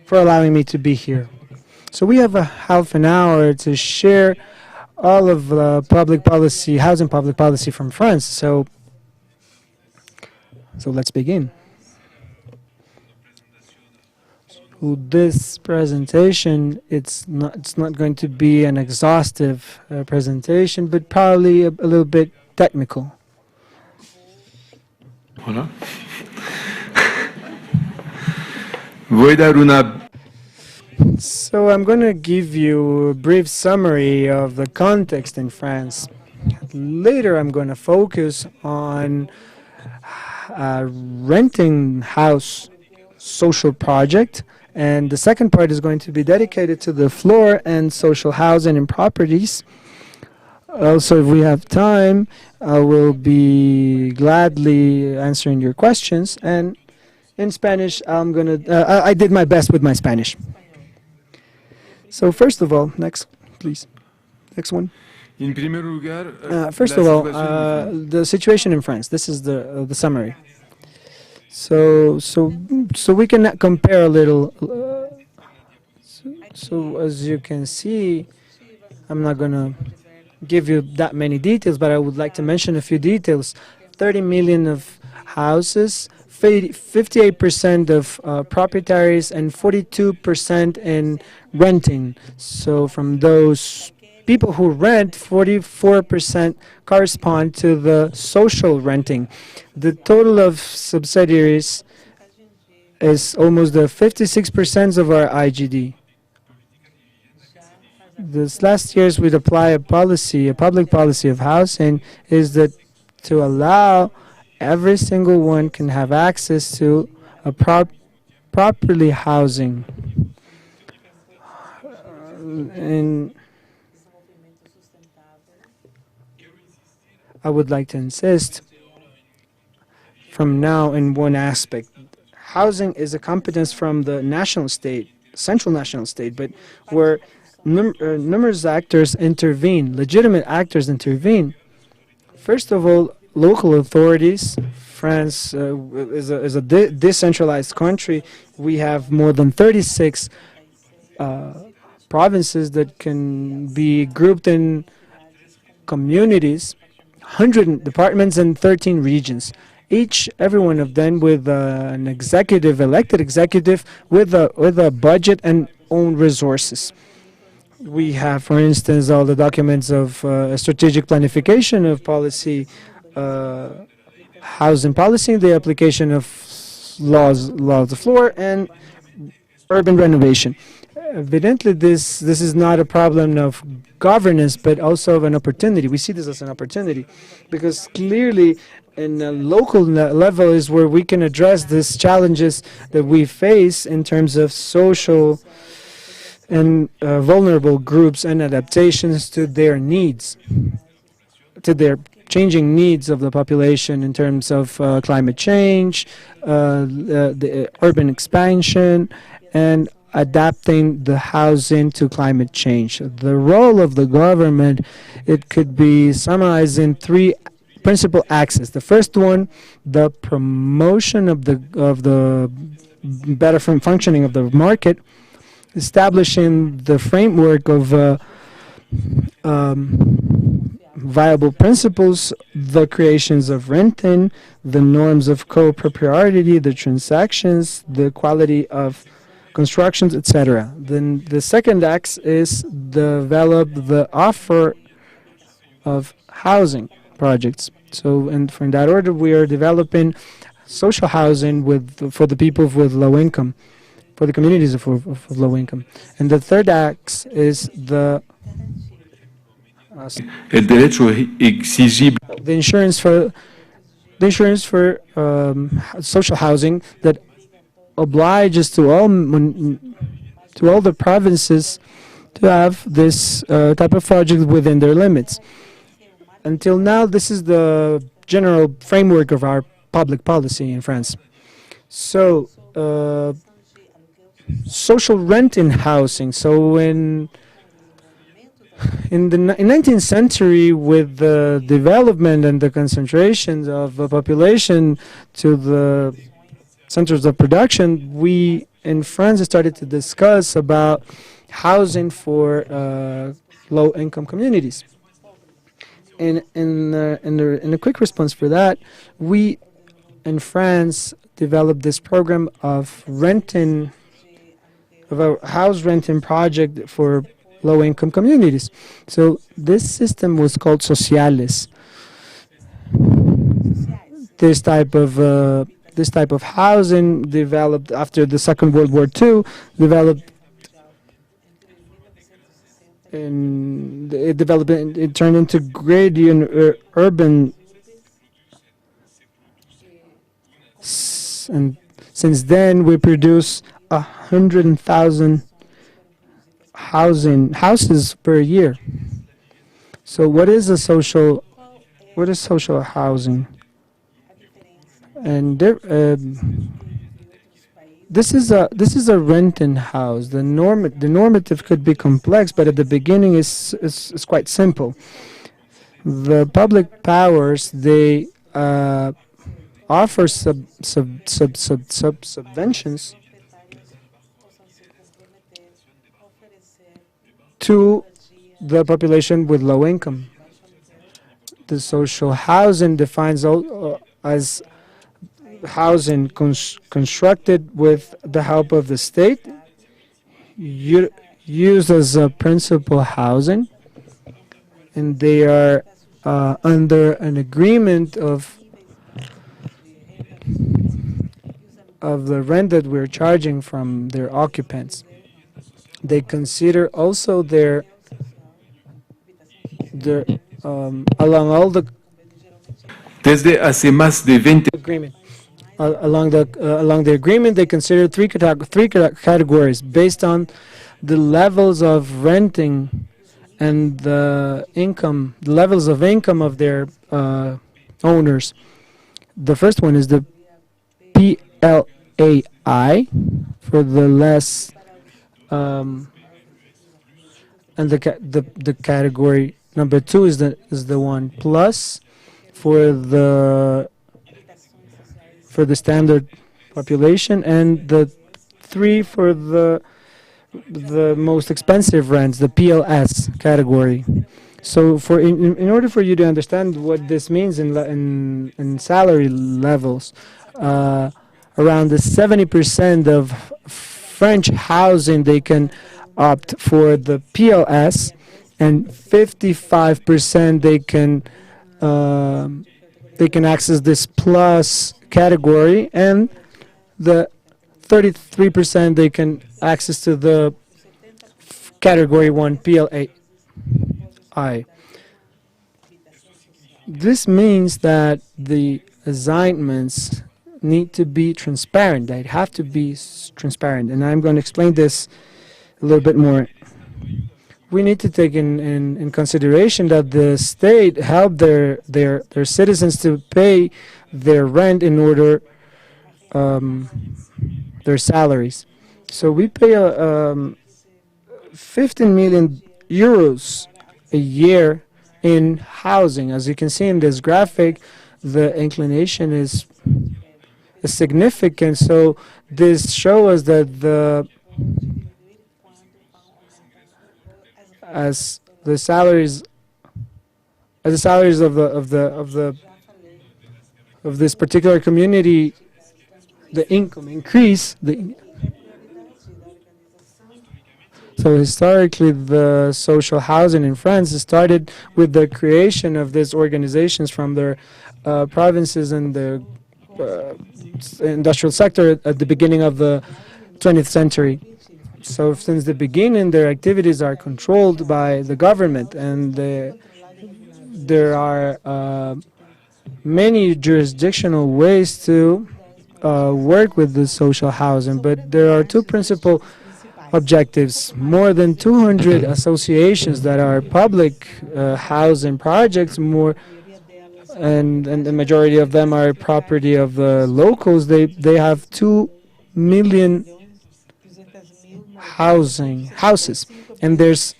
Speaker 1: for allowing me to be here. So we have a half an hour to share all of public policy, housing public policy from France. So let's begin. So this presentation, it's not going to be an exhaustive presentation, but probably a little bit technical.
Speaker 16: Hola. Voy a dar una.
Speaker 1: So I'm going to give you a brief summary of the context in France. Later I'm going to focus on renting house social project, and the second part is going to be dedicated to the floor and social housing and properties. Also, if we have time, I will be gladly answering your questions, and in Spanish I did my best with my Spanish. So first of all, next please, next one. First of all, the situation in France. This is the summary. So we can compare a little. So as you can see, I'm not gonna give you that many details, but I would like to mention a few details. 30 million of houses, 58% of proprietaries, and 42% in renting. So from those people who rent, 44% correspond to the social renting. The total of subsidiaries is almost the 56% of our IGD. This last year's we'd apply a policy, a public policy of housing, is that to allow every single one can have access to a properly housing. And I would like to insist from now in one aspect. Housing is a competence from the national state, central national state, but where numerous actors intervene, legitimate actors intervene. First of all, local authorities. France is a decentralized country. We have more than 36 provinces that can be grouped in communities, 100 departments and 13 regions. Every one of them with an executive, elected executive, with a budget and own resources. We have, for instance, all the documents of strategic planification of policy, housing policy, the application of laws of the floor, and urban renovation. Evidently, this is not a problem of governance, but also of an opportunity. We see this as an opportunity because clearly in a local level is where we can address these challenges that we face in terms of social and vulnerable groups and adaptations to their needs, to their changing needs of the population in terms of climate change, the urban expansion, and adapting the housing to climate change. The role of the government, it could be summarized in three principal axes. The first one, the promotion of the better functioning of the market, establishing the framework of viable principles, the creations of renting, the norms of co-propriety, the transactions, the quality of constructions, etc. Then the second axe is develop the offer of housing projects. So in that order, we are developing social housing for the people with low income, for the communities of low income. And the third axe is the insurance for social housing that obliges to all the provinces to have this type of project within their limits. Until now, this is the general framework of our public policy in France. So, social renting housing. So, In the 19th century, with the development and the concentrations of the population to the centers of production, we in France started to discuss about housing for low-income communities. In a quick response for that, we in France developed this program of a house renting project for low-income communities. So this system was called sociales. This type of housing developed after the Second World War II. It turned into great urban. And since then, we produce 100,000 houses per year. So what is social housing? And this is a renting house. The normative could be complex, but at the beginning is quite simple. The public powers, they offer subventions to the population with low income. The social housing defines as housing constructed with the help of the state, used as a principal housing, and they are under an agreement of the rent that we're charging from their occupants. They consider also their along all the
Speaker 16: Desde hace más de 20
Speaker 1: agreement. Along the agreement, they consider three categories based on the levels of renting and the levels of income of their owners. The first one is the PLAI for the less, and the category number 2 is the one plus for the standard population, and the 3 for the most expensive rents, the PLS category. So in order for you to understand what this means in salary levels, around the 70% of French housing, they can opt for the PLS, and 55% they can access this plus category, and the 33% they can access to the category 1 PLAI. This means that the assignments need to be transparent. They have to be transparent, and I'm going to explain this a little bit more. We need to take in consideration that the state helped their citizens to pay their rent in order their salaries. So we pay 15 million euros a year in housing. As you can see in this graphic, the inclination is significant. So this shows us that as the salaries of this particular community, the income increase. So historically, the social housing in France started with the creation of these organizations from their provinces and the industrial sector at the beginning of the 20th century. So since the beginning, their activities are controlled by the government, and there are many jurisdictional ways to work with the social housing, but there are two principal objectives. More than 200 associations that are public housing projects, and the majority of them are property of the locals. They have 2 million houses, and there's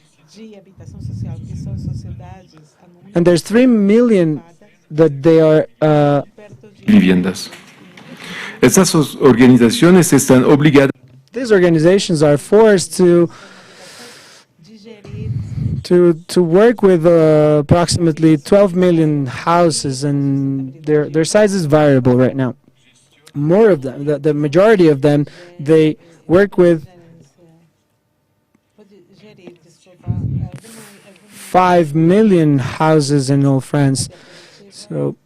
Speaker 1: And there's 3 million that they are
Speaker 16: viviendas. Estas organizaciones están obligadas.
Speaker 1: These organizations are forced to work with approximately 12 million houses, and their size is variable right now. More of them, the majority of them, they work with 5 million houses in all France. So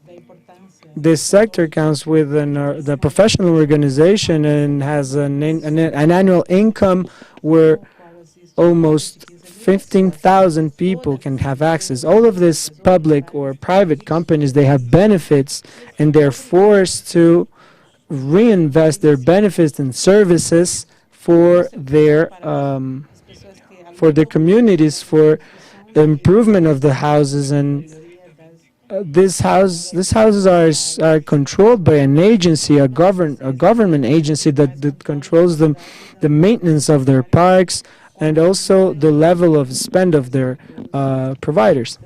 Speaker 1: this sector counts with the professional organization and has an annual income where almost 15,000 people can have access. All of these public or private companies, they have benefits, and they're forced to reinvest their benefits and services for their communities, for the improvement of the houses. And these houses are controlled by an agency, a government agency that controls the maintenance of their parks and also the level of spend of their providers.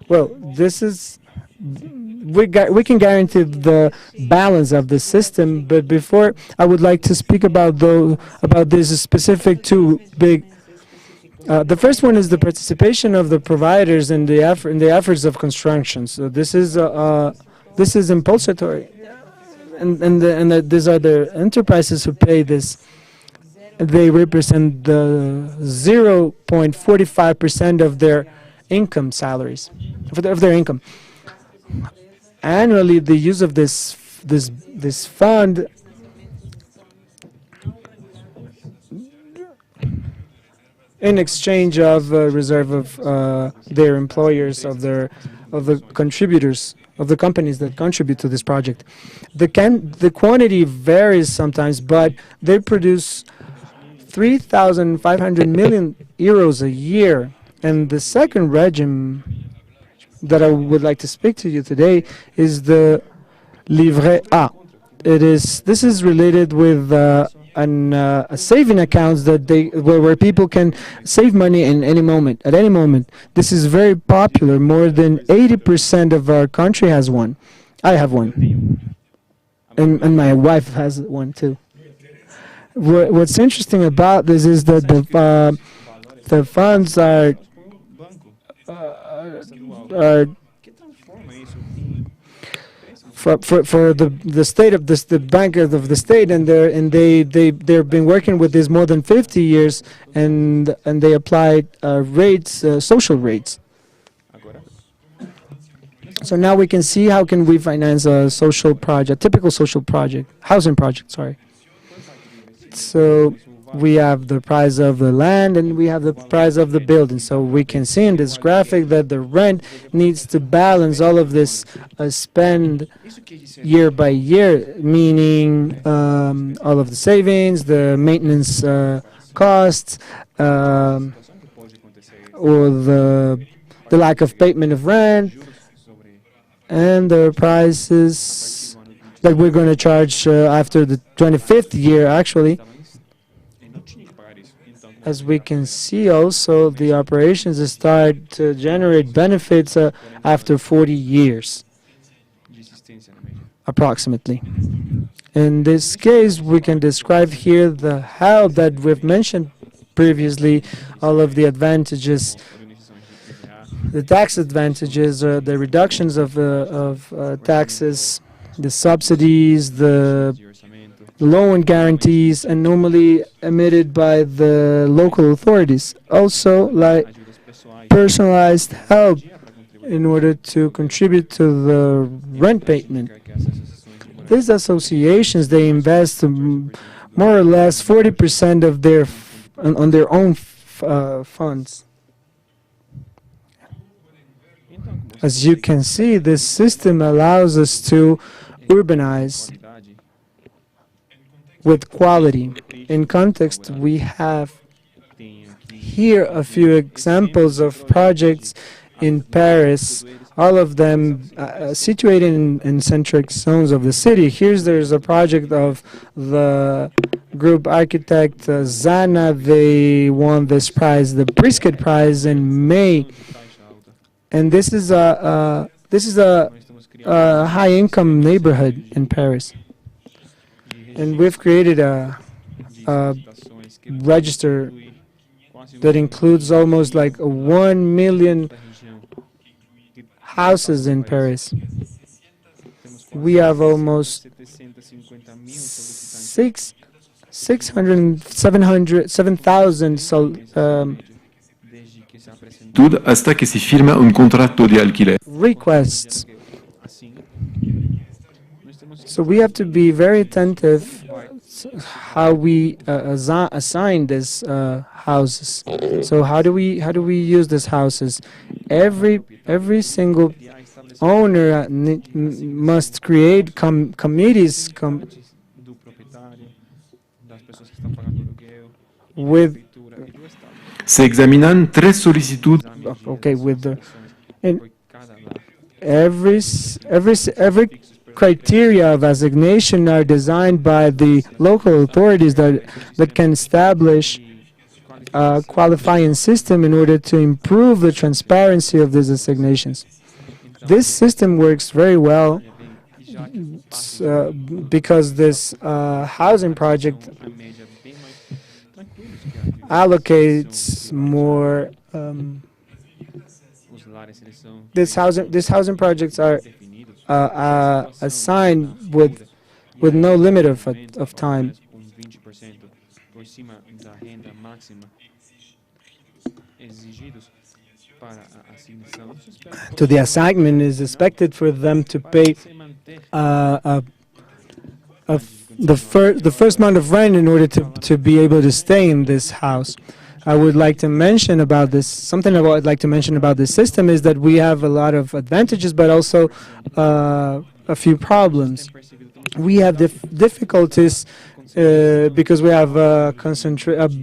Speaker 1: Well, this is we can guarantee the balance of the system, but before I would like to speak about this specific two big. The first one is the participation of the providers in the efforts of construction. So this is impulsatory, and these are the enterprises who pay this. They represent the 0.45% of their income salaries, of their income. Annually, the use of this fund in exchange of reserve of their employers, of the contributors, of the companies that contribute to this project. The quantity varies sometimes, but they produce 3,500 million euros a year. And the second regime that I would like to speak to you today is the Livret A. This is related with a saving accounts that where people can save money in any moment, at any moment. This is very popular. More than 80% of our country has one. I have one, and my wife has one too. What's interesting about this is that the funds are for the state of the bank of the state, and they've been working with this more than 50 years, and they applied rates, social rates. So now we can see how can we finance a social project, typical social project, housing project. Sorry. So we have the price of the land and we have the price of the building. So we can see in this graphic that the rent needs to balance all of this spend year by year, meaning all of the savings, the maintenance costs, or the lack of payment of rent, and the prices that we're going to charge after the 25th year, actually. As we can see also, the operations start to generate benefits after 40 years, approximately. In this case, we can describe here the how that we've mentioned previously, all of the advantages, the tax advantages, the reductions of taxes, the subsidies, the loan guarantees, and normally emitted by the local authorities. Also, like personalized help in order to contribute to the rent payment. These associations, they invest more or less 40% of on their own funds. As you can see, this system allows us to urbanize with quality. In context, we have here a few examples of projects in Paris all of them situated in centric zones of the city. There's a project of the group architect Zana. They won this prize, the Brisket Prize, in May, and this is a high-income neighborhood in Paris, and we've created a register that includes almost like 1 million houses in Paris. We have almost 7,000
Speaker 16: hasta que se firma un contrato de alquiler.
Speaker 1: requests. So we have to be very attentive how we assign these houses. So how do we use these houses? Every single owner must create committees with
Speaker 16: Se examinan 3 solicitudes.
Speaker 1: Okay, with the and every criteria of assignation are designed by the local authorities that can establish a qualifying system in order to improve the transparency of these assignations. This system works very well because this housing project allocates more. These housing projects are assigned with no limit of time. So the assignment is expected for them to pay the first month of rent in order to be able to stay in this house. I would like to mention about this, something I'd like to mention about this system is that we have a lot of advantages, but also a few problems. We have difficulties because we have a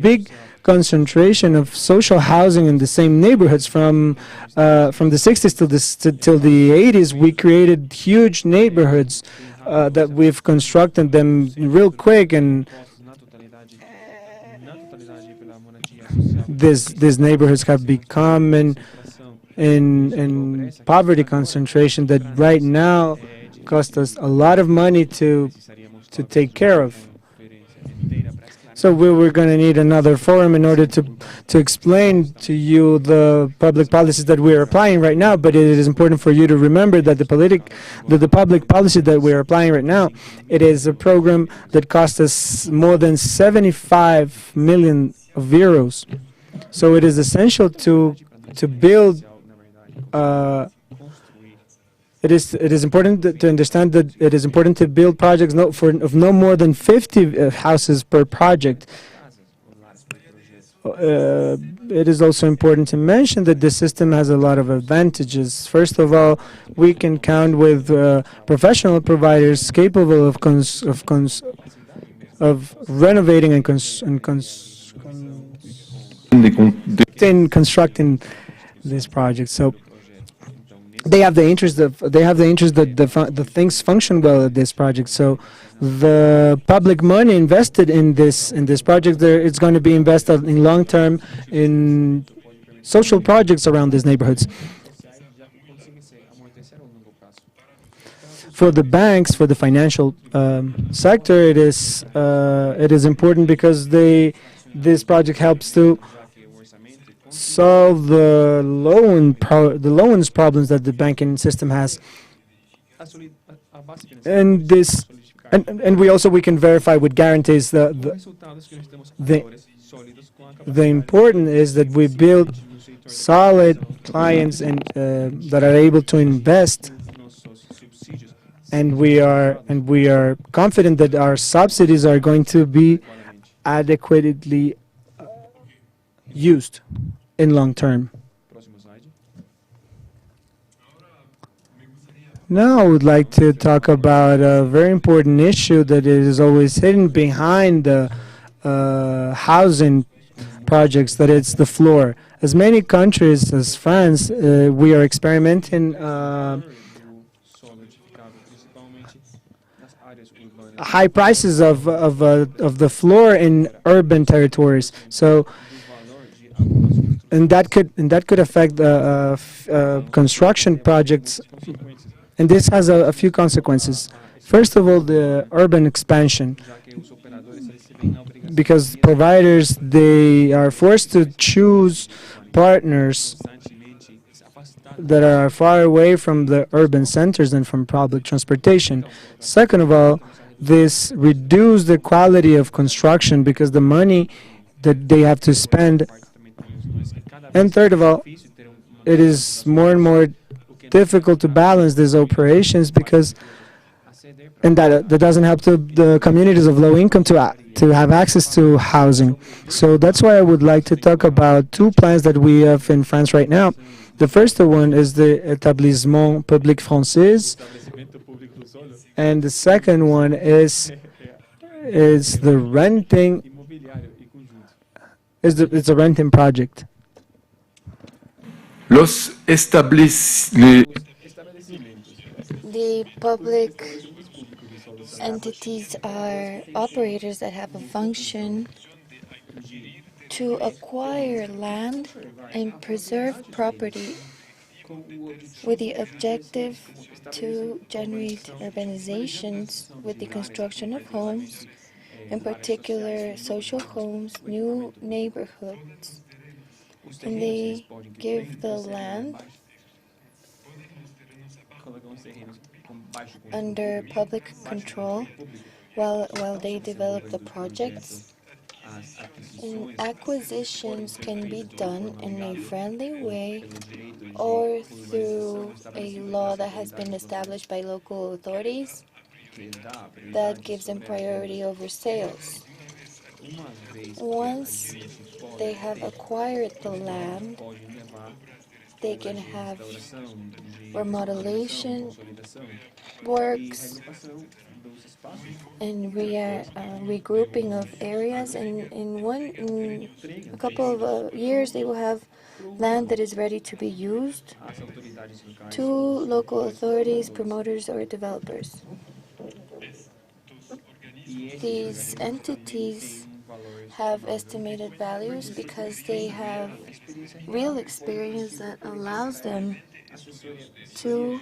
Speaker 1: big concentration of social housing in the same neighborhoods. From the 60s till the 80s, we created huge neighborhoods that we've constructed them real quick, and these neighborhoods have become in poverty concentration that right now cost us a lot of money to take care of. So we're going to need another forum in order to explain to you the public policies that we are applying right now, but it is important for you to remember that the public policy that we are applying right now, it is a program that cost us more than 75 million euros. So it is essential to build. It is important to understand that it is important to build projects of no more than 50 houses per project. It is also important to mention that the system has a lot of advantages. First of all, we can count with professional providers capable of renovating and constructing this project. So they have the interest that the things function well at this project. So the public money invested in this project, it's going to be invested in long term in social projects around these neighborhoods. For the banks, for the financial sector, it is important because this project helps to solve the loans problems that the banking system has, and we can verify with guarantees the important is that we build solid clients and that are able to invest, and we are confident that our subsidies are going to be adequately used in long term. Now I would like to talk about a very important issue that is always hidden behind the housing projects, that it's the floor. As many countries as France, we are experimenting high prices of the floor in urban territories. So, and that could affect construction projects, and this has a few consequences. First of all, the urban expansion, because providers, they are forced to choose partners that are far away from the urban centers and from public transportation. Second of all, this reduces the quality of construction because the money that they have to spend. And third of all, it is more and more difficult to balance these operations because, and that doesn't help the communities of low income to have access to housing. So that's why I would like to talk about two plans that we have in France right now. The first one is the Établissement Public Français, and the second one is the renting. It's a renting project.
Speaker 5: The public entities are operators that have a function to acquire land and preserve property with the objective to generate urbanizations with the construction of homes, in particular social homes, new neighborhoods. And they give the land under public control while they develop the projects. And acquisitions can be done in a friendly way or through a law that has been established by local authorities that gives them priority over sales. Once they have acquired the land, they can have remodelation works and regrouping of areas. And in a couple of years, they will have land that is ready to be used to local authorities, promoters, or developers. These entities have estimated values because they have real experience that allows them to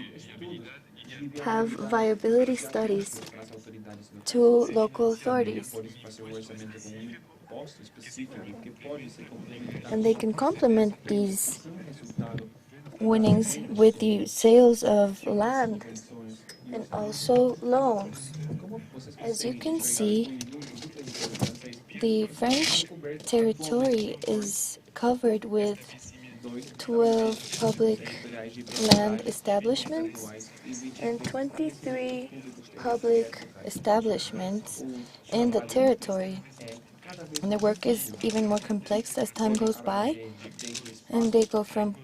Speaker 5: have viability studies to local authorities. And they can complement these winnings with the sales of land and also loans. As you can see, the French territory is covered with 12 public land establishments and 23 public establishments in the territory. And the work is even more complex as time goes by, and they go from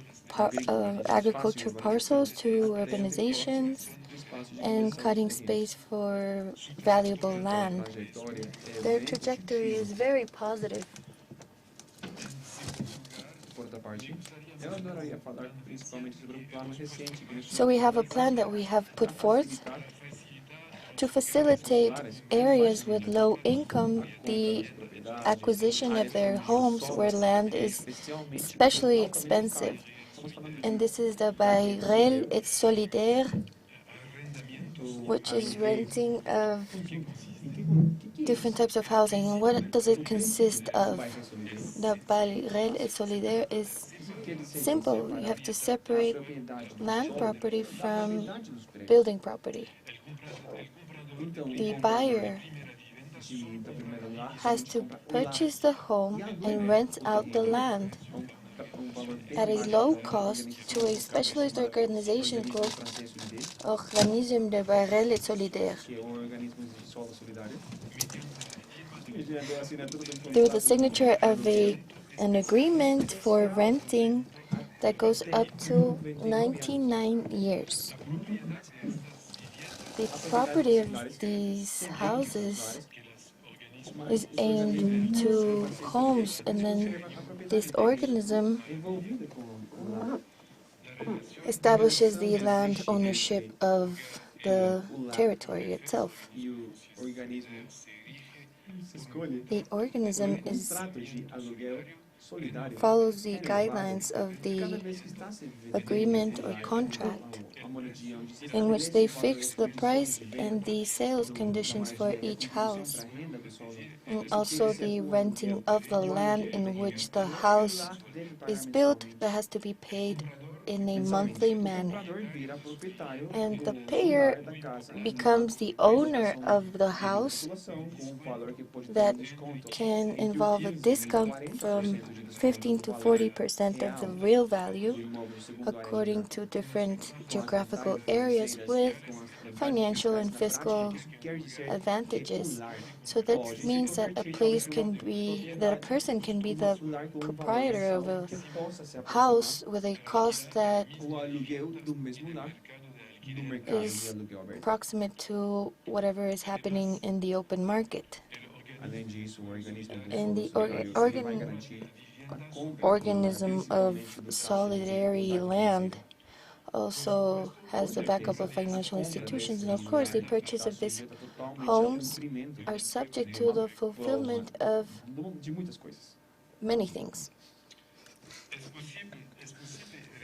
Speaker 5: agriculture parcels to urbanizations and cutting space for valuable land. Their trajectory is very positive. So we have a plan that we have put forth to facilitate areas with low income the acquisition of their homes where land is especially expensive. And this is the Bayrel et Solidaire, which is renting of different types of housing. And what does it consist of? The Bayrel et Solidaire is simple. You have to separate land property from building property. The buyer has to purchase the home and rent out the land at a low cost to a specialist organization called Organisme de Bayrel et Solidaire. Through the signature of an agreement for renting that goes up to 99 years. The property of these houses is aimed to homes, and then this organism establishes the land ownership of the territory itself. The organism follows the guidelines of the agreement or contract in which they fix the price and the sales conditions for each house, and also the renting of the land in which the house is built that has to be paid in a monthly manner. And the payer becomes the owner of the house. That can involve a discount from 15 to 40% of the real value according to different geographical areas with financial and fiscal advantages. So that means that a person can be the proprietor of a house with a cost that is proximate to whatever is happening in the open market. And the organism of solidary land also has the backup of financial institutions, and of course the purchase of these homes are subject to the fulfillment of many things.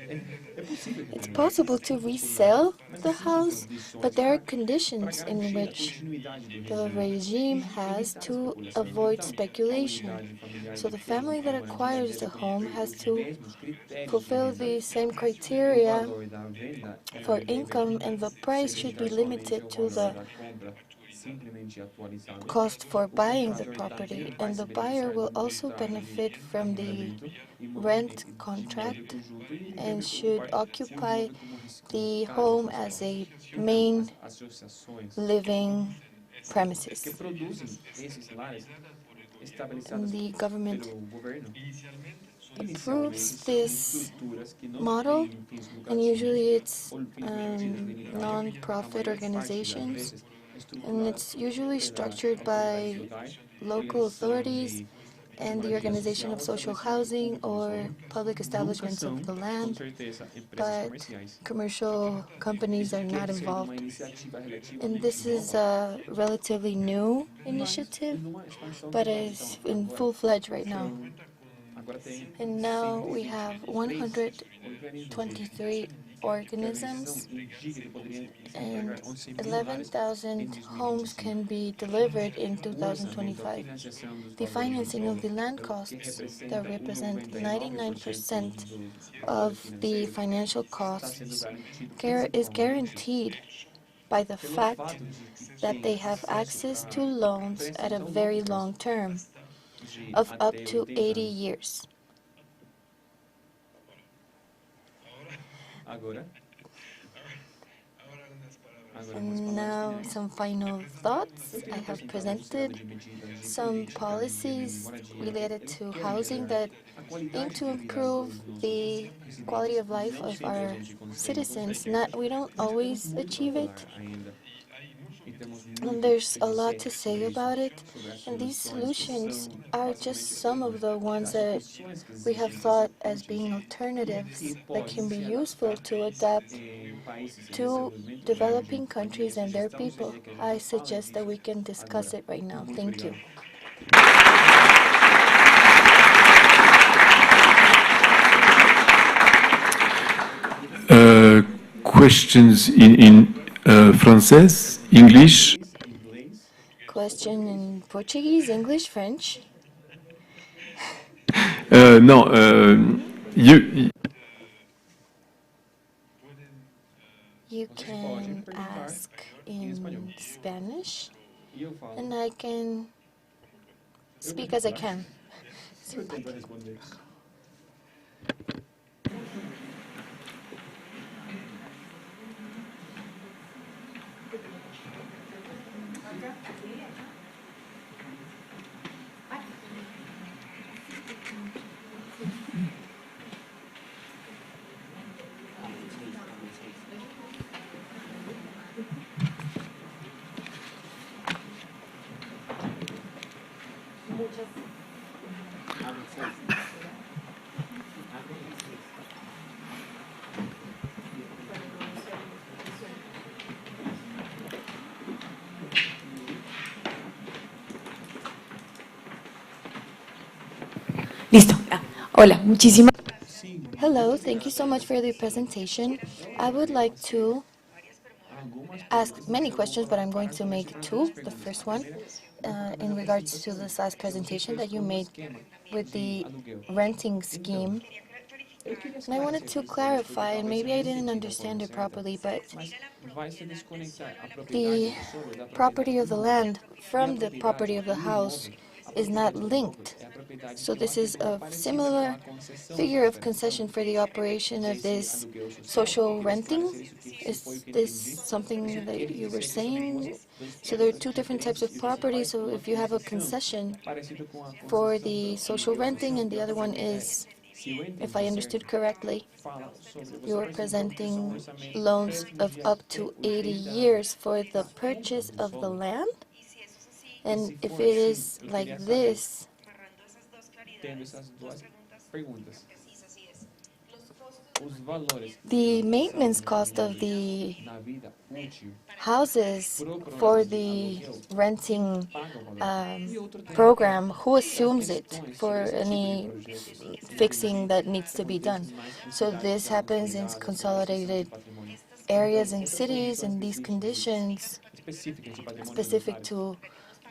Speaker 5: It's possible to resell the house, but there are conditions in which the regime has to avoid speculation. So the family that acquires the home has to fulfill the same criteria for income, and the price should be limited to the cost for buying the property, and the buyer will also benefit from the rent contract and should occupy the home as a main living premises. And the government approves this model, and usually it's non-profit organizations, and it's usually structured by local authorities and the organization of social housing or public establishments of the land, but commercial companies are not involved. And this is a relatively new initiative, but it's in full-fledged right now. And now we have 123 organisms, and 11,000 homes can be delivered in 2025. The financing of the land costs that represent 99% of the financial costs is guaranteed by the fact that they have access to loans at a very long term of up to 80 years. And now some final thoughts. I have presented some policies related to housing that aim to improve the quality of life of our citizens. We don't always achieve it, and there's a lot to say about it, and these solutions are just some of the ones that we have thought as being alternatives that can be useful to adapt to developing countries and their people. I suggest that we can discuss it right now. Thank you.
Speaker 16: Questions in Français, English?
Speaker 5: Question in Portuguese, English, French?
Speaker 16: No,
Speaker 5: You can ask in Spanish, and I can speak as I can.
Speaker 17: Listo. Hola, muchísimas
Speaker 5: Hello, thank you so much for the presentation. I would like to ask many questions, but I'm going to make two. The first one, in regards to this last presentation that you made with the renting scheme. And I wanted to clarify, and maybe I didn't understand it properly, but the property of the land from the property of the house is not linked. So this is a similar figure of concession for the operation of this social renting? Is this something that you were saying? So there are two different types of property. So if you have a concession for the social renting and the other one is, if I understood correctly, you're presenting loans of up to 80 years for the purchase of the land? And if it is like this, the maintenance cost of the houses for the renting program, who assumes it for any fixing that needs to be done? So this happens in consolidated areas and cities, and these conditions specific to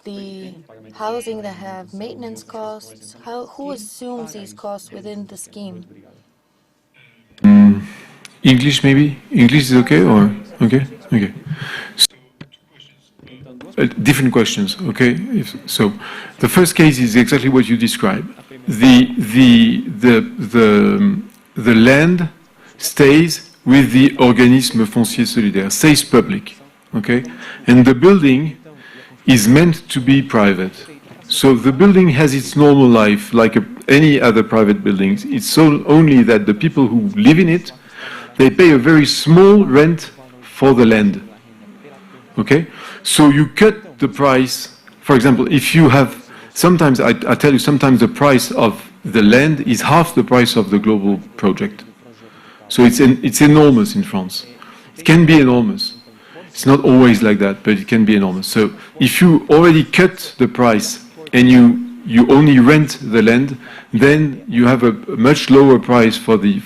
Speaker 5: the housing that have maintenance costs, who assumes these costs within the scheme?
Speaker 16: English maybe? English is okay or okay? Okay. Different questions, okay? So the first case is exactly what you described. The land stays with the organisme foncier solidaire, stays public, okay? And the building is meant to be private. So the building has its normal life like any other private buildings. It's so only that the people who live in it, they pay a very small rent for the land. Okay? So you cut the price. For example, if you have, sometimes, I tell you, sometimes the price of the land is half the price of the global project. So it's enormous in France. It can be enormous. It's not always like that, but it can be enormous. So if you already cut the price and you only rent the land, then you have a much lower price for the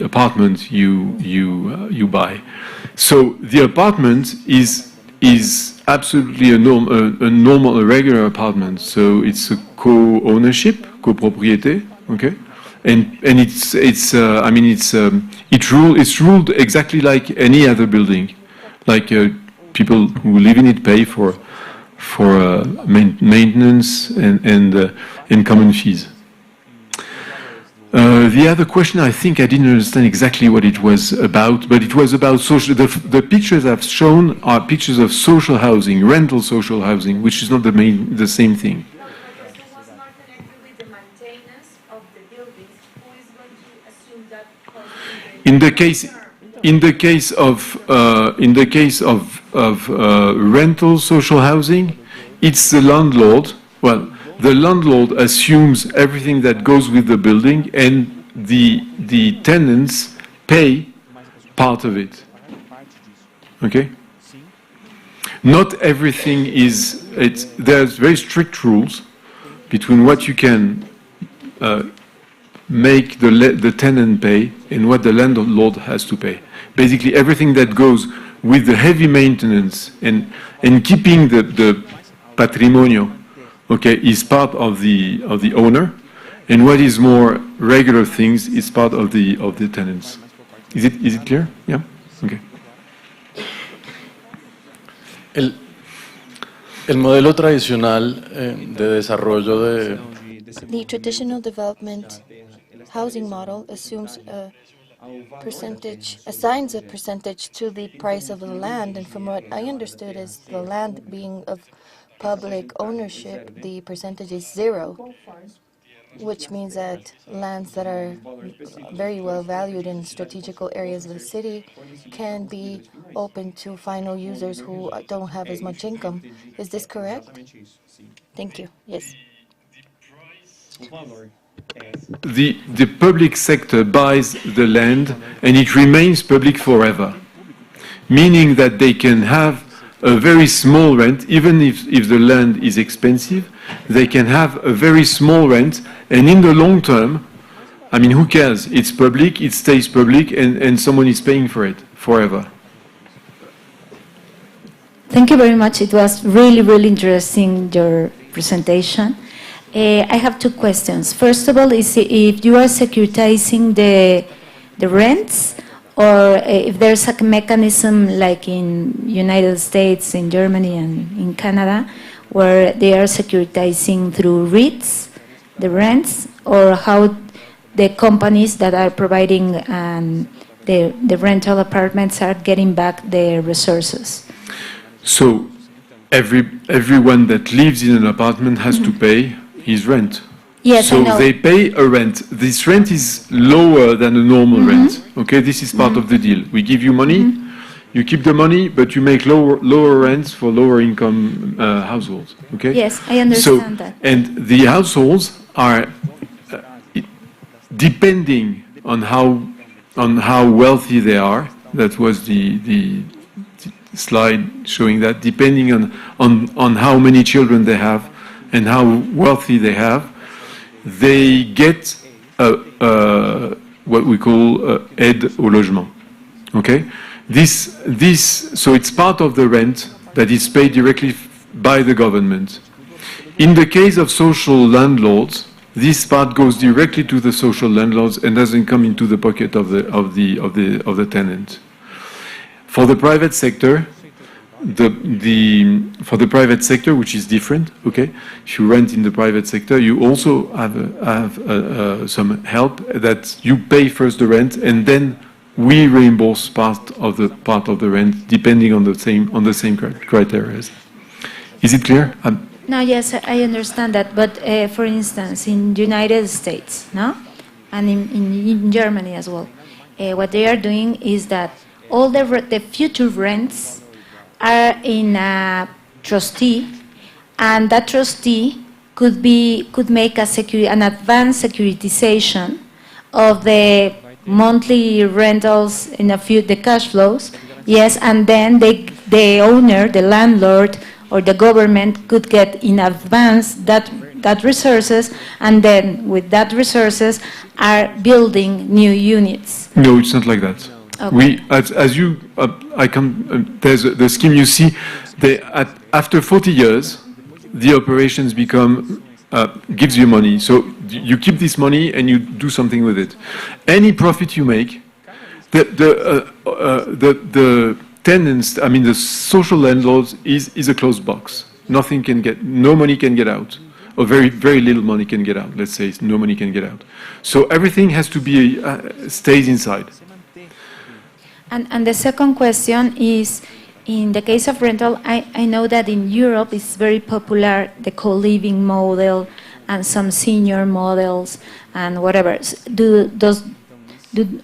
Speaker 16: apartment you buy. So the apartment is absolutely a normal, a regular apartment. So it's a co-ownership, copropriété, okay? And it's ruled exactly like any other building, like people who live in it pay for maintenance and common fees. The other question, I think I didn't understand exactly what it was about, but it was about social. The pictures I've shown are pictures of social housing, rental social housing, which is not the same thing. In the case of rental social housing, it's the landlord. Well, the landlord assumes everything that goes with the building, and the tenants pay part of it. Okay. Not everything is. There's very strict rules between what you can make the tenant pay and what the landlord has to pay. Basically, everything that goes with the heavy maintenance and keeping the patrimonio, okay, is part of the owner, and what is more regular things is part of the tenants. Is it clear? Yeah. Okay.
Speaker 18: El modelo tradicional de desarrollo de
Speaker 5: The traditional development housing model assumes a percentage, assigns a percentage to the price of the land, and from what I understood is the land being of public ownership, the percentage is 0, which means that lands that are very well valued in strategical areas of the city can be open to final users who don't have as much income. Is this correct? Thank you. Yes.
Speaker 16: The public sector buys the land and it remains public forever, meaning that they can have a very small rent, even if the land is expensive, they can have a very small rent, and in the long term, I mean, who cares? It's public, it stays public, and someone is paying for it forever.
Speaker 19: Thank you very much. It was really, really interesting, your presentation. I have two questions. First of all, is if you are securitizing the rents, or if there's a mechanism like in United States, in Germany, and in Canada, where they are securitizing through REITs, the rents, or how the companies that are providing the rental apartments are getting back their resources.
Speaker 16: So everyone that lives in an apartment has to pay his rent.
Speaker 19: Yes,
Speaker 16: so
Speaker 19: I know.
Speaker 16: they pay a rent. This rent is lower than a normal rent. Okay, this is part of the deal. We give you money, you keep the money, but you make lower rents for lower income households. Okay.
Speaker 19: Yes, I understand that.
Speaker 16: And the households are depending on how wealthy they are. That was the slide showing that, depending on how many children they have and how wealthy they have, they get what we call aide au logement. Okay, so it's part of the rent that is paid directly by the government. In the case of social landlords, this part goes directly to the social landlords and doesn't come into the pocket of the tenant. For the private sector, for the private sector, which is different, okay, if you rent in the private sector, you also have some help that you pay first the rent, and then we reimburse part of the rent depending on the same criteria. Is it clear?
Speaker 19: No, yes, I understand that. But for instance, in the United States, no, and in Germany as well, what they are doing is that all the future rents are in a trustee, and that trustee could make an advanced securitization of the monthly rentals in the cash flows. Yes, and then the owner, the landlord, or the government could get in advance that resources, and then with that resources are building new units.
Speaker 16: No, it's not like that.
Speaker 19: Okay.
Speaker 16: There's the scheme you see. After 40 years, the operations gives you money. So you keep this money and you do something with it. Any profit you make, the tenants, I mean the social landlords, is a closed box. No money can get out, or very very little money can get out. Let's say no money can get out. So everything has to be stays inside.
Speaker 19: And the second question is, in the case of rental, I know that in Europe it's very popular, the co-living model and some senior models and whatever. Do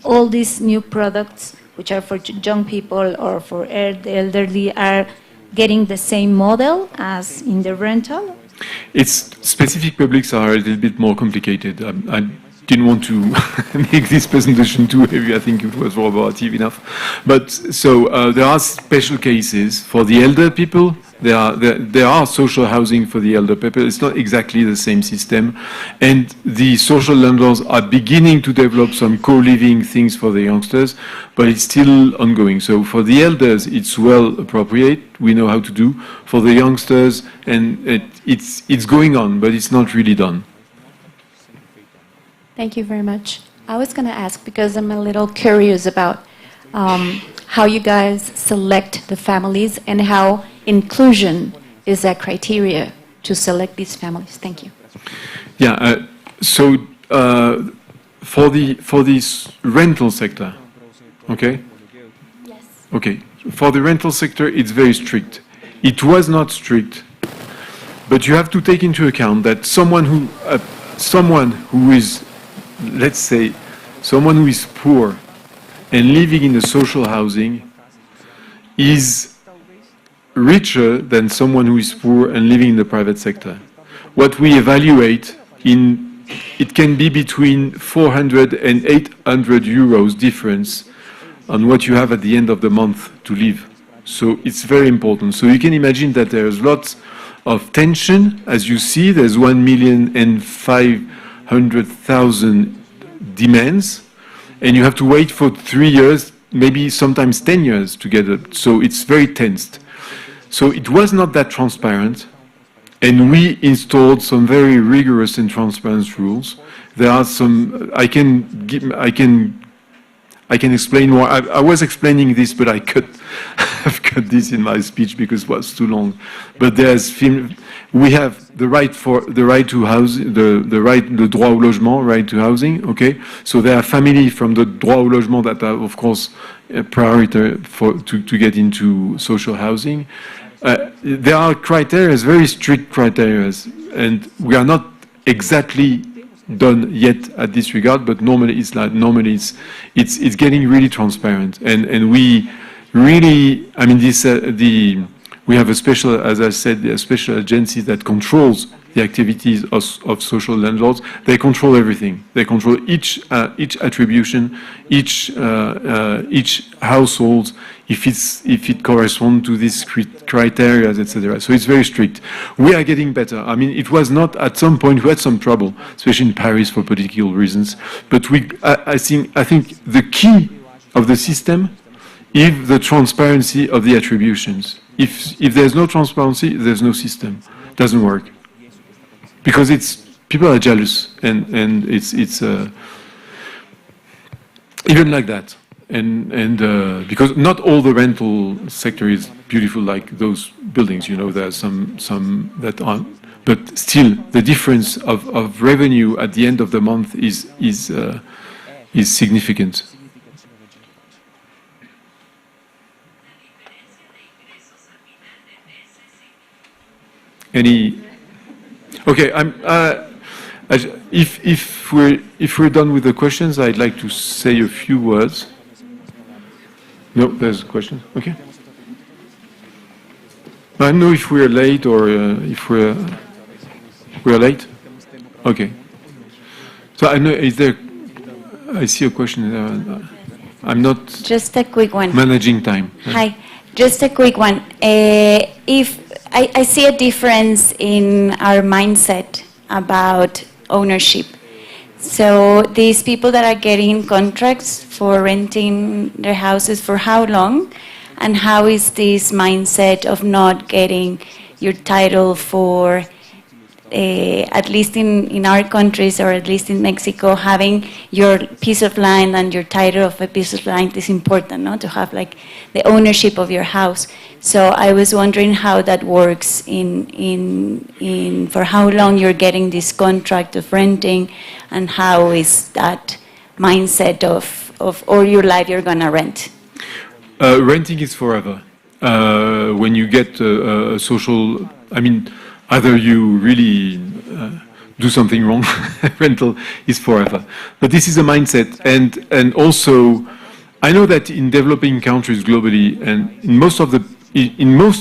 Speaker 19: all these new products, which are for young people or for the elderly, are getting the same model as in the rental?
Speaker 16: Its specific publics are a little bit more complicated. I didn't want to make this presentation too heavy. I think it was provocative enough. But so there are special cases for the elder people. There are social housing for the elder people. It's not exactly the same system. And the social landlords are beginning to develop some co-living things for the youngsters, but it's still ongoing. So for the elders, it's well appropriate. We know how to do. For the youngsters, and it's going on, but it's not really done.
Speaker 17: Thank you very much. I was going to ask, because I'm a little curious about how you guys select the families and how inclusion is a criteria to select these families. Thank you.
Speaker 16: Yeah. For this rental sector, okay.
Speaker 17: Yes.
Speaker 16: Okay. For the rental sector, it's very strict. It was not strict, but you have to take into account that someone who is, let's say, someone who is poor and living in the social housing is richer than someone who is poor and living in the private sector. What we evaluate it can be between 400 and 800 euros difference on what you have at the end of the month to live. So it's very important. So you can imagine that there's lots of tension. As you see, there's 1,500,000 demands, and you have to wait for 3 years, maybe sometimes 10 years to get it. So it's very tensed. So it was not that transparent, and we installed some very rigorous and transparent rules. There are some, I can explain more. I was explaining this, but I've cut this in my speech because it was too long. But we have the right to housing, the droit au logement, right to housing. Okay, so there are families from the droit au logement that are, of course, a priority to get into social housing. There are criteria, very strict criteria, and we are not exactly done yet at this regard, but normally it's getting really transparent, and we really, I mean, we have a special, as I said, a special agency that controls the activities of social landlords. They control everything. They control each attribution, each household, if it corresponds to these criteria, etc. So it's very strict. We are getting better. I mean, it was not at some point we had some trouble, especially in Paris for political reasons. But I think the key of the system is the transparency of the attributions. If there's no transparency, there's no system. It doesn't work. Because people are jealous, and it's even like that, and because not all the rental sector is beautiful like those buildings. You know, there are some that aren't, but still the difference of revenue at the end of the month is significant. Okay, if we're done with the questions, I'd like to say a few words. No, there's a question. Okay. I don't know if we're late or if we're late. Okay. So I know I see a question there. I'm not.
Speaker 17: Just a quick one.
Speaker 16: Managing time.
Speaker 17: Hi. Just a quick one. If I see a difference in our mindset about ownership. So these people that are getting contracts for renting their houses, for how long? And how is this mindset of not getting your title for, at least in our countries, or at least in Mexico, having your piece of land and your title of a piece of land is important, no? To have like the ownership of your house. So I was wondering how that works in for how long you're getting this contract of renting, and how is that mindset of all your life you're gonna rent?
Speaker 16: Renting is forever. When you get a social, I mean, either you really do something wrong, rental is forever. But this is a mindset, and also, I know that in developing countries globally, and in most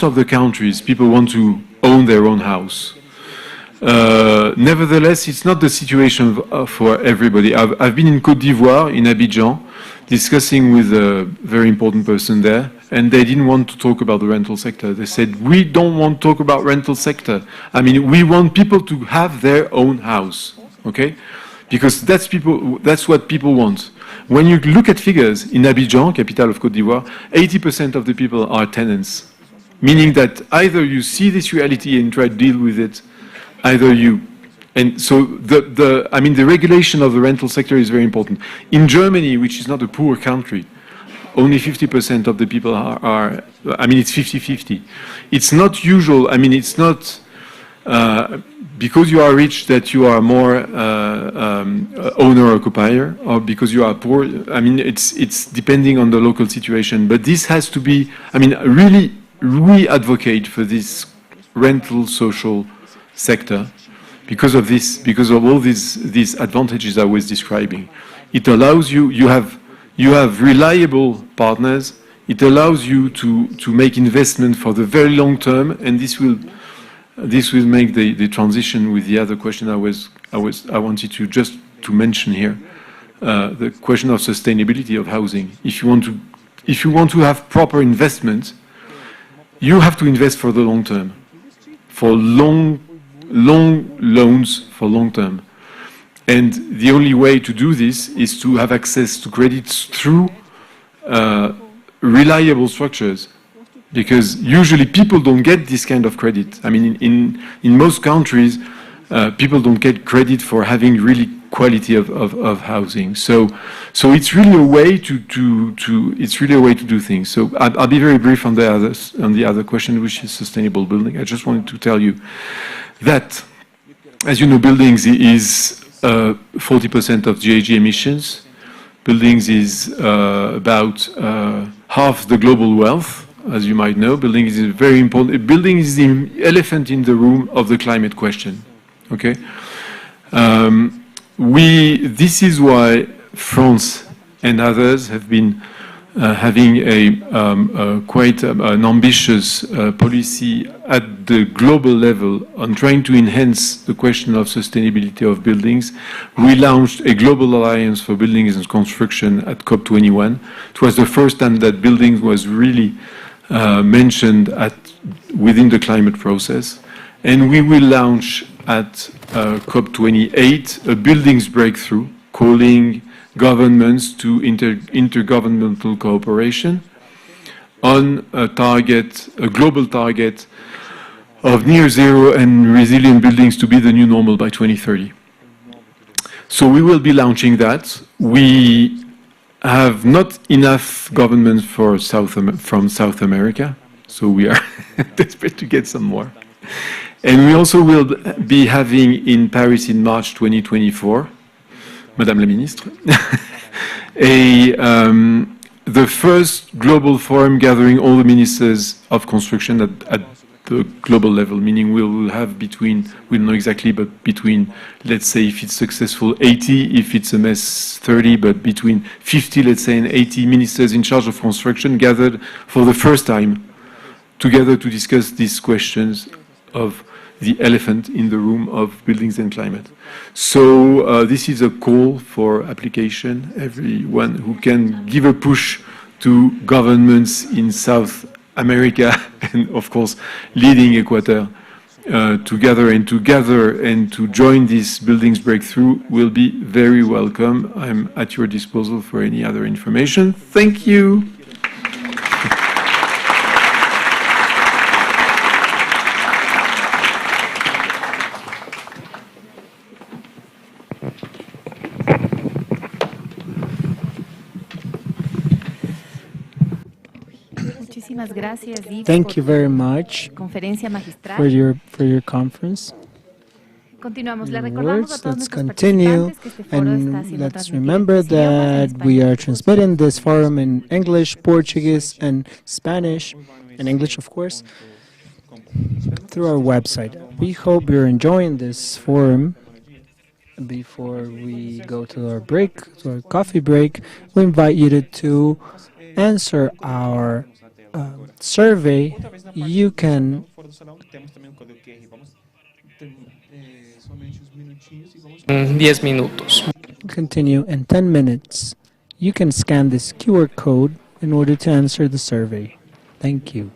Speaker 16: of the countries, people want to own their own house. Nevertheless, it's not the situation for everybody. I've been in Côte d'Ivoire, in Abidjan, discussing with a very important person there, and they didn't want to talk about the rental sector. They said, we don't want to talk about rental sector. I mean, we want people to have their own house, okay? Because that's what people want. When you look at figures, in Abidjan, capital of Côte d'Ivoire, 80% of the people are tenants, meaning that either you see this reality and try to deal with it, either you. And so the regulation of the rental sector is very important. In Germany, which is not a poor country, only 50% of the people are I mean, it's 50-50. It's not usual, I mean, it's not because you are rich that you are more owner-occupier, or because you are poor. I mean, it's depending on the local situation. But this has to be, I mean, really, we advocate for this rental social sector because of this, because of all these advantages I was describing. It allows you have reliable partners. It allows you to make investment for the very long term, and this will make the transition with the other question I wanted to just to mention here, the question of sustainability of housing. If you want to have proper investment, you have to invest for the long term, for long loans for long term. And the only way to do this is to have access to credits through reliable structures, because usually people don't get this kind of credit. I mean, in most countries, people don't get credit for having really quality of housing. So it's really a way to do things. So I'll be very brief on the other question, which is sustainable building. I just wanted to tell you that, as you know, buildings is 40% of GHG emissions. Buildings is about half the global wealth, as you might know. Building is very important. Building is the elephant in the room of the climate question. Okay. This is why France and others have been having a quite an ambitious policy at the global level on trying to enhance the question of sustainability of buildings. We launched a global alliance for buildings and construction at COP21. It was the first time that buildings was really mentioned within the climate process. And we will launch at COP28 a buildings breakthrough, calling governments to intergovernmental cooperation on a global target of near zero and resilient buildings to be the new normal by 2030. So we will be launching that. We have not enough governments from South America, so we are desperate to get some more. And we also will be having in Paris in March 2024, Madame la Ministre, the first global forum gathering all the ministers of construction at the global level, meaning we will have we don't know exactly, but between, let's say, if it's successful, 80, if it's a mess, 30, but between 50, let's say, and 80 ministers in charge of construction gathered for the first time together to discuss these questions of the elephant in the room of buildings and climate. So this is a call for application. Everyone who can give a push to governments in South America and, of course, leading Ecuador together and to join this buildings breakthrough will be very welcome. I'm at your disposal for any other information. Thank you.
Speaker 1: Thank you very much for your conference. Let's continue, and let's remember that we are transmitting this forum in English, Portuguese, and Spanish, and English, of course, through our website. We hope you're enjoying this forum. Before we go to our coffee break, we invite you to answer our survey. You can continue in 10 minutes. You can scan this QR code in order to answer the survey. Thank you.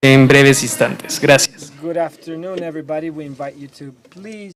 Speaker 9: en breves instantes. Gracias.
Speaker 1: Good afternoon, everybody. We invite you to please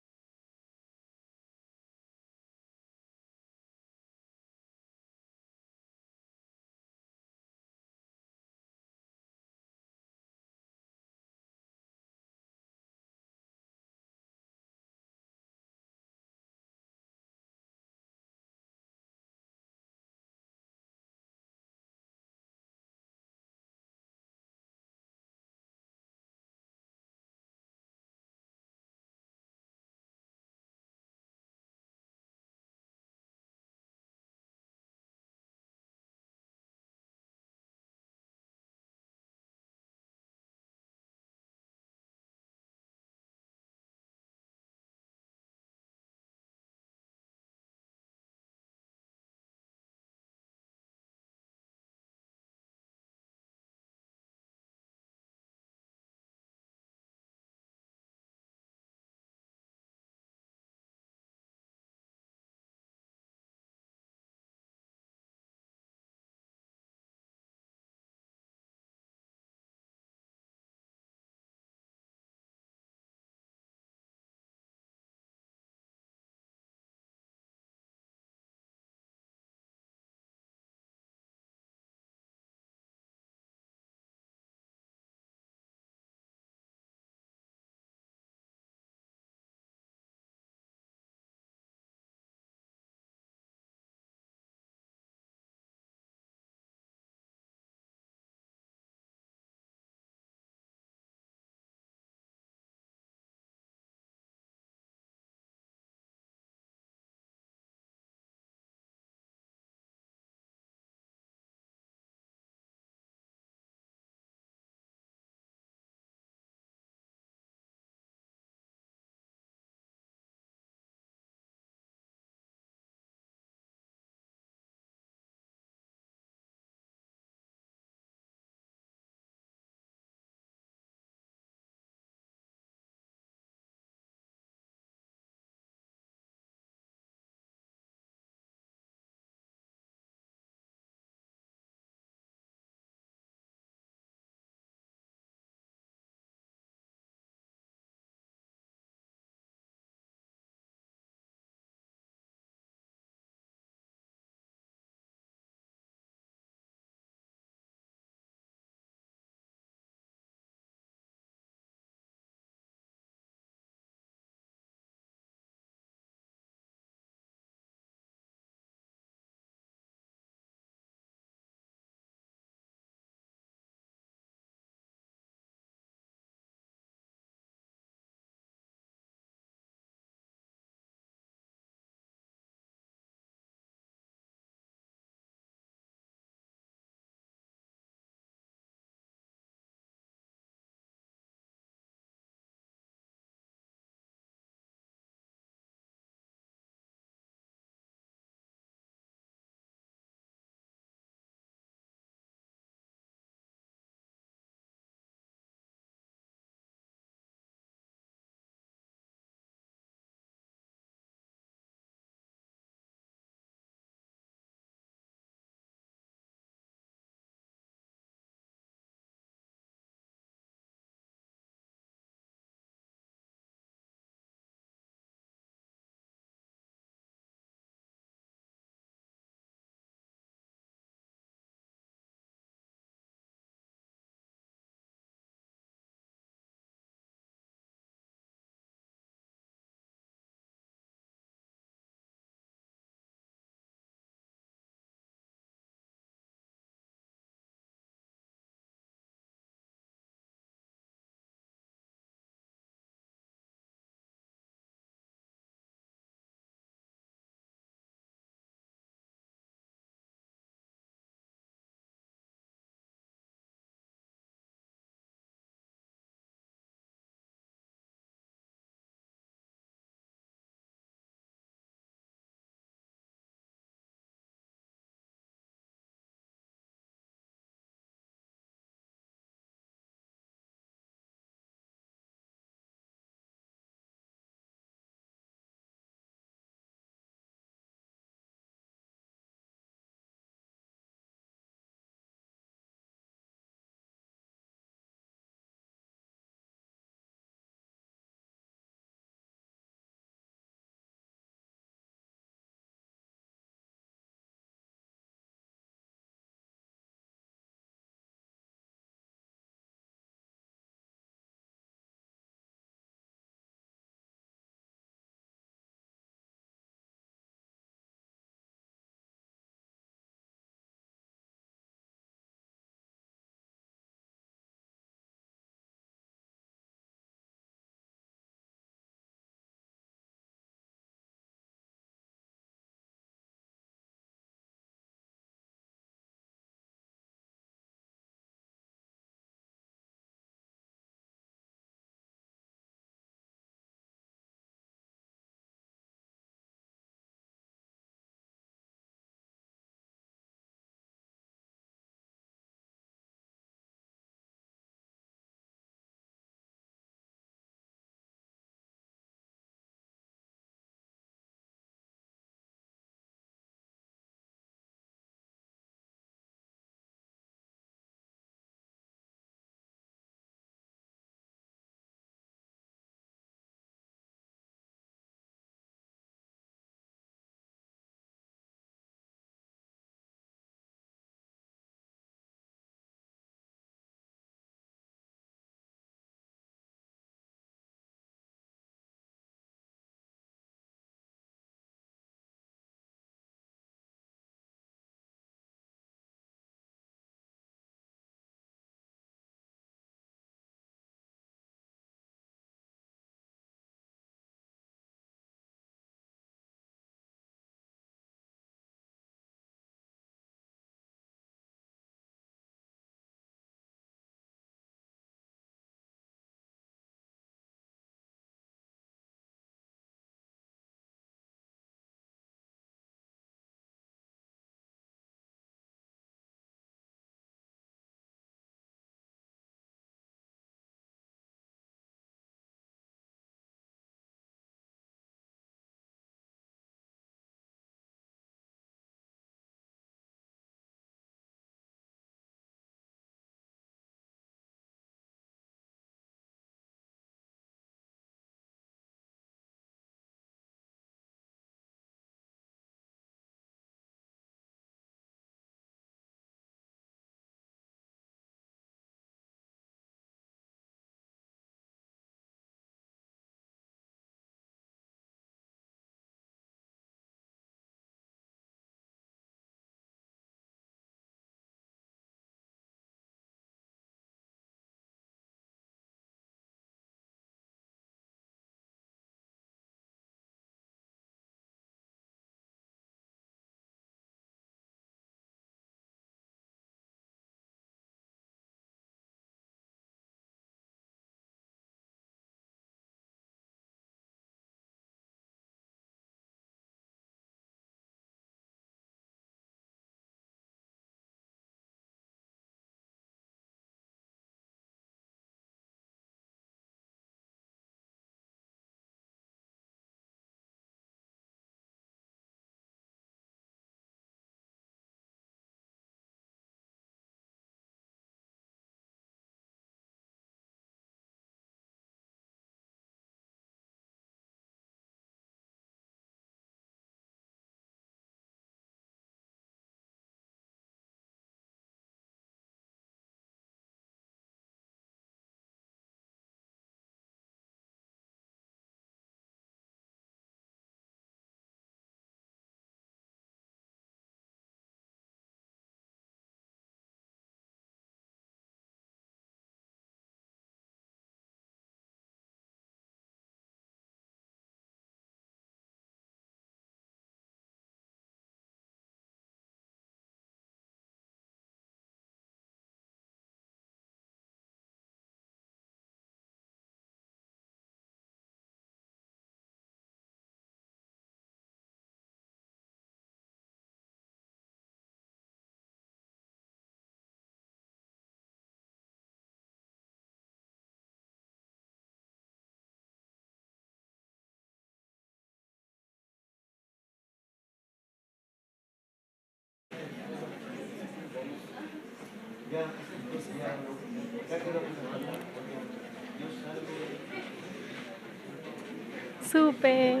Speaker 2: Súper.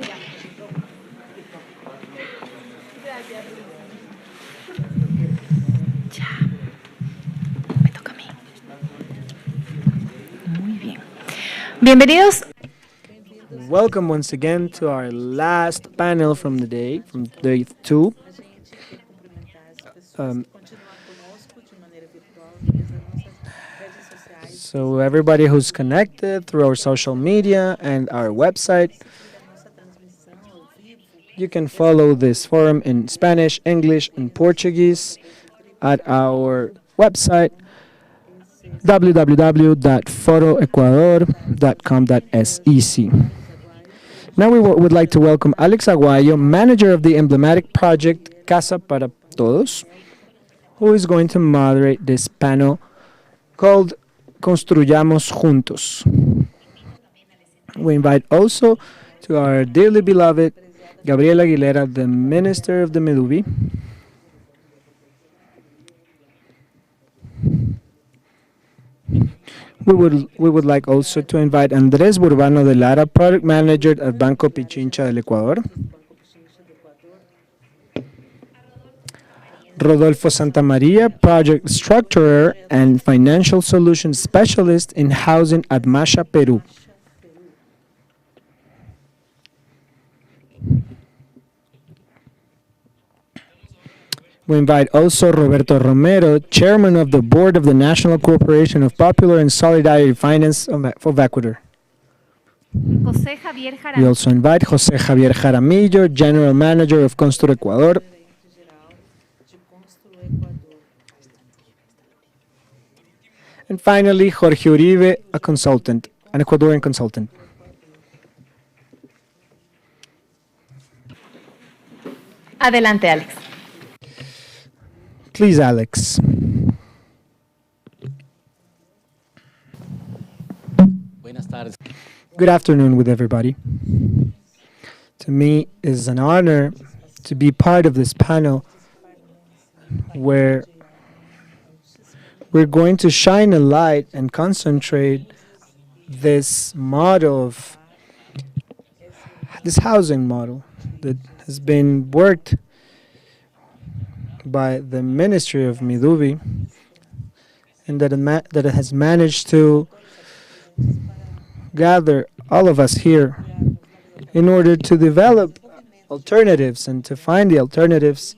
Speaker 2: Ya. Me toca a mí. Muy bien. Bienvenidos.
Speaker 1: Welcome once again to our last panel from the day, from day 2. So everybody who's connected through our social media and our website, you can follow this forum in Spanish, English, and Portuguese at our website www.foroecuador.com.sec. Now we would like to welcome Alex Aguayo, manager of the emblematic project Casa para Todos, who is going to moderate this panel called Construyamos Juntos. We invite also to our dearly beloved Gabriela Aguilera, the Minister of the Meduvi. We would like also to invite Andrés Urbano de Lara, Product Manager at Banco Pichincha del Ecuador. Rodolfo Santamaria, Project Structurer and Financial Solutions Specialist in Housing at Masha, Peru. We invite also Roberto Romero, Chairman of the Board of the National Corporation of Popular and Solidarity Finance of Ecuador.
Speaker 2: José Javier
Speaker 1: We
Speaker 2: Jaramillo.
Speaker 1: also invite José Javier Jaramillo, General Manager of Constru Ecuador. And finally, Jorge Uribe, a consultant, an Ecuadorian consultant.
Speaker 2: Adelante, Alex.
Speaker 1: Please, Alex. Good afternoon with everybody. To me, it is an honor to be part of this panel where we're going to shine a light and concentrate this model of this housing model that has been worked by the Ministry of Meduvi and that it has managed to gather all of us here in order to develop alternatives and to find the alternatives,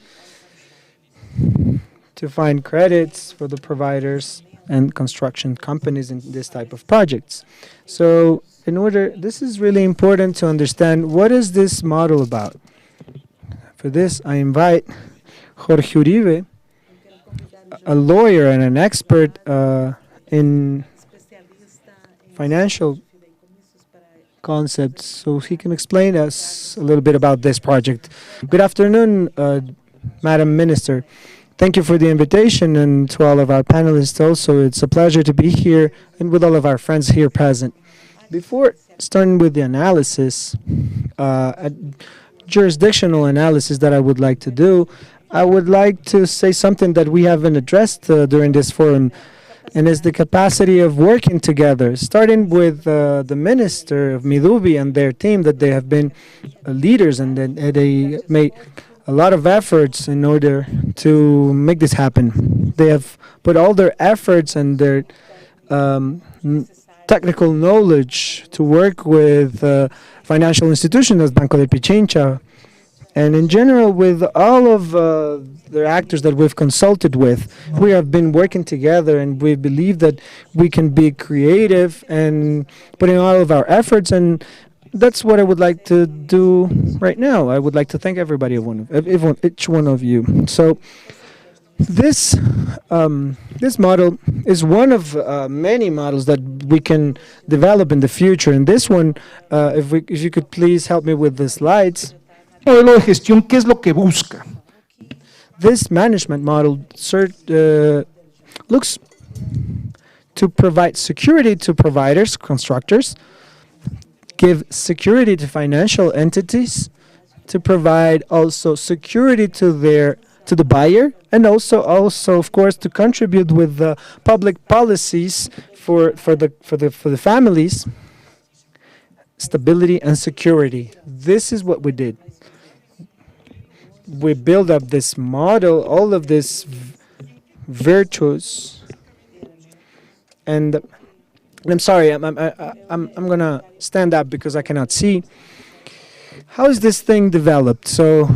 Speaker 1: to find credits for the providers and construction companies in this type of projects. So this is really important to understand what is this model about. For this, I invite Jorge Uribe, a lawyer and an expert in financial concepts, so he can explain us a little bit about this project. Good afternoon, Madam Minister. Thank you for the invitation, and to all of our panelists also. It's a pleasure to be here and with all of our friends here present. Before starting with the analysis, a jurisdictional analysis that I would like to do, I would like to say something that we haven't addressed during this forum, and is the capacity of working together, starting with the Minister of Meduvi and their team, that they have been leaders and they made a lot of efforts in order to make this happen. They have put all their efforts and their technical knowledge to work with financial institutions as Banco de Pichincha, and in general with all of the actors that we've consulted with. We have been working together, and we believe that we can be creative and putting all of our efforts, and that's what I would like to do right now. I would like to thank everybody, each one of you. So this model is one of many models that we can develop in the future. And this one, if you could please help me with the slides.
Speaker 6: Modelo de gestión, ¿qué es lo que busca?
Speaker 1: This management model looks to provide security to providers, constructors, give security to financial entities, to provide also security to to the buyer, and also of course to contribute with the public policies for the families, stability and security. This is what we did. We build up this model, all of this virtues, and I'm sorry, I'm gonna stand up because I cannot see. How is this thing developed? So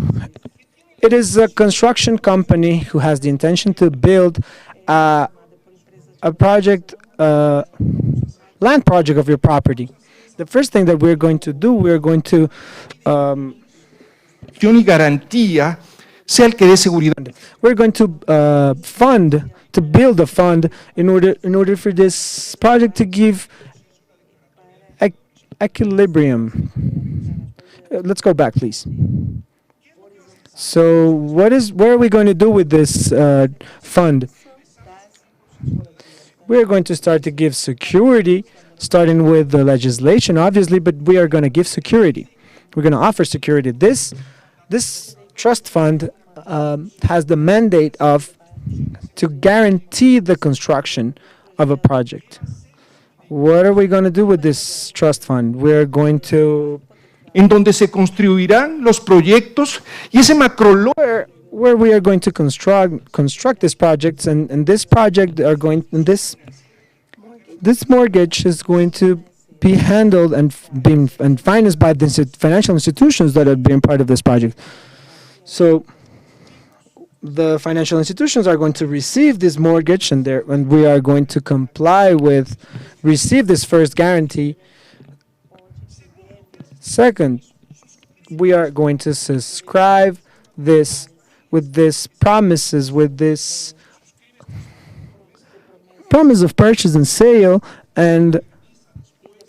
Speaker 1: it is a construction company who has the intention to build a project, land project of your property. The first thing that we're going to do, we're going to
Speaker 6: Y garantía sea el que dé seguridad.
Speaker 1: we're going to build a fund in order for this project to give equilibrium. Let's go back, please. So what are we going to do with this fund? We're going to start to give security, starting with the legislation, obviously, but we are going to give security. We're going to offer security. This trust fund has the mandate to guarantee the construction of a project. What are we going to do with this trust fund? We're going to
Speaker 6: En donde se construirán los proyectos y ese macro
Speaker 1: where we are going to construct these projects, and this project are going, and this mortgage is going to be handled and financed by the financial institutions that are being part of this project. So the financial institutions are going to receive this mortgage, and we are going to receive this first guarantee. Second, we are going to subscribe this with this promise of purchase and sale, and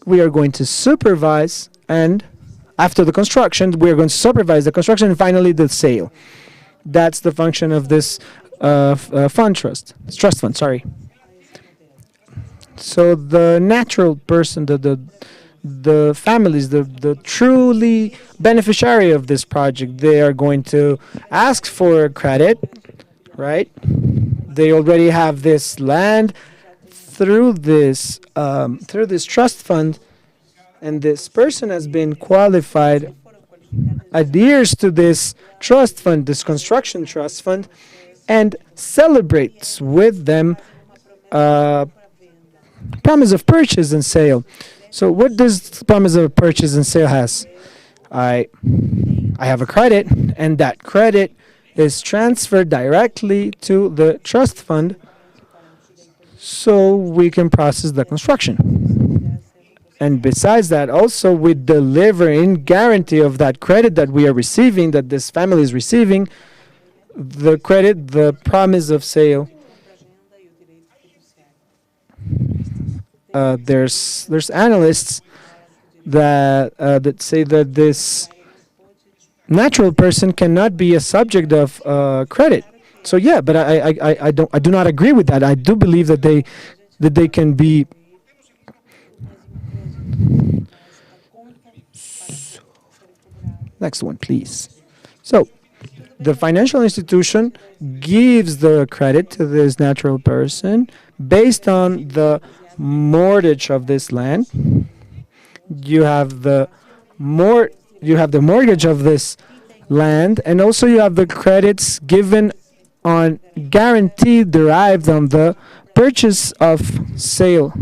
Speaker 1: we are going to supervise, and after the construction, we are going to supervise the construction and finally the sale. That's the function of this trust fund, sorry. So the natural person, the families, the truly beneficiary of this project, they are going to ask for credit, right? They already have this land through this trust fund, and this person has been qualified, adheres to this trust fund, this construction trust fund, and celebrates with them promise of purchase and sale. So what does promise of purchase and sale has? I have a credit, and that credit is transferred directly to the trust fund so we can process the construction. And besides that, also we deliver in guarantee of that credit that we are receiving, that this family is receiving, the credit, the promise of sale. There's analysts that say that this natural person cannot be a subject of credit. So yeah, but I do not agree with that. I do believe that they can be. Next one, please. So the financial institution gives the credit to this natural person based on the mortgage of this land. You have the mortgage of this land, and also you have the credits given on guarantee derived on the purchase of sale.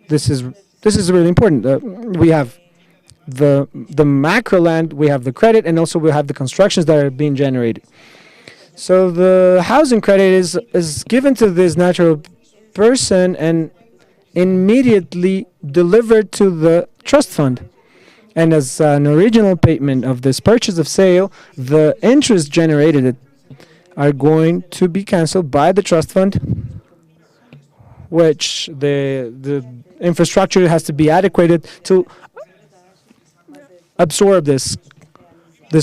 Speaker 1: This is really important. We have the macro land, we have the credit, and also we have the constructions that are being generated. So the housing credit is given to this natural person and immediately delivered to the trust fund. And as an original payment of this purchase of sale, the interest generated are going to be canceled by the trust fund, which the infrastructure has to be adequate to absorb this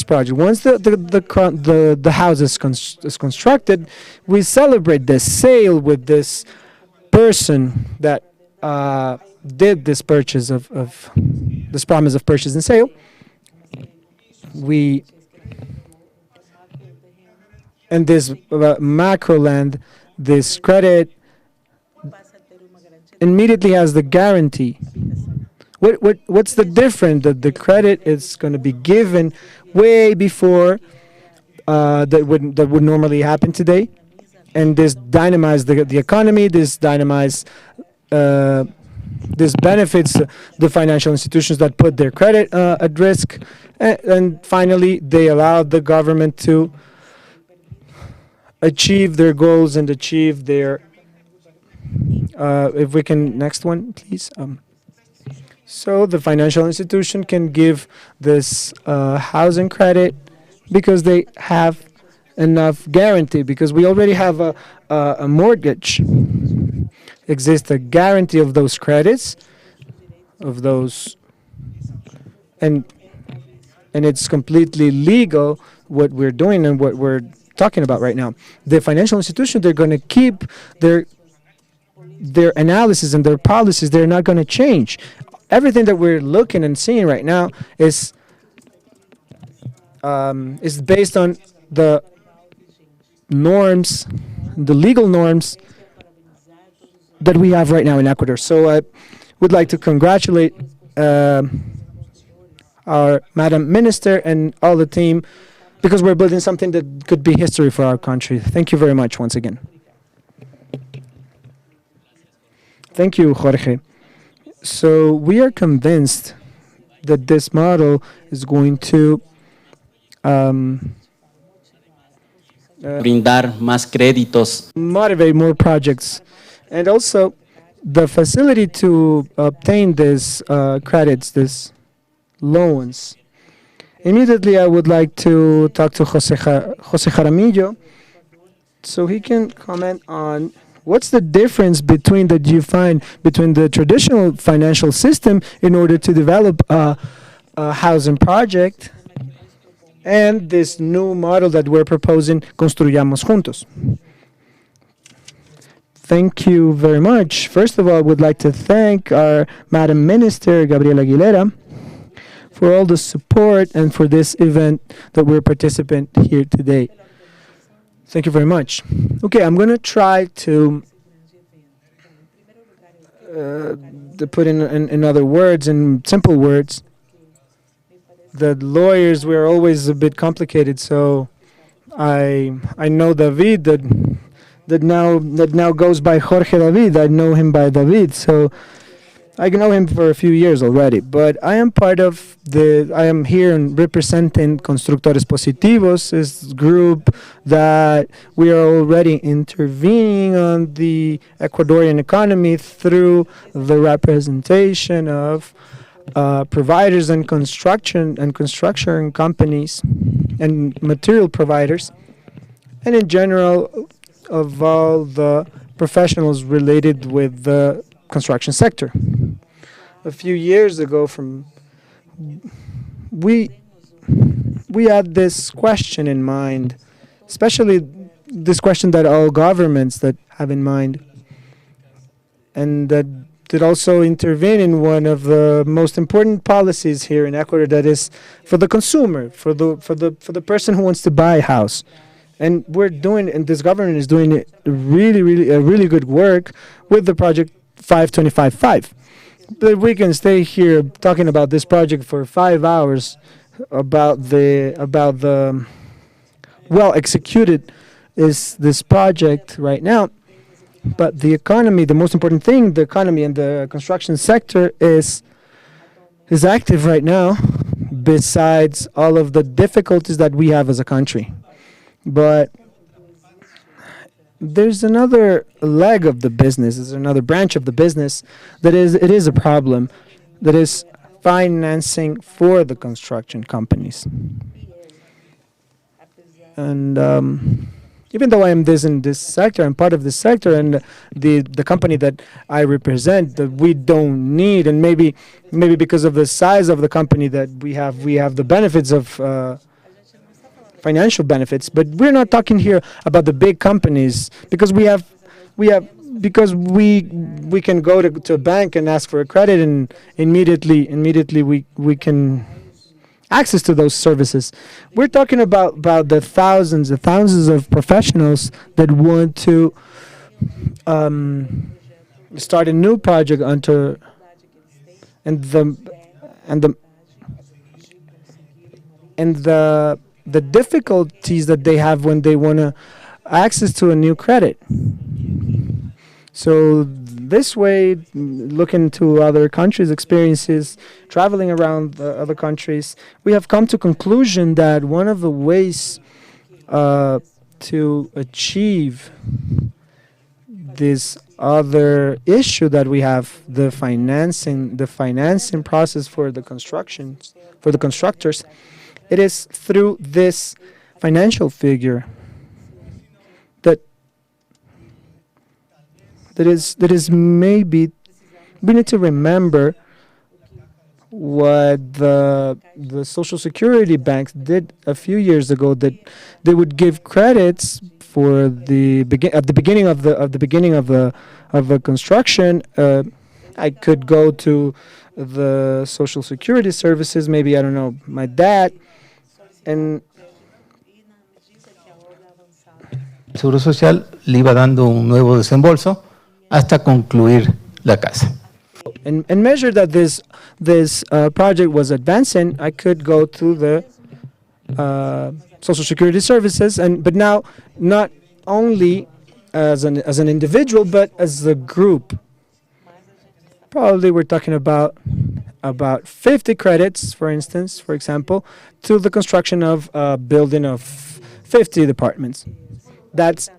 Speaker 1: project. Once the house is constructed, we celebrate this sale with this person that did this purchase of this promise of purchase and sale. And this macro land, this credit immediately has the guarantee. What's the difference? That the credit is going to be given way before that would normally happen today, and this dynamize the economy. This dynamize this benefits the financial institutions that put their credit at risk, and finally they allow the government to achieve their goals and achieve their. If we can, next one, please. So the financial institution can give this housing credit because they have enough guarantee, because we already have a mortgage. Exists a guarantee of those credits, of those, and it's completely legal what we're doing and what we're talking about right now. The financial institution, they're going to keep their analysis and their policies. They're not going to change. Everything that we're looking and seeing right now is based on the norms, the legal norms that we have right now in Ecuador. So I would like to congratulate our Madam Minister and all the team, because we're building something that could be history for our country. Thank you very much once again. Thank you, Jorge. So we are convinced that this model is going to
Speaker 20: brindar más créditos,
Speaker 1: motivate more projects, and also the facility to obtain these credits, these loans. Immediately, I would like to talk to Jose Jaramillo so he can comment on what's the difference between that you find between the traditional financial system in order to develop a housing project and this new model that we're proposing, Construyamos Juntos. Thank you very much. First of all, I would like to thank our Madam Minister, Gabriela Aguilera, for all the support and for this event that we're participating here today. Thank you very much. Okay, I'm going to try to put in other words, in simple words. The lawyers were always a bit complicated, so I know David that now goes by Jorge David. I know him by David, so I know him for a few years already. But I am here and representing Constructores Positivos, this group that we are already intervening on the Ecuadorian economy through the representation of providers and construction companies and material providers, and in general of all the professionals related with the construction sector. A few years ago, we had this question in mind, especially this question that all governments that have in mind, and that did also intervene in one of the most important policies here in Ecuador, that is for the consumer, for the person who wants to buy a house. And this government is doing really good work with the project 5255. But we can stay here talking about this project for 5 hours about the well executed is this project right now. But the economy, the most important thing, the economy and the construction sector is active right now, besides all of the difficulties that we have as a country. But there's another leg of the business, there's another branch of the business it is a problem, that is financing for the construction companies. And even though I am in this sector, I'm part of this sector, and the company that I represent, that we don't need, and maybe because of the size of the company that we have the benefits of financial benefits, but we're not talking here about the big companies, because we can go to a bank and ask for a credit, and immediately we can access to those services. We're talking about the thousands of professionals that want to start a new project under and the and the and the difficulties that they have when they want to access to a new credit. So this way, looking to other countries' experiences, traveling around other countries, we have come to conclusion that one of the ways to achieve this other issue that we have, the financing process for the constructors, it is through this financial figure that is maybe we need to remember what the Social Security banks did a few years ago, that they would give credits for at the beginning of the construction. I could go to the Social Security services, maybe, I don't know, my dad, and
Speaker 21: El Seguro Social le iba dando un nuevo desembolso hasta concluir la casa.
Speaker 1: and measure that this project was advancing. I could go to the Social Security services, but now not only as an individual, but as a group. Probably we're talking about 50 credits, for example, to the construction of a building of 50 apartments. That's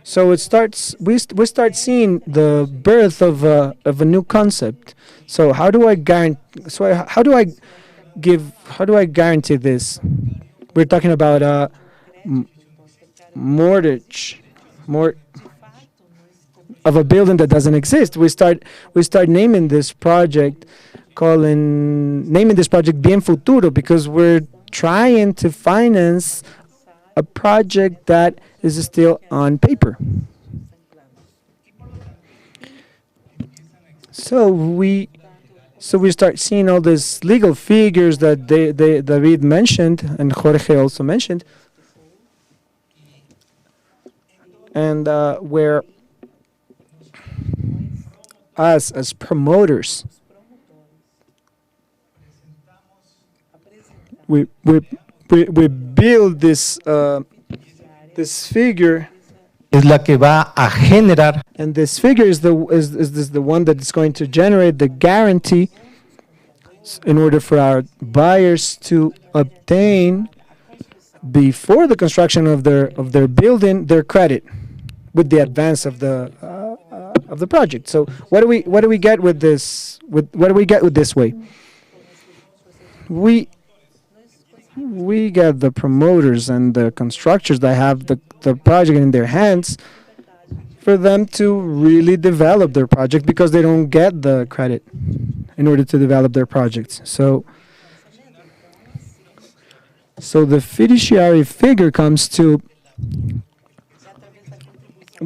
Speaker 1: so it starts. We start seeing the birth of a new concept. So how do I guarantee this? We're talking about mortgage of a building that doesn't exist. We start naming this project Bien Futuro, because we're trying to finance a project that is still on paper. So we start seeing all these legal figures that David mentioned and Jorge also mentioned, and where us as promoters, we build this figure.
Speaker 21: Es la que va a generar.
Speaker 1: And this figure is the one that is going to generate the guarantee in order for our buyers to obtain, before the construction of their building, their credit with the advance of the project. So what do we get with this? What do we get with this way? We get the promoters and the constructors that have the project in their hands, for them to really develop their project, because they don't get the credit in order to develop their projects. So the fiduciary figure comes to,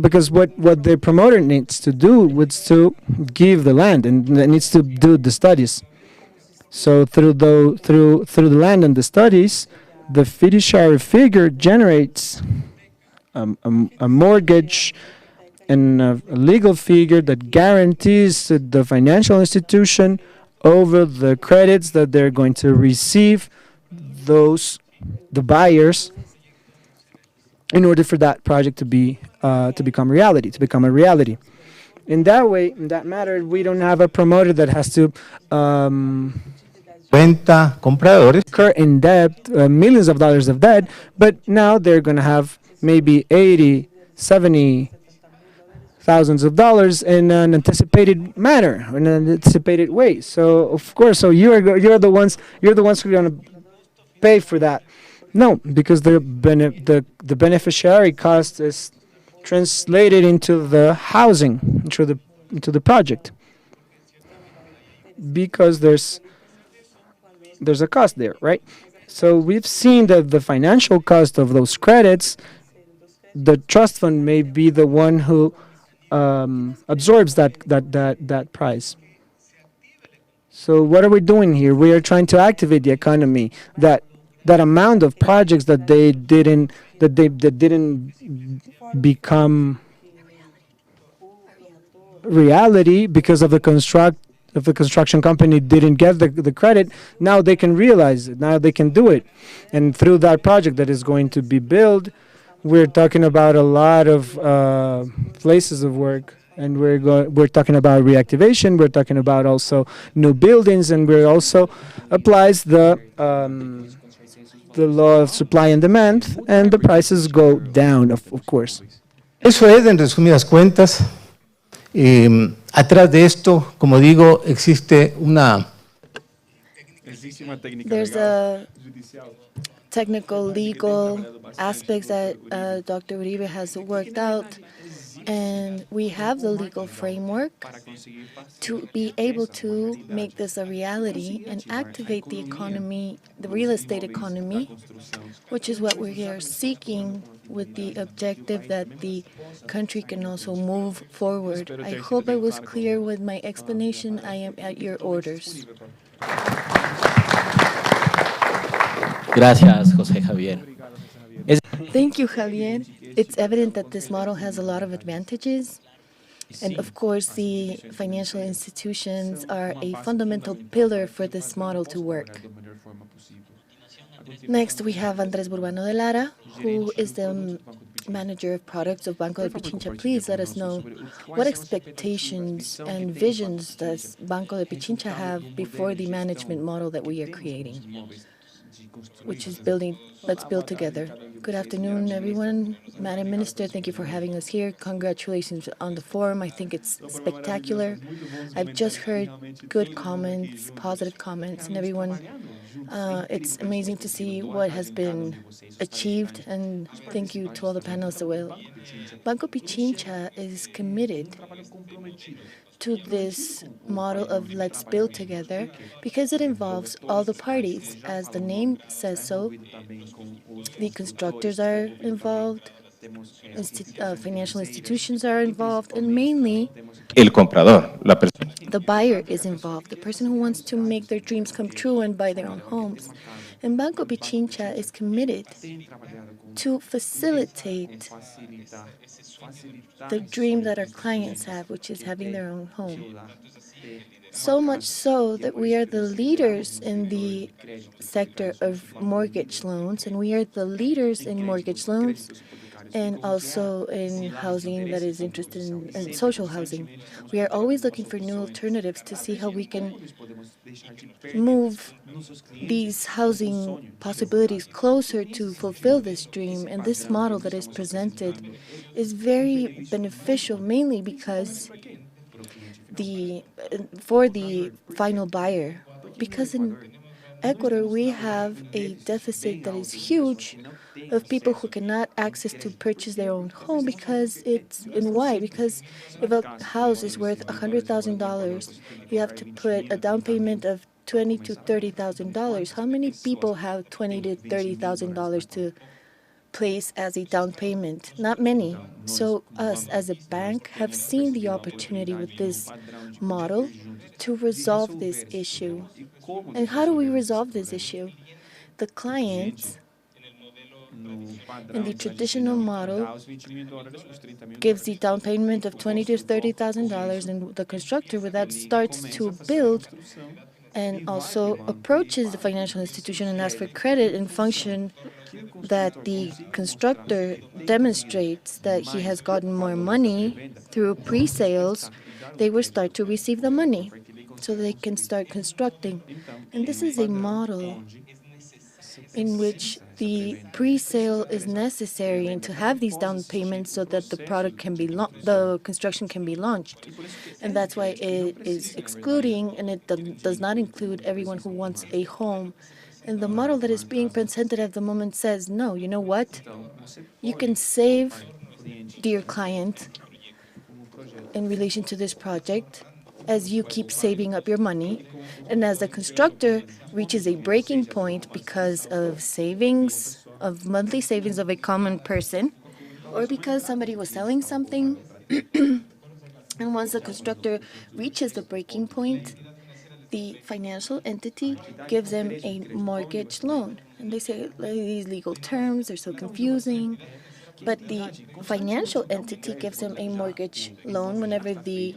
Speaker 1: because what the promoter needs to do is to give the land, and needs to do the studies. So through the land and the studies, the fiduciary figure generates a mortgage and a legal figure that guarantees the financial institution over the credits that they're going to receive, the buyers, in order for that project to become a reality. In that way, in that matter, we don't have a promoter that has to
Speaker 21: Venta compradores.
Speaker 1: incur in debt, millions of dollars of debt, but now they're going to have maybe 80, 70 thousands of dollars in an anticipated manner, in an anticipated way. So of course, you're the ones who are going to pay for that. No, because the beneficiary cost is translated into the housing, into the project, because there's a cost there, right? So we've seen that the financial cost of those credits, the trust fund may be the one who absorbs that price. So what are we doing here? We are trying to activate the economy. That amount of projects that didn't become reality because of the construction company didn't get the credit. Now they can realize it. Now they can do it, and through that project that is going to be built, we're talking about a lot of places of work, and we're talking about reactivation. We're talking about also new buildings, and we're also applies the law of supply and demand, and the prices go down, of course.
Speaker 21: Eso es, en resumidas cuentas. Atrás de esto, como digo, existe una...
Speaker 5: There's a technical, legal aspects that Dr. Uribe has worked out, and we have the legal framework to be able to make this a reality and activate the economy, the real estate economy, which is what we are seeking with the objective that the country can also move forward. I hope I was clear with my explanation. I am at your orders.
Speaker 20: Gracias, José Javier.
Speaker 5: Thank you, Javier. It's evident that this model has a lot of advantages. And of course, the financial institutions are a fundamental pillar for this model to work. Next, we have Andrés Urbano de Lara, who is the manager of products of Banco de Pichincha. Please let us know what expectations and visions does Banco de Pichincha have before the management model that we are creating, which is let's build together. Good afternoon, everyone. Madam Minister, thank you for having us here. Congratulations on the forum. I think it's spectacular. I've just heard good comments, positive comments, and everyone. It's amazing to see what has been achieved, and thank you to all the panelists as well. Banco Pichincha is committed to this model of let's build together because it involves all the parties. As the name says so, the constructors are involved, financial institutions are involved, and mainly
Speaker 7: El comprador,
Speaker 5: the buyer is involved, the person who wants to make their dreams come true and buy their own homes. And Banco Pichincha is committed to facilitate the dream that our clients have, which is having their own home. So much so that we are the leaders in the sector of mortgage loans, and we are the leaders in mortgage loans and also in housing that is interested in social housing. We are always looking for new alternatives to see how we can move these housing possibilities closer to fulfill this dream. And this model that is presented is very beneficial, mainly because for the final buyer, because in Ecuador, we have a deficit that is huge of people who cannot access to purchase their own home because it's in why? Because if a house is worth $100,000, you have to put a down payment of $20,000 to $30,000. How many people have $20,000 to $30,000 to place as a down payment? Not many. So us as a bank have seen the opportunity with this model to resolve this issue. And how do we resolve this issue? The clients in the traditional model gives the down payment of $20,000 to $30,000, and the constructor with that starts to build and also approaches the financial institution and asks for credit in function that the constructor demonstrates that he has gotten more money through pre-sales. They will start to receive the money so they can start constructing. And this is a model in which the pre-sale is necessary and to have these down payments so that the product can be the construction can be launched. And that's why it is excluding, and it does not include everyone who wants a home. And the model that is being presented at the moment says, no, you know what? You can save, dear client, in relation to this project, as you keep saving up your money, and as the constructor reaches a breaking point because of savings, of monthly savings of a common person, or because somebody was selling something, and once the constructor reaches the breaking point, the financial entity gives them a mortgage loan. And they say these legal terms are so confusing, but the financial entity gives them a mortgage loan whenever the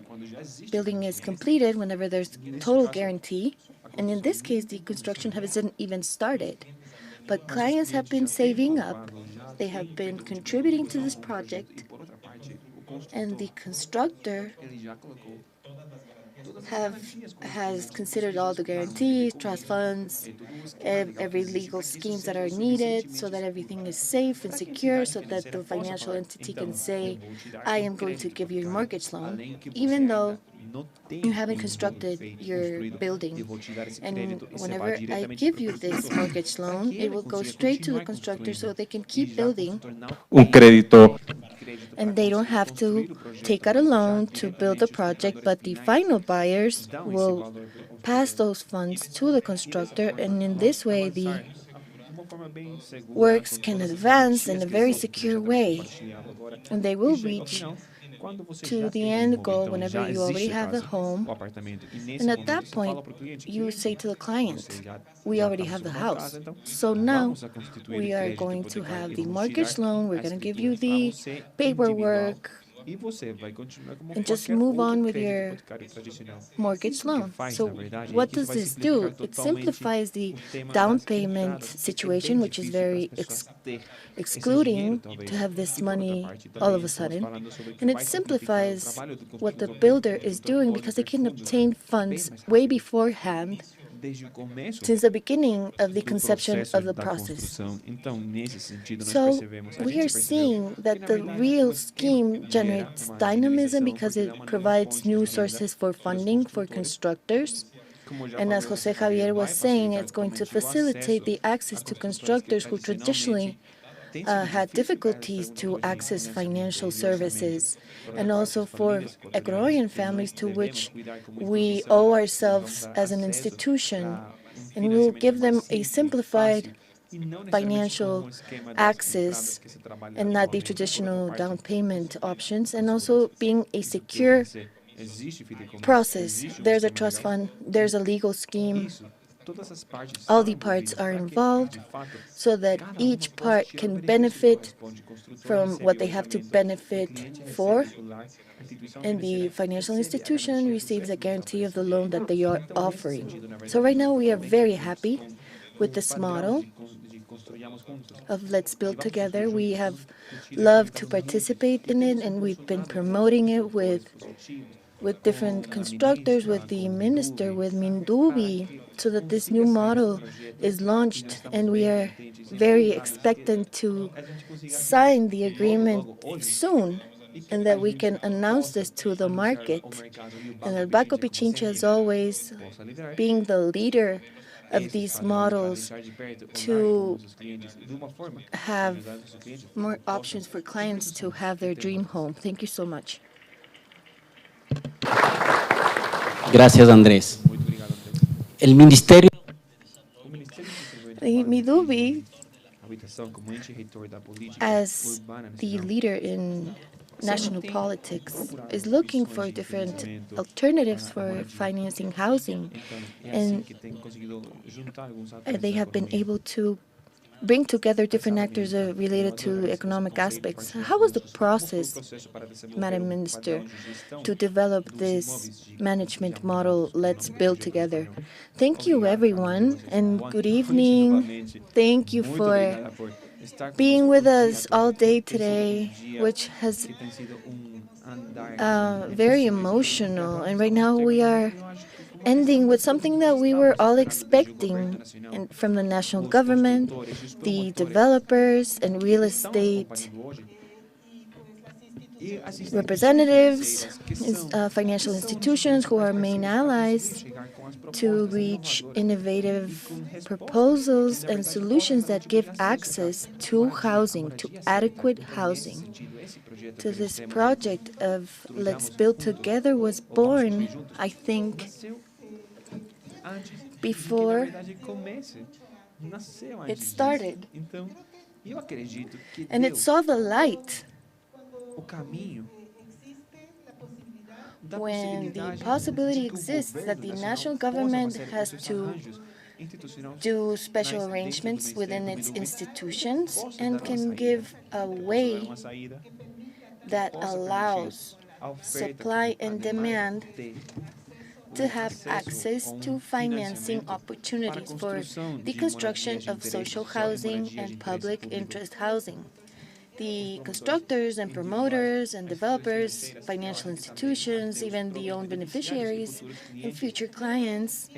Speaker 5: building is completed, whenever there's total guarantee. And in this case, the construction hasn't even started. But clients have been saving up, they have been contributing to this project, and the constructor has considered all the guarantees, trust funds, every legal schemes that are needed so that everything is safe and secure so that the financial entity can say, I am going to give you a mortgage loan, even though you haven't constructed your building. And whenever I give you this mortgage loan, it will go straight to the constructor so they can keep building. And they don't have to take out a loan to build the project, but the final buyers will pass those funds to the constructor, and in this way the works can advance in a very secure way, and they will reach to the end goal whenever you already have the home. And at that point, you say to the client, we already have the house. So now we are going to have the mortgage loan, we're going to give you the paperwork, and just move on with your mortgage loan. So what does this do? It simplifies the down payment situation, which is very excluding to have this money all of a sudden. And it simplifies what the builder is doing because they can obtain funds way beforehand since the beginning of the conception of the process. So we are seeing that the real scheme generates dynamism because it provides new sources for funding for constructors. And as Jose Javier was saying, it's going to facilitate the access to constructors who traditionally had difficulties to access financial services, and also for Ecuadorian families to which we owe ourselves as an institution. And we will give them a simplified financial access and not the traditional down payment options, and also being a secure process. There's a trust fund, there's a legal scheme. All the parts are involved so that each part can benefit from what they have to benefit for, and the financial institution receives a guarantee of the loan that they are offering. So right now we are very happy with this model of Let's Build Together. We have loved to participate in it, and we've been promoting it with different constructors, with the minister, with Mindubi, so that this new model is launched, and we are very expectant to sign the agreement soon, and that we can announce this to the market. And El Baco Pichincha is always being the leader of these models to have more options for clients to have their dream home. Thank you so much.
Speaker 20: Gracias, Andrés. El Ministerio
Speaker 5: Midubi, as the leader in national politics, is looking for different alternatives for financing housing, and they have been able to bring together different actors related to economic aspects. How was the process, Madam Minister, to develop this management model, Let's Build Together? Thank you, everyone, and good evening. Thank you for being with us all day today, which has very emotional. And right now we are ending with something that we were all expecting from the national government, the developers and real estate representatives, financial institutions who are main allies, to reach innovative proposals and solutions that give access to housing, to adequate housing. To this project of Let's Build Together was born, I think, before it started. And it saw the light when the possibility exists that the national government has to do special arrangements within its institutions and can give a way that allows supply and demand to have access to financing opportunities for the construction of social housing and public interest housing. The constructors and promoters and developers, financial institutions, even the own beneficiaries and future clients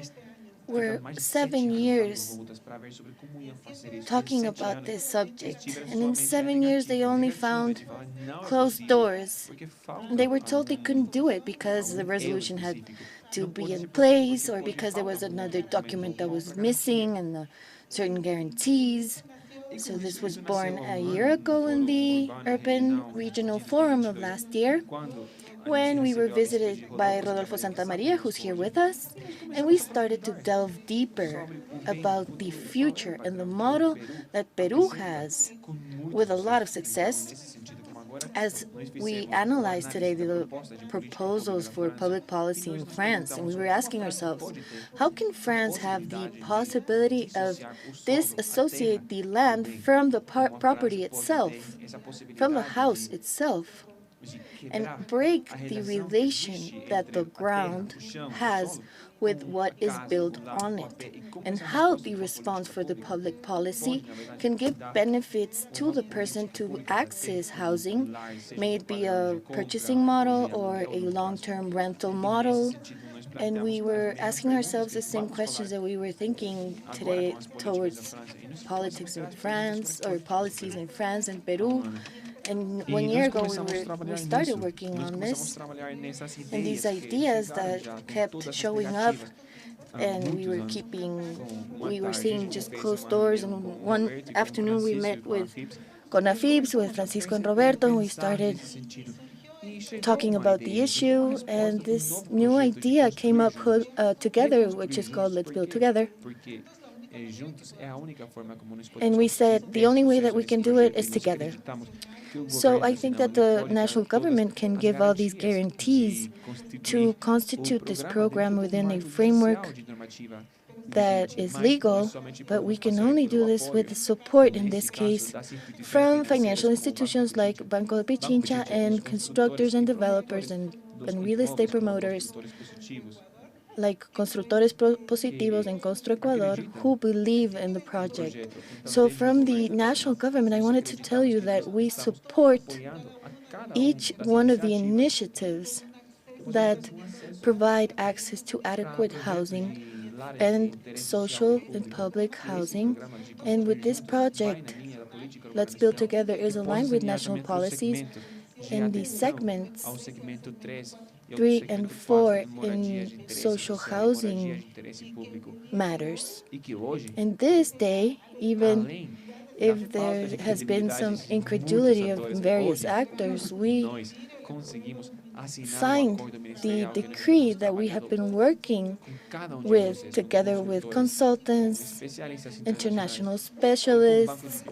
Speaker 5: were 7 years talking about this subject. And in 7 years, they only found closed doors. They were told they couldn't do it because the resolution had to be in place or because there was another document that was missing and certain guarantees. So this was born a year ago in the Urban Regional Forum of last year, when we were visited by Rodolfo Santamaria, who's here with us, and we started to delve deeper about the future and the model that Peru has with a lot of success. As we analyzed today the proposals for public policy in France, and we were asking ourselves, how can France have the possibility of disassociate the land from the property itself, from the house itself, and break the relation that the ground has with what is built on it, and how the response for the public policy can give benefits to the person to access housing, may it be a purchasing model or a long-term rental model. And we were asking ourselves the same questions that we were thinking today towards politics in France, or policies in France and Peru. And 1 year ago, we started working on this, and these ideas that kept showing up, and we were seeing just closed doors. And one afternoon, we met with CONAFIBS, with Francisco and Roberto, and we started talking about the issue, and this new idea came up together, which is called Let's Build Together. And we said the only way that we can do it is together. So I think that the national government can give all these guarantees to constitute this program within a framework that is legal, but we can only do this with the support, in this case, from financial institutions like Banco de Pichincha and constructors and developers and real estate promoters like Constructores Positivos and Constru Ecuador, who believe in the project. So from the national government, I wanted to tell you that we support each one of the initiatives that provide access to adequate housing and social and public housing. And with this project, Let's Build Together is aligned with national policies in the segments 3 and 4 in social housing matters. And this day, even if there has been some incredulity of various actors, we signed the decree that we have been working with, together with consultants, international specialists,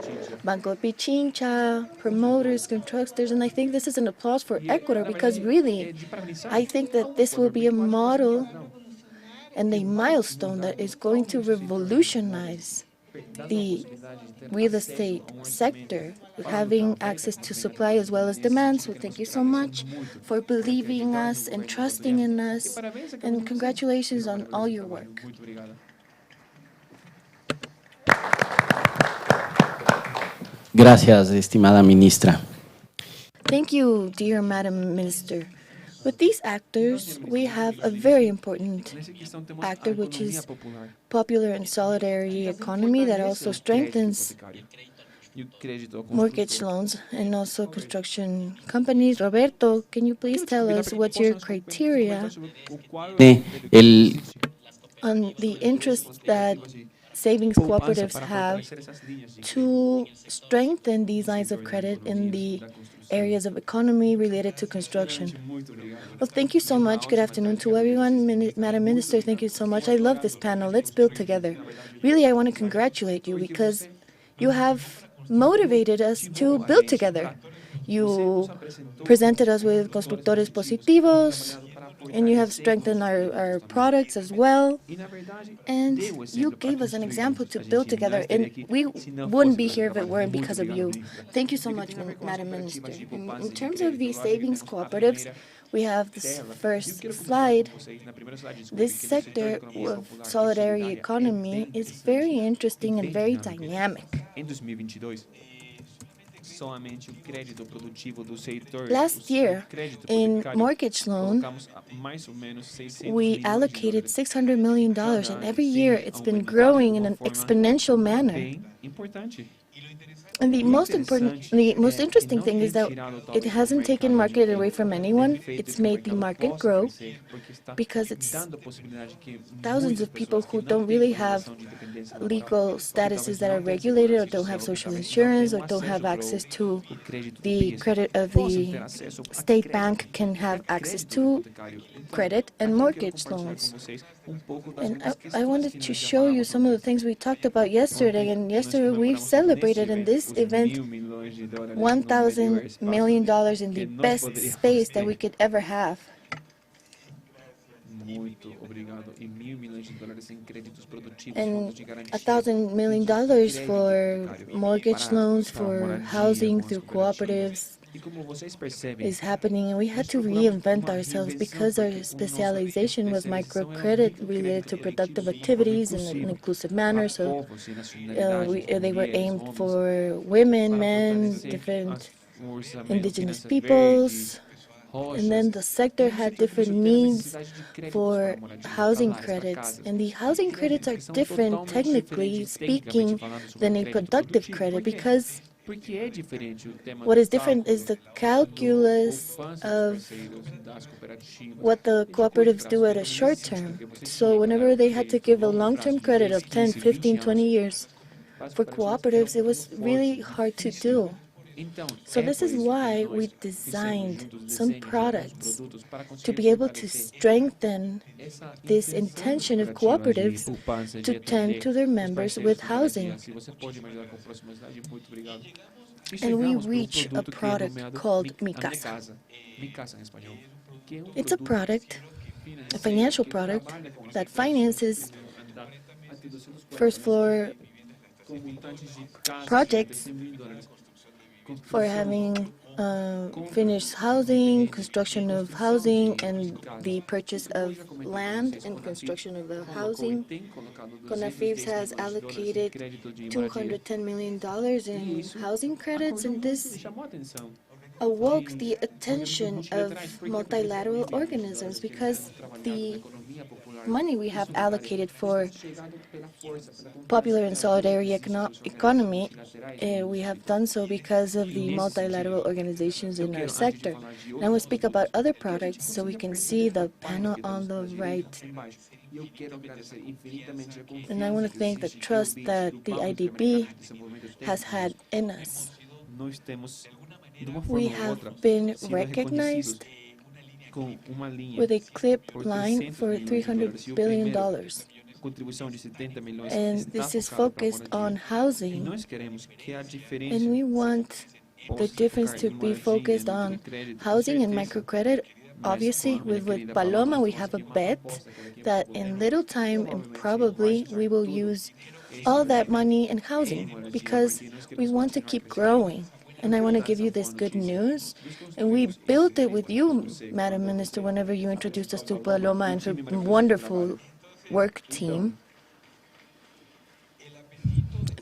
Speaker 5: Banco Pichincha, promoters, constructors, and I think this is an applause for Ecuador, because really, I think that this will be a model and a milestone that is going to revolutionize the real estate sector, having access to supply as well as demand. So thank you so much for believing us and trusting in us, and congratulations on all your work.
Speaker 20: Gracias, estimada ministra.
Speaker 5: Thank you, dear Madam Minister. With these actors, we have a very important actor, which is popular and solidarity economy that also strengthens mortgage loans and also construction companies. Roberto, can you please tell us what's your criteria on the interest that savings cooperatives have to strengthen these lines of credit in the areas of economy related to construction? Well, thank you so much. Good afternoon to everyone. Madam Minister, thank you so much. I love this panel. Let's build together. Really, I want to congratulate you because you have motivated us to build together. You presented us with Constructores Positivos, And you have strengthened our products as well. And you gave us an example to build together. And we wouldn't be here if it weren't because of you. Thank you so much, Madam Minister. In terms of the savings cooperatives, we have this first slide. This sector of solidarity economy is very interesting and very dynamic. Last year, in mortgage loan, we allocated $600 million, and every year it's been growing in an exponential manner. And the most interesting thing is that it hasn't taken market away from anyone. It's made the market grow because it's thousands of people who don't really have legal statuses that are regulated or don't have social insurance or don't have access to the credit of the state bank can have access to credit and mortgage loans. And I wanted to show you some of the things we talked about yesterday. And yesterday we celebrated in this event $1,000 million in the best space that we could ever have. And $1,000 million for mortgage loans, for housing through cooperatives is happening. And we had to reinvent ourselves because our specialization was microcredit related to productive activities in an inclusive manner. So they were aimed for women, men, different indigenous peoples. And then the sector had different needs for housing credits. And the housing credits are different, technically speaking, than a productive credit because what is different is the calculus of what the cooperatives do at a short term. So whenever they had to give a long-term credit of 10, 15, 20 years, for cooperatives, it was really hard to do. So this is why we designed some products to be able to strengthen this intention of cooperatives to tend to their members with housing. And we reach a product called Mi Casa. It's a product, a financial product, that finances first floor projects for having finished housing, construction of housing, and the purchase of land and construction of the housing. CONAFIBS has allocated $210 million in housing credits, and this awoke the attention of multilateral organisms because the money we have allocated for popular and solidarity economy, we have done so because of the multilateral organizations in our sector. Now we'll speak about other products so we can see the panel on the right. And I want to thank the trust that the IDB has had in us. We have been recognized with a clip line for $300 billion. And this is focused on housing. And we want the difference to be focused on housing and microcredit. Obviously, with Paloma, we have a bet that in little time and probably we will use all that money in housing because we want to keep growing. And I want to give you this good news. And we built it with you, Madam Minister, whenever you introduced us to Paloma and her wonderful work team.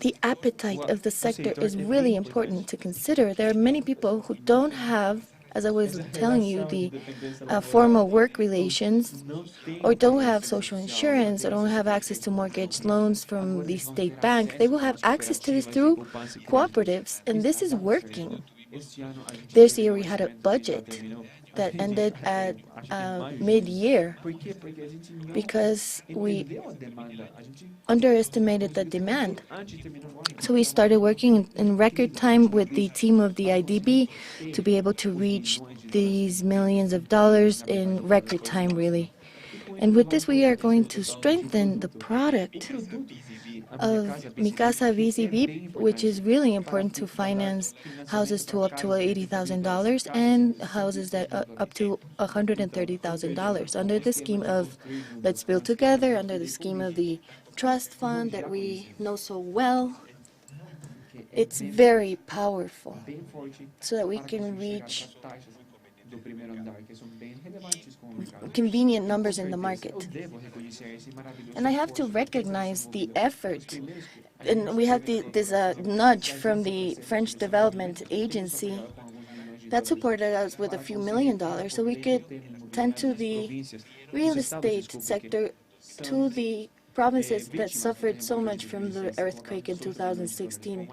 Speaker 5: The appetite of the sector is really important to consider. There are many people who don't have, as I was telling you, the formal work relations, or don't have social insurance, or don't have access to mortgage loans from the state bank. They will have access to this through cooperatives, and this is working. This year we had a budget that ended at mid-year because we underestimated the demand. So we started working in record time with the team of the IDB to be able to reach these millions of dollars in record time, really. And with this, we are going to strengthen the product of Mi Casa VCB, which is really important to finance houses to up to $80,000 and houses that up to $130,000 under the scheme of Let's Build Together, under the scheme of the trust fund that we know so well. It's very powerful so that we can reach convenient numbers in the market. And I have to recognize the effort. And we have this nudge from the French Development Agency that supported us with a few $1,000,000 so we could tend to the real estate sector, to the provinces that suffered so much from the earthquake in 2016.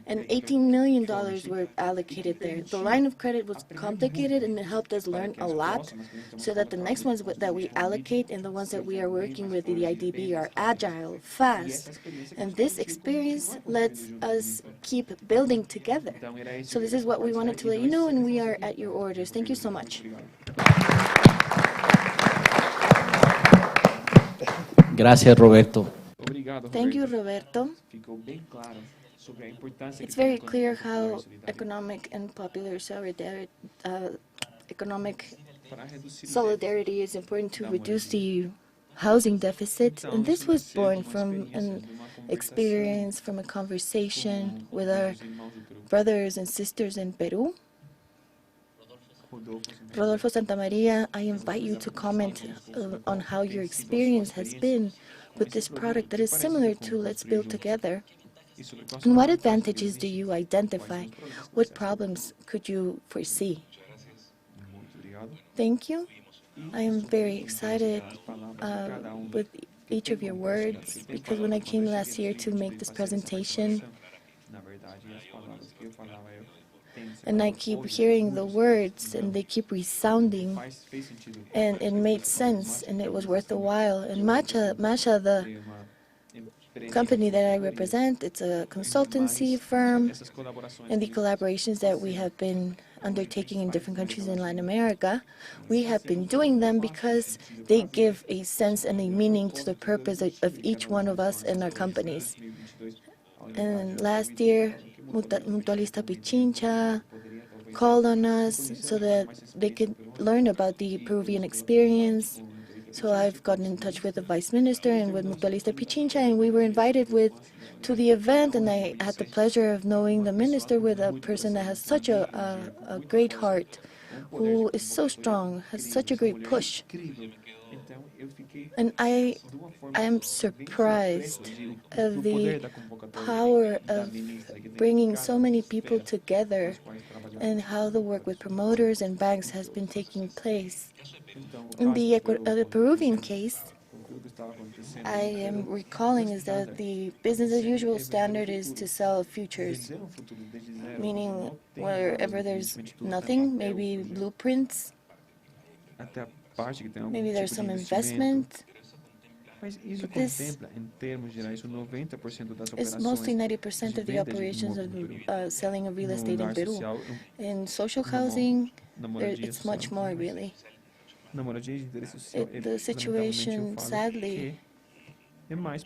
Speaker 5: And $18 million were allocated there. The line of credit was complicated and it helped us learn a lot so that the next ones that we allocate and the ones that we are working with the IDB are agile, fast. And this experience lets us keep building together. So this is what we wanted to let you know, and we are at your orders. Thank you so much.
Speaker 20: Gracias, Roberto.
Speaker 5: Thank you, Roberto. It's very clear how economic and popular solidarity, solidarity is important to reduce the housing deficit. And this was born from an experience, from a conversation with our brothers and sisters in Peru. Rodolfo Santamaria, I invite you to comment on how your experience has been with this product that is similar to Let's Build Together. And what advantages do you identify? What problems could you foresee? Thank you. I am very excited with each of your words, because when I came last year to make this presentation, and I keep hearing the words and they keep resounding, and it made sense and it was worth a while. And Masha, the company that I represent, it's a consultancy firm, and the collaborations that we have been undertaking in different countries in Latin America, we have been doing them because they give a sense and a meaning to the purpose of each one of us and our companies. And last year, Mutualista Pichincha called on us so that they could learn about the Peruvian experience. So I've gotten in touch with the Vice Minister and with Mutualista Pichincha, and we were invited to the event, and I had the pleasure of knowing the Minister with a person that has such a great heart, who is so strong, has such a great push. And I am surprised of the power of bringing so many people together and how the work with promoters and banks has been taking place. In the Peruvian case, I am recalling is that the business as usual standard is to sell futures, meaning wherever there's nothing, maybe blueprints, maybe there's some investment. But this is mostly 90% of the operations of selling of real estate in Peru. In social housing, it's much more, really. The situation, sadly,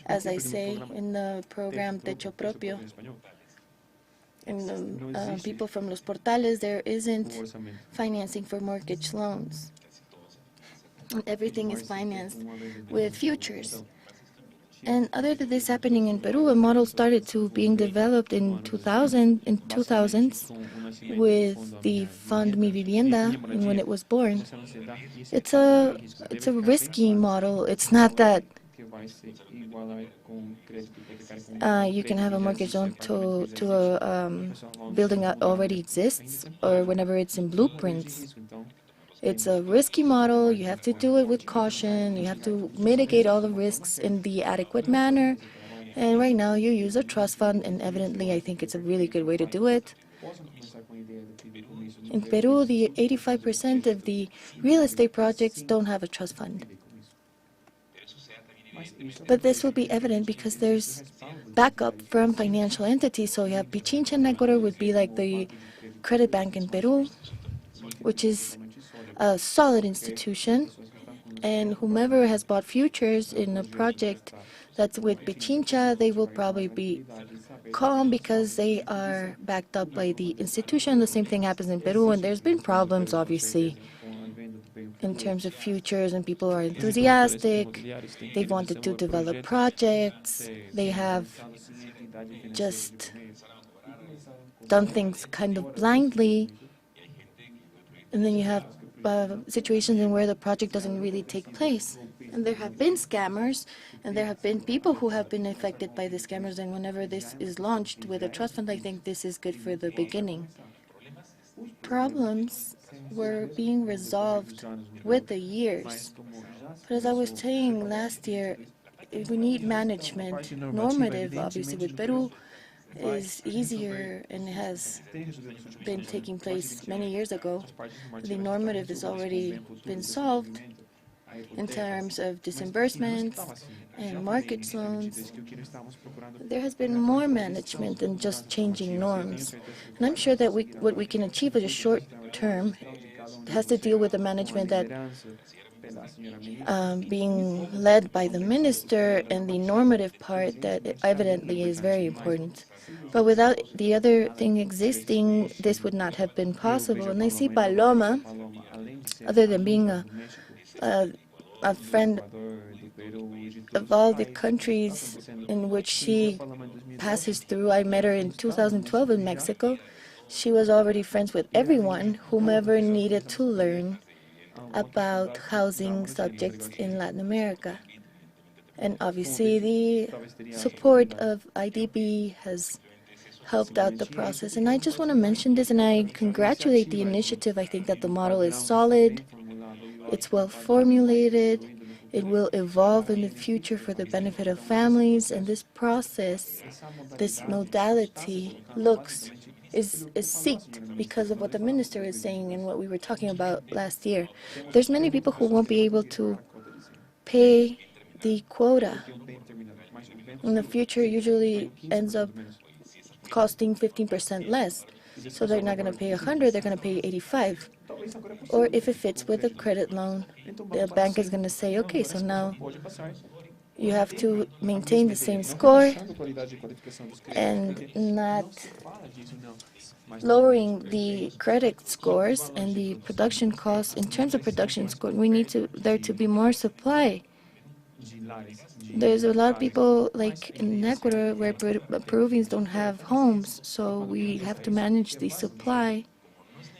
Speaker 5: as I say, in the program Techo Propio, in the people from Los Portales, there isn't financing for mortgage loans. And everything is financed with futures. And other than this happening in Peru, a model started to being developed in 2000s with the fund Mi Vivienda, and when it was born. It's a risky model. It's not that you can have a mortgage loan to a building that already exists, or whenever it's in blueprints. It's a risky model. You have to do it with caution. You have to mitigate all the risks in the adequate manner. And right now you use a trust fund, and evidently I think it's a really good way to do it. In Peru, the 85% of the real estate projects don't have a trust fund. But this will be evident because there's backup from financial entities. So you have Pichincha in Ecuador would be like the credit bank in Peru, which is a solid institution, and whomever has bought futures in a project That's with Pichincha, they will probably be calm because they are backed up by the institution. The same thing happens in Peru, and there's been problems, obviously, in terms of futures, and people are enthusiastic. They wanted to develop projects. They have just done things kind of blindly. And then you have situations in where the project doesn't really take place. And there have been scammers, and there have been people who have been affected by the scammers. And whenever this is launched with a trust fund, I think this is good for the beginning. Problems were being resolved with the years. But as I was saying last year, we need management, normative, obviously, with Peru is easier and has been taking place many years ago. The normative has already been solved in terms of disbursements and mortgage loans. There has been more management than just changing norms. And I'm sure that what we can achieve at a short term has to deal with the management that being led by the minister and the normative part that evidently is very important. But without the other thing existing, this would not have been possible. And I see Paloma, other than being a friend of all the countries in which she passes through. I met her in 2012 in Mexico. She was already friends with everyone, whomever needed to learn about housing subjects in Latin America. And obviously the support of IDB has helped out the process. And I just want to mention this, and I congratulate the initiative. I think that the model is solid, it's well formulated, it will evolve in the future for the benefit of families, and this process, this modality is seeked because of what the minister is saying and what we were talking about last year. There's many people who won't be able to pay the quota. In the future, usually ends up costing 15% less. So they're not going to pay 100, they're going to pay 85. Or if it fits with a credit loan, the bank is going to say, okay, so now you have to maintain the same score and not lowering the credit scores and the production costs. In terms of production score, we need there to be more supply. There's a lot of people, like in Ecuador, where Peruvians don't have homes, so we have to manage the supply.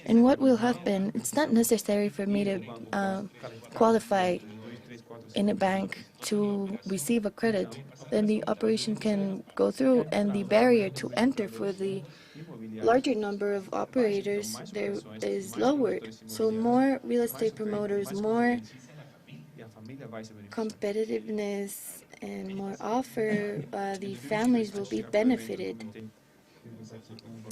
Speaker 5: And what will happen, it's not necessary for me to qualify in a bank to receive a credit. Then the operation can go through, and the barrier to enter for the larger number of operators there is lowered. So more real estate promoters, more competitiveness and more offer, the families will be benefited.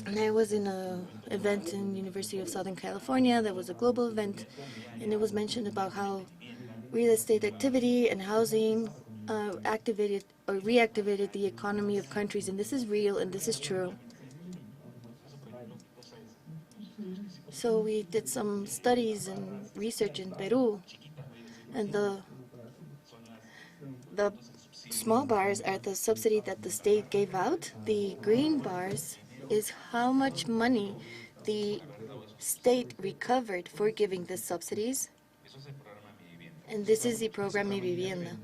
Speaker 5: And I was in an event in University of Southern California that was a global event, and it was mentioned about how real estate activity and housing activated or reactivated the economy of countries, and this is real and this is true. So we did some studies and research in Peru, and the small bars are the subsidy that the state gave out. The green bars is how much money the state recovered for giving the subsidies. And this is the program Vivienda.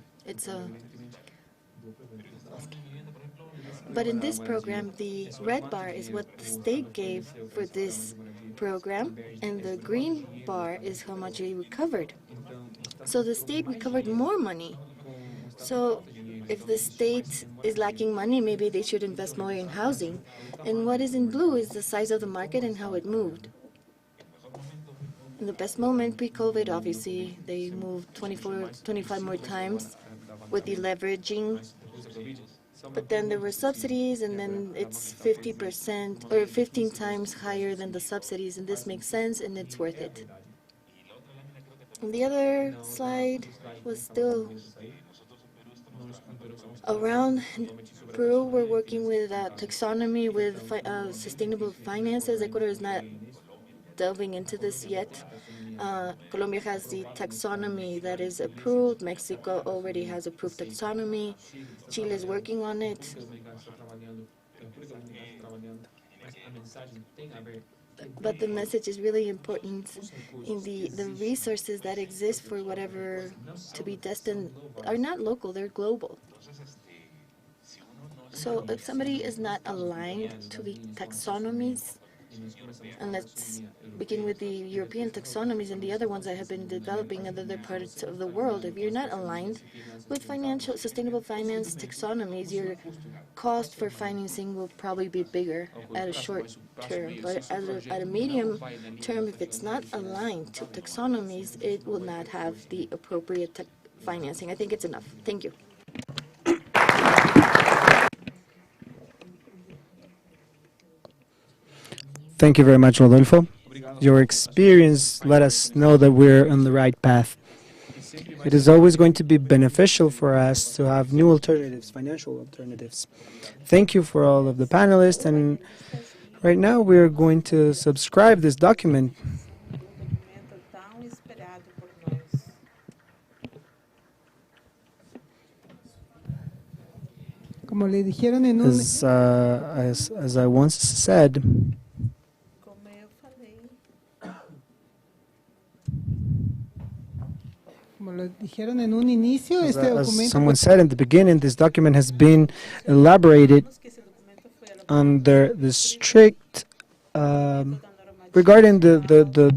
Speaker 5: But in this program, the red bar is what the state gave for this program, and the green bar is how much they recovered. So the state recovered more money. So if the state is lacking money, maybe they should invest more in housing. And what is in blue is the size of the market and how it moved. In the best moment, pre-COVID, obviously, they moved 25 more times with the leveraging. But then there were subsidies, and then it's 50% or 15 times higher than the subsidies, and this makes sense, and it's worth it. And the other slide was still around Peru. We're working with taxonomy, with sustainable finances. Ecuador is not delving into this yet. Colombia has the taxonomy that is approved. Mexico already has approved taxonomy. Chile is working on it. But the message is really important in the resources that exist for whatever to be destined are not local, they're global. So if somebody is not aligned to the taxonomies, and let's begin with the European taxonomies and the other ones that have been developing in other parts of the world, if you're not aligned with sustainable finance taxonomies, your cost for financing will probably be bigger at a short term. But at a medium term, if it's not aligned to taxonomies, it will not have the appropriate financing. I think it's enough. Thank you.
Speaker 1: Thank you very much, Rodolfo. Your experience let us know that we're on the right path. It is always going to be beneficial for us to have new alternatives, financial alternatives. Thank you for all of the panelists, and right now we're going to subscribe this document.
Speaker 4: Como le dijeron en un...
Speaker 1: As I once said, as someone said in the beginning, this document has been elaborated under the strict regarding the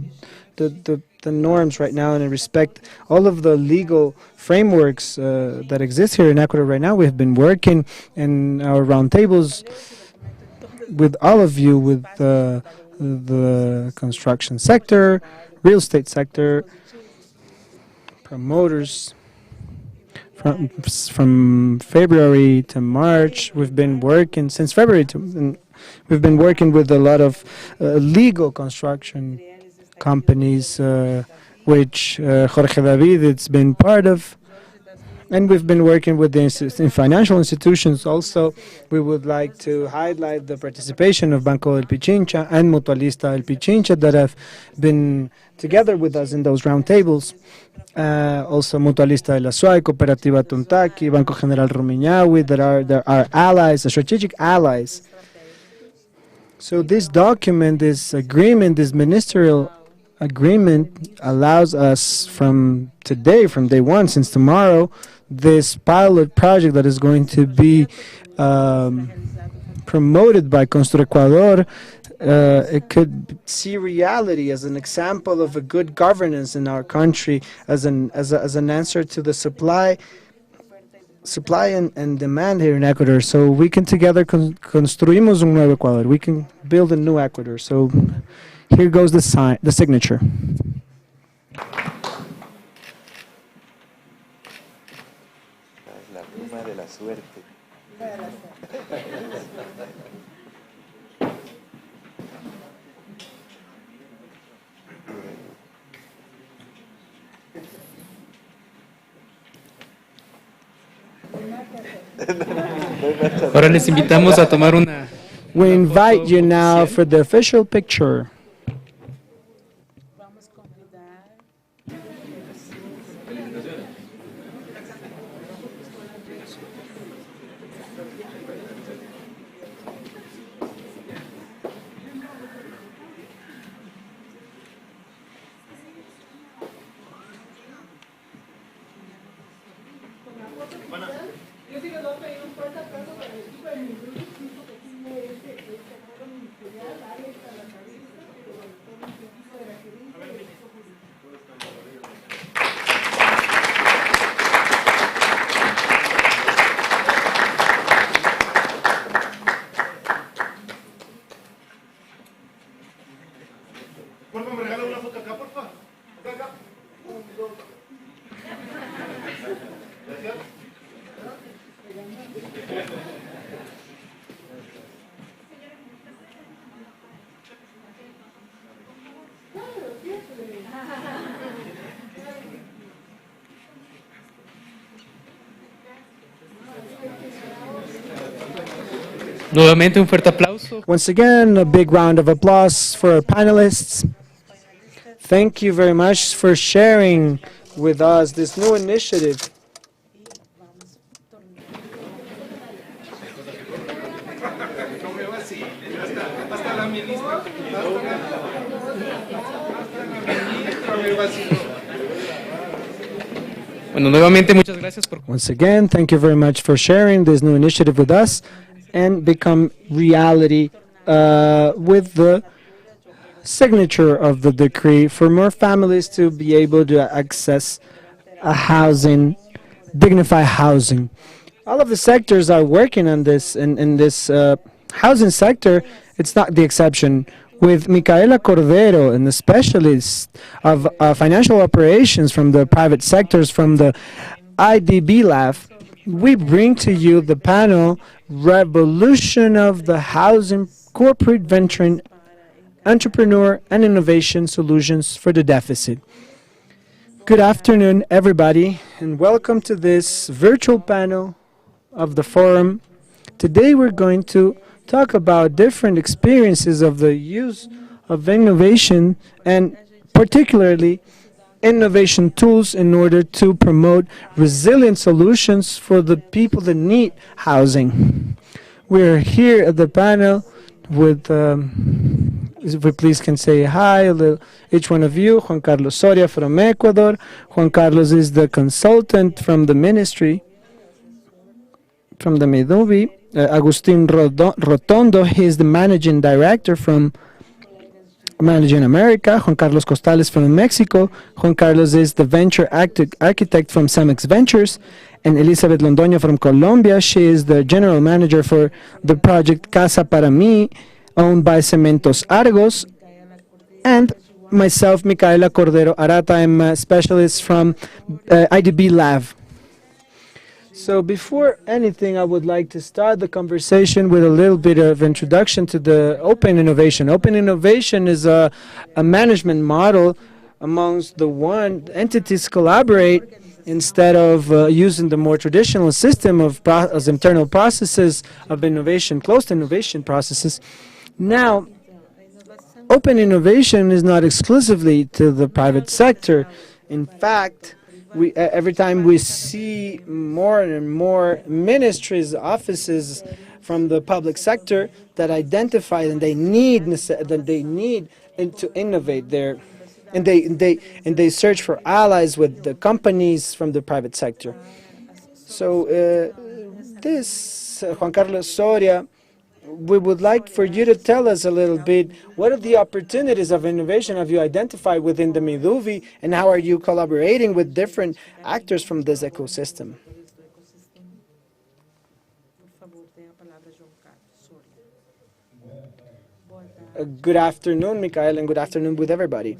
Speaker 1: norms right now, and in respect all of the legal frameworks that exist here in Ecuador right now. We have been working in our roundtables with all of you, with the construction sector, real estate sector, promoters. From February to March, we've been working since February we've been working with a lot of legal construction companies, which Jorge David has been part of, and we've been working with the financial institutions also. We would like to highlight the participation of Banco del Pichincha and Mutualista del Pichincha that have been together with us in those roundtables. Also Mutualista de la SUAY, Cooperativa Tuntaki, Banco General Rumiñahui, that are allies, strategic allies. So this document, this agreement, this ministerial agreement allows us from today, from day one, since tomorrow, this pilot project that is going to be promoted by Constru Ecuador, it could see reality as an example of a good governance in our country, as an answer to the supply and demand here in Ecuador. So we can together construimos un nuevo Ecuador. We can build a new Ecuador. So here goes the signature.
Speaker 11: La pluma de la suerte.
Speaker 9: Ahora les invitamos a tomar una...
Speaker 1: We invite you now for the official picture.
Speaker 9: Nuevamente un fuerte aplauso.
Speaker 1: Once again, a big round of applause for our panelists. Thank you very much for sharing with us this new initiative.
Speaker 9: Bueno, nuevamente muchas gracias por
Speaker 1: Once again, thank you very much for sharing this new initiative with us and become reality with the signature of the decree for more families to be able to access a housing, dignified housing. All of the sectors are working on this, in this housing sector, it's not the exception. With Micaela Cordero, and the specialist of financial operations from the private sectors, from the IDB Lab, we bring to you the panel, Revolution of the Housing Corporate Venturing Entrepreneur and Innovation Solutions for the Deficit. Good afternoon, everybody, and welcome to this virtual panel of the forum. Today we're going to talk about different experiences of the use of innovation and particularly innovation tools in order to promote resilient solutions for the people that need housing. We're here at the panel with, if we please can say hi, each one of you, Juan Carlos Soria from Ecuador. Juan Carlos is the consultant from the ministry, from the Meduvi. Agustin Rotondo, he is the managing director from Managing America. Juan Carlos Costales from Mexico. Juan Carlos is the venture architect from Cemex Ventures. And Elizabeth Londoño from Colombia. She is the general manager for the project Casa para Mí, owned by Cementos Argos. And myself, Micaela Cordero Arata, I'm a specialist from IDB Lab. So before anything, I would like to start the conversation with a little bit of introduction to the open innovation. Open innovation is a management model amongst the entities collaborate instead of using the more traditional system of internal processes of innovation, closed innovation processes. Now, open innovation is not exclusively to the private sector. In fact, every time we see more and more ministries, offices from the public sector that identify and they need to innovate there, and they search for allies with the companies from the private sector. So Juan Carlos Soria, we would like for you to tell us a little bit, what are the opportunities of innovation have you identified within the Meduvi, and how are you collaborating with different actors from this ecosystem? Good afternoon, Michael, and good afternoon with everybody.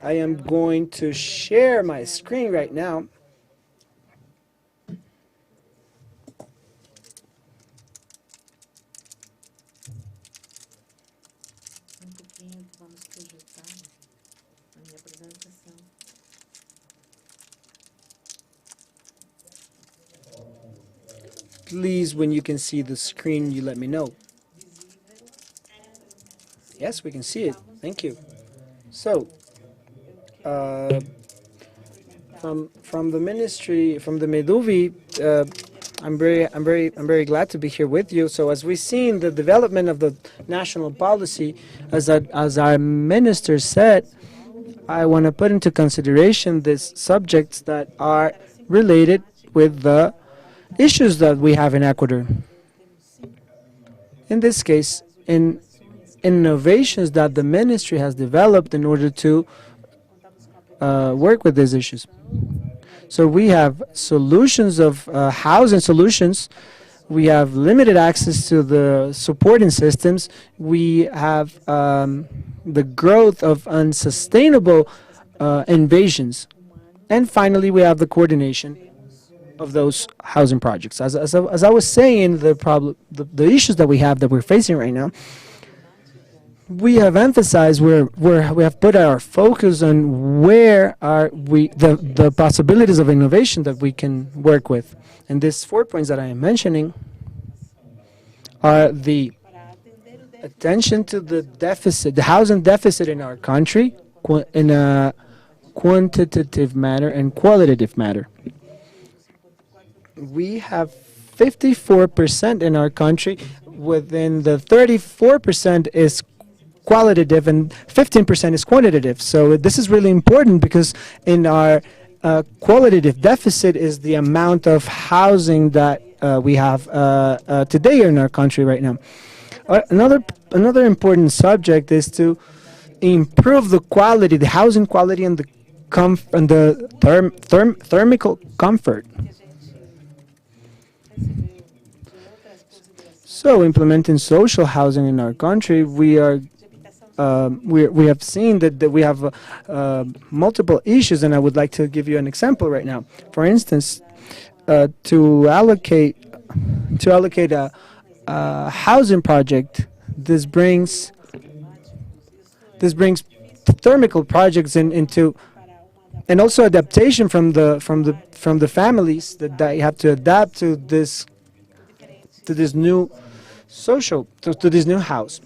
Speaker 1: I am going to share my screen right now. Please, when you can see the screen, you let me know. Yes, we can see it. Thank you. So, from the ministry, from the Meduvi, I'm very glad to be here with you. So, as we've seen the development of the national policy, as our minister said, I want to put into consideration these subjects that are related with the issues that we have in Ecuador. In this case, in innovations that the ministry has developed in order to work with these issues. So we have solutions of housing solutions. We have limited access to the supporting systems. We have the growth of unsustainable invasions. And finally, we have the coordination of those housing projects. As I was saying, the issues that we have that we're facing right now, we have emphasized we have put our focus on where are the possibilities of innovation that we can work with. And these 4 points that I am mentioning are the attention to the deficit, the housing deficit in our country, quantitative manner and qualitative manner. We have 54% in our country. Within the 34% is qualitative and 15% is quantitative. So this is really important because in our qualitative deficit is the amount of housing that we have today in our country right now. Another important subject is to improve the quality, the housing quality, and the thermical comfort. So, implementing social housing in our country, we have seen that we have multiple issues, and I would like to give you an example right now. For instance, to allocate a housing project, this brings thermical projects into, and also adaptation from the families that they have to adapt to this new to this new house.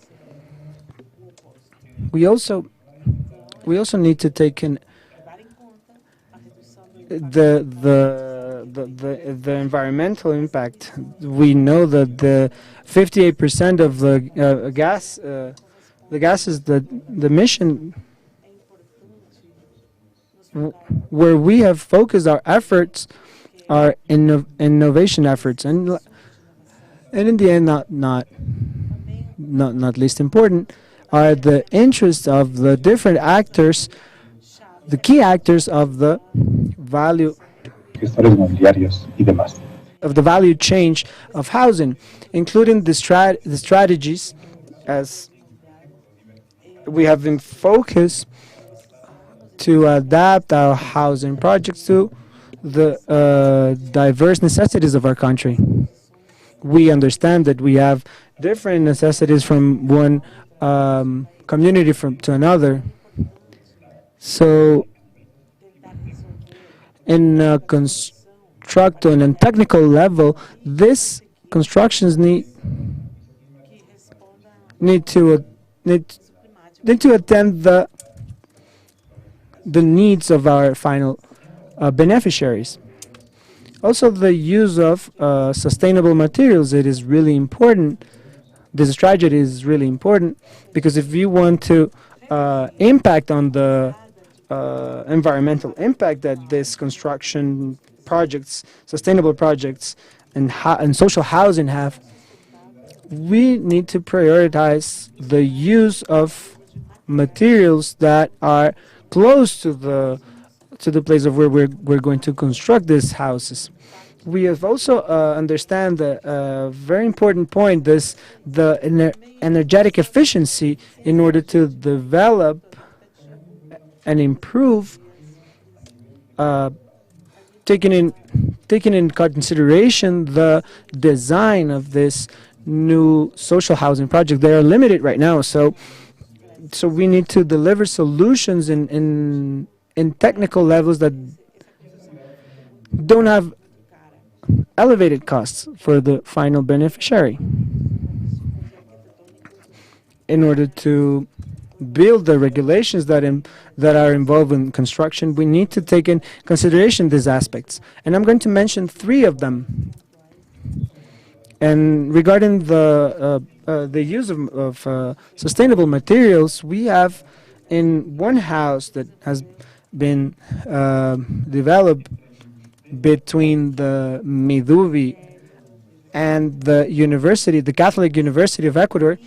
Speaker 1: We also need to take in the environmental impact. We know that the 58% of the gases, the emission, where we have focused our efforts are innovation efforts, and in the end, not least important, are the interests of the different actors, the key actors of the value change of housing, including the strategies, as we have been focused to adapt our housing projects to the diverse necessities of our country. We understand that we have different necessities from one community to another. So, in a constructive and technical level, these constructions need to attend the needs of our final beneficiaries. Also, the use of sustainable materials, it is really important. This strategy is really important because if you want to impact on the environmental impact that this construction projects, sustainable projects, and social housing have, we need to prioritize the use of materials that are close to the place of where we're going to construct these houses. We have also understand the very important point, the energetic efficiency, in order to develop and improve, taking in consideration the design of this new social housing project. They are limited right now, so we need to deliver solutions in technical levels that don't have elevated costs for the final beneficiary. In order to build the regulations that are involved in construction, we need to take in consideration these aspects. And I'm going to mention 3 of them. And regarding the use of sustainable materials, we have in one house that has been developed between the Midubi and the university, the Catholic University of Ecuador.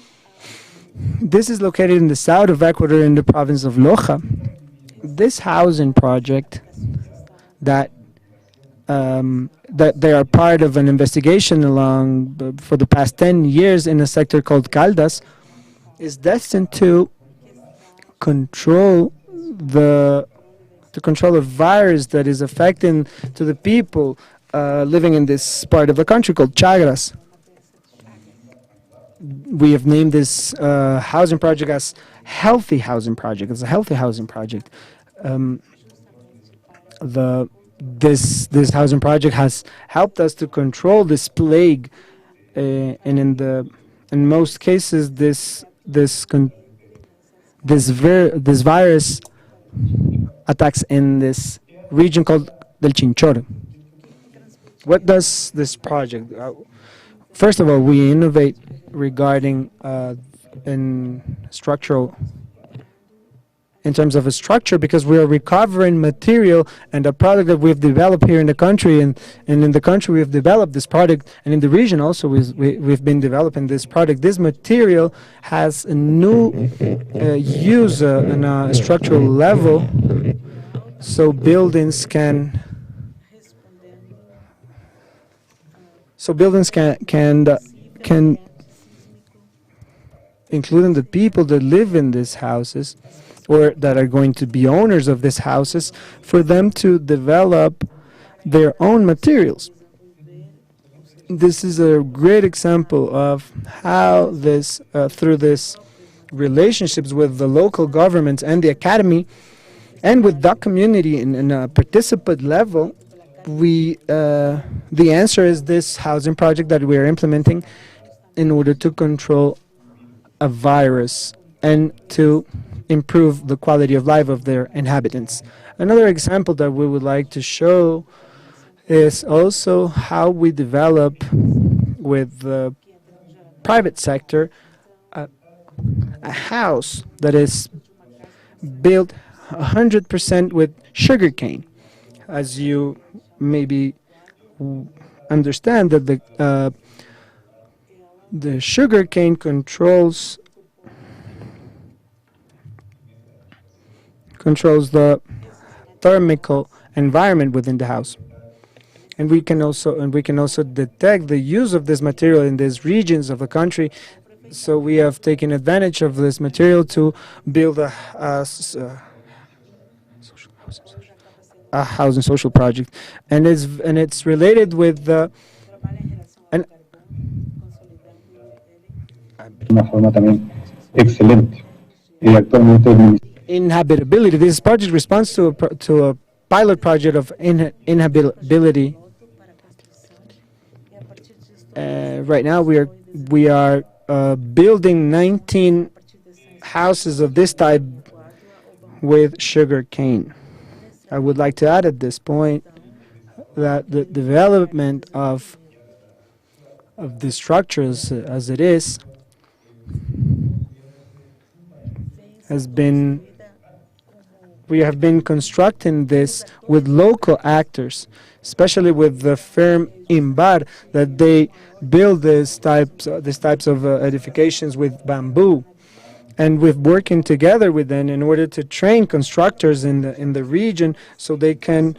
Speaker 1: This is located in the south of Ecuador in the province of Loja. This housing project that they are part of an investigation for the past 10 years in a sector called Caldas is destined to control a virus that is affecting to the people living in this part of the country called Chagras. We have named this housing project as Healthy Housing Project. It's a healthy housing project. This housing project has helped us to control this plague, and in most cases, this virus attacks in this region called Del Chinchorro. What does this project? First of all, we innovate regarding in terms of a structure, because we are recovering material and a product that we've developed here in the country, and in the country we've developed this product, and in the region also we've been developing this product. This material has a new use on a structural level, so buildings can including the people that live in these houses or that are going to be owners of these houses, for them to develop their own materials. This is a great example of how this, through this relationships with the local governments and the academy, and with that community in a participant level, the answer is this housing project that we are implementing in order to control a virus and to improve the quality of life of their inhabitants. Another example that we would like to show is also how we develop with the private sector a house that is built 100% with sugarcane. As you maybe understand, that the sugarcane controls the thermal environment within the house, and we can also detect the use of this material in these regions of the country. So we have taken advantage of this material to build a housing social project, and it's related with the
Speaker 7: una forma también excelente. Actualmente el Ministerio
Speaker 1: inhabitability. This project responds to a pilot project of inhabitability. Right now we are building 19 houses of this type with sugar cane. I would like to add at this point that the development of the structures as it is we have been constructing this with local actors, especially with the firm Imbar, that they build these types of edifications with bamboo, and we're working together with them in order to train constructors in the region, so they can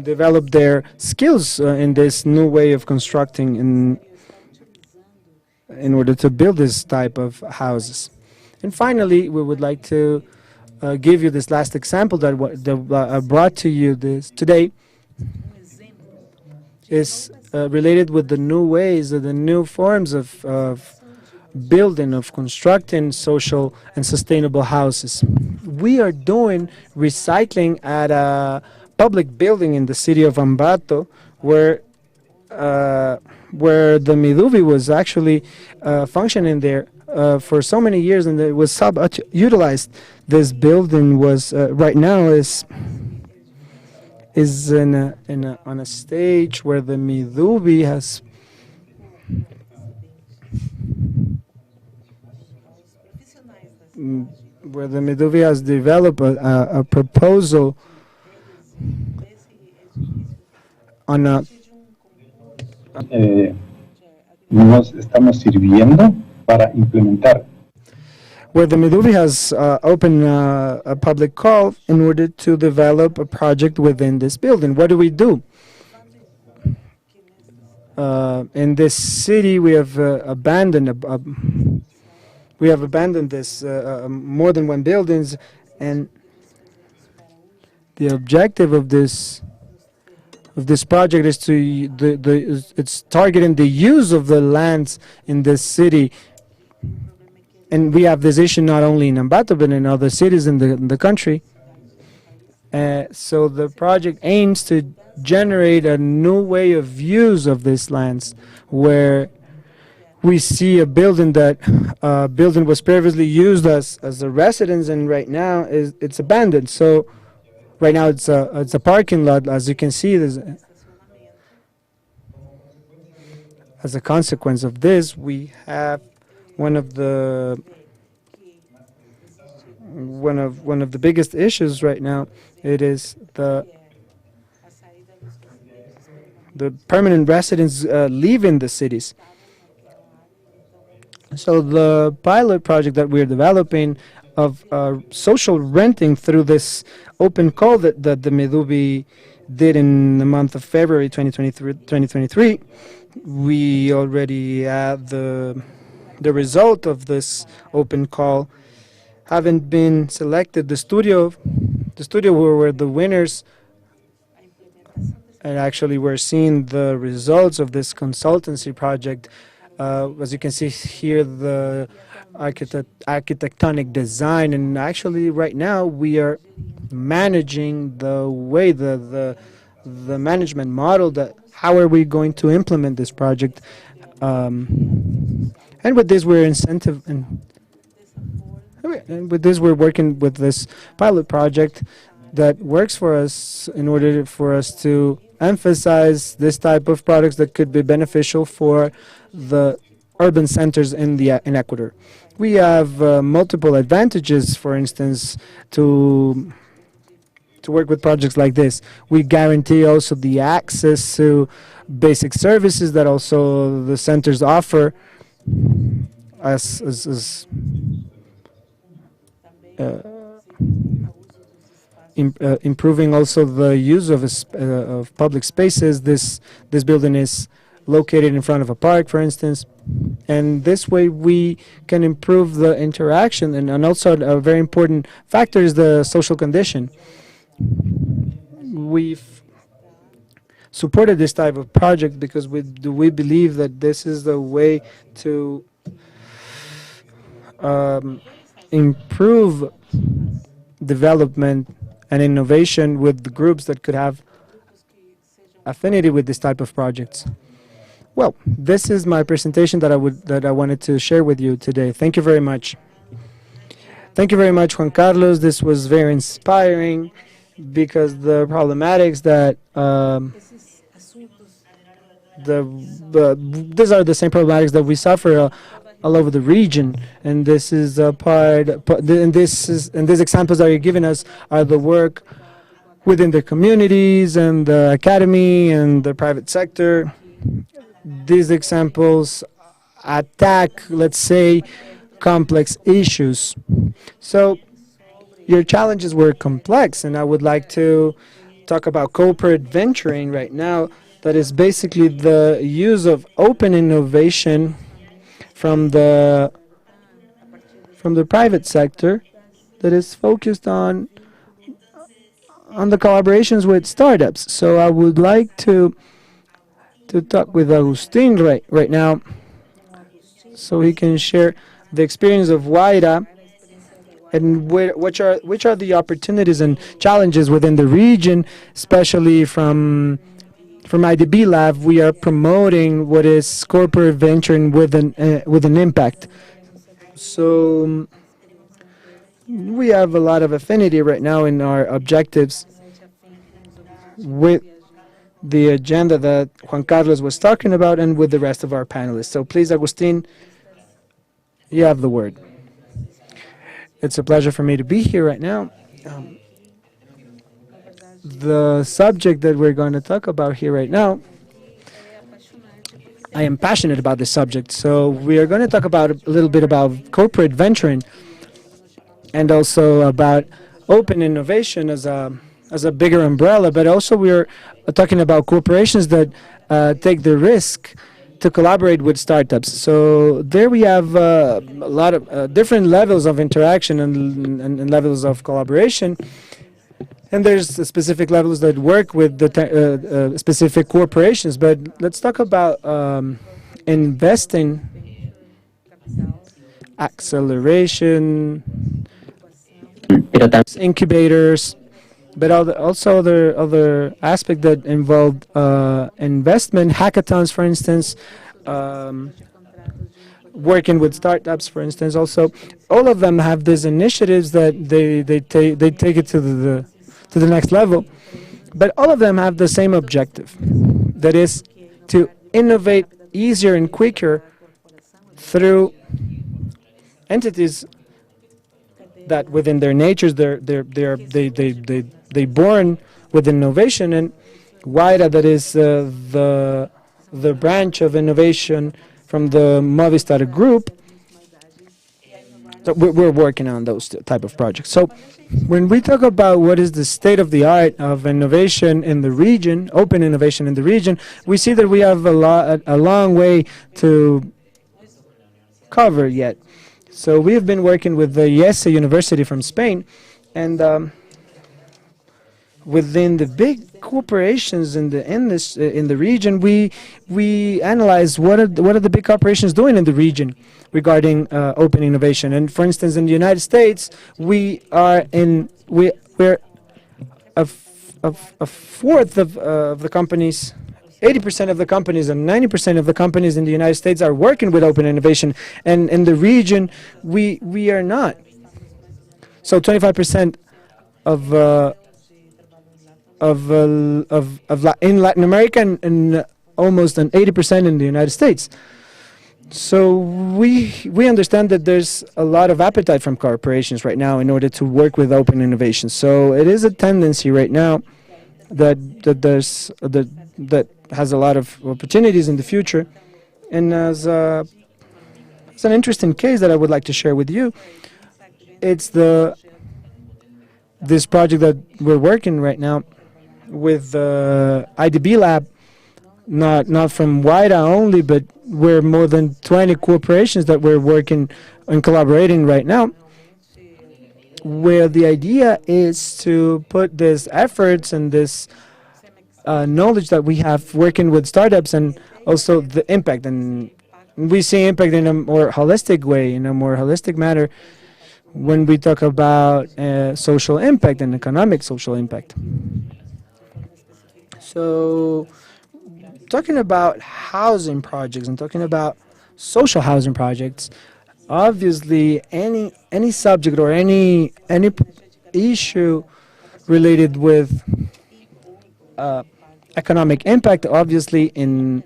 Speaker 1: develop their skills in this new way of constructing in order to build this type of houses. And finally, we would like to give you this last example that I brought to you today. Is related with the new ways, the new forms of building, of constructing social and sustainable houses. We are doing recycling at a public building in the city of Ambato, where the Miduvi was actually functioning there for so many years, and it was subutilized. This building was right now is on a stage where the Miduvi has developed a proposal on a
Speaker 7: nos estamos sirviendo para implementar.
Speaker 1: Where the Miduvi has opened a public call in order to develop a project within this building. What do? In this city, we have abandoned this more than one buildings, and the objective of this project is it's targeting the use of the lands in this city. And we have this issue not only in Ambato, but in other cities in the country. So the project aims to generate a new way of use of these lands, where we see a building that building was previously used as a residence, and right now it's abandoned. So right now it's a parking lot. As you can see, as a consequence of this, we have one of the biggest issues right now. It is the permanent residents leaving the cities. So the pilot project that we're developing of social renting through this open call that the Medubi did in the month of February 2023, we already have the result of this open call. Haven't been selected. The studio were the winners, and actually we're seeing the results of this consultancy project. As you can see here, the architectonic design, and actually right now we are managing the way the management model, that how are we going to implement this project, and with this we're we're working with this pilot project that works for us in order for us to emphasize this type of products that could be beneficial for the urban centers in Ecuador. We have multiple advantages, for instance, to work with projects like this. We guarantee also the access to basic services that also the centers offer, as improving also the use of public spaces. This building is located in front of a park, for instance, and this way we can improve the interaction, and also a very important factor is the social condition. We've supported this type of project because we believe that this is the way to improve development and innovation with the groups that could have affinity with this type of projects. Well, this is my presentation that I wanted to share with you today. Thank you very much. Thank you very much, Juan Carlos. This was very inspiring because the problematics that these are the same problematics that we suffer all over the region, and this is a part. And these examples that you're giving us are the work within the communities and the academy and the private sector. These examples attack, let's say, complex issues. So your challenges were complex, and I would like to talk about corporate venturing right now. That is basically the use of open innovation from the private sector that is focused on the collaborations with startups. So I would like to talk with Agustin right now, so he can share the experience of Guaira and which are the opportunities and challenges within the region, especially from IDB Lab. We are promoting what is corporate venturing with an impact. So we have a lot of affinity right now in our objectives with the agenda that Juan Carlos was talking about and with the rest of our panelists. So please, Agustin, you have the word. It's a pleasure for me to be here right now. The subject that we're going to talk about here right now, I am passionate about this subject. So we are going to talk about a little bit about corporate venturing and also about open innovation as a bigger umbrella, but also we're talking about corporations that take the risk to collaborate with startups. So there we have a lot of different levels of interaction and levels of collaboration. And there's specific levels that work with the specific corporations. But let's talk about investing, acceleration, incubators, but also other aspects that involve investment, hackathons, for instance, working with startups, for instance. Also, all of them have these initiatives that they take it to the next level, but all of them have the same objective, that is to innovate easier and quicker through entities that within their natures they born with innovation. And WIDA, that is the branch of innovation from the Movistar group. So we're working on those type of projects. So when we talk about what is the state of the art of innovation in the region, open innovation in the region, we see that we have a long way to cover yet. So we have been working with the IESE University from Spain, and within the big corporations in the region, we analyze what are the big corporations doing in the region regarding open innovation. And for instance, in the United States, we're a fourth of the companies. 80% of the companies and 90% of the companies in the United States are working with open innovation, and in the region we are not. So 25% in Latin America, and almost an 80% in the United States. So we understand that there's a lot of appetite from corporations right now in order to work with open innovation. So it is a tendency right now that has a lot of opportunities in the future. And as an interesting case that I would like to share with you, it's this project that we're working right now with the IDB lab, not from WIDA only, but we're more than 20 corporations that we're working and collaborating right now, where the idea is to put these efforts and this knowledge that we have working with startups, and also the impact. And we see impact in a more holistic way, in a more holistic manner, when we talk about social impact and economic social impact. So talking about housing projects and talking about social housing projects, obviously any subject or any issue related with economic impact, obviously in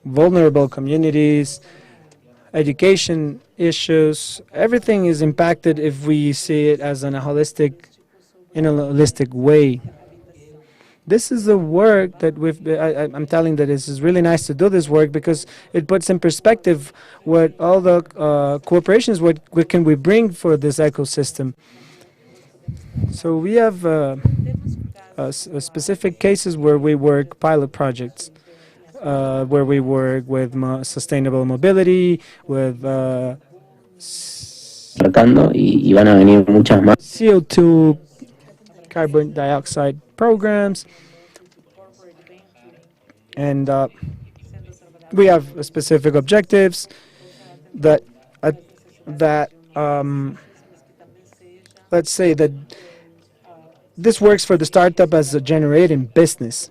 Speaker 1: vulnerable communities, education issues, everything is impacted if we see it as in a holistic way. This is the work that I'm telling that this is really nice to do this work, because it puts in perspective what all the corporations, what can we bring for this ecosystem. So we have specific cases where we work pilot projects, where we work with sustainable mobility, with CO2, carbon dioxide programs, and we have specific objectives that let's say that this works for the startup as a generating business.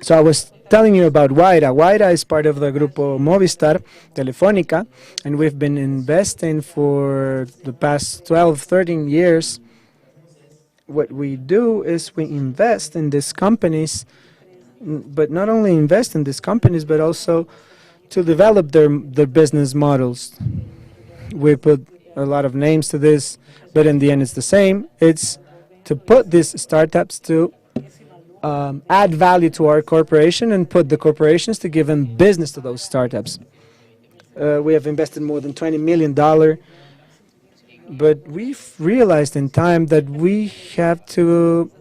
Speaker 1: So I was telling you about WIDA. WIDA is part of the Grupo Movistar Telefónica, and we've been investing for the past 12, 13 years. What we do is we invest in these companies, but not only invest in these companies, but also to develop their business models. We put a lot of names to this, but in the end it's the same. It's to put these startups to add value to our corporation and put the corporations to give them business to those startups. We have invested more than $20 million, but we've realized in time that we have to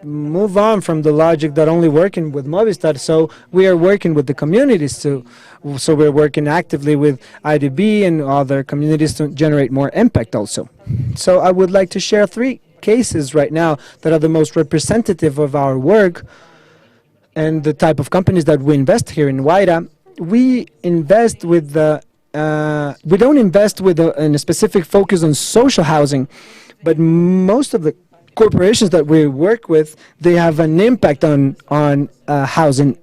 Speaker 1: move on from the logic that only working with Movistar. So we are working with the communities too. So we're working actively with IDB and other communities to generate more impact also. So I would like to share 3 cases right now that are the most representative of our work and the type of companies that we invest here in WIDA. We invest with we don't invest with in a specific focus on social housing, but most of the corporations that we work with, they have an impact on housing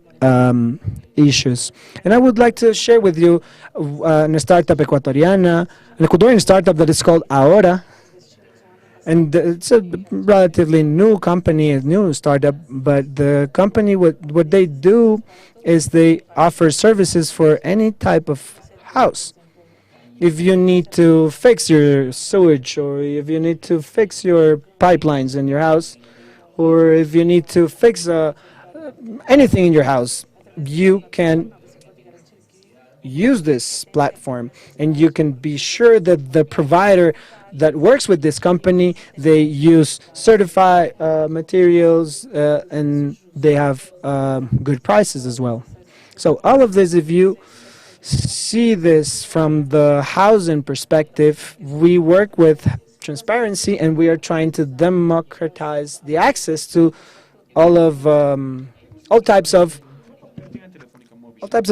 Speaker 1: issues. And I would like to share with you a startup Ecuadoriana, an Ecuadorian startup that is called Ahora. And it's a relatively new company, a new startup, but the company, what they do is they offer services for any type of house. If you need to fix your sewage, or if you need to fix your pipelines in your house, or if you need to fix anything in your house, you can use this platform, and you can be sure that the provider that works with this company, they use certified materials, and they have good prices as well. So all of this, if you see this from the housing perspective, we work with transparency, and we are trying to democratize the access to all of all types of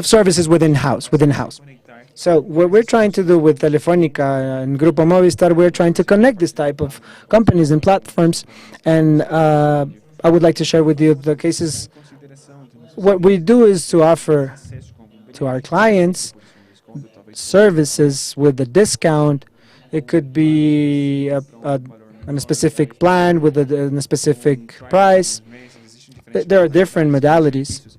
Speaker 1: services within house. So what we're trying to do with Telefónica and Grupo Movistar, we're trying to connect this type of companies and platforms. And I would like to share with you the cases. What we do is to offer to our clients services with a discount. It could be on a specific plan with a specific price. There are different modalities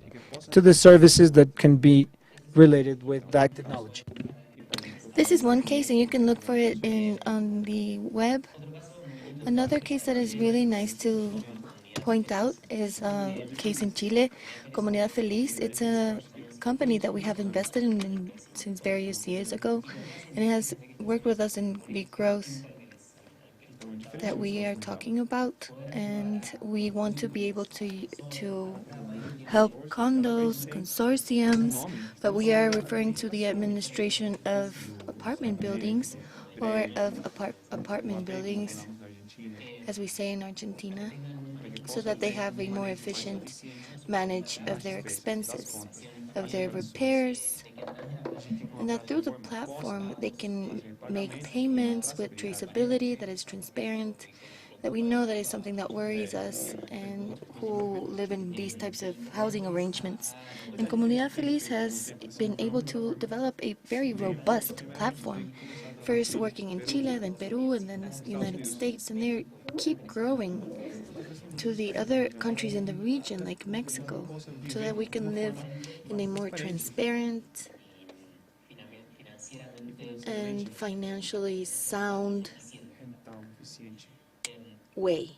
Speaker 1: to the services that can be related with that technology.
Speaker 5: This is one case, and you can look for it on the web. Another case that is really nice to point out is a case in Chile, Comunidad Feliz. It's a company that we have invested in since various years ago, and it has worked with us in the growth that we are talking about, and we want to be able to help condos, consortiums, but we are referring to the administration of apartment buildings, or of apartment buildings, as we say in Argentina, so that they have a more efficient manage of their expenses, of their repairs, and that through the platform they can make payments with traceability that is transparent, that we know that is something that worries us and who live in these types of housing arrangements. And Comunidad Feliz has been able to develop a very robust platform, first working in Chile, then Peru, and then the United States, and they keep growing to the other countries in the region, like Mexico, so that we can live in a more transparent and financially sound way.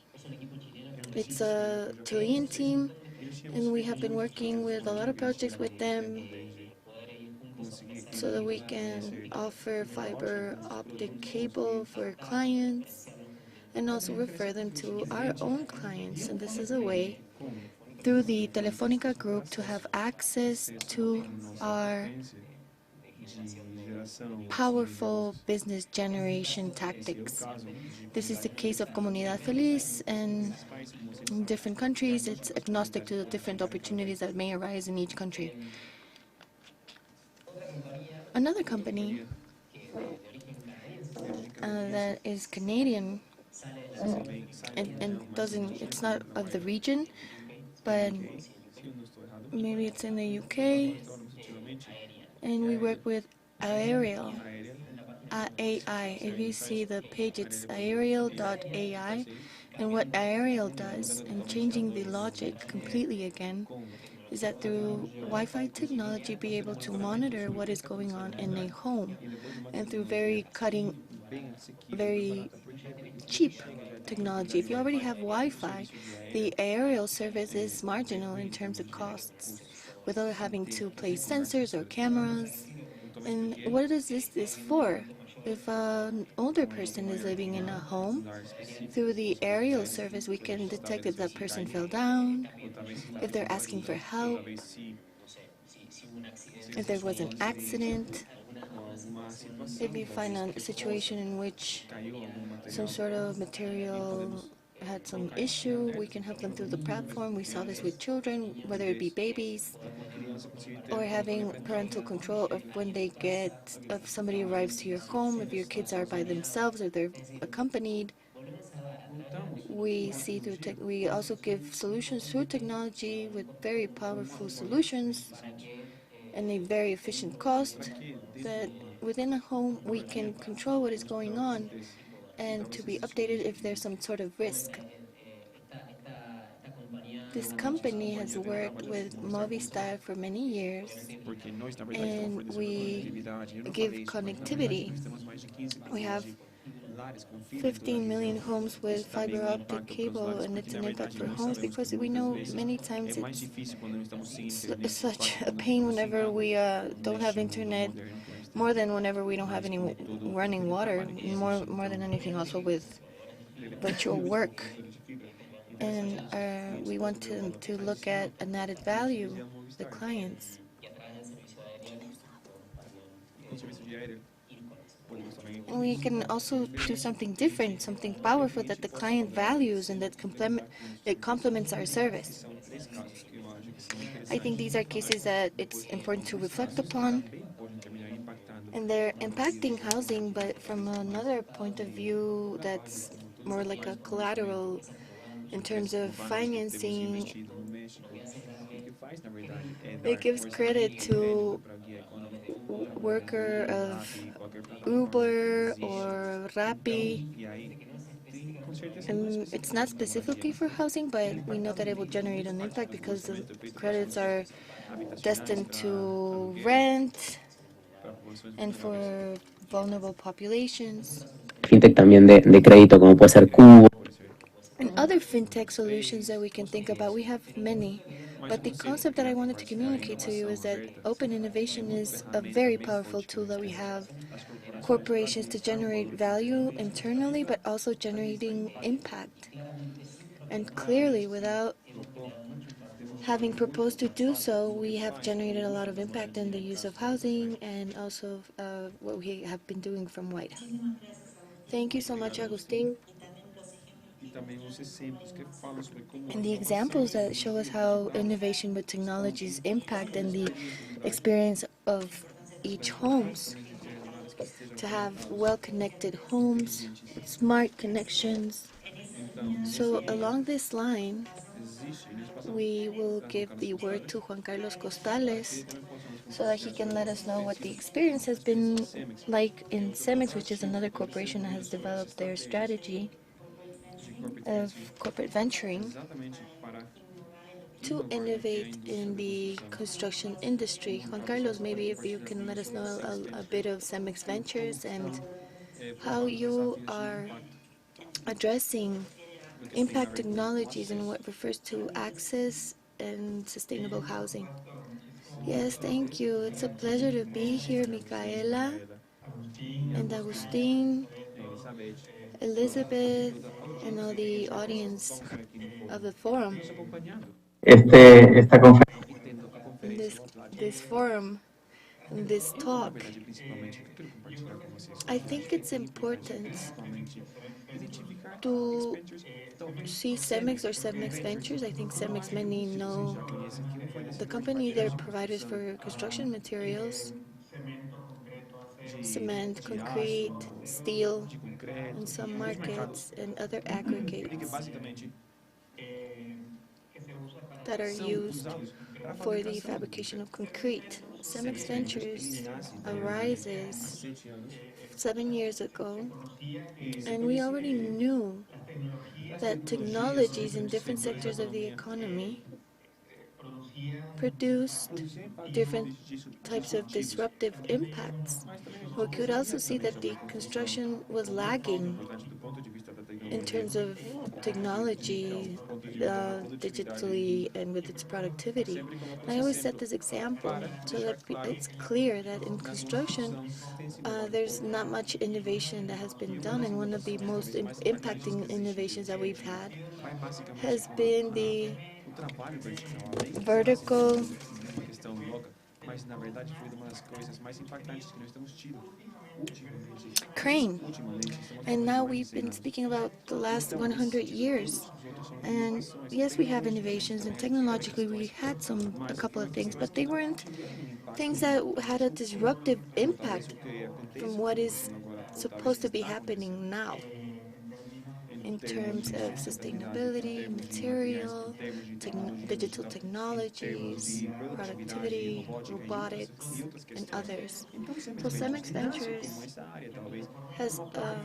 Speaker 5: It's a Chilean team, and we have been working with a lot of projects with them so that we can offer fiber optic cable for clients and also refer them to our own clients. And this is a way through the Telefónica group to have access to our powerful business generation tactics. This is the case of Comunidad Feliz, and in different countries it's agnostic to the different opportunities that may arise in each country. Another company that is Canadian and it's not of the region, but maybe it's in the UK, and we work with Aerial, AI. If you see the page, it's aerial.ai, and what Aerial does, and changing the logic completely again, is that through Wi-Fi technology be able to monitor what is going on in a home, and through very cheap technology. If you already have Wi-Fi, the aerial service is marginal in terms of costs, without having to place sensors or cameras. And what is this for? If an older person is living in a home, through the aerial service we can detect if that person fell down, if they're asking for help, if there was an accident, if you find a situation in which some sort of material had some issue, we can help them through the platform. We saw this with children, whether it be babies or having parental control of when they if somebody arrives to your home, if your kids are by themselves or they're accompanied. we see through we also give solutions through technology with very powerful solutions and a very efficient cost, that within a home we can control what is going on and to be updated if there's some sort of risk. This company has worked with Movistar for many years, and we give connectivity. We have 15 million homes with fiber optic cable, and it's an impact for homes because we know many times it's such a pain whenever we don't have internet, more than whenever we don't have any running water, more than anything also with virtual work. And we want to look at an added value, the clients. And we can also do something different, something powerful that the client values and that complements our service. I think these are cases that it's important to reflect upon, and they're impacting housing, but from another point of view that's more like a collateral in terms of financing. It gives credit to worker of Uber or Rappi. And it's not specifically for housing, but we know that it will generate an impact because the credits are destined to rent and for vulnerable populations.
Speaker 8: Fintech también de crédito, como puede ser Cubo.
Speaker 5: And other fintech solutions that we can think about, we have many. But the concept that I wanted to communicate to you is that open innovation is a very powerful tool that we have corporations to generate value internally, but also generating impact. And clearly, without having proposed to do so, we have generated a lot of impact in the use of housing and also what we have been doing from White House. Thank you so much, Agustin. And the examples that show us how innovation with technologies impact and the experience of each homes. To have well-connected homes, smart connections. So along this line, we will give the word to Juan Carlos Costales so that he can let us know what the experience has been like in CEMEX, which is another corporation that has developed their strategy of corporate venturing to innovate in the construction industry. Juan Carlos, maybe if you can let us know a bit of CEMEX Ventures and how you are addressing impact technologies and what refers to access and sustainable housing. Yes, thank you. It's a pleasure to be here, Micaela and Agustin, Elizabeth, and all the audience of the forum.
Speaker 8: Esta conferencia.
Speaker 5: This forum, this talk, I think it's important to see CEMEX or CEMEX Ventures. I think CEMEX, many know the company. They're providers for construction materials, cement, concrete, steel, in some markets, and other aggregates that are used for the fabrication of concrete. CEMEX Ventures arises 7 years ago, and we already knew that technologies in different sectors of the economy produced different types of disruptive impacts. We could also see that the construction was lagging in terms of technology, digitally, and with its productivity. And I always set this example so that it's clear that in construction, there's not much innovation that has been done, and one of the most impacting innovations that we've had has been the vertical crane. And now we've been speaking about the last 100 years. And yes, we have innovations, and technologically we had a couple of things, but they weren't things that had a disruptive impact from what is supposed to be happening now. in terms of sustainability, material, digital technologies, productivity, robotics, and others. So CEMEX Ventures has an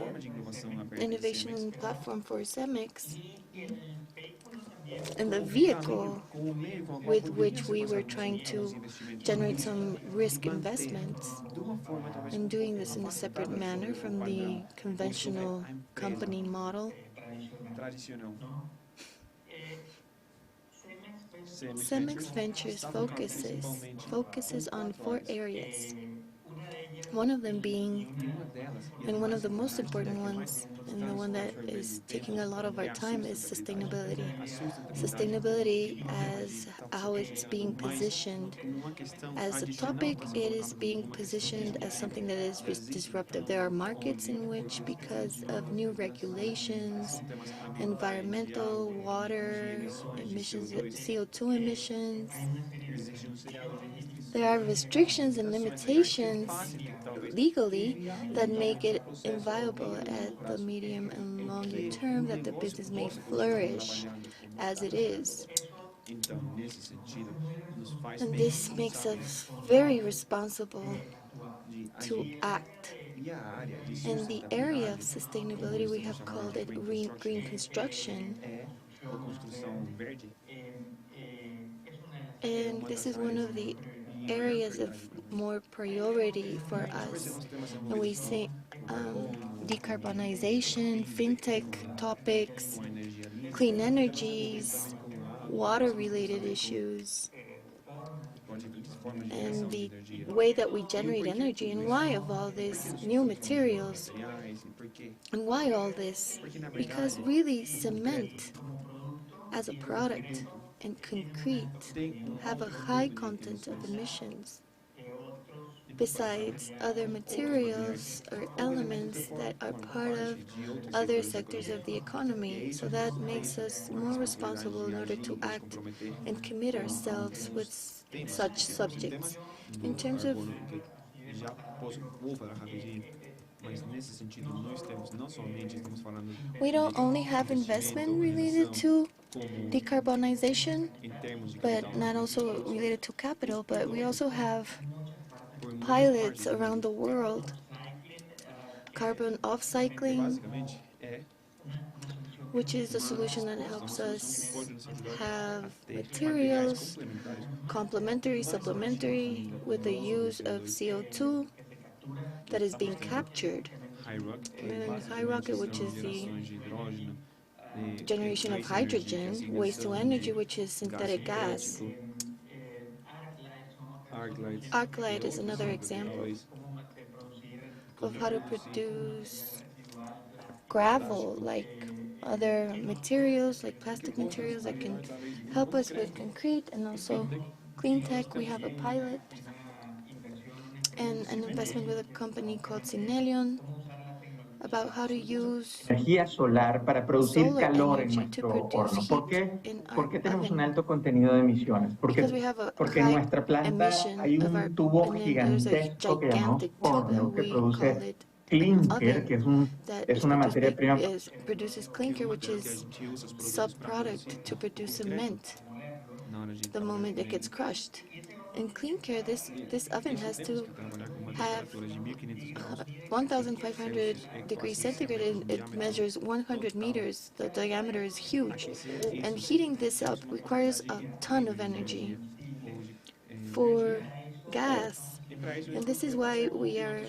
Speaker 5: innovation platform for CEMEX, and the vehicle with which we were trying to generate some risk investments, and doing this in a separate manner from the conventional company model. CEMEX Ventures focuses on 4 areas. One of them being, and one of the most important ones, and the one that is taking a lot of our time, is sustainability. Sustainability as how it's being positioned as a topic, it is being positioned as something that is disruptive. There are markets in which, because of new regulations, environmental, water emissions, CO2 emissions, there are restrictions and limitations legally that make it inviable at the medium and longer term that the business may flourish as it is. And this makes us very responsible to act. In the area of sustainability, we have called it green construction. And this is one of the areas of more priority for us. And we say decarbonization, fintech topics, clean energies, water-related issues, and the way that we generate energy, and why of all this, new materials. And why all this? Because really cement as a product and concrete have a high content of emissions, besides other materials or elements that are part of other sectors of the economy. So that makes us more responsible in order to act and commit ourselves with such subjects. In terms of we don't only have investment related to decarbonization, but not also related to capital, but we also have pilots around the world, carbon off-cycling, which is a solution that helps us have materials, complementary, supplementary, with the use of CO2 that is being captured. And then high rocket, which is the generation of hydrogen, waste to energy, which is synthetic gas. Arc light is another example of how to produce gravel, like other materials, like plastic materials that can help us with concrete, and also clean tech. We have a pilot and an investment with a company called Synelion about how to use
Speaker 8: Energía solar para producir
Speaker 5: solar
Speaker 8: calor en
Speaker 5: energy to
Speaker 8: nuestro
Speaker 5: produce
Speaker 8: horno. ¿Por
Speaker 5: heat
Speaker 8: qué?
Speaker 5: in our
Speaker 8: ¿Por qué tenemos un
Speaker 5: oven.
Speaker 8: alto contenido de emisiones?
Speaker 5: Because we have a
Speaker 8: Porque en
Speaker 5: high
Speaker 8: nuestra planta
Speaker 5: emission
Speaker 8: hay
Speaker 5: of our,
Speaker 8: un tubo
Speaker 5: and then there's a
Speaker 8: gigantesco que llamamos
Speaker 5: gigantic tube that
Speaker 8: horno que
Speaker 5: we call
Speaker 8: produce
Speaker 5: it
Speaker 8: clinker, que
Speaker 5: oven, that
Speaker 8: es
Speaker 5: is
Speaker 8: una
Speaker 5: produced
Speaker 8: materia prima
Speaker 5: produces clinker, which is subproduct to produce cement the moment it gets crushed. In clinker, this oven has to have 1,500 degrees centigrade, and it measures 100 meters. The diameter is huge. And heating this up requires a ton of energy for gas. And this is why we are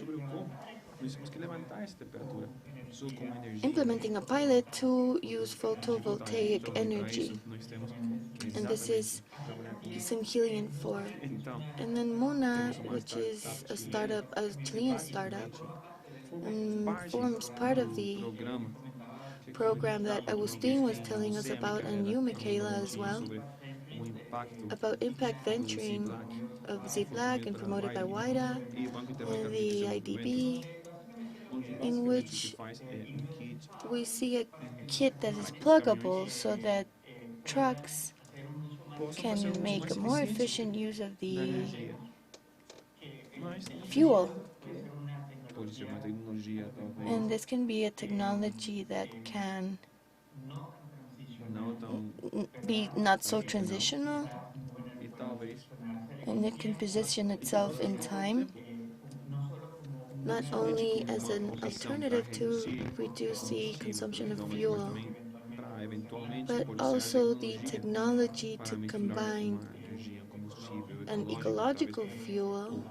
Speaker 5: implementing a pilot to use photovoltaic energy. And this is Synhelion 4. And then Mona, which is a startup, a Chilean startup, forms part of the program that Agustin was telling us about, and you, Michaela, as well, about impact venturing of ZPLAC and promoted by WIDA and the IDB, in which we see a kit that is pluggable so that trucks can make a more efficient use of the fuel. And this can be a technology that can be not so transitional, and it can position itself in time, not only as an alternative to reduce the consumption of fuel, but also the technology to combine an ecological fuel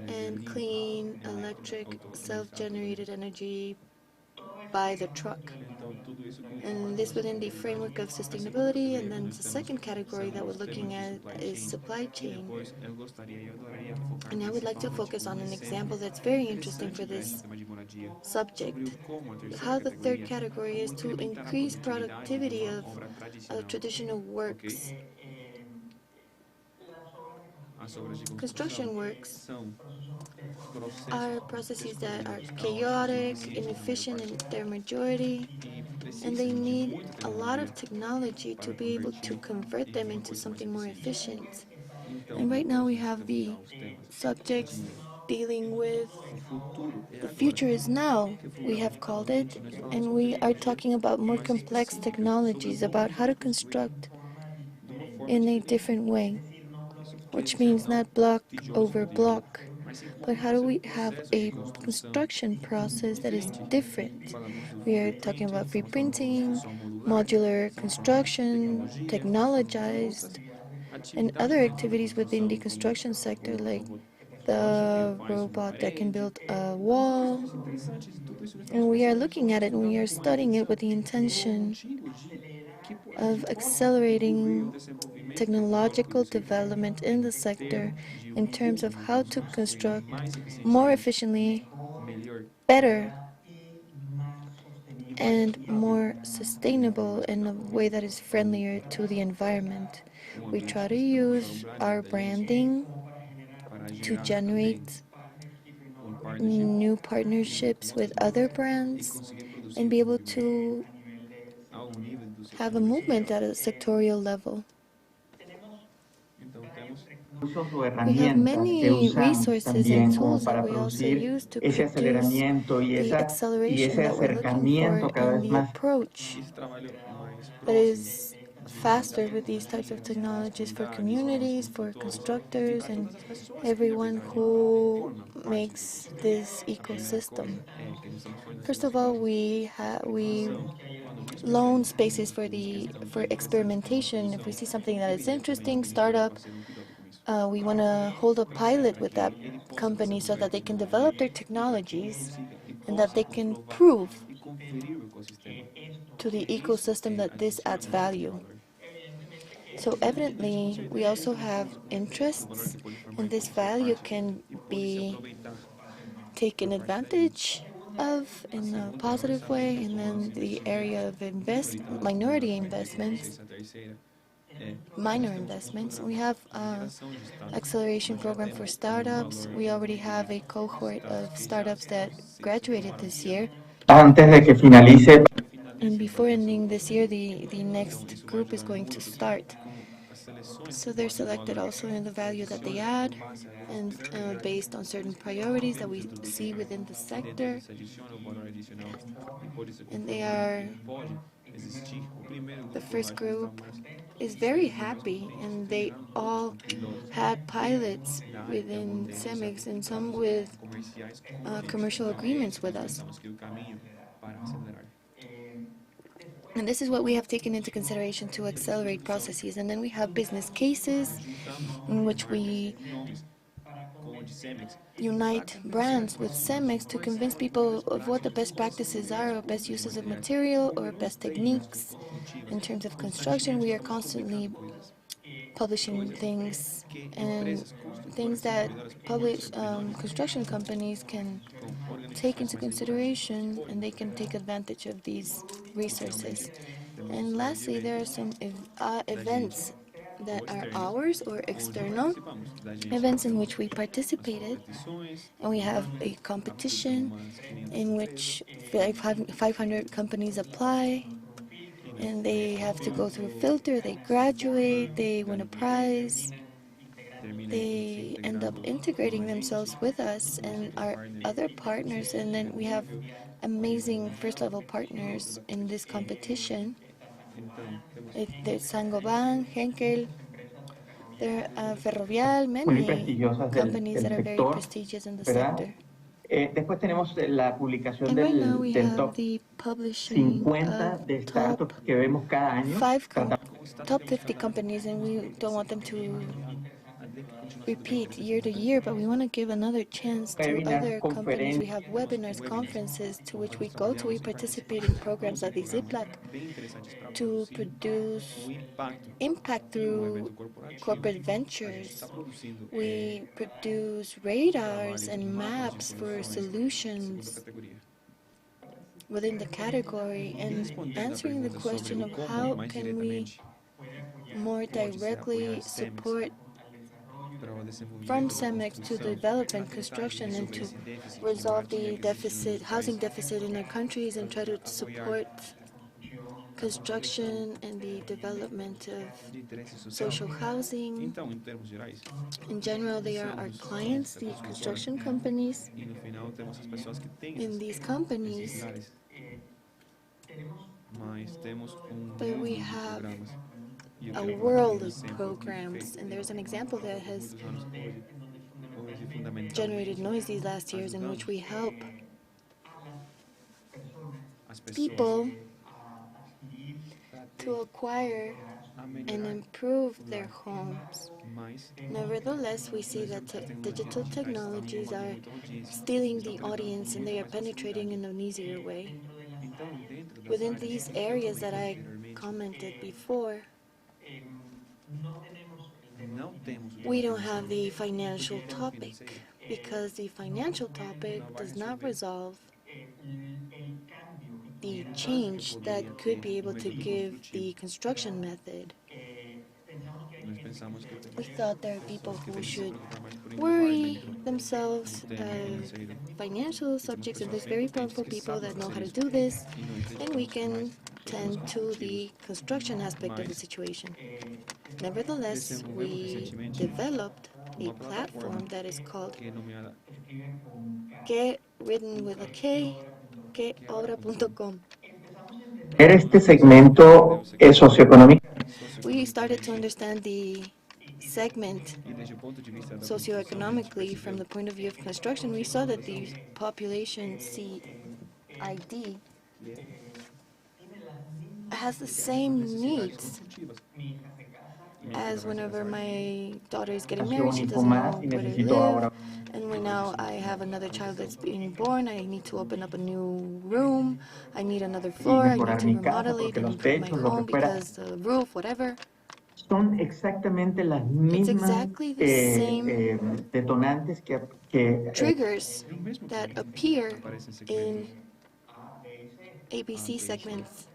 Speaker 5: and clean electric self-generated energy by the truck. And this within the framework of sustainability. And then the second category that we're looking at is supply chain. And I would like to focus on an example that's very interesting for this subject. How the third category is to increase productivity of traditional works. Construction works are processes that are chaotic, inefficient in their majority, and they need a lot of technology to be able to convert them into something more efficient. And right now we have the subjects dealing with the future is now, we have called it, and we are talking about more complex technologies, about how to construct in a different way, which means not block over block, but how do we have a construction process that is different? We are talking about free printing, modular construction, technologized, and other activities within the construction sector, like the robot that can build a wall. And we are looking at it and we are studying it with the intention of accelerating technological development in the sector in terms of how to construct more efficiently, better, and more sustainable in a way that is friendlier to the environment. We try to use our branding to generate new partnerships with other brands and be able to have a movement at a sectorial level. We have many resources and tools that we also use to produce the acceleration that we're looking for and the approach that is faster with these types of technologies for communities, for constructors, and everyone who makes this ecosystem. First of all, we loan spaces for experimentation. If we see something that is interesting, startup, we want to hold a pilot with that company so that they can develop their technologies and that they can prove to the ecosystem that this adds value. So evidently, we also have interests, and this value can be taken advantage of in a positive way. And then the area of minority investments, minor investments. We have acceleration program for startups. We already have a cohort of startups that graduated this year.
Speaker 8: Antes de que finalice,
Speaker 5: And before ending this year, the next group is going to start. So they're selected also in the value that they add and based on certain priorities that we see within the sector. And they are, the first group is very happy, and they all had pilots within CEMEX and some with commercial agreements with us. And this is what we have taken into consideration to accelerate processes. And then we have business cases in which we unite brands with CEMEX to convince people of what the best practices are, or best uses of material, or best techniques in terms of construction. We are constantly publishing things and things that construction companies can take into consideration, and they can take advantage of these resources. And lastly, there are some events that are ours or external events in which we participated, and we have a competition in which 500 companies apply, and they have to go through a filter, they graduate, they win a prize, they end up integrating themselves with us and our other partners. And then we have amazing first-level partners in this competition. There's Saint-Gobain, Henkel, there are Ferrovial,
Speaker 8: muy
Speaker 5: many
Speaker 8: prestigiosas
Speaker 5: companies
Speaker 8: del
Speaker 5: that are very
Speaker 8: sector,
Speaker 5: prestigious in the
Speaker 8: ¿verdad?
Speaker 5: sector.
Speaker 8: Después tenemos la publicación
Speaker 5: And right now we
Speaker 8: del
Speaker 5: have
Speaker 8: top
Speaker 5: the publishing
Speaker 8: 50
Speaker 5: of
Speaker 8: de
Speaker 5: top
Speaker 8: startups que vemos cada año.
Speaker 5: top 50 companies, and we don't want them to repeat year to year, but we want to give another chance to
Speaker 8: Webinars,
Speaker 5: other companies. We
Speaker 8: conferencias.
Speaker 5: have webinars, conferences to which we go to. We participate in programs like the ZIPLAC to produce impact through corporate ventures. We produce radars and maps for solutions within the category, and answering the question of how can we more directly support from CEMEX to development, construction, and to resolve the housing deficit in our countries, and try to support construction and the development of social housing. In general, they are our clients, the construction companies. In these companies, but we have a world of programs, and there's an example that has generated noise these last years, in which we help people to acquire and improve their homes. Nevertheless, we see that digital technologies are stealing the audience, and they are penetrating in an easier way. Within these areas that I commented before, we don't have the financial topic, because the financial topic does not resolve the change that could be able to give the construction method. We thought there are people who should worry themselves financial subjects, and there's very powerful people that know how to do this, and we can tend to the construction aspect of the situation. Nevertheless, we developed a platform that is called Que, written with a K, queobra.com.
Speaker 8: Este segmento socioeconómico.
Speaker 5: We started to understand the segment socioeconomically from the point of view of construction. We saw that the population CID has the same needs as whenever my daughter is getting married. She doesn't know where to live, and now I have another child that's being born. I need to open up a new room. I need another floor. I need to remodel it and improve my home because the roof, whatever.
Speaker 8: Son exactamente las
Speaker 5: It's
Speaker 8: mismas
Speaker 5: exactly the same
Speaker 8: detonantes que
Speaker 5: triggers that appear in ABC segments.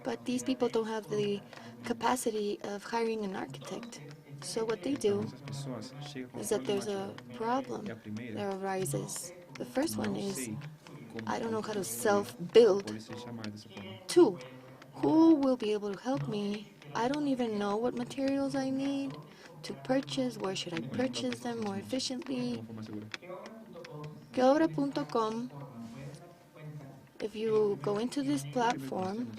Speaker 5: But these people don't have the capacity of hiring an architect. So what they do is that there's a problem that arises. The first one is, I don't know how to self-build. 2, who will be able to help me? I don't even know what materials I need to purchase. Where should I purchase them more efficiently? Queobra.com. If you go into this platform,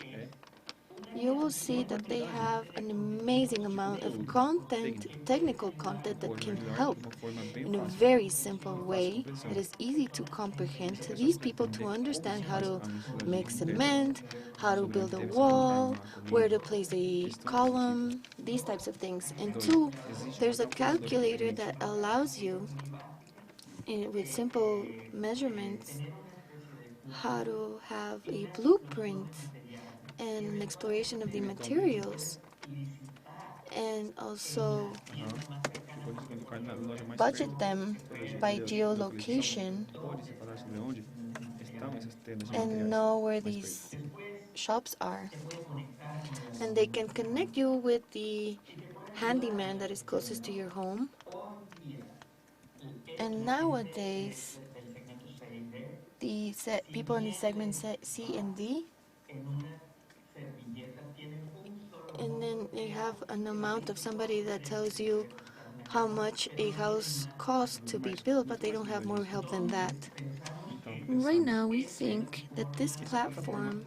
Speaker 5: you will see that they have an amazing amount of content, technical content, that can help in a very simple way that is easy to comprehend to these people to understand how to mix cement, how to build a wall, where to place a column, these types of things. And 2, there's a calculator that allows you, with simple measurements, how to have a blueprint and an exploration of the materials, and also budget them by geolocation and know where these shops are. And they can connect you with the handyman that is closest to your home. And nowadays, the people in the segment C and D, and then they have an amount of somebody that tells you how much a house costs to be built, but they don't have more help than that. Right now, we think that this platform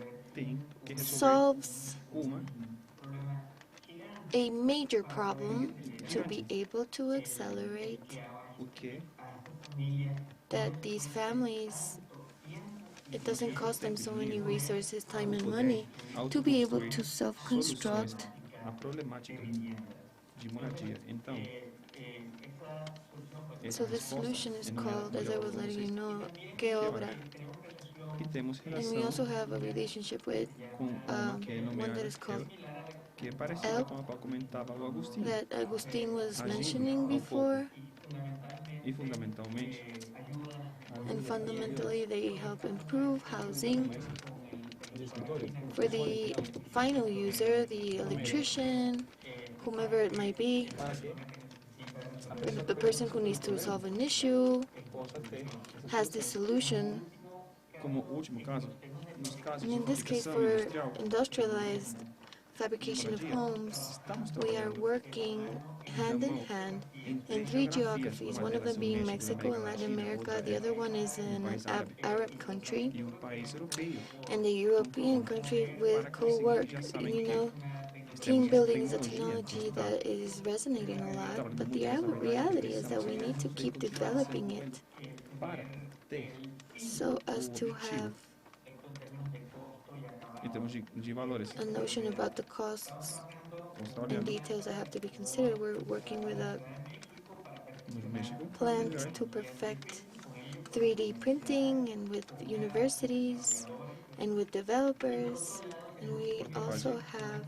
Speaker 5: solves a major problem to be able to accelerate that these families, it doesn't cost them so many resources, time and money to be able to self-construct. So the solution is called, as I was letting you know, Que Obra. And we also have a relationship with one that is called Help, that Agustin was mentioning before. And fundamentally, they help improve housing for the final user, the electrician, whomever it might be, the person who needs to solve an issue, has this solution. And in this case, for industrialized fabrication of homes, we are working hand in hand in 3 geographies, one of them being Mexico and Latin America, the other one is in an Arab country, and the European country with co-work. You know, team building is a technology that is resonating a lot, but the reality is that we need to keep developing it so as to have a notion about the costs and details that have to be considered. We're working with a plant to perfect 3D printing and with universities and with developers. And we also have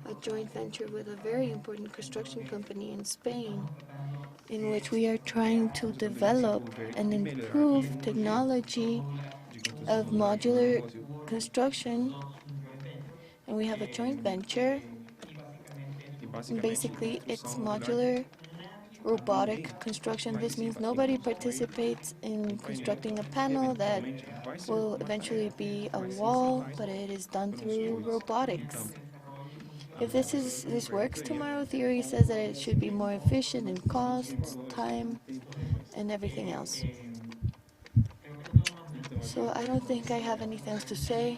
Speaker 5: a joint venture with a very important construction company in Spain, in which we are trying to develop and improve technology of modular construction. And we have a joint venture. And basically, it's modular robotic construction. This means nobody participates in constructing a panel that will eventually be a wall, but it is done through robotics. If this works tomorrow, theory says that it should be more efficient in costs, time, and everything else. So I don't think I have anything else to say,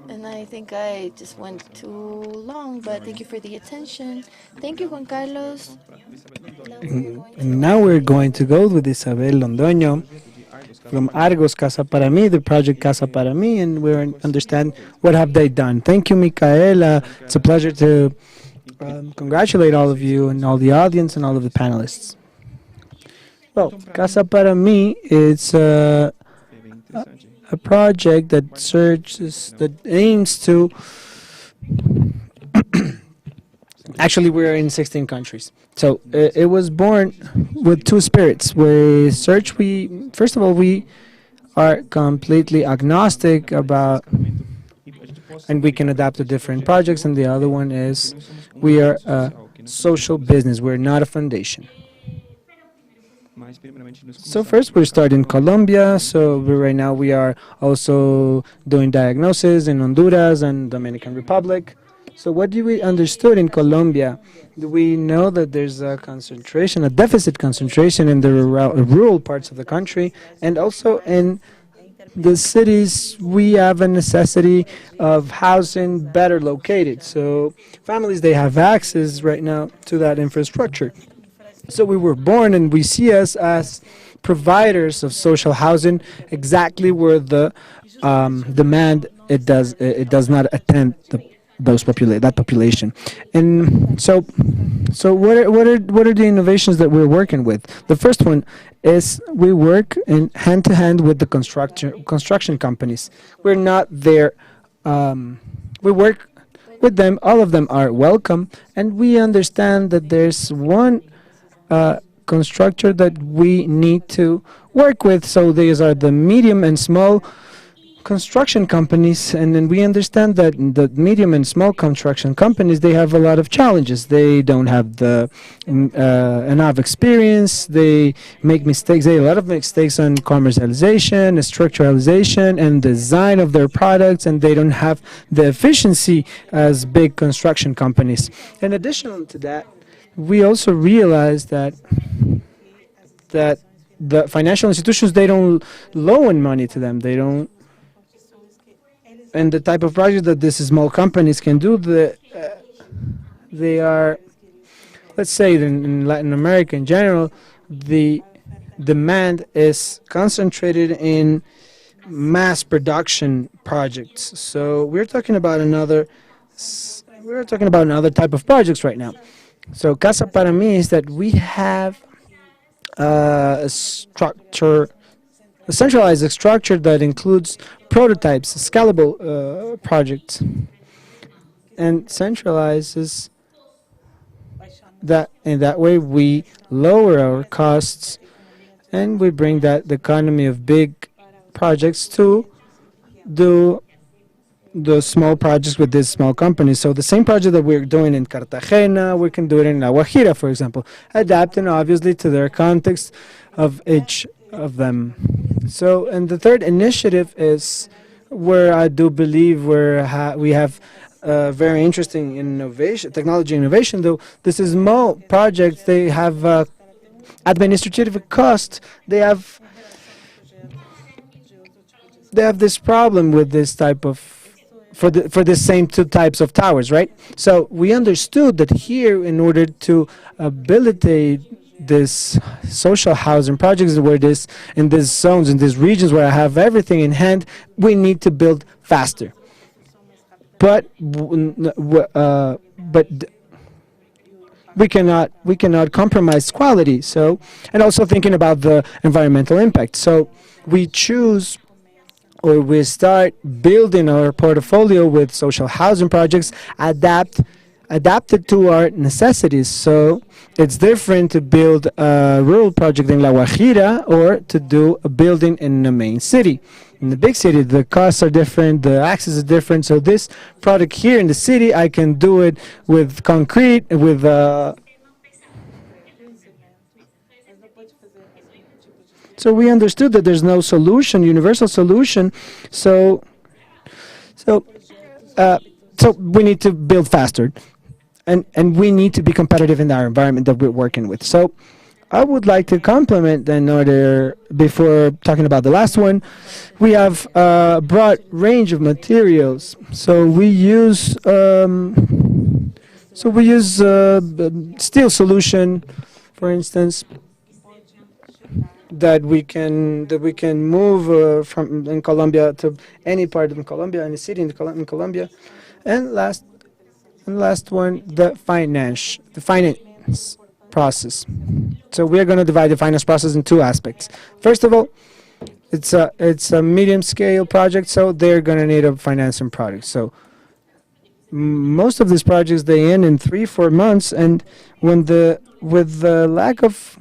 Speaker 5: and I think I just went too long, but thank you for the attention. Thank you, Juan Carlos.
Speaker 1: And now we're going to go with Isabel Londoño from Argos Casa Para Mí, the project Casa Para Mí, and we'll understand what have they done. Thank you, Micaela. It's a pleasure to congratulate all of you and all the audience and all of the panelists. Well, Casa Para Mí is a project that aims to actually, we're in 16 countries. So it was born with two spirits. First of all, we are completely agnostic about, and we can adapt to different projects. And the other one is we are a social business. We're not a foundation. So first, we're starting in Colombia. So right now we are also doing diagnosis in Honduras and Dominican Republic. So what do we understood in Colombia? We know that there's a deficit concentration in the rural parts of the country, and also in the cities we have a necessity of housing better located. So families, they have access right now to that infrastructure. So we were born and we see us as providers of social housing exactly where the demand it does not attend that population. And so what are the innovations that we're working with? The first one is we work in hand to hand with the construction companies. We're not there. We work with them. All of them are welcome, and we understand that there's one constructor that we need to work with. So these are the medium and small construction companies, and then we understand that the medium and small construction companies, they have a lot of challenges. They don't have the enough experience. They make mistakes. They have a lot of mistakes on commercialization, structuralization, and design of their products, and they don't have the efficiency as big construction companies. In addition to that, we also realize that the financial institutions, they don't loan money to them. They don't. And the type of project that these small companies can do, they are, let's say in Latin America in general, the demand is concentrated in mass production projects. So we're talking about another type of projects right now. So Casa para mí is that we have a structure, a centralized structure that includes prototypes, scalable projects, and centralizes that. In that way, we lower our costs, and we bring that the economy of big projects to do the small projects with these small companies. So the same project that we're doing in Cartagena, we can do it in La Guajira, for example, adapting obviously to their context of each of them. So, and the third initiative is where I do believe we have very interesting innovation, technology innovation, though this is small projects, they have administrative cost, they have this problem with this type of for the same two types of towers, right? So we understood that here, in order to habilitate this social housing projects where this in these zones, in these regions where I have everything in hand, we need to build faster. But we cannot compromise quality. So, and also thinking about the environmental impact. So we choose, or we start building our portfolio with social housing projects adapted to our necessities. So it's different to build a rural project in La Guajira or to do a building in the main city. In the big city, the costs are different, the access is different. So this product here in the city, I can do it with concrete, with so we understood that there's no solution, universal solution. So we need to build faster, and we need to be competitive in our environment that we're working with. So I would like to complement in order, before talking about the last one, we have a broad range of materials. So we use steel solution, for instance, that we can move from in Colombia to any part of Colombia, any city in Colombia, and last one, the finance process. So we are going to divide the finance process in two aspects. First of all, it's a medium scale project, so they're going to need a financing product. So most of these projects, they end in 3-4 months, and with the lack of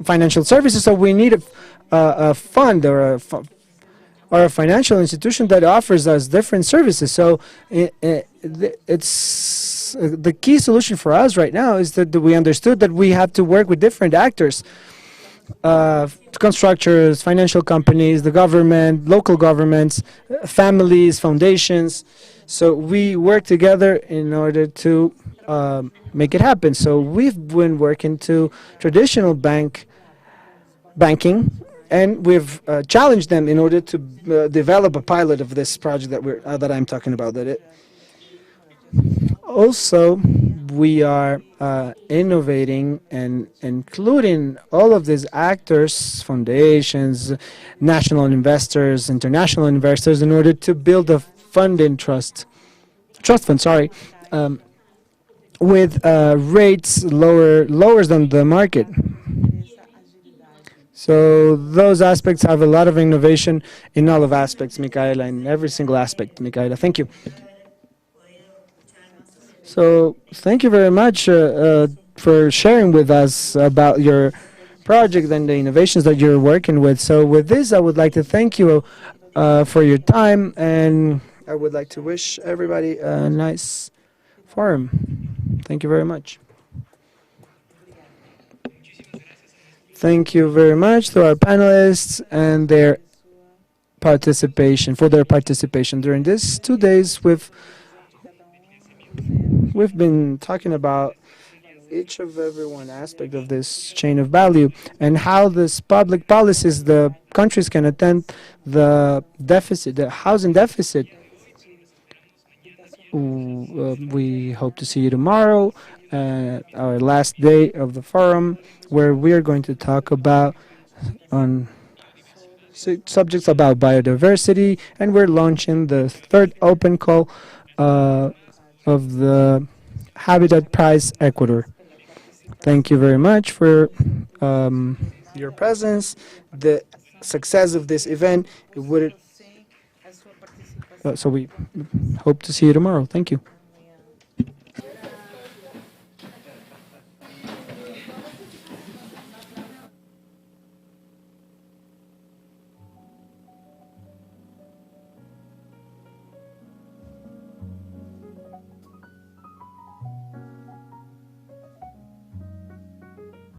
Speaker 1: financial services, so we need a fund or a financial institution that offers us different services. So it's the key solution for us right now is that we understood that we have to work with different actors, constructors, financial companies, the government, local governments, families, foundations. So we work together in order to make it happen. So we've been working to traditional banking, and we've challenged them in order to develop a pilot of this project that I'm talking about. Also, we are innovating and including all of these actors, foundations, national investors, international investors, in order to build a funding trust fund, with rates lower than the market. So those aspects have a lot of innovation in all of aspects, Micaela, in every single aspect, Micaela. Thank you. So thank you very much for sharing with us about your project and the innovations that you're working with. So with this, I would like to thank you for your time, and I would like to wish everybody a nice forum. Thank you very much. Thank you very much to our panelists and their participation, during these 2 days. We've been talking about each of every one aspect of this chain of value and how this public policies the countries can attend the deficit, the housing deficit. We hope to see you tomorrow, our last day of the forum, where we are going to talk about on subjects about biodiversity, and we're launching the third open call of the Habitat Prize Ecuador. Thank you very much for your presence. The success of this event would. So we hope to see you tomorrow. Thank you.